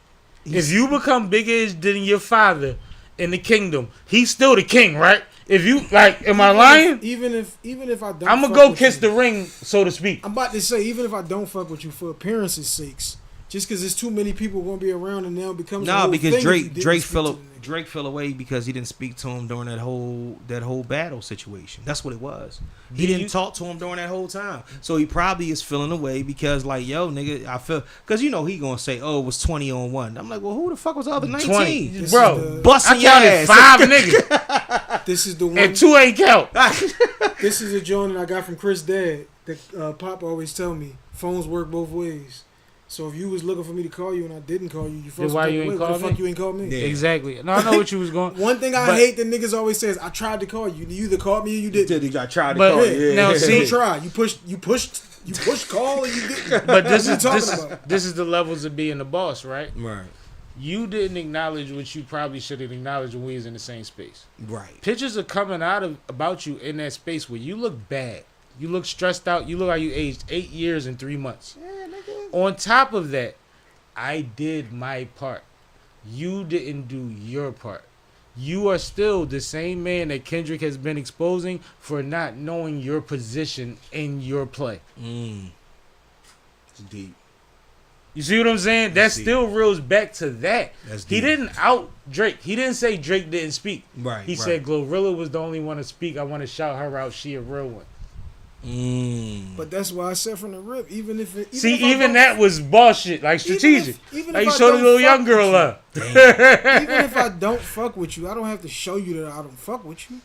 If you become bigger than your father in the kingdom, he's still the king, right? If you am I lying? Even if I don't, I'm gonna go kiss the ring, so to speak. I'm about to say, even if I don't fuck with you for appearances' sakes, just because there's too many people gonna be around and now it becomes because Drake fell away because he didn't speak to him during that whole battle situation. That's what it was. He didn't talk to him during that whole time, so he probably is feeling away because yo, nigga, I feel because he gonna say, oh, it was 20 on 1. I'm like, well, who the fuck was the other 19? Bro, busting your ass. 5 niggas. This is the one. And 2 ain't count. This is a joint that I got from Chris' dad that Pop always tell me. Phones work both ways. So if you was looking for me to call you and I didn't call you, then why you ain't called me? Fuck you ain't called me? Yeah. Exactly. No, I know what you was going. One thing I hate that niggas always say is I tried to call you. You either called me or you didn't. I tried to call you. Yeah. Now see, you tried. You pushed call and you didn't. But this is the levels of being the boss, right? Right. You didn't acknowledge what you probably should have acknowledged when we was in the same space. Right. Pictures are coming about you in that space where you look bad. You look stressed out. You look like you aged 8 years and 3 months. Yeah, nigga. On top of that, I did my part. You didn't do your part. You are still the same man that Kendrick has been exposing for not knowing your position in your play. It's deep. You see what I'm saying? That still reels back to that. He didn't out Drake. He didn't say Drake didn't speak. Right. He said Glorilla was the only one to speak. I want to shout her out. She a real one. But that's why I said from the rip, even that was bullshit, like strategic. Even like if you showed the little young girl love. Even if I don't fuck with you, I don't have to show you that I don't fuck with you.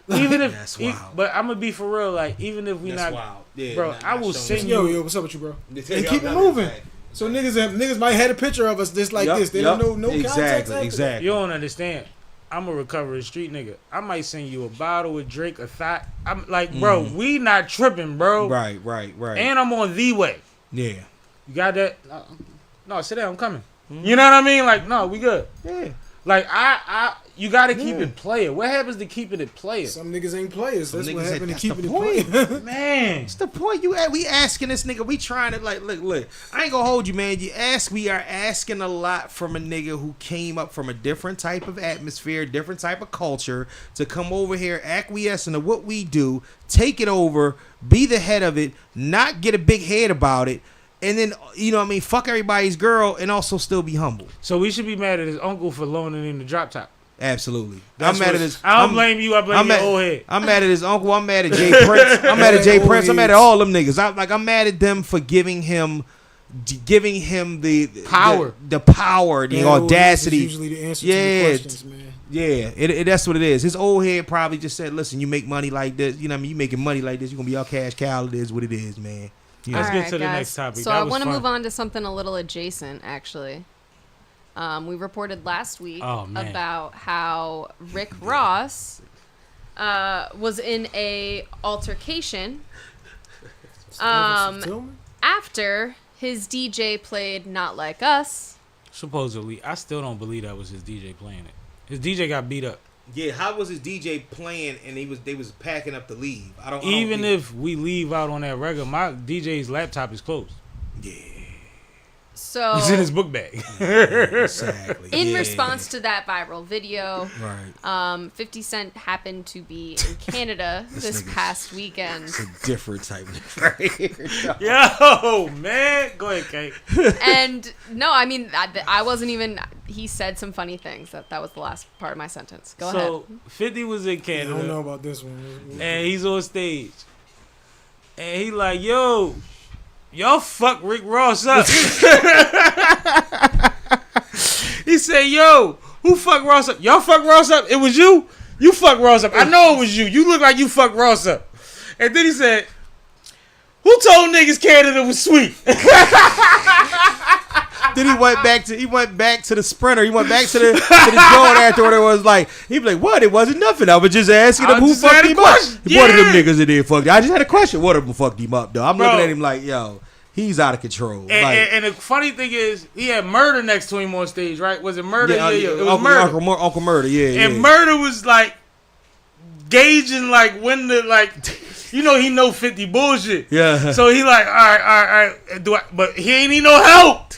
Even if, that's wild. But I'm gonna be for real. Like even if we that's not, wild. Yeah, bro, I will send you. Yo, what's up with you, bro? And keep it moving. So niggas might have a picture of us just like this. They don't know no context. Exactly. You don't understand. I'm a recovering street nigga. I might send you a bottle with Drake, a thought. I'm like, bro, we not tripping, bro. Right. And I'm on the way. Yeah. You got that? No, sit down. I'm coming. You know what I mean? Like, no, we good. Yeah. Like, you got to keep it player. What happens to keeping it player? Some niggas ain't players. That's what happened to keeping it player. Man. That's the point. We asking this nigga. We trying to, like, look. I ain't gonna hold you, man. We are asking a lot from a nigga who came up from a different type of atmosphere, different type of culture, to come over here, acquiescing to what we do, take it over, be the head of it, not get a big head about it, and then, fuck everybody's girl and also still be humble. So we should be mad at his uncle for loaning him the drop top. Absolutely. I'm mad at his. I don't blame you. I blame your old head. I'm mad at his uncle. I'm mad at Jay Prince. I'm mad at Jay Prince. I'm mad at all them niggas. I'm mad at them for giving him the power, the audacity. Usually the answer to the questions, man. Yeah, that's what it is. His old head probably just said, "Listen, you make money like this. You know what I mean? You making money like this. You gonna be all cash cow. It is what it is, man." Let's get to the next topic. So I want to move on to something a little adjacent, actually. We reported last week about how Rick Ross was in a altercation after his DJ played Not Like Us Supposedly, I still don't believe that was his DJ playing it. His DJ got beat up. Yeah, how was his DJ playing and they was packing up to leave? Even if we leave out on that regular, my DJ's laptop is closed. Yeah. So it's in his book bag. Exactly. In response to that viral video, right. 50 Cent happened to be in Canada this past weekend. It's a different type of right. Yo, man. Go ahead, Kate. And no, I mean, I wasn't even. He said some funny things. That was the last part of my sentence. Go ahead. So 50 was in Canada. I don't know about this one. And he's on stage. And he like, yo, y'all fuck Rick Ross up. He said, yo, who fucked Ross up? Y'all fuck Ross up? It was you? You fucked Ross up. I know it was you. You look like you fucked Ross up. And then he said, who told niggas Canada was sweet? Then he went back to the sprinter. He went back to the joint afterward. It was like, he'd be like, what? It wasn't nothing. I was just asking him who fucked him up. Yeah. One of them niggas in there fucked him. I just had a question. One of them fucked him up, though. I'm looking at him like, yo, he's out of control. And the funny thing is, he had Murder next to him on stage, right? Was it Murder? Yeah, it was Uncle Murder, yeah. And Murder was like gauging like when the like. You know he know 50 bullshit. Yeah. So he like, all right. But he ain't need no help.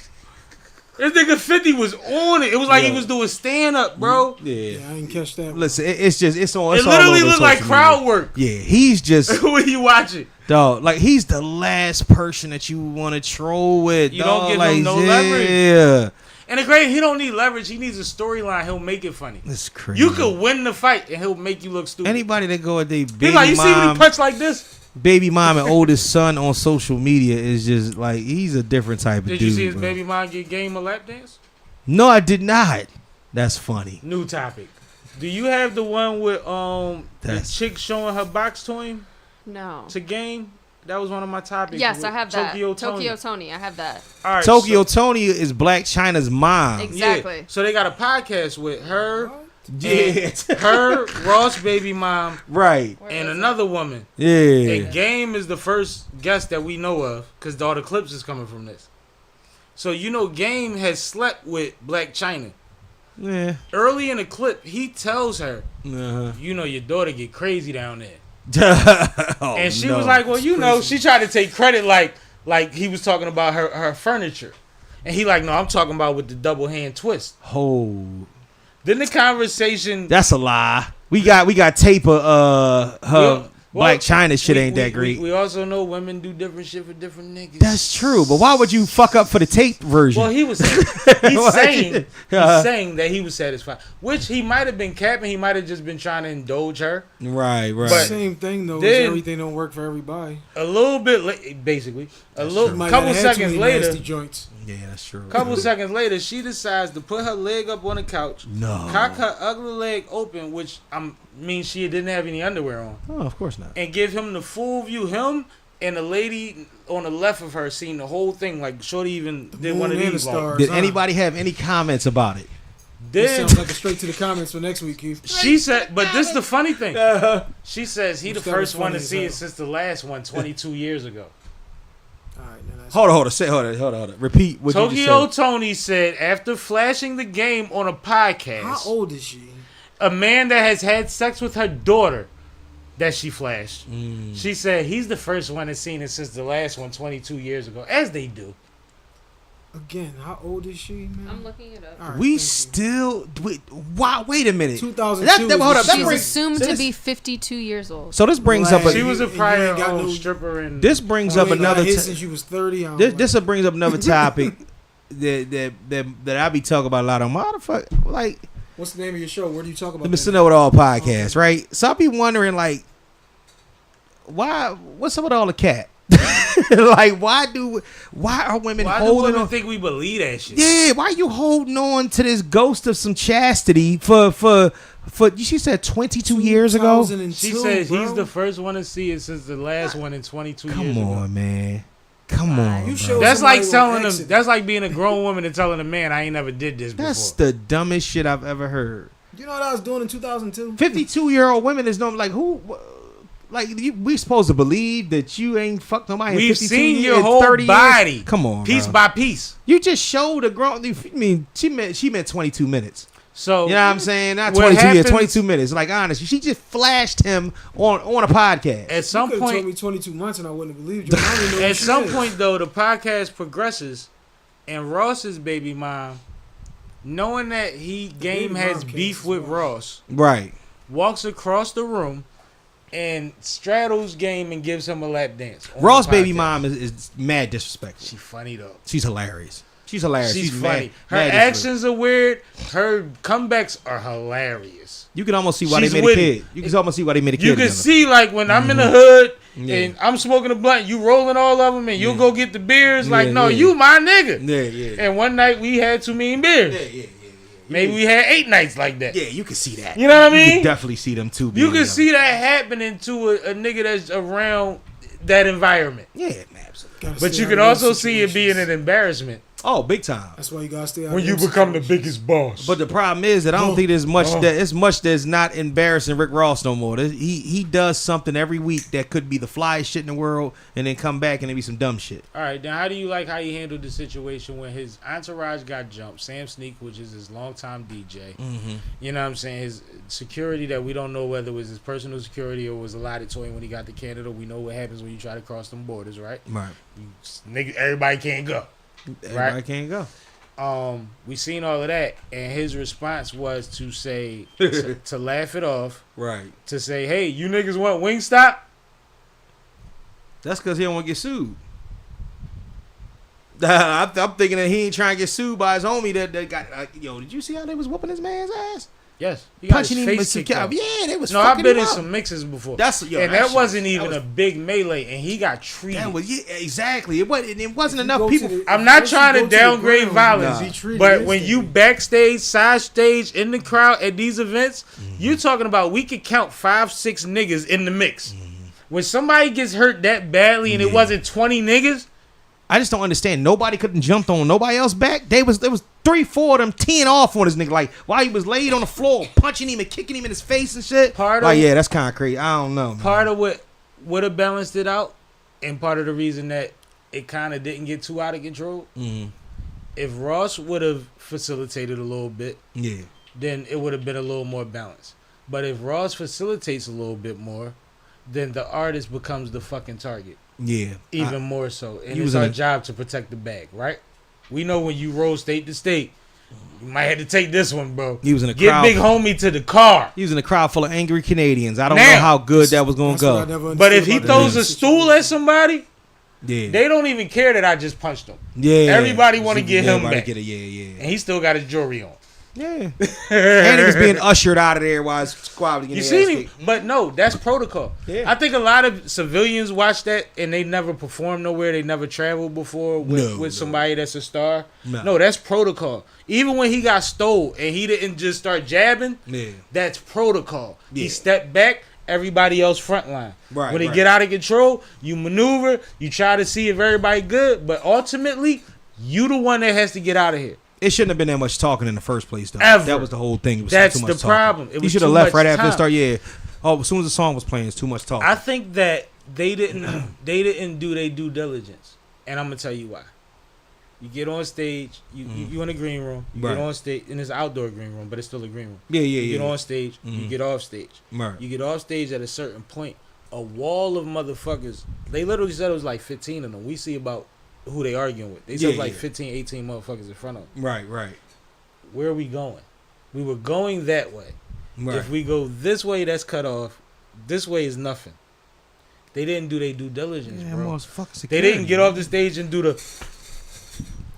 This nigga 50 was on it. It was like he was doing stand up, bro. Yeah, I didn't catch that. Listen, it's on. It literally looked like crowd work. Yeah, he's just. When you watch it, dog, like he's the last person that you want to troll with. You dog. don't give like, him no leverage. Yeah. And the great, he don't need leverage. He needs a storyline. He'll make it funny. That's crazy. You could win the fight and he'll make you look stupid. Anybody that go at their baby he like, you see when he punch like this? Baby mom and oldest son on social media is just like, he's a different type of dude. Did you see his baby mom get game a lap dance? No, I did not. That's funny. New topic. Do you have the one with the chick showing her box to him? No. To game? That was one of my topics. Yes, I have that. Tokyo Tony. I have that. All right, Tokyo Tony is Black China's mom. Exactly. Yeah. So they got a podcast with her. Yeah. Her, Ross baby mom. Right. And another woman. Yeah. And Game is the first guest that we know of because all the clips is coming from this. So you know Game has slept with Black China. Yeah. Early in the clip, he tells her, you know your daughter get crazy down there. And she was like, well, you know, she tried to take credit like he was talking about her furniture. And he like, no, I'm talking about with the double hand twist. Oh. Then the conversation. That's a lie. We got tape of her Black China shit ain't that great. We also know women do different shit for different niggas. That's true, but why would you fuck up for the tape version? Well, he's saying that he was satisfied, which he might have been capping. He might have just been trying to indulge her. Right. But same thing though. Everything don't work for everybody. A little bit, basically, couple seconds later. Joints. Yeah, that's true. Couple seconds later, she decides to put her leg up on the couch, cock her ugly leg open, which means she didn't have any underwear on. Oh, of course not. And give him the full view. Him and the lady on the left of her seen the whole thing. Like Shorty even did one of these. Did anybody have any comments about it? This sounds like a straight to the comments for next week, Keith. She said, but this is the funny thing. She says he the first one to see it since the last one 22 years ago. Hold on. Repeat what Tokyo you just said. Tony said after flashing the game on a podcast. How old is she? A man that has had sex with her daughter that she flashed. She said he's the first one that's seen it since the last one 22 years ago, as they do. Again, how old is she, man? I'm looking it up. Right, wait a minute. 2002. She's assumed to be 52 years old. So this brings up she was a prior stripper. And this brings up another. Since she was 30. This brings up another topic that I be talking about a lot on motherfucker. Like, what's the name of your show? Where do you talk about? The Mr. Know It All podcast, right? So I be wondering, like, what's up with all the cat? Like, why are women holding on? Think we believe that shit? Yeah, why are you holding on to this ghost of some chastity for she said 22 years ago? She says he's the first one to see it since the last one in 22 years ago. Come on, man. Come on. That's like telling them. That's like being a grown woman and telling a man, I ain't never did this before. That's the dumbest shit I've ever heard. You know what I was doing in 2002? 52-year-old women is no like who. Like we supposed to believe that you ain't fucked nobody. We've 52 seen years, your whole 30 body. Years. Come on, piece bro. by piece. You just showed a grown. I mean, she meant 22 minutes. So you know what I'm saying? Not 22 years, 22 minutes. Like honestly, she just flashed him on a podcast. At some point, told me 22 months and I wouldn't have believed you. I don't even know at some point, though, the podcast progresses, and Ross's baby mom, knowing that Game has beef with Ross, right, walks across the room and straddles Game and gives him a lap dance. Ross' baby mom is mad disrespectful. She's funny though. She's hilarious. She's hilarious. She's Mad, funny. Her actions are weird. Her comebacks are hilarious. You can almost see why they made a kid. You can almost see why they made a kid. You can see like when I'm in the hood and I'm smoking a blunt, you rolling all of them, and you'll go get the beers. Like, no, you my nigga. Yeah, yeah. And one night we had too many beers. Yeah. Maybe we had 8 nights like that. Yeah, you can see that. You know what I mean? You can definitely see them too. You can see that happening to a nigga that's around that environment. Yeah, absolutely. But you can also see it being an embarrassment. Oh, big time. That's why you gotta stay out when you become the biggest boss. But the problem is that I don't think there's much that's not embarrassing Rick Ross no more. He does something every week that could be the flyest shit in the world, and then come back and it be some dumb shit. All right, now how do you like how he handled the situation when his entourage got jumped? Sam Sneak, which is his longtime DJ. Mm-hmm. You know what I'm saying? His security that we don't know whether it was his personal security or was allotted to him when he got to Canada. We know what happens when you try to cross them borders, right? Right. Nigga, everybody can't go. Everybody can't go. We seen all of that, and his response was to say to laugh it off, right? To say, "Hey, you niggas want Wingstop?" That's because he don't want to get sued. I'm thinking that he ain't trying to get sued by his homie that got. Yo, did you see how they was whooping this man's ass? Yes, he punching him with some cow. Yeah, they was. No, I've been in some mixes before. That wasn't even a big melee, and he got treated. That was exactly. It wasn't enough people. I'm not trying to downgrade violence, but when you backstage, side stage, in the crowd at these events, you're talking about we could count 5-6 niggas in the mix. When somebody gets hurt that badly and it wasn't 20 niggas. I just don't understand. Nobody couldn't jump on nobody else back. There was 3-4 of them teeing off on this nigga, like while he was laid on the floor, punching him and kicking him in his face and shit. Yeah, that's kind of crazy. I don't know. Man. Part of what would have balanced it out, and part of the reason that it kind of didn't get too out of control, if Ross would have facilitated a little bit, then it would have been a little more balanced. But if Ross facilitates a little bit more, then the artist becomes the fucking target. Yeah. Even more so. And it's our job to protect the bag, right? We know when you roll state to state, you might have to take this one, bro. He was in a Get crowd. Big Homie to the car. He was in a crowd full of angry Canadians. I don't know how good that was going to go. But if he throws a stool at somebody, they don't even care that I just punched him. Yeah. Everybody want to get him back. Get it, And he still got his jewelry on. Yeah. And he was being ushered out of there while his squad was getting You seen him, but no, that's protocol. Yeah. I think a lot of civilians watch that and they never performed nowhere. They never traveled before with somebody that's a star. No, that's protocol. Even when he got stole and he didn't just start jabbing, that's protocol. Yeah. He stepped back, everybody else front line. Right, when they get out of control, you maneuver, you try to see if everybody good, but ultimately, you the one that has to get out of here. It shouldn't have been that much talking in the first place, though. Ever. That was the whole thing. It was That's too much the problem. He should have left right after the start. Yeah. Oh, as soon as the song was playing, it's too much talking. I think that they didn't do their due diligence, and I'm gonna tell you why. You get on stage, you in a green room. You get on stage, and it's an outdoor green room, but it's still a green room. Yeah. You get on stage, you get off stage. Right. You get off stage at a certain point. A wall of motherfuckers. They literally said it was like 15 of them. We see about who they arguing with. They said like 15, 18 motherfuckers in front of them. Right. Where are we going? We were going that way. Right. If we go this way, that's cut off. This way is nothing. They didn't do their due diligence, bro. They didn't get off the stage and do the...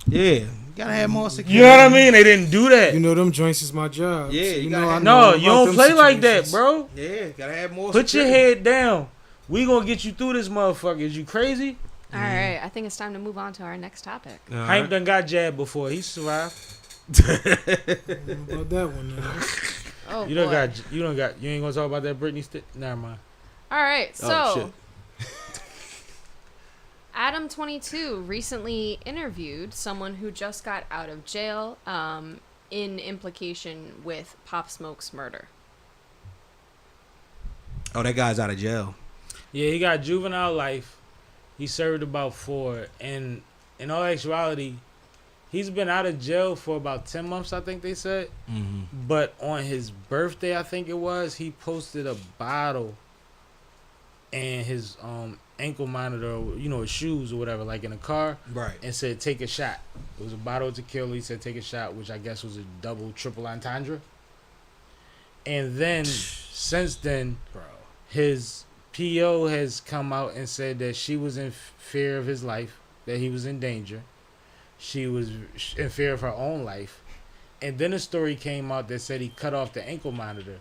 Yeah, you gotta have more security. You know what I mean? They didn't do that. You know them joints is my job. Yeah, so you No, you don't play like that, bro. Yeah, gotta have more Put security. your head down. We gonna get you through this motherfucker. Is you crazy? All right, I think it's time to move on to our next topic. Hank done got jabbed before. He survived. About that one, man. Oh, you ain't gonna talk about that Britney stick? Never mind. All right, so shit. Adam 22 recently interviewed someone who just got out of jail in implication with Pop Smoke's murder. Oh, that guy's out of jail. Yeah, he got juvenile life. He served about 4. And in all actuality, he's been out of jail for about 10 months, I think they said. Mm-hmm. But on his birthday, I think it was, he posted a bottle and his ankle monitor, you know, his shoes or whatever, like in a car. Right. And said, take a shot. It was a bottle of tequila. He said, take a shot, which I guess was a double, triple entendre. And then, since then, his PO has come out and said that she was in fear of his life, that he was in danger. She was in fear of her own life. And then a story came out that said he cut off the ankle monitor.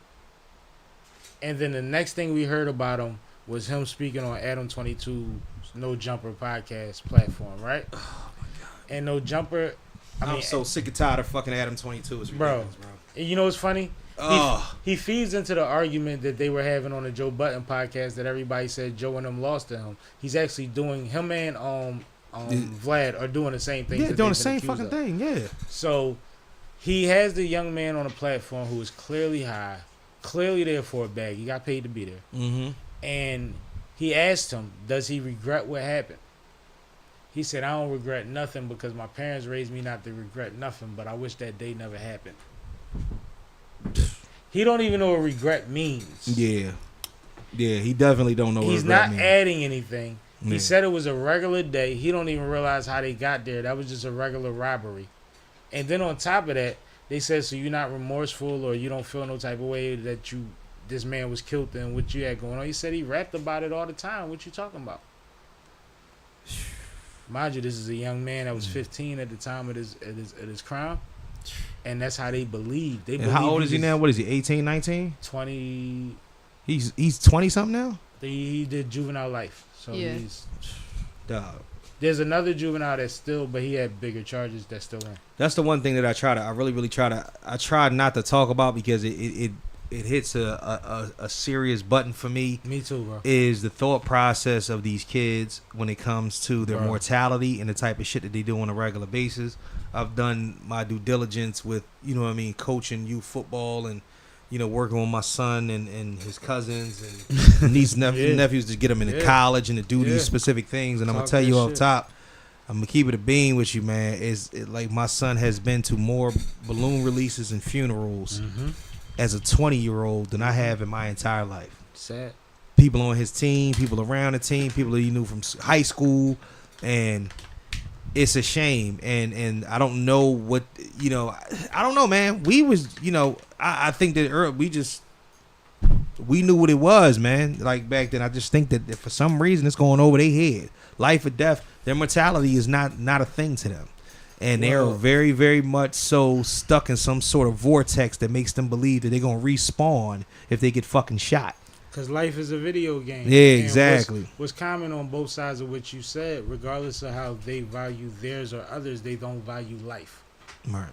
And then the next thing we heard about him was him speaking on Adam 22's No Jumper podcast platform, right? Oh, my God. And No Jumper... I'm so sick and tired of fucking Adam 22. It's ridiculous, bro. And you know what's funny? He feeds into the argument that they were having on the Joe Budden podcast that everybody said Joe and them lost to him. He's actually doing... Him and Vlad are doing the same thing. Yeah, doing the same fucking thing, yeah. So, he has the young man on a platform who is clearly high, clearly there for a bag. He got paid to be there. Mm-hmm. And he asked him, does he regret what happened? He said, I don't regret nothing because my parents raised me not to regret nothing, but I wish that day never happened. He don't even know what regret means. Yeah. Yeah, he definitely don't know what regret means. He's not adding anything. He said it was a regular day. He don't even realize how they got there. That was just a regular robbery. And then on top of that, they said, so you're not remorseful or you don't feel no type of way that this man was killed and what you had going on. He said he rapped about it all the time. What you talking about? Mind you, this is a young man that was 15 at the time of his crime. And that's how they believe. And how old is he now? What is he, 18, 19? 20. He's 20-something now? He did juvenile life. So yeah. He's... Dog. There's another juvenile that's still, but he had bigger charges that's still in. That's the one thing that I try not to talk about because it hits a serious button for me. Me too, bro. Is the thought process of these kids when it comes to their mortality and the type of shit that they do on a regular basis. I've done my due diligence with, you know what I mean, coaching youth football and, you know, working with my son and his cousins and nieces and nephews to get them into college and to do these specific things. And I'm going to tell you off top, I'm going to keep it a bean with you, man. Like my son has been to more balloon releases and funerals as a 20-year-old than I have in my entire life. Sad. People on his team, people around the team, people that he knew from high school, and it's a shame. And I don't know what, you know, I don't know, man. We was, you know, I think that we knew what it was, man. Like back then, I just think that for some reason it's going over their head. Life or death, their mortality is not a thing to them. And they're very, very much so stuck in some sort of vortex that makes them believe that they're going to respawn if they get fucking shot. Because life is a video game. Yeah, exactly. What's common on both sides of what you said, regardless of how they value theirs or others, they don't value life. Right.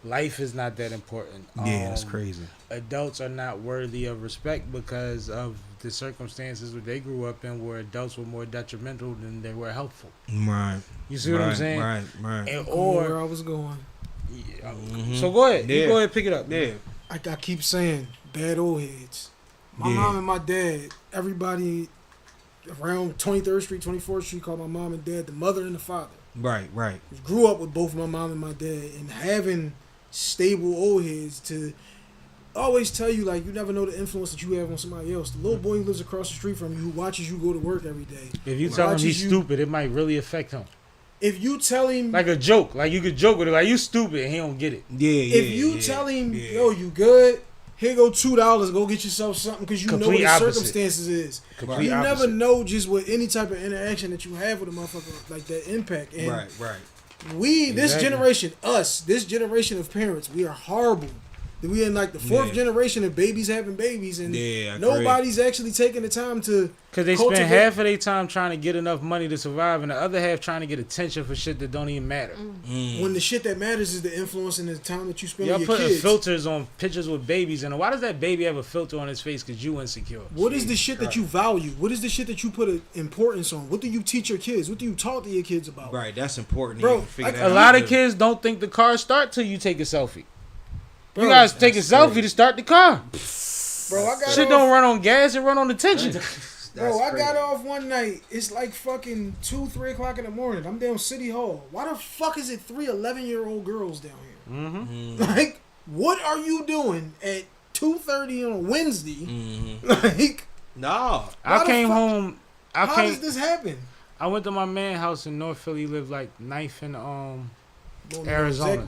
Life is not that important. Yeah, that's crazy. Adults are not worthy of respect because of the circumstances that they grew up in where adults were more detrimental than they were helpful. Right. You see what I'm saying? Right. And, where I was going. Yeah, so go ahead. Yeah. You go ahead and pick it up. Yeah. I keep saying, bad old heads. My mom and my dad, everybody around 23rd Street, 24th Street called my mom and dad the mother and the father. Right. Grew up with both my mom and my dad, and having stable old heads to always tell you, like, you never know the influence that you have on somebody else. The little boy who lives across the street from you, who watches you go to work every day. If you tell him he's stupid, it might really affect him. If you tell him... Like a joke. Like, you could joke with it. Like, you stupid, and he don't get it. If you tell him, yo, you good... Here go $2. Go get yourself something because you know what the circumstances is. You never know just what any type of interaction that you have with a motherfucker like that impact. And right. This generation, this generation of parents, we are horrible. We in like the fourth generation of babies having babies, and nobody's actually taking the time to. Because they spend half of their time trying to get enough money to survive, and the other half trying to get attention for shit that don't even matter. When the shit that matters is the influence and the time that you spend with your putting kids. Filters on pictures with babies, and why does that baby have a filter on his face? Because you insecure. What is the shit that you value? What is the shit that you put an importance on? What do you teach your kids? What do you talk to your kids about? Right, that's important. Bro, a lot of kids don't think the cars start till you take a selfie. You guys take a selfie to start the car. Bro, I got shit don't run on gas, it run on attention. Bro, I got off one night. It's like fucking 2, 3 o'clock in the morning. I'm down City Hall. Why the fuck is it 3 11-year-old girls down here? Mm-hmm. Like, what are you doing at 2:30 on a Wednesday? Like, no. I came home. How does this happen? I went to my man's house in North Philly. He lived like 9th in Arizona.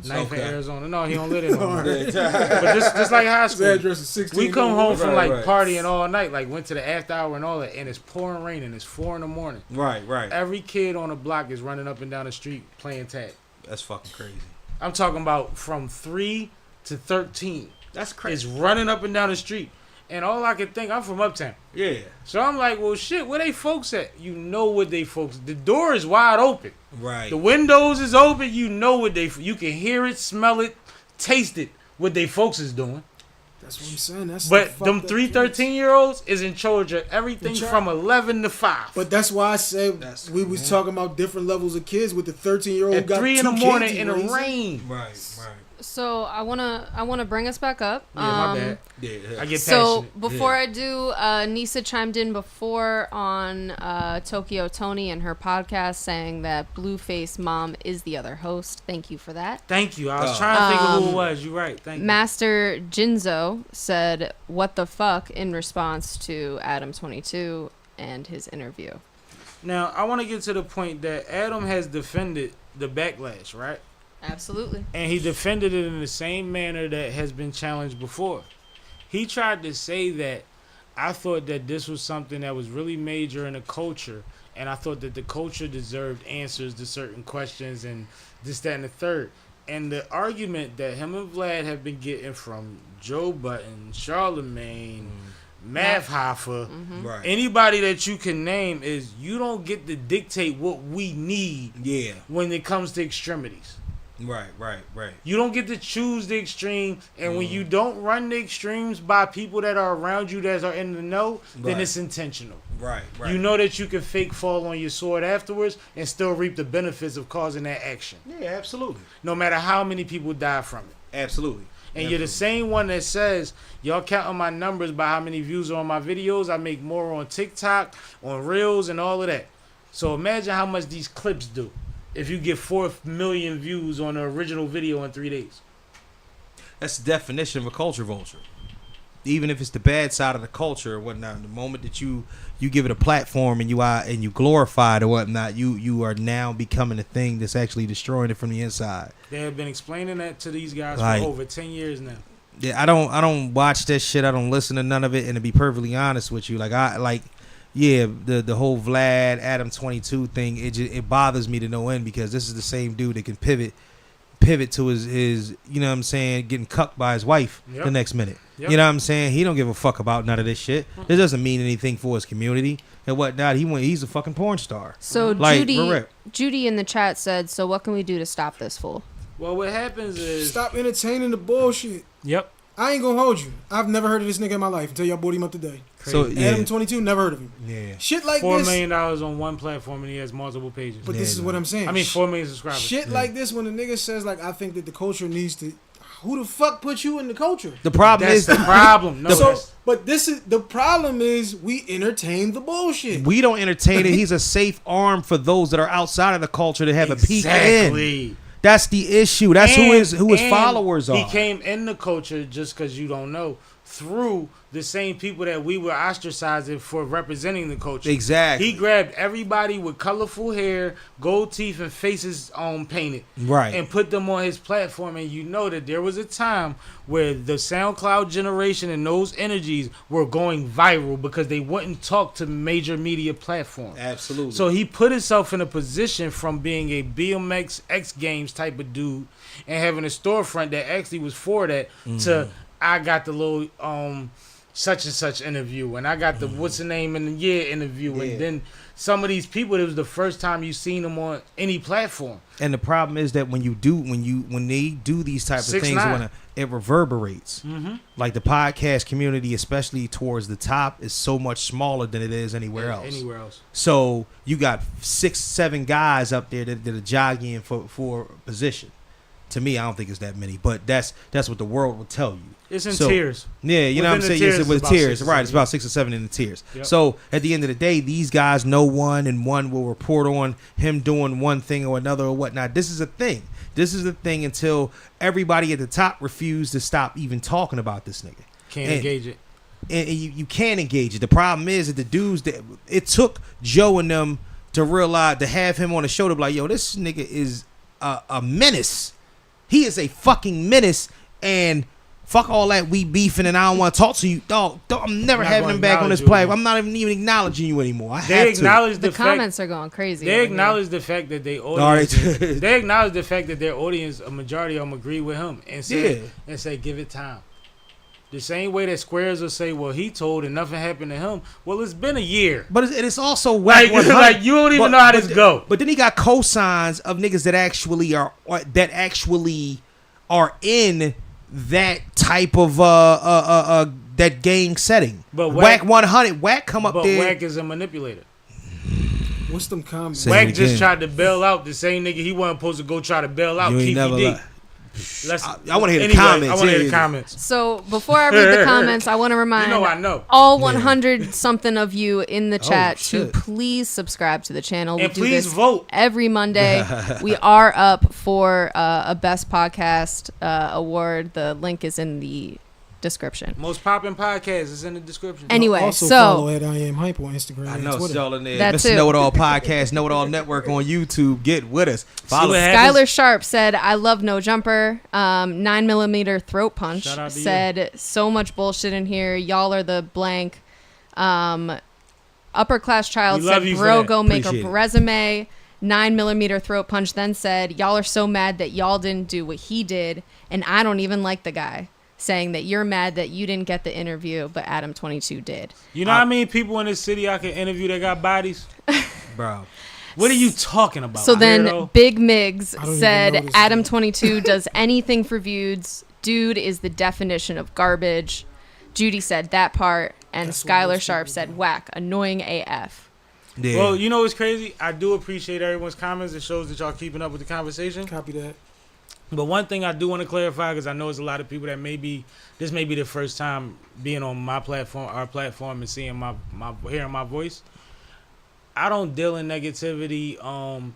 Ninth in Arizona. No, he don't live there no more. But just like high school. His address is 16. We come home from partying all night, like went to the after hour and all that, and it's pouring rain and it's 4 in the morning. Right. Every kid on the block is running up and down the street playing tag. That's fucking crazy. I'm talking about from 3 to 13. That's crazy. It's running up and down the street. And all I could think, I'm from Uptown. Yeah. So I'm like, well, shit, where they folks at? You know what they folks. The door is wide open. Right. The windows is open. You know what you can hear it, smell it, taste it, what they folks is doing. That's what I'm saying. That's but them 3 13-year-olds is in charge of everything from 11 to 5. But that's why I said we was talking about different levels of kids with the 13-year-old at got 3 in the morning in the rain. Right. So I wanna bring us back up. Yeah, my bad. Yeah, I get passionate. So before I do, Nisa chimed in before on Tokyo Toni and her podcast saying that Blueface Mom is the other host. Thank you for that. Thank you. I was trying to think of who it was. You're right. Thank you. Master Jinzo said, "What the fuck?" in response to Adam 22 and his interview. Now I want to get to the point that Adam has defended the backlash, right? Absolutely. And he defended it in the same manner that has been challenged before. He tried to say that I thought that this was something that was really major in the culture, and I thought that the culture deserved answers to certain questions and this, that, and the third. And the argument that him and Vlad have been getting from Joe Budden, Charlemagne, Math Hoffa, anybody that you can name is you don't get to dictate what we need when it comes to extremities. Right. You don't get to choose the extreme, and when you don't run the extremes by people that are around you that are in the know, then it's intentional. Right. You know that you can fake fall on your sword afterwards and still reap the benefits of causing that action. Yeah, absolutely. No matter how many people die from it. Absolutely. And you're the same one that says, y'all counting my numbers by how many views are on my videos. I make more on TikTok, on Reels, and all of that. So imagine how much these clips do. If you get 4 million views on the original video in 3 days. That's the definition of a culture vulture. Even if it's the bad side of the culture or whatnot, the moment that you give it a platform and you glorify it or whatnot, you are now becoming a thing that's actually destroying it from the inside. They have been explaining that to these guys for over 10 years now. Yeah, I don't watch that shit. I don't listen to none of it. And to be perfectly honest with you, the whole Vlad Adam 22 thing, it bothers me to no end because this is the same dude that can pivot to his you know what I'm saying, getting cucked by his wife the next minute. You know what I'm saying? He don't give a fuck about none of this shit. It doesn't mean anything for his community and whatnot. He's a fucking porn star. So Judy in the chat said, "So what can we do to stop this fool?" Well, what happens is stop entertaining the bullshit. Yep. I ain't gonna hold you. I've never heard of this nigga in my life until y'all brought him up today. So Adam 22, never heard of him. Yeah. Shit like $4 this. $4 million on one platform and he has multiple pages. But this is what I'm saying. I mean, 4 million subscribers. Shit like this, when a nigga says like, I think that the culture needs to. Who the fuck put you in the culture? The problem is the problem. No, but this is the problem is we entertain the bullshit. We don't entertain it. He's a safe arm for those that are outside of the culture to have a peek in. That's the issue. That's who his followers are. He came in the culture, just because you don't know, through the same people that we were ostracizing for representing the culture. Exactly. He grabbed everybody with colorful hair, gold teeth, and faces painted. Right. And put them on his platform. And you know that there was a time where the SoundCloud generation and those energies were going viral because they wouldn't talk to major media platforms. Absolutely. So he put himself in a position from being a BMX X Games type of dude and having a storefront that actually was for that to I got the little such and such interview and I got the what's the name in the year interview and then some of these people, it was the first time you seen them on any platform. And the problem is that when they do these type of things, it reverberates. Like the podcast community, especially towards the top, is so much smaller than it is anywhere else. So you got 6-7 guys up there that are jogging for position. To me, I don't think it's that many, but that's what the world will tell you. It's in tiers. Yeah, you know what I'm saying? It's with tiers. Right, it's about 6 or 7 in the tiers. Yep. So at the end of the day, these guys know one, and one will report on him doing one thing or another or whatnot. This is a thing. This is the thing until everybody at the top refuse to stop even talking about this nigga. Can't engage it. And you can't engage it. The problem is that the dudes that it took Joe and them to realize, to have him on the show to be like, yo, this nigga is a menace. He is a fucking menace, and fuck all that we beefing and I don't want to talk to you. Dog, I'm never having him back on this platform. I'm not even acknowledging you anymore. They acknowledge the comments are going crazy. They acknowledge the fact that they audience. They acknowledge the fact that their audience, a majority of them, agree with him and say give it time. The same way that Squares will say, well, he told and nothing happened to him. Well, it's been a year. But it's also whack. Like you don't even know how this go. But then he got cosigns of niggas that actually are in that type of that gang setting. But Whack 100, Whack come up there. But Whack is a manipulator. What's them comments? Whack just tried to bail out the same nigga he wasn't supposed to go try to bail out. Keefy D. I want to hear the comments. I want to hear the comments. So before I read the comments, I want to remind all 100 something of you in the chat to please subscribe to the channel. And please vote every Monday. We are up for a Best Podcast award. The link is in the description. Most popping podcast is in the description. Anyway, also follow at I Am Hype on Instagram. I know, and Twitter. y'all in there. Mr. Know It All Podcast, Know It All Network on YouTube. Get with us. Follow. Skylar Sharp said, "I love No Jumper." 9mm Throat Punch said, "So much bullshit in here. Y'all are the blank." Upper Class Child said, "Bro, go make a resume." 9mm Throat Punch then said, "Y'all are so mad that y'all didn't do what he did, and I don't even like the guy." Saying that you're mad that you didn't get the interview, but Adam 22 did. You know how many people in this city I can interview that got bodies? Bro. What are you talking about? So then Big Migs said Adam 22 does anything for views. Dude is the definition of garbage. Judy said that part. And Skylar Sharp said whack. Annoying AF. Yeah. Well, you know what's crazy? I do appreciate everyone's comments. It shows that y'all keeping up with the conversation. Copy that. But one thing I do want to clarify, because I know there's a lot of people that this may be the first time being on my platform, our platform, and seeing hearing my voice. I don't deal in negativity on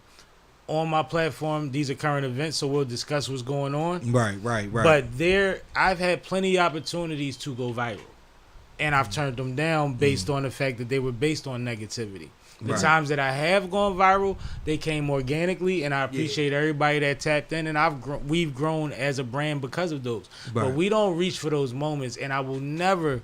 my platform. These are current events, so we'll discuss what's going on. Right. But I've had plenty of opportunities to go viral, and I've turned them down based on the fact that they were based on negativity. The times that I have gone viral, they came organically, and I appreciate everybody that tapped in, and we've grown as a brand because of those. But we don't reach for those moments, and I will never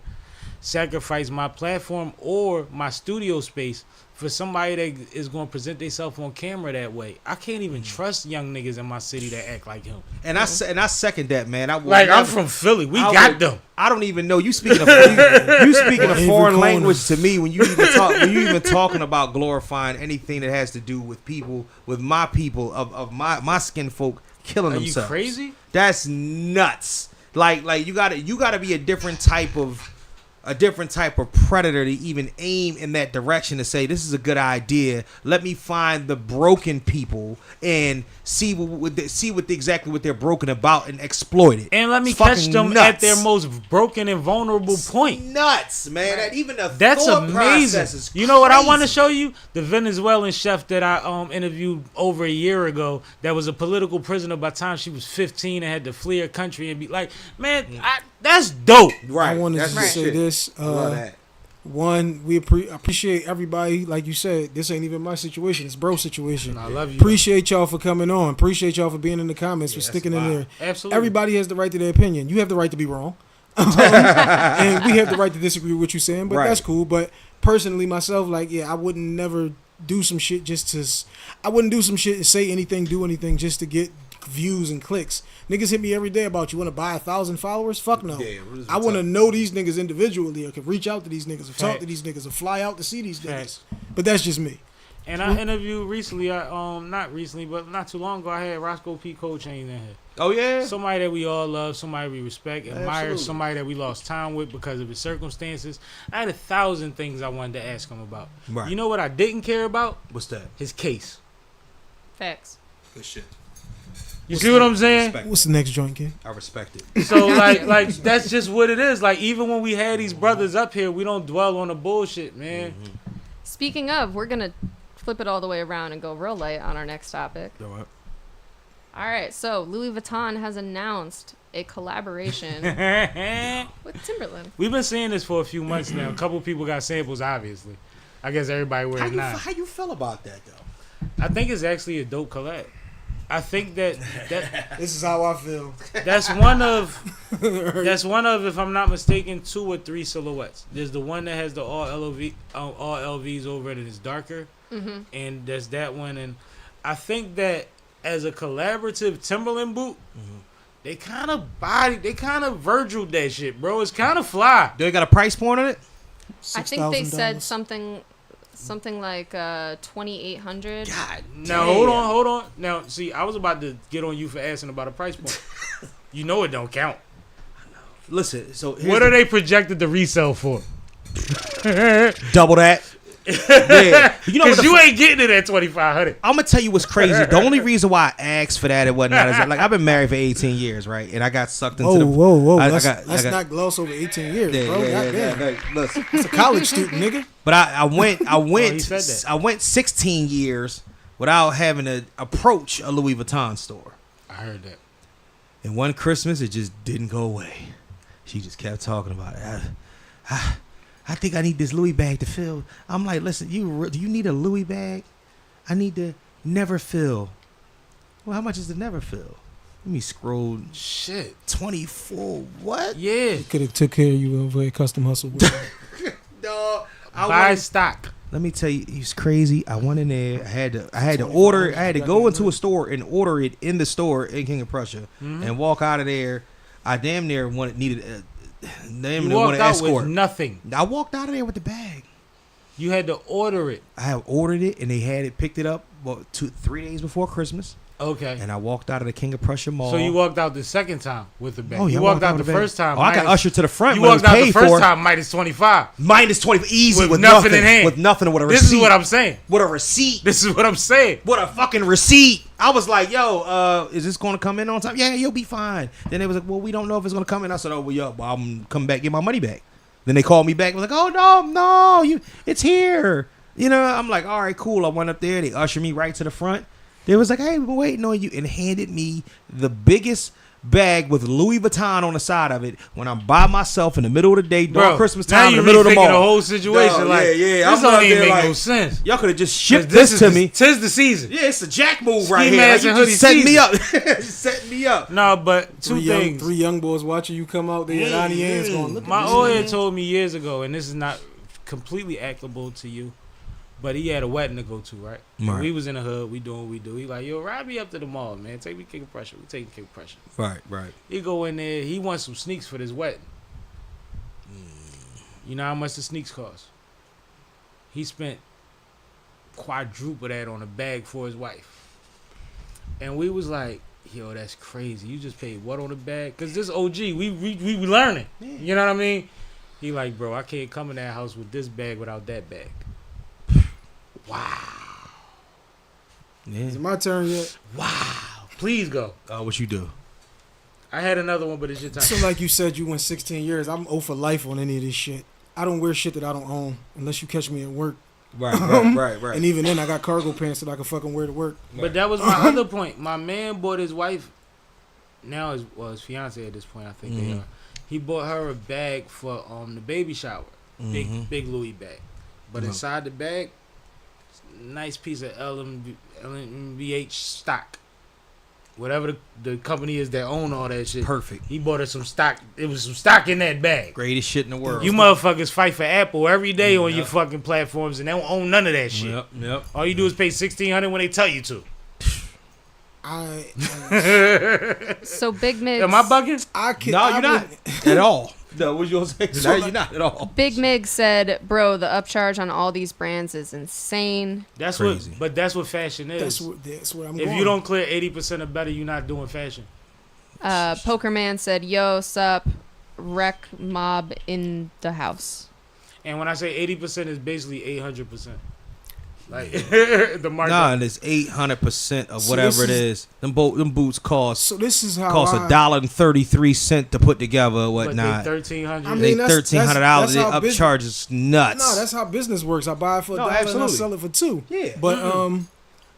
sacrifice my platform or my studio space for somebody that is going to present themselves on camera that way. I can't even trust young niggas in my city that act like him. And I second that, man. I'm from Philly. We got them. I don't even know. You speaking a foreign language to me when you even talking about glorifying anything that has to do with people, with my people of my skin folk killing themselves. Are you crazy? That's nuts. Like you gotta be a different type of predator to even aim in that direction to say this is a good idea. Let me find the broken people and see exactly what they're broken about and exploit it. And let me catch them at their most broken and vulnerable point. Nuts, man. That's amazing. You know what I want to show you? The Venezuelan chef that I interviewed over a year ago that was a political prisoner by the time she was 15 and had to flee her country and be like, man, that's dope. Right. I wanted to say this. One, we appreciate everybody. Like you said, this ain't even my situation. It's bro situation. I love you. Appreciate y'all for coming on. Appreciate y'all for being in the comments, for sticking in there. Absolutely. Everybody has the right to their opinion. You have the right to be wrong. And we have the right to disagree with what you're saying, but that's cool. But personally, myself, I wouldn't never do some shit I wouldn't do some shit and say anything, do anything just to get views and clicks. Niggas hit me every day about you want to buy 1,000 followers? Fuck no. I want to know these niggas individually. I can reach out to these niggas or talk to these niggas or fly out to see these niggas. But that's just me. And I interviewed recently, not recently, but not too long ago, I had Roscoe P. Cochain in here. Oh, yeah? Somebody that we all love, somebody we respect, admire, somebody that we lost time with because of his circumstances. I had 1,000 things I wanted to ask him about. Right. You know what I didn't care about? What's that? His case. Facts. Good shit. You see what I'm saying? What's the next joint, kid? I respect it. So like that's just what it is. Like even when we had these brothers up here, we don't dwell on the bullshit, man. Mm-hmm. Speaking of, we're gonna flip it all the way around and go real light on our next topic. Go up. All right, so Louis Vuitton has announced a collaboration with Timberland. We've been seeing this for a few months now. A couple people got samples, obviously. I guess everybody wears it now. How you feel about that though? I think it's actually a dope collab. I think that This is how I feel. that's one of if I'm not mistaken 2 or 3 silhouettes. There's the one that has the all LVs over it and it's darker, and there's that one. And I think that as a collaborative Timberland boot, they kind of Virgil that shit, bro. It's kind of fly. Do they got a price point on it? I think they said something like 2,800. God. Now hold on. Now see, I was about to get on you for asking about a price point. You know it don't count. Listen, so what are they projected to resell for? Double that. Yeah, you know, because you ain't getting it at 2,500. I'm gonna tell you what's crazy. The only reason why I asked for that and whatnot is that, like, I've been married for 18 years, right? And I got sucked into Whoa. Let's not gloss over 18 years, bro. Yeah. Listen, it's a college student, nigga. But I went 16 years without having to approach a Louis Vuitton store. I heard that. And one Christmas, it just didn't go away. She just kept talking about it. I think I need this Louis bag to fill. I'm like, listen, do you need a Louis bag? I need to never fill. Well, how much is the never fill? Let me scroll. Shit. 24. What? Yeah. Could have took care of you over at Custom Hustle. No. Buy stock. Let me tell you, it's crazy. I went in there. I had to order. I had to go into a store and order it in the store in King of Prussia and walk out of there. I damn near needed. You walked out with nothing. I walked out of there with the bag. You had to order it. I had ordered it, and they had it picked it up 3 days before Christmas. Okay. And I walked out of the King of Prussia Mall. So you walked out the second time with the bag. Oh, yeah, you walked out the first time. Oh, I got ushered to the front. You walked out the first time minus 25. Minus 20, easy with nothing in hand. With nothing, with a receipt. This is what I'm saying. With a receipt. This is what I'm saying. With a fucking receipt. I was like, yo, is this going to come in on time? Yeah, you'll be fine. Then they was like, well, we don't know if it's going to come in. I said, oh, well, I'm coming back, get my money back. Then they called me back. I was like, oh, no, it's here. You know, I'm like, all right, cool. I went up there. They ushered me right to the front. They was like, hey, we've been waiting on you, and handed me the biggest bag with Louis Vuitton on the side of it when I'm by myself in the middle of the day during Christmas time in the middle of the mall. The whole situation, no, like, this don't even make no sense. Y'all could have just shipped this to me. Tis the season. Yeah, it's a jack move right here. Like, you just setting me up. Setting me up. No, but two things. Three young boys watching you come out there. Going, my old head told me years ago, and this is not completely applicable to you, but he had a wedding to go to, right? We was in the hood. We doing what we do. He like, yo, ride me up to the mall, man. Take me King of Prussia. We taking King of Prussia. Right. He go in there. He wants some sneaks for this wedding. You know how much the sneaks cost? He spent quadruple that on a bag for his wife. And we was like, yo, that's crazy. You just paid what on the bag? Because this OG, we learning. Yeah. You know what I mean? He like, bro, I can't come in that house with this bag without that bag. Wow. Yeah. Is it my turn yet? Wow. Please go. What you do? I had another one, but it's your time. So like you said, you went 16 years. I'm 0 for life on any of this shit. I don't wear shit that I don't own unless you catch me at work. Right. And even then, I got cargo pants that I can fucking wear to work. But that was my other point. My man bought his wife, now his fiance at this point, I think they are. He bought her a bag for the baby shower. Big Louis bag. But inside the bag, nice piece of LMVH stock. Whatever the company is that own all that shit. Perfect. He bought her some stock. It was some stock in that bag. Greatest shit in the world. You motherfuckers fight for Apple every day on your fucking platforms and they don't own none of that shit. Yep. All you do is pay $1,600 when they tell you to. So Big Migs. Am I bugging? No, you're not at all. No, what you gonna say? No, you're not at all. Big Mig said, "Bro, the upcharge on all these brands is insane." That's crazy. But that's what fashion is. That's what I'm if going. you don't clear 80% or better, you're not doing fashion. Poker Man said, "Yo, sup, wreck mob in the house." And when I say 80%, it's basically 800%. Like the market. Nah, and it's 800% of whatever it is. Them boots cost. So this is how cost $1.33 to put together. Whatnot. $1,300. I mean, they $1,300. They up charges nuts. No, that's how business works. I buy it for $1 and I sell it for $2. Yeah, but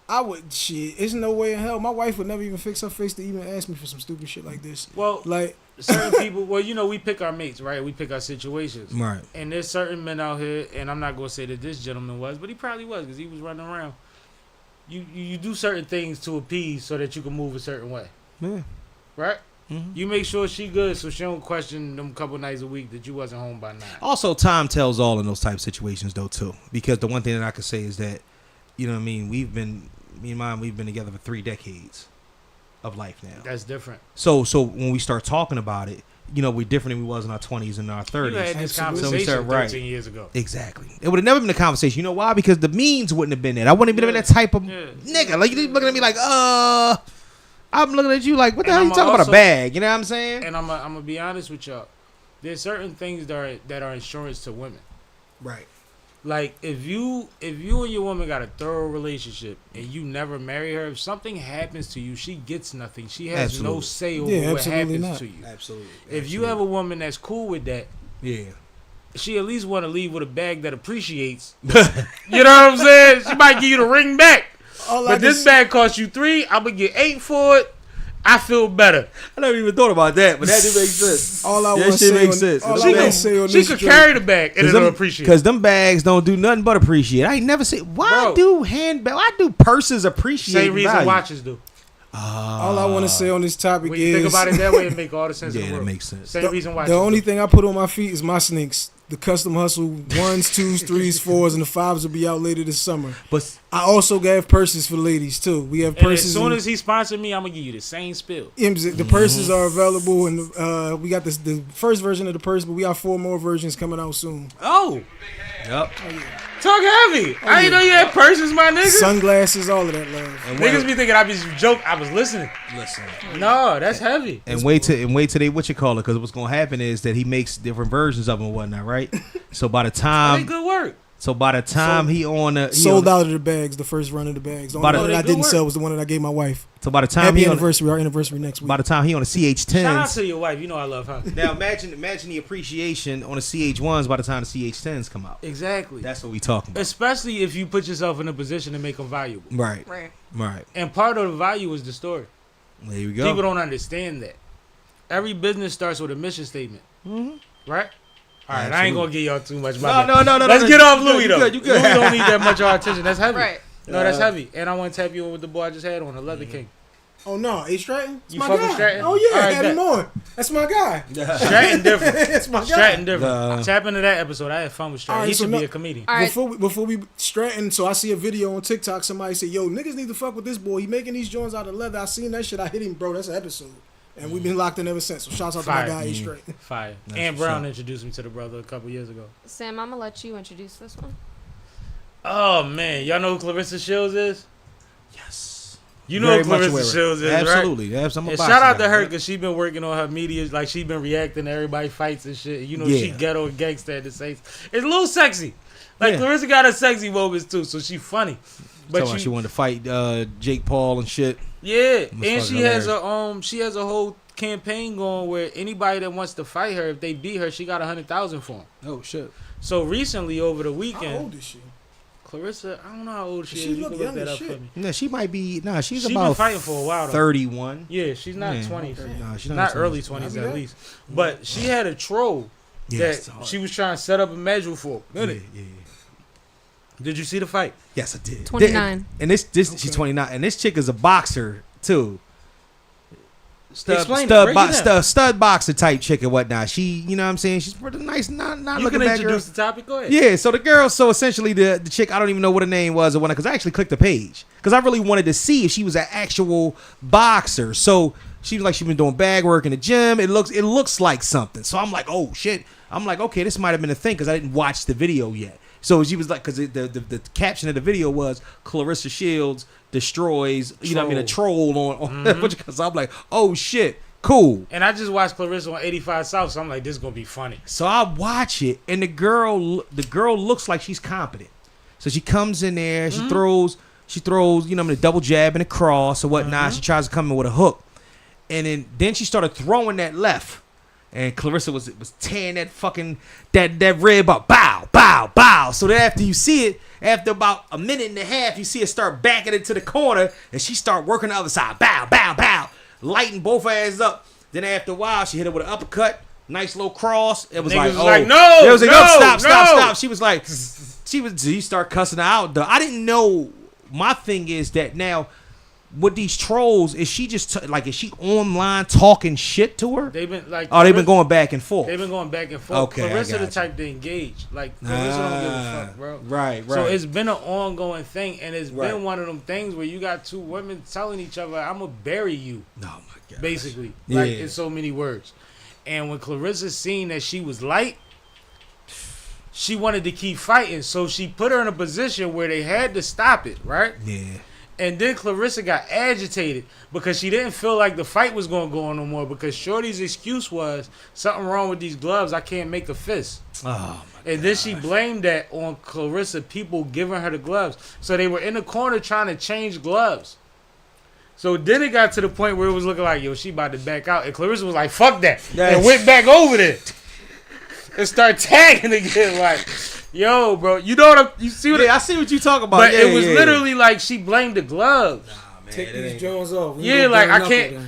I would shit. There's no way in hell my wife would never even fix her face to even ask me for some stupid shit like this. Well, like certain people. Well, we pick our mates, right? We pick our situations, right? And there's certain men out here, and I'm not gonna say that this gentleman was, but he probably was because he was running around. You do certain things to appease so that you can move a certain way, yeah, right? Mm-hmm. You make sure she good so she don't question them couple nights a week that you wasn't home by 9. Also, time tells all in those type of situations though too, because the one thing that I could say is that, you know what I mean, me and mine, we've been together for 3 decades of life now. That's different. So when we start talking about it, we're different than we was in our 20s and our 30s. You had this conversation 13 years ago. Exactly. It would have never been a conversation. You know why? Because the means wouldn't have been there. I wouldn't have been that type of nigga. Like, you looking at me like, I'm looking at you like, what the hell are you talking about a bag? You know what I'm saying? And I'm gonna be honest with y'all. There's certain things that are insurance to women. Right. Like if you and your woman got a thorough relationship and you never marry her, if something happens to you, she gets nothing. She has no say over what happens to you. Absolutely. If you have a woman that's cool with that, she at least want to leave with a bag that appreciates. You know what I'm saying? She might give you the ring back. But this bag costs you $3. I'm gonna get $8 for it. I feel better. I never even thought about that, but that do make sense. All I want to say on she could carry the bag and it'll appreciate. Because them bags don't do nothing but appreciate. I ain't never seen. Why do purses appreciate? Same reason value? Watches do. All I want to say on this topic when you think about it that way, it make all the sense in the world. That makes sense. Same reason watches. The only thing I put on my feet is my sneaks. The custom hustle 1s, 2s, 3s, 4s, and the 5s will be out later this summer. But I also have purses for ladies too. We have purses. As soon as he sponsored me, I'm gonna give you the same spill. The purses are available, and we got the first version of the purse, but we have 4 more versions coming out soon. Oh, yep. Talk heavy. I didn't know you had purses, my nigga. Sunglasses, all of that love. And niggas be thinking I be joking. I was listening. No, that's heavy. And wait till they because what's gonna happen is that he makes different versions of them and whatnot, right? So by the time good work. So by the time sold out of the bags, the first run of the bags. The only one that I didn't sell was the one that I gave my wife. So by the time our anniversary next week. By the time he on the CH10s. Shout out to your wife. You know I love her. Now imagine the appreciation on the CH1s by the time the CH10s come out. Exactly. That's what we talking about. Especially if you put yourself in a position to make them valuable. Right. And part of the value is the story. There you go. People don't understand that. Every business starts with a mission statement. Mm-hmm. Right? All right, I ain't gonna give y'all too much. No. Let's get off Louis though. You good. Louis don't need that much of our attention. That's heavy. Right. No, that's heavy. And I want to tap you in with the boy I just had on, the Leather King. Oh no, A Stratton? You fucking Stratton? Oh yeah, I had him on. That's my guy. Stratton different. That's my guy. Stratton different. Tap into that episode. I had fun with Stratton. He should be a comedian. All right. Before we Stratton, so I see a video on TikTok. Somebody say, "Yo, niggas need to fuck with this boy. He making these joints out of leather." I seen that shit. I hit him, bro. That's an episode. And we've been locked in ever since. So shouts out to my guy, A Stratton. Fire. And Brown introduced me to the brother a couple years ago. Sam, I'm gonna let you introduce this one. Oh man, y'all know who Claressa Shields is? Yes. You know who Claressa Shields is, absolutely. Right? Absolutely. And shout out to her because she been working on her media, like she been reacting to everybody fights and shit. You know, she ghetto and gangsta at the same. It's a little sexy. Like Claressa got her sexy moments too, so she funny. But she wanted to fight Jake Paul and shit. Yeah, and she has a whole campaign going where anybody that wants to fight her, if they beat her, she got 100,000 for them. Oh shit! So recently, over the weekend, how old is she? Claressa, I don't know how old she is. You can look that up for me. No, she might be. Nah, she's about been fighting for a while. 31. Yeah, she's not 20s. Nah, she's not early 20s at least. But she had a troll that she was trying to set up a measure for. Yeah. Did you see the fight? Yes, I did. 29. And this she's 29, and this chick is a boxer too. Stud boxer type chick and whatnot. She, you know what I'm saying? She's pretty nice, not you looking can bad introduce girl. the topic. Go ahead. Yeah, so the girl, essentially the chick, I don't even know what her name was or whatnot, because I actually clicked the page because I really wanted to see if she was an actual boxer. So she was like, she's been doing bag work in the gym. It looks like something. So I'm like, oh shit. I'm like, okay, this might have been a thing because I didn't watch the video yet. So she was like, because the caption of the video was Claressa Shields destroys, you know what I mean, a troll on because I'm like, oh shit, cool. And I just watched Claressa on 85 South, so I'm like, this is gonna be funny. So I watch it, and the girl looks like she's competent. So she comes in there, she throws, you know, the double jab and a cross or whatnot. She tries to come in with a hook. And then she started throwing that left. And Claressa was tearing that fucking, that rib up. Bow, bow, bow. So then after you see it, after about a minute and a half, you see it start backing into the corner. And she start working the other side. Bow, bow, bow. Lighting both her ass up. Then after a while, she hit her with an uppercut. Nice little cross. It was like, oh. No. It was like, no, stop. She was like, she start cussing her out. Though I didn't know. My thing is that now, with these trolls, is she just is she online talking shit to her? They've been like, they've been going back and forth. They've been going back and forth. Okay, Claressa the type to engage. Like Claressa don't give a fuck, bro. Right. So it's been an ongoing thing, and it's been one of them things where you got two women telling each other, "I'm gonna bury you." Oh my god. Basically, like in so many words. And when Claressa seen that she was light, she wanted to keep fighting, so she put her in a position where they had to stop it, right? Yeah. And then Claressa got agitated because she didn't feel like the fight was going to go on no more because Shorty's excuse was something wrong with these gloves. I can't make a fist. Oh, my and then she blamed that on Claressa, people giving her the gloves. So they were in the corner trying to change gloves. So then it got to the point where it was looking like, yo, she about to back out. And Claressa was like, fuck that. And went back over there. And start tagging again, like, yo, bro, you know what you see what I see what you talk about. But it was literally like she blamed the gloves. Nah, man, take these Jones off. Yeah, like I can't.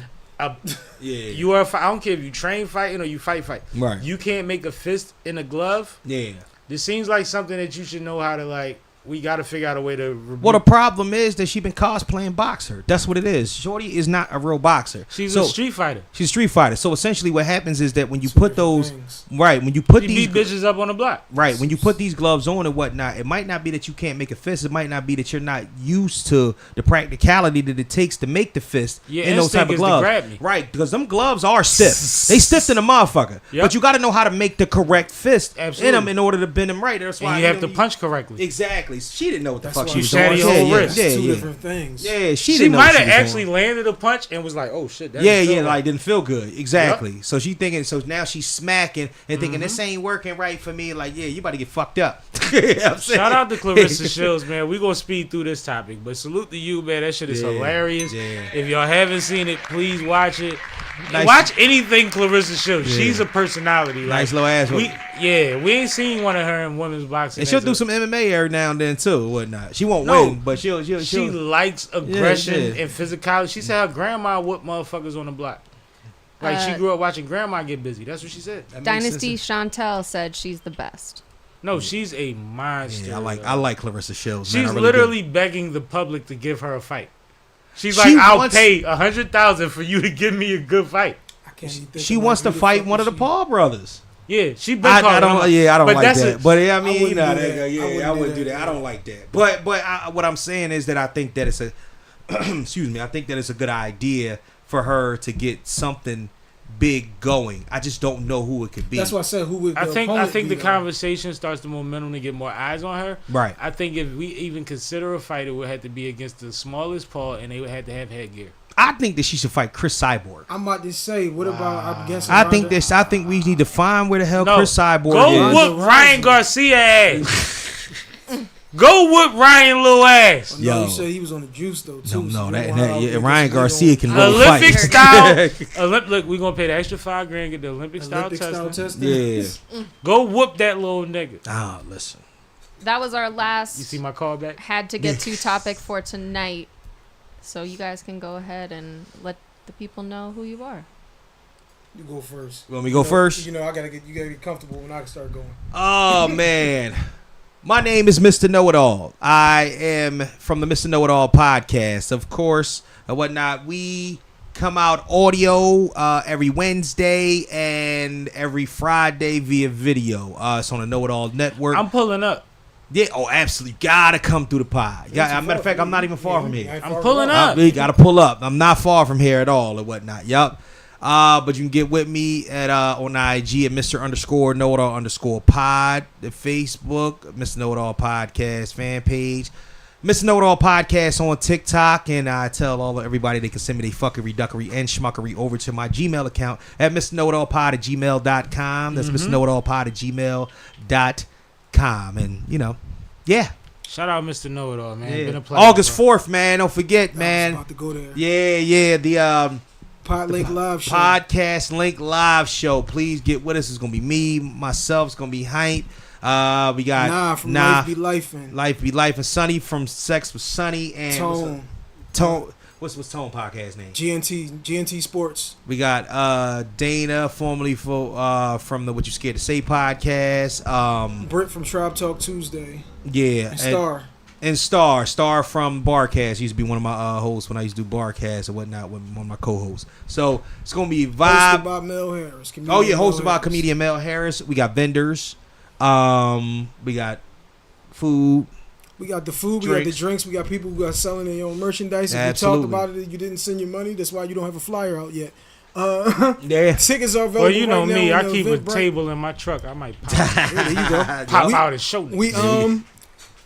You are. I don't care if you train fighting or you fight. Right. You can't make a fist in a glove. Yeah. This seems like something that you should know how to like. We got to figure out a way to. Well, the problem is that she been cosplaying boxer. That's what it is. Shorty is not a real boxer. She's a street fighter. She's a street fighter. So essentially, what happens is that when you put those when you put these beat bitches up on the block. Right. When you put these gloves on and whatnot, it might not be that you can't make a fist. It might not be that you're not used to the practicality that it takes to make the fist in those type of gloves. Right. Because them gloves are stiff. They stiff in a motherfucker. Yep. But you got to know how to make the correct fist in them in order to bend them right. That's why and you have to punch correctly. Exactly. She didn't know what the fuck she was doing. Two different things. Yeah, she might have actually landed a punch and was like, "Oh shit!" Like didn't feel good. Exactly. Yep. So she thinking. So now she's smacking and thinking this ain't working right for me. Like, yeah, you about to get fucked up. Shout out to Claressa Shields, man. We gonna speed through this topic, but salute to you, man. That shit is hilarious. Yeah. If y'all haven't seen it, please watch it. Watch anything Claressa Shields. She's a personality. Nice little ass. We ain't seen one of her in women's boxing. And she'll do some MMA every now and then too, whatnot. She won't win, but she'll she likes aggression and physicality. She said her grandma whooped motherfuckers on the block. Like she grew up watching grandma get busy. That's what she said. Dynasty Chantel said she's the best. No, she's a monster. Yeah, I like Claressa Shields. She's literally begging the public to give her a fight. She's like, I'll pay $100,000 for you to give me a good fight. She wants to fight one of the Paul brothers. Yeah, she been I don't like that. But I mean, I wouldn't do that. I don't like that. But what I'm saying is that I think that it's a excuse me. I think that it's a good idea for her to get something big going. I just don't know who it could be. That's why I said who would. I think the conversation starts the momentum to get more eyes on her. Right. I think if we even consider a fight, it would have to be against the smallest paw, and they would have to have headgear. I think that she should fight Chris Cyborg. I'm about to say, what about? I'm guessing. I think we need to find where the hell Chris Cyborg is. Go whoop Ryan Garcia ass. Go whoop Ryan little ass. No, you said he was on the juice though too. No, Ryan Garcia can really Olympic fight. style. Look, we're gonna pay the extra $5,000, get the Olympic style testing. Yeah. Go whoop that little nigga. Ah, listen. That was our last. You see my callback? Had to get to topic for tonight, so you guys can go ahead and let the people know who you are. You go first. You want me to go first? You know, you gotta get comfortable when I start going. Oh man. My name is Mr. Know-It-All. I am from the Mr. Know-It-All podcast, of course, and whatnot. We come out audio every Wednesday and every Friday via video. It's on the Know-It-All network. I'm pulling up. Yeah, gotta come through the pod. Matter of fact, I'm not even far from here. I'm pulling up. We gotta pull up. I'm not far from here at all, or whatnot. Yup. But you can get with me at on IG at Mr_Know-It-All_pod, the Facebook, Mr. Know-It-All Podcast fan page, Mr. Know-It-All Podcast on TikTok, and I tell everybody they can send me their fuckery, duckery, and schmuckery over to my Gmail account at MrKnowItAllPod@gmail.com. That's MrKnowItAllPod@gmail.com. And, yeah. Shout out Mr. Know It All, man. Been a pleasure, August 4th, man. Don't forget, man. About to go there. Yeah. The Podlink Live show. Podcast Link Live show. Please get with us. It's gonna be me, myself. It's gonna be Hype. We got Life Be Lifin'. Life Be Life and Sonny from Sex with Sonny and Tone. What's Tone podcast name? GNT Sports. We got Dana, formerly from the What You Scared to Say podcast. Britt from Tribe Talk Tuesday. Yeah. And Star from Barcast. Used to be one of my hosts when I used to do Barcast and whatnot with one of my co-hosts. So it's gonna be vibe. Hosted by Mel Harris. Hosted by comedian Mel Harris. We got vendors. We got food. We got the food, we got the drinks, we got people who are selling their own merchandise. If Absolutely. you talked about it, you didn't send your money. That's why you don't have a flyer out yet. Tickets are available. Well, you know right me, now I keep a table in my truck. I might pop, there you go. pop out and show them.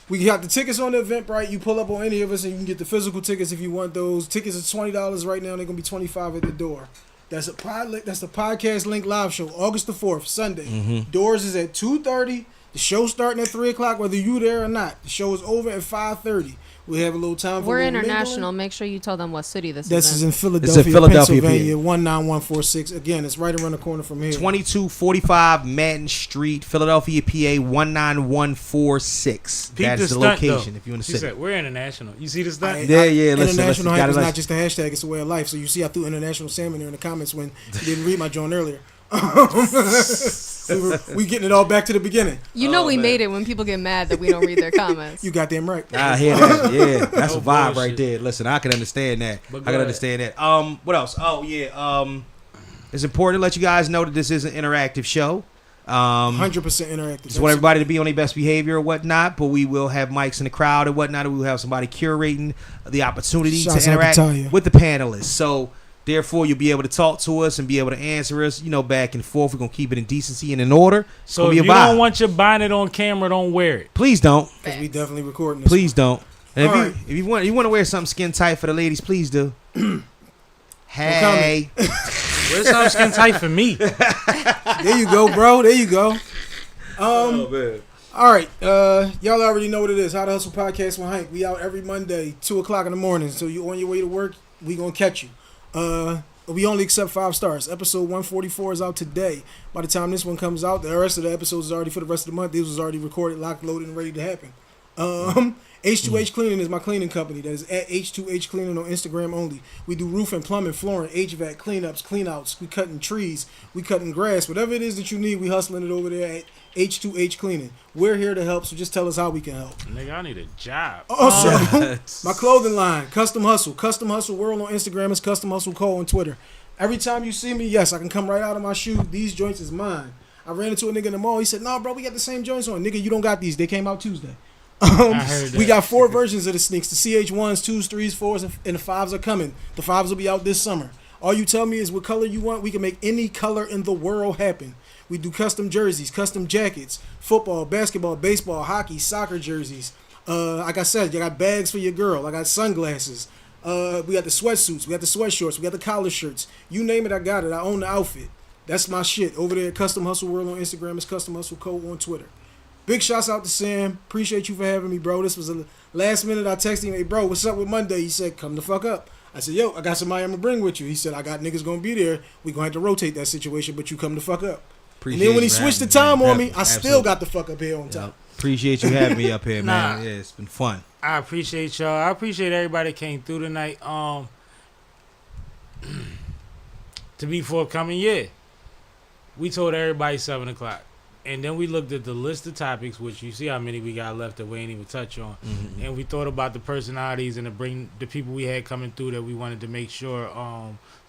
We got the tickets on the Eventbrite. You pull up on any of us and you can get the physical tickets if you want those. Tickets are $20 right now. They're gonna be $25 at the door. That's the Podcast Link Live show, August the 4th, Sunday. Mm-hmm. Doors is at 2:30. The show's starting at 3 o'clock, whether you there or not. The show is over at 5:30. We have a little time for We're a little international. mingling. Make sure you tell them what city this This is is in. in Philadelphia, Pennsylvania, 19146. Again, it's right around the corner from here. 2245 Madden Street, Philadelphia, PA 19146. That's the location. If you want to say, we're international. You see this stunt? International hype is not just a hashtag; it's a way of life. So you see, I threw international salmon there in the comments when you didn't read my joint earlier. we getting it all back to the beginning. We made it when people get mad that we don't read their comments. You goddamn right. I hear that. Yeah, that's a vibe right there. Listen, I can understand that. Understand that. What else? Oh yeah. It's important to let you guys know that this is an interactive show. 100% interactive. Just want everybody to be on their best behavior or whatnot, but we will have mics in the crowd and whatnot, and we will have somebody curating the opportunity to interact with the panelists. So therefore, you'll be able to talk to us and be able to answer us, back and forth. We're going to keep it in decency and in order. So if you don't want your bonnet on camera, don't wear it. Please don't. Because we definitely recording this. Please don't. And if you want to wear something skin tight for the ladies, please do. Hey. Wear something skin tight for me. There you go, bro. There you go. Man. All right. Y'all already know what it is. How to Hustle Podcast with Hank. We out every Monday, 2 o'clock in the morning. So you on your way to work, we going to catch you. We only accept 5 stars. Episode 144 is out today. By the time this one comes out, the rest of the episodes is already for the rest of the month. This was already recorded, locked, loaded, and ready to happen. H2H Cleaning is my cleaning company. That is at H2H Cleaning on Instagram only. We do roof and plumbing, flooring, HVAC, cleanups, cleanouts. We cutting trees. We cutting grass. Whatever it is that you need, we hustling it over there at H2H Cleaning. We're here to help, so just tell us how we can help. Nigga, I need a job. Also, my clothing line, Custom Hustle. Custom Hustle World on Instagram. It's Custom Hustle Co. on Twitter. Every time you see me, yes, I can come right out of my shoe. These joints is mine. I ran into a nigga in the mall. He said, "No, bro, we got the same joints on." Nigga, you don't got these. They came out Tuesday. We got 4 versions of the sneaks. The CH1s, 2s, 3s, 4s, and the 5s are coming. The 5s will be out this summer. All you tell me is what color you want. We can make any color in the world happen. We do custom jerseys, custom jackets, football, basketball, baseball, hockey, soccer jerseys. Like I said, you got bags for your girl. I got sunglasses. We got the sweatsuits. We got the sweatshorts. We got the collar shirts. You name it, I got it. I own the outfit. That's my shit. Over there at Custom Hustle World on Instagram. It's Custom Hustle Co. on Twitter. Big shouts out to Sam. Appreciate you for having me, bro. This was a last minute. I texted him, "Hey, bro, what's up with Monday?" He said, "Come the fuck up." I said, "Yo, I got somebody I'm gonna bring with you." He said, "I got niggas gonna be there. We gonna have to rotate that situation, but you come the fuck up." And then when he switched the time on me, I still got the fuck up here on top. Appreciate you having me up here, man. Yeah, it's been fun. I appreciate y'all. I appreciate everybody that came through tonight. To be forthcoming, yeah. We told everybody 7 o'clock. And then we looked at the list of topics, which you see how many we got left that we ain't even touch on. Mm-hmm. And we thought about the personalities and the people we had coming through that we wanted to make sure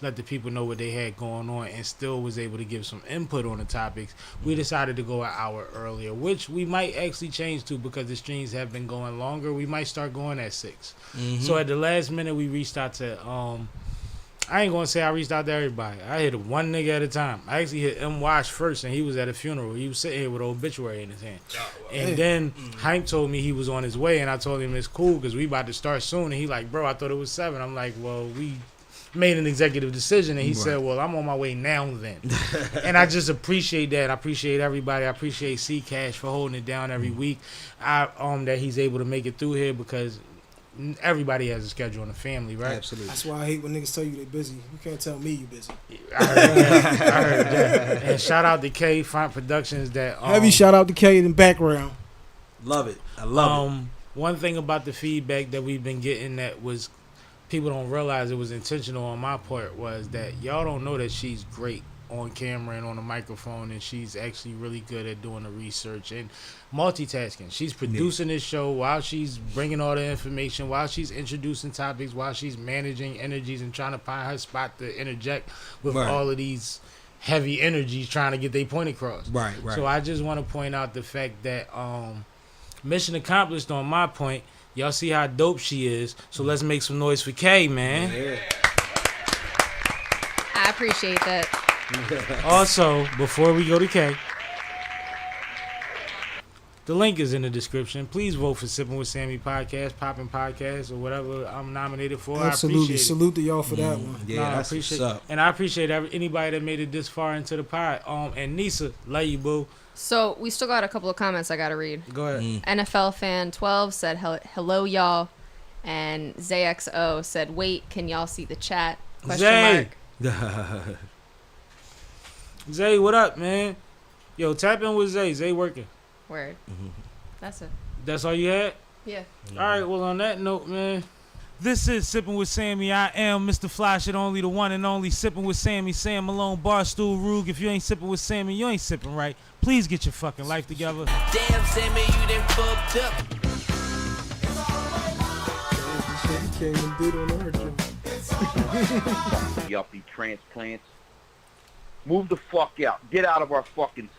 let the people know what they had going on and still was able to give some input on the topics. We decided to go an hour earlier, which we might actually change to because the streams have been going longer. We might start going at 6. Mm-hmm. So at the last minute, we reached out to... I ain't gonna say I reached out to everybody. I hit one nigga at a time. I actually hit M. Wash first, and he was at a funeral. He was sitting here with an obituary in his hand. And then Hank told me he was on his way, and I told him it's cool because we about to start soon. And he like, "Bro, I thought it was 7." I'm like, "Well, made an executive decision, and he said, well, I'm on my way now then. And I just appreciate that. I appreciate everybody. I appreciate C-Cash for holding it down every week. That he's able to make it through here because everybody has a schedule and a family, right? Absolutely. That's why I hate when niggas tell you they busy. You can't tell me you busy. I heard that. And shout out to K Font Productions. That heavy shout out to K in the background. Love it. I love it. One thing about the feedback that we've been getting that was people don't realize it was intentional on my part was that y'all don't know that she's great on camera and on the microphone, and she's actually really good at doing the research and multitasking. She's producing this show while she's bringing all the information, while she's introducing topics, while she's managing energies and trying to find her spot to interject with all of these heavy energies trying to get their point across. Right. So I just want to point out the fact that mission accomplished on my point. Y'all see how dope she is, so let's make some noise for K, man. Yeah. I appreciate that. Also, before we go to K, the link is in the description. Please vote for Sippin' with Sammie podcast, Poppin' Podcast, or whatever I'm nominated for. Absolutely. I appreciate it. Salute to y'all for that one. Yeah, I that's appreciate what's up. And I appreciate anybody that made it this far into the pod. And Nisa, love you, boo. So we still got a couple of comments I gotta read. Go ahead. NFL fan 12 said hello y'all, and ZXO said wait, can y'all see the chat? Zay. Zay, what up, man? Yo, tap in with Zay. Zay working. Word. That's it. That's all you had? Yeah. All right, well, on that note, man, this is Sippin' with Sammie. I am Mr. Fly Shit Only, the one and only Sippin' with Sammie. Sam Malone, Barstool Rug. If you ain't sippin' with Sammie, you ain't sippin' right. Please get your fucking life together. Damn, Sammie, you done fucked up. Yuppie transplants. Move the fuck out. Get out of our fucking